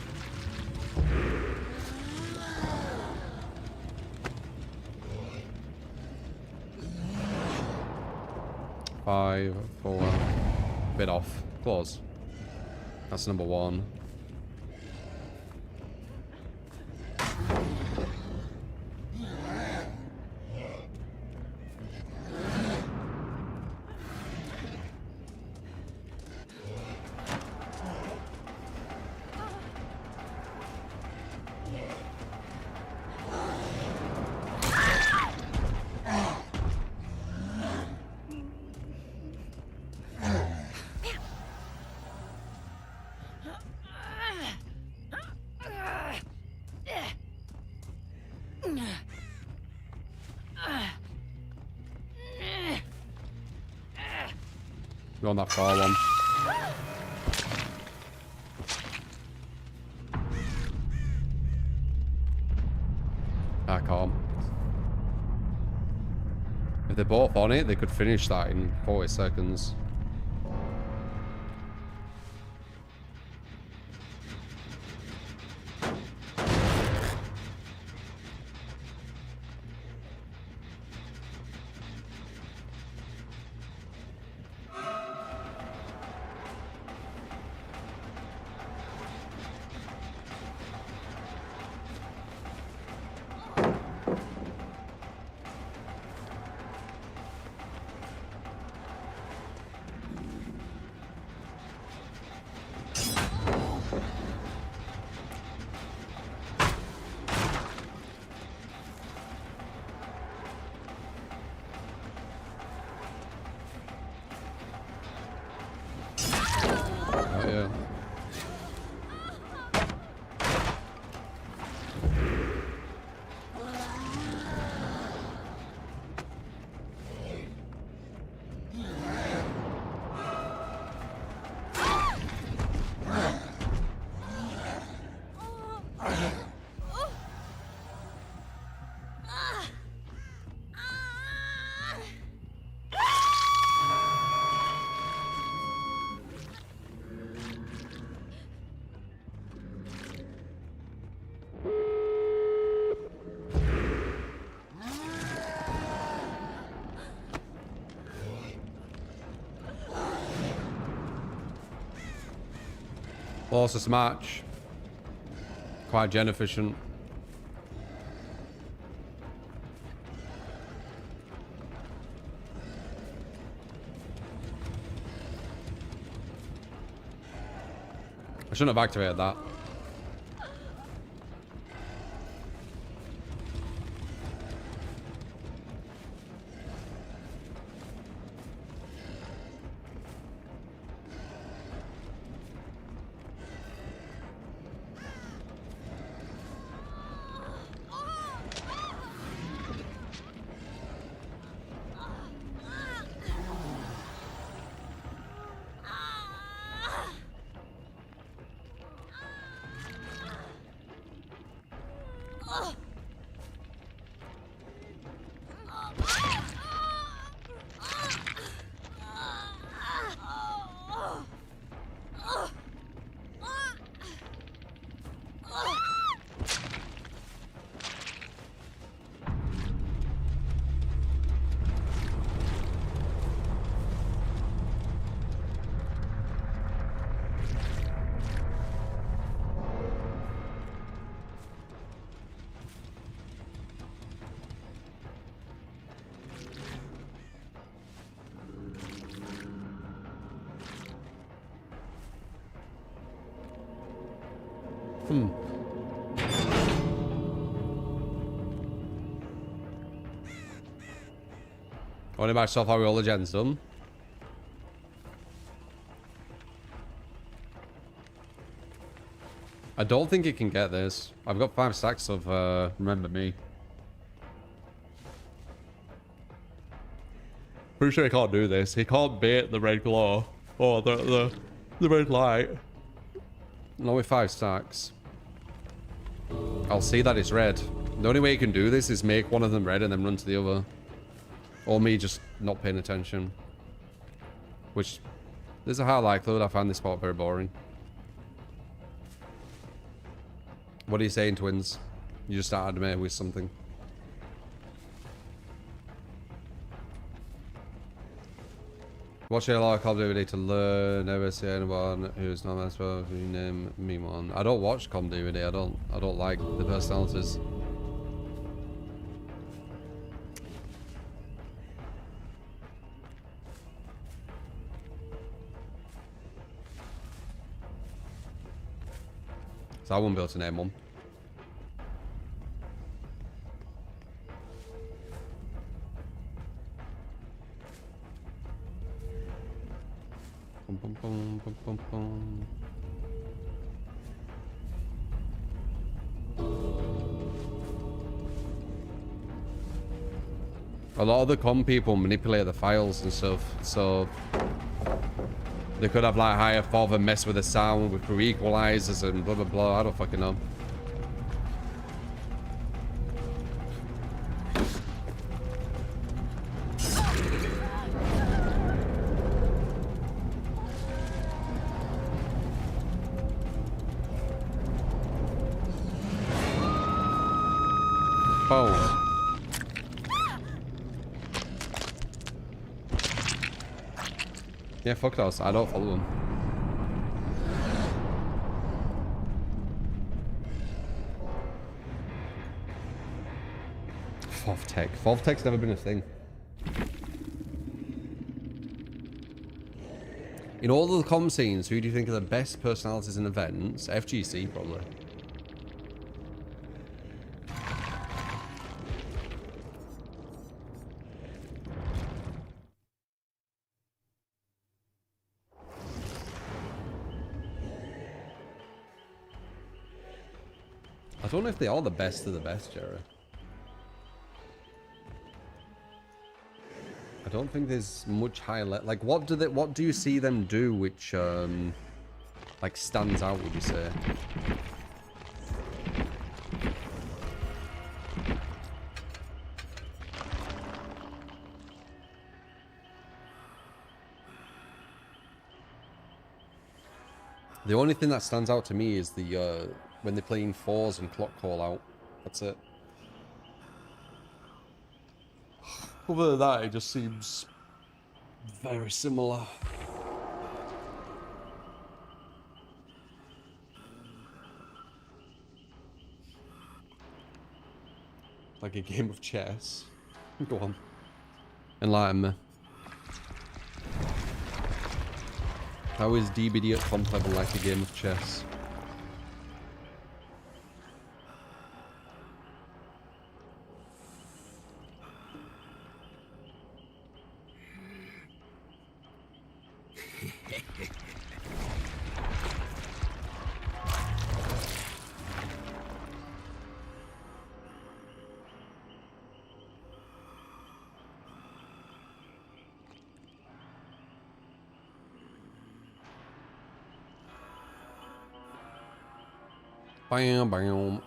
Five, four, bit off. Close. That's number one. We're on that far one. I can't. If they're both on it, they could finish that in 40 seconds. Closest match. Quite gen efficient. I shouldn't have activated that. Only myself how we all the gens done. I don't think it can get this. I've got 5 stacks of Remember Me. Pretty sure he can't do this. He can't bait the red glow or the red light. Not with 5 stacks. I'll see that it's red. The only way you can do this is make one of them red and then run to the other. Or me just not paying attention. Which, there's a high likelihood I find this part very boring. What are you saying, twins? You just started me with something. Watch a lot of Call of Duty to learn. Never see anyone who's not as well if you name me one. I don't watch Call of Duty. I don't like the personalities. So I won't be able to name one. Bum, bum, bum, bum, bum, bum. A lot of the com people manipulate the files and stuff, so They could have like higher FOV and mess with the sound with equalizers and blah blah blah. I don't fucking know. Oh. Yeah, fuck those. I don't follow them. FovTech. FovTech's never been a thing. In all of the comm scenes, who do you think are the best personalities in events? FGC, probably. I don't know if they are the best of the best, Jerry. I don't think there's much highlight. Like, what do you see them do which, like, stands out, would you say? The only thing that stands out to me is the, when they're playing fours and clock call out. That's it. Other than that, it just seems very similar. Like a game of chess. Go on. Enlighten me. How is DBD at comp level like a game of chess? Bam, bam.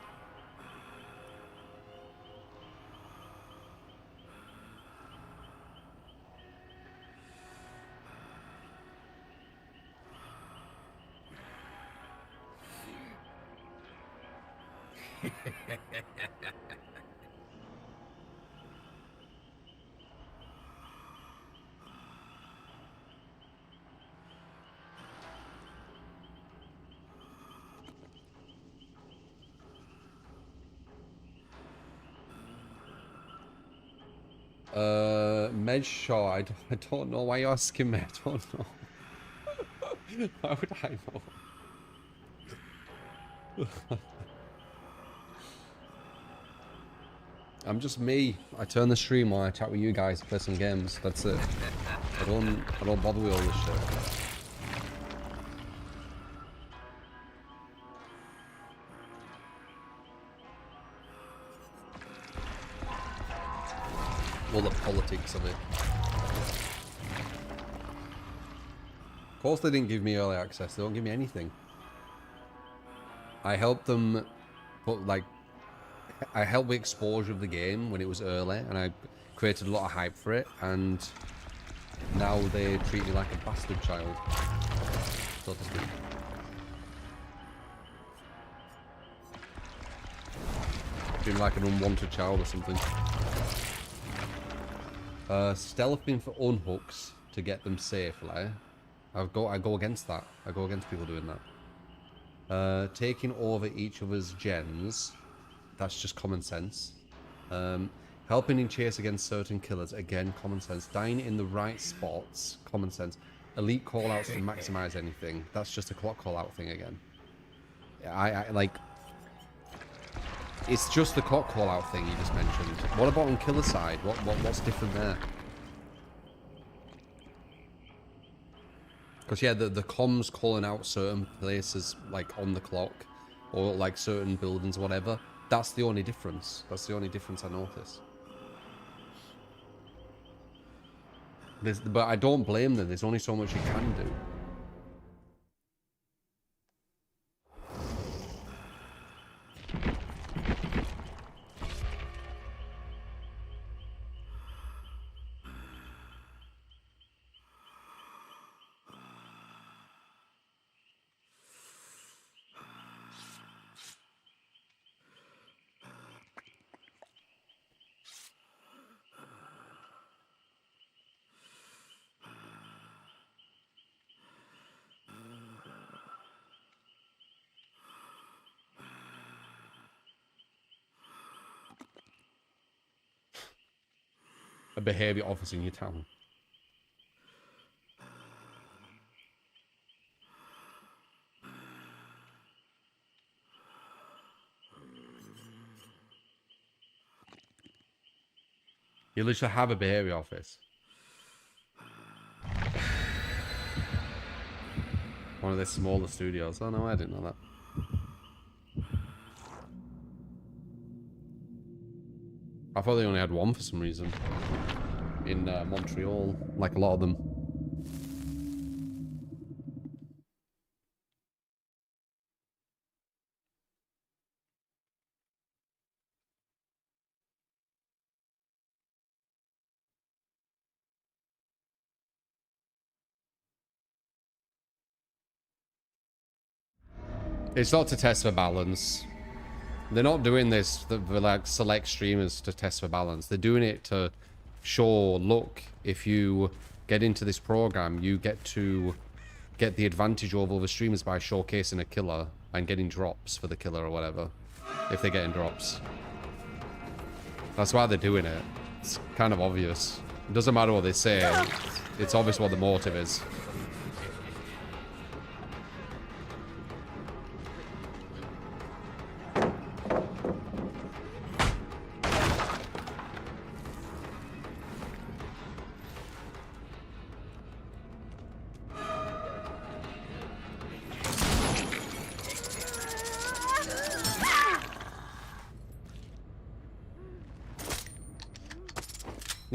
Medshaw, I don't know why you're asking me, I don't know. How would I know? I'm just me. I turn the stream while I chat with you guys, play some games, that's it. I don't bother with all this shit. All the politics of it. Of course they didn't give me early access, they don't give me anything. I helped them put like, I helped with exposure of the game when it was early and I created a lot of hype for it, and now they treat me like a bastard child, so to speak. Treat me like an unwanted child or something. Stealthing for unhooks to get them safely. I go against that. I go against people doing that. Taking over each other's gens. That's just common sense. Helping in chase against certain killers. Again, common sense. Dying in the right spots. Common sense. Elite callouts to maximize anything. That's just a clock callout thing again. I like... It's just the clock call-out thing you just mentioned. What about on killer side? What's different there? Because yeah, the comms calling out certain places like on the clock, or like certain buildings, whatever. That's the only difference. That's the only difference I notice. But I don't blame them. There's only so much you can do. A behavior officer in your town. You literally have a behavior office. One of the smaller studios. Oh no, I didn't know that. I thought they only had one for some reason. In Montreal, like a lot of them. It's not to test for balance. They're not doing this for like select streamers to test for balance. They're doing it to show, look, if you get into this program, you get to get the advantage over other streamers by showcasing a killer and getting drops for the killer or whatever. If they're getting drops. That's why they're doing it. It's kind of obvious. It doesn't matter what they say. It's obvious what the motive is.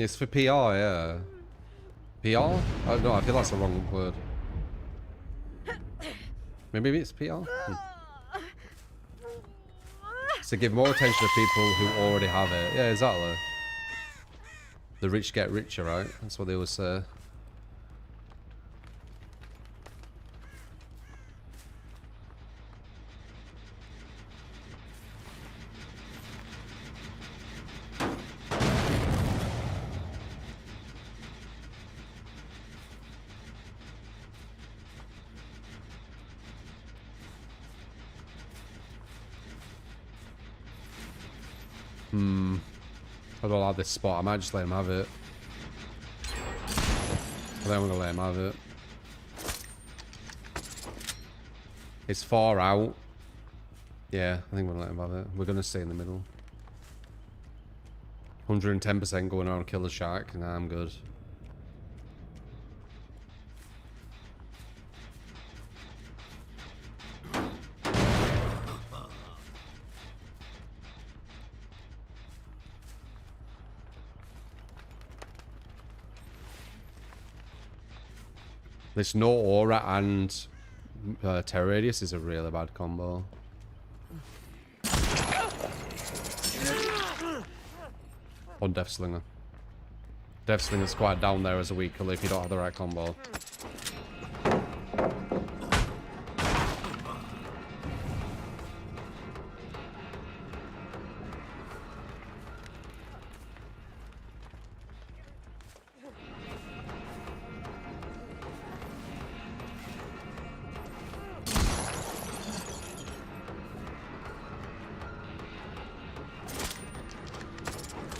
It's for PR, yeah. PR? Oh, no, I feel that's the wrong word. Maybe it's PR? It's to give more attention to people who already have it. Yeah, exactly. The rich get richer, right? That's what they always say. I don't like this spot. I might just let him have it. I think I'm gonna let him have it. It's far out. Yeah, I think we're gonna let him have it. We're gonna stay in the middle. 110% going around Killer Shack. Nah, I'm good. This no aura and terror radius is a really bad combo. On Death Slinger. Death Slinger's quite down there as a weak killer if you don't have the right combo.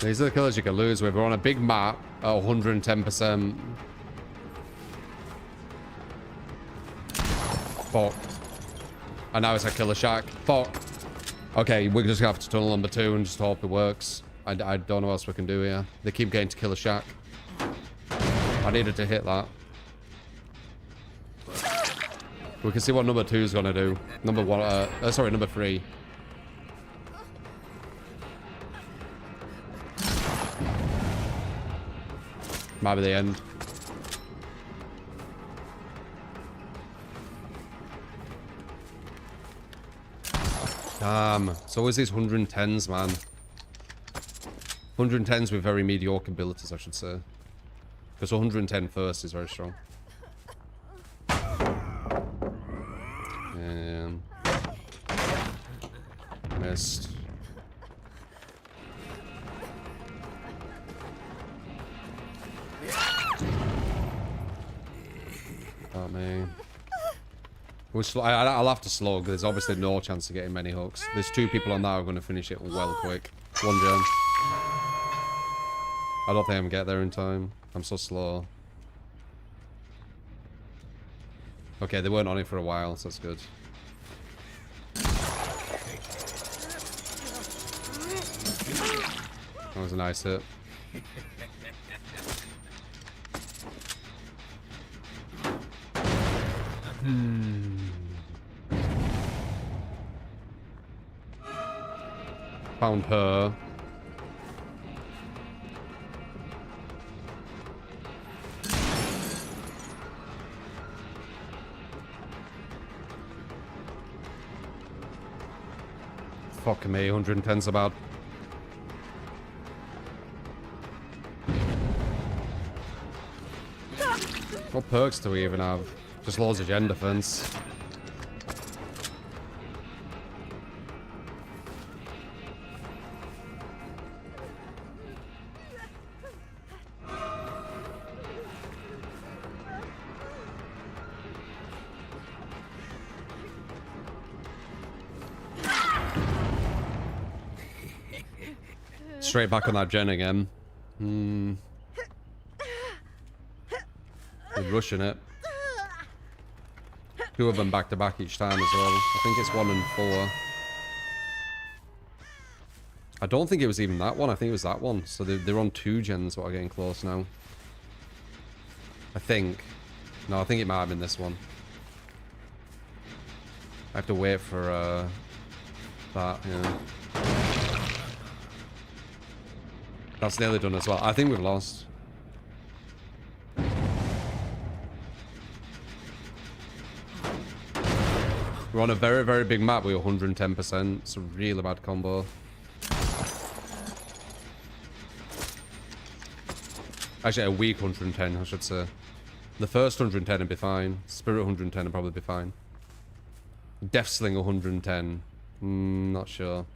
These are the killers you can lose with. We're on a big map at 110%. Fuck. And now it's a Killer Shack. Fuck. Okay, we're just gonna have to tunnel number 2 and just hope it works. I don't know what else we can do here. They keep getting to Killer Shack. I needed to hit that. We can see what number 2 is gonna do. Number 1, sorry, number 3. Might be the end. Damn. It's always these 110s, man. 110s with very mediocre abilities, I should say. Because 110 first is very strong. Missed. Oh, man. I'll have to slog. There's obviously no chance of getting many hooks. There's 2 people on that who are going to finish it well quick. 1 gem. I don't think I'm going to get there in time. I'm so slow. Okay, they weren't on it for a while, so that's good. That was a nice hit. Found her. Fuck me, 110's about. What perks do we even have? Just loads of gen defense. Straight back on that gen again. We're rushing it. 2 of them back to back each time as well. I think it's 1 and 4. I don't think it was even that one. I think it was that one. So they're on 2 gens that are getting close now. I think. No, I think it might have been this one. I have to wait for that, yeah. That's nearly done as well. I think we've lost. We're on a very, very big map with 110%. It's a really bad combo. Actually, a weak 110, I should say. The first 110 would be fine. Spirit 110 would probably be fine. Death Sling 110. Not sure.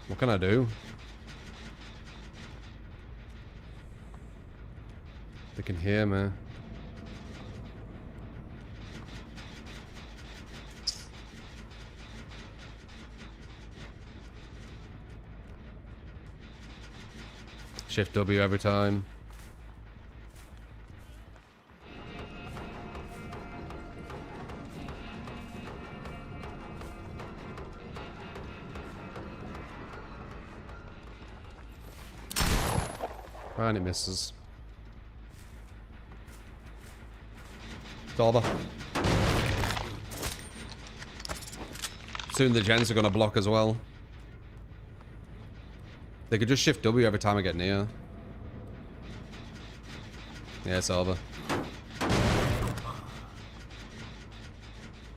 What can I do? They can hear me. Shift W every time. And it misses. It's over. Soon the gens are going to block as well. They could just shift W every time I get near. Yeah, it's over.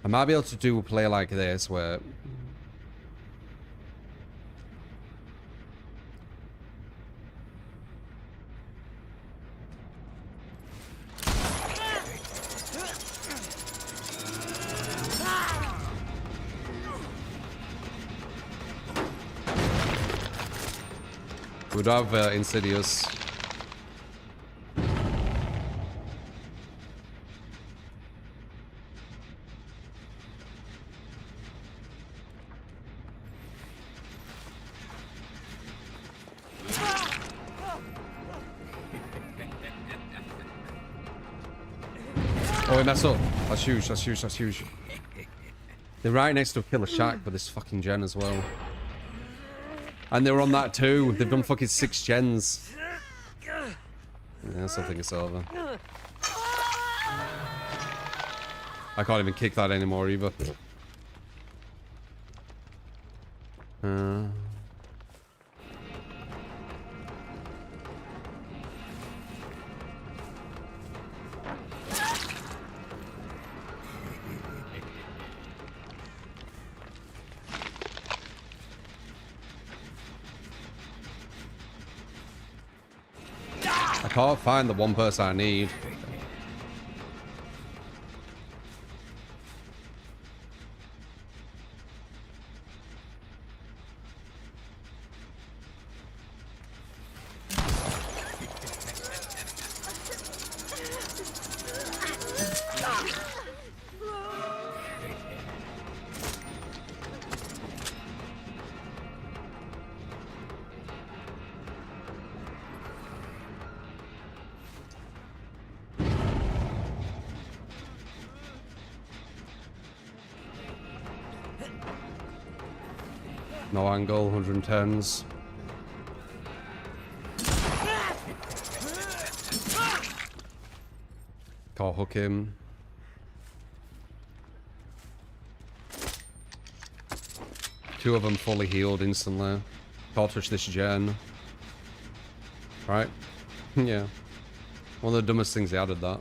I might be able to do a play like this where... We'd have Insidious. Oh, we messed up. That's huge, that's huge, that's huge. They're right next to a killer shack for this fucking gen as well. And they were on that too. They've done fucking 6 gens. Yeah, I still think it's over. I can't even kick that anymore either. I can't find the one person I need. No angle, 110s. Can't hook him. Two of them fully healed instantly. Can't touch this gen. Right? Yeah. One of the dumbest things they added that.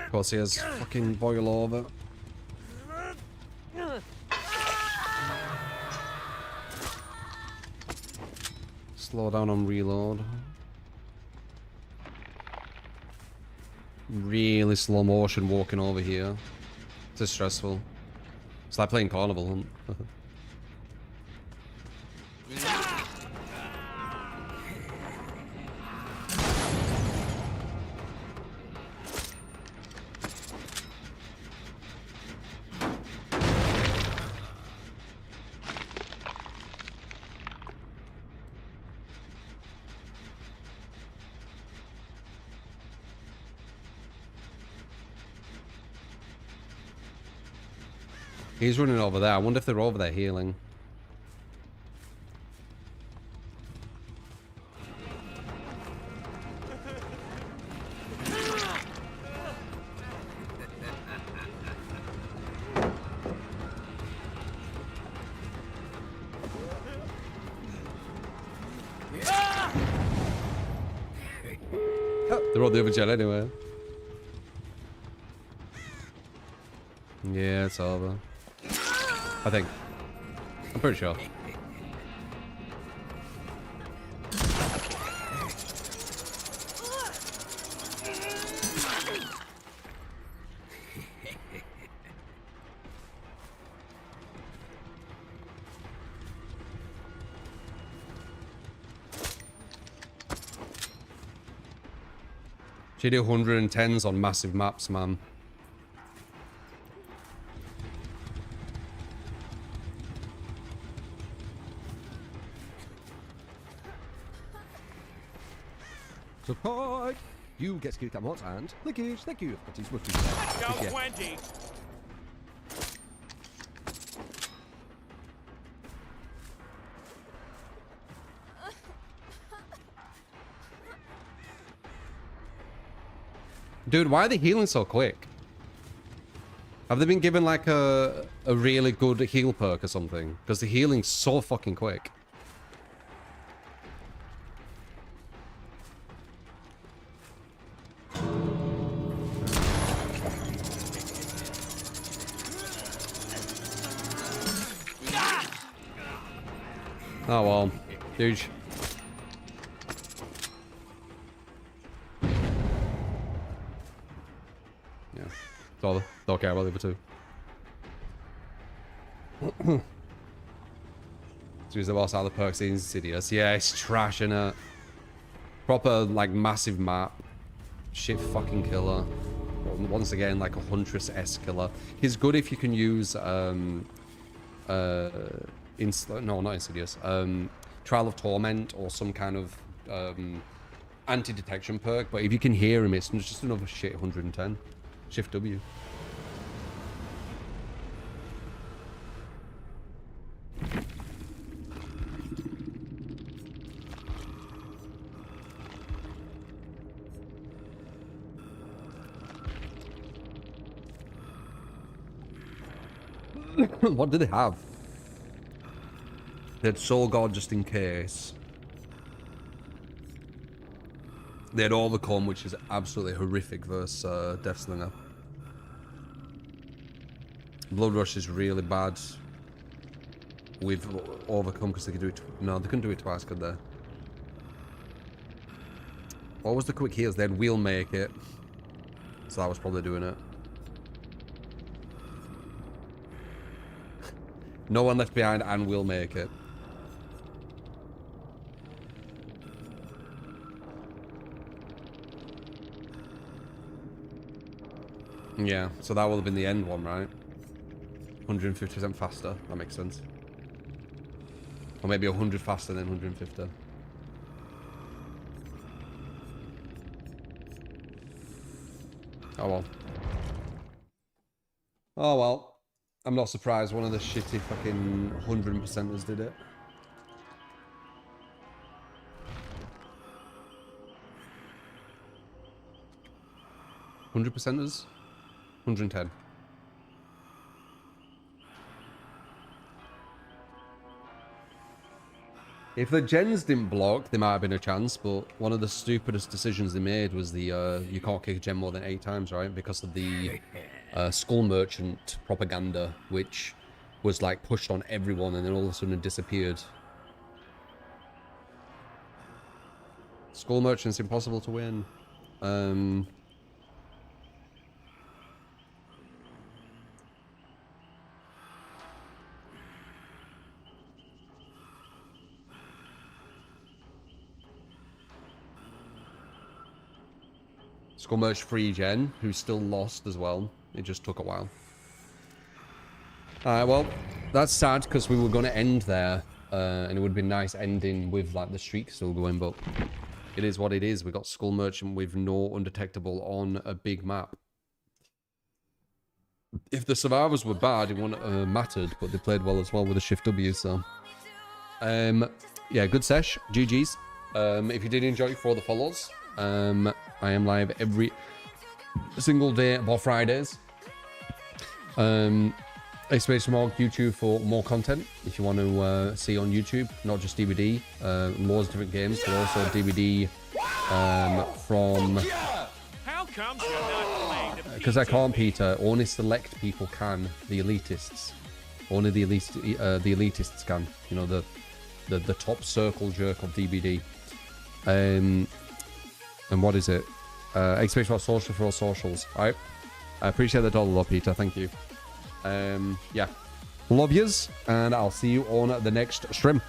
Of course he has fucking boil over. Slow down on reload. Really slow motion walking over here. It's stressful. It's like playing Carnival Hunt. He's running over there. I wonder if they're over there healing. Oh, they're on the other jet anyway. Yeah, it's over. I think. I'm pretty sure. She did 110s on massive maps, man. Support! You get skill camos and lickage. Thank you. That is what we Go said. 20. Dude, why are they healing so quick? Have they been given like a really good heal perk or something? Because the healing's so fucking quick. Oh well, huge. Yeah, don't care about the other two. Use the boss out of the perks in Insidious. Yeah, it's trash, innit? Proper like massive map. Shit fucking killer. Once again, like a Huntress-esque killer. He's good if you can use no, not Insidious. Trial of Torment or some kind of anti-detection perk. But if you can hear him, it's just another shit 110. Shift W. What did they have? They had Soul God just in case. They had Overcome, which is absolutely horrific versus Deathslinger. Blood Rush is really bad with Overcome because they could do it. No, they couldn't do it twice, could they? What was the quick heals? They had We'll Make It. So that was probably doing it. No One Left Behind and We'll Make It. Yeah, so that will have been the end one, right? 150% faster. That makes sense. Or maybe 100 faster than 150. Oh well. Oh well. I'm not surprised one of the shitty fucking 100%ers did it. %ers? 110. If the gens didn't block, there might have been a chance, but one of the stupidest decisions they made was the you can't kick a gen more than 8 times, right? Because of the Skull Merchant propaganda, which was like pushed on everyone and then all of a sudden it disappeared. Skull Merchant's impossible to win. Skull Merch free gen, who's still lost as well. It just took a while. Alright, well, that's sad because we were going to end there. And it would have been nice ending with like the streak still going, but it is what it is. We got Skull Merchant with no undetectable on a big map. If the survivors were bad, it wouldn't have mattered, but they played well as well with the Shift W, so. Yeah, good sesh. GG's. If you did enjoy it, for the follows. I am live every single day about Fridays. Exclamation mark YouTube for more content if you want to see on YouTube, not just DVD, loads of different games, but also DVD from. How come you're not playing the Because I can't, Peter. Only select people can. The elitists. Only the elitists can. You know, the top circle jerk of DVD. And what is it? Exclamation mark social for all socials. Alright. I appreciate the $1 lot, Peter. Thank you. Yeah. Love yous, and I'll see you on the next stream.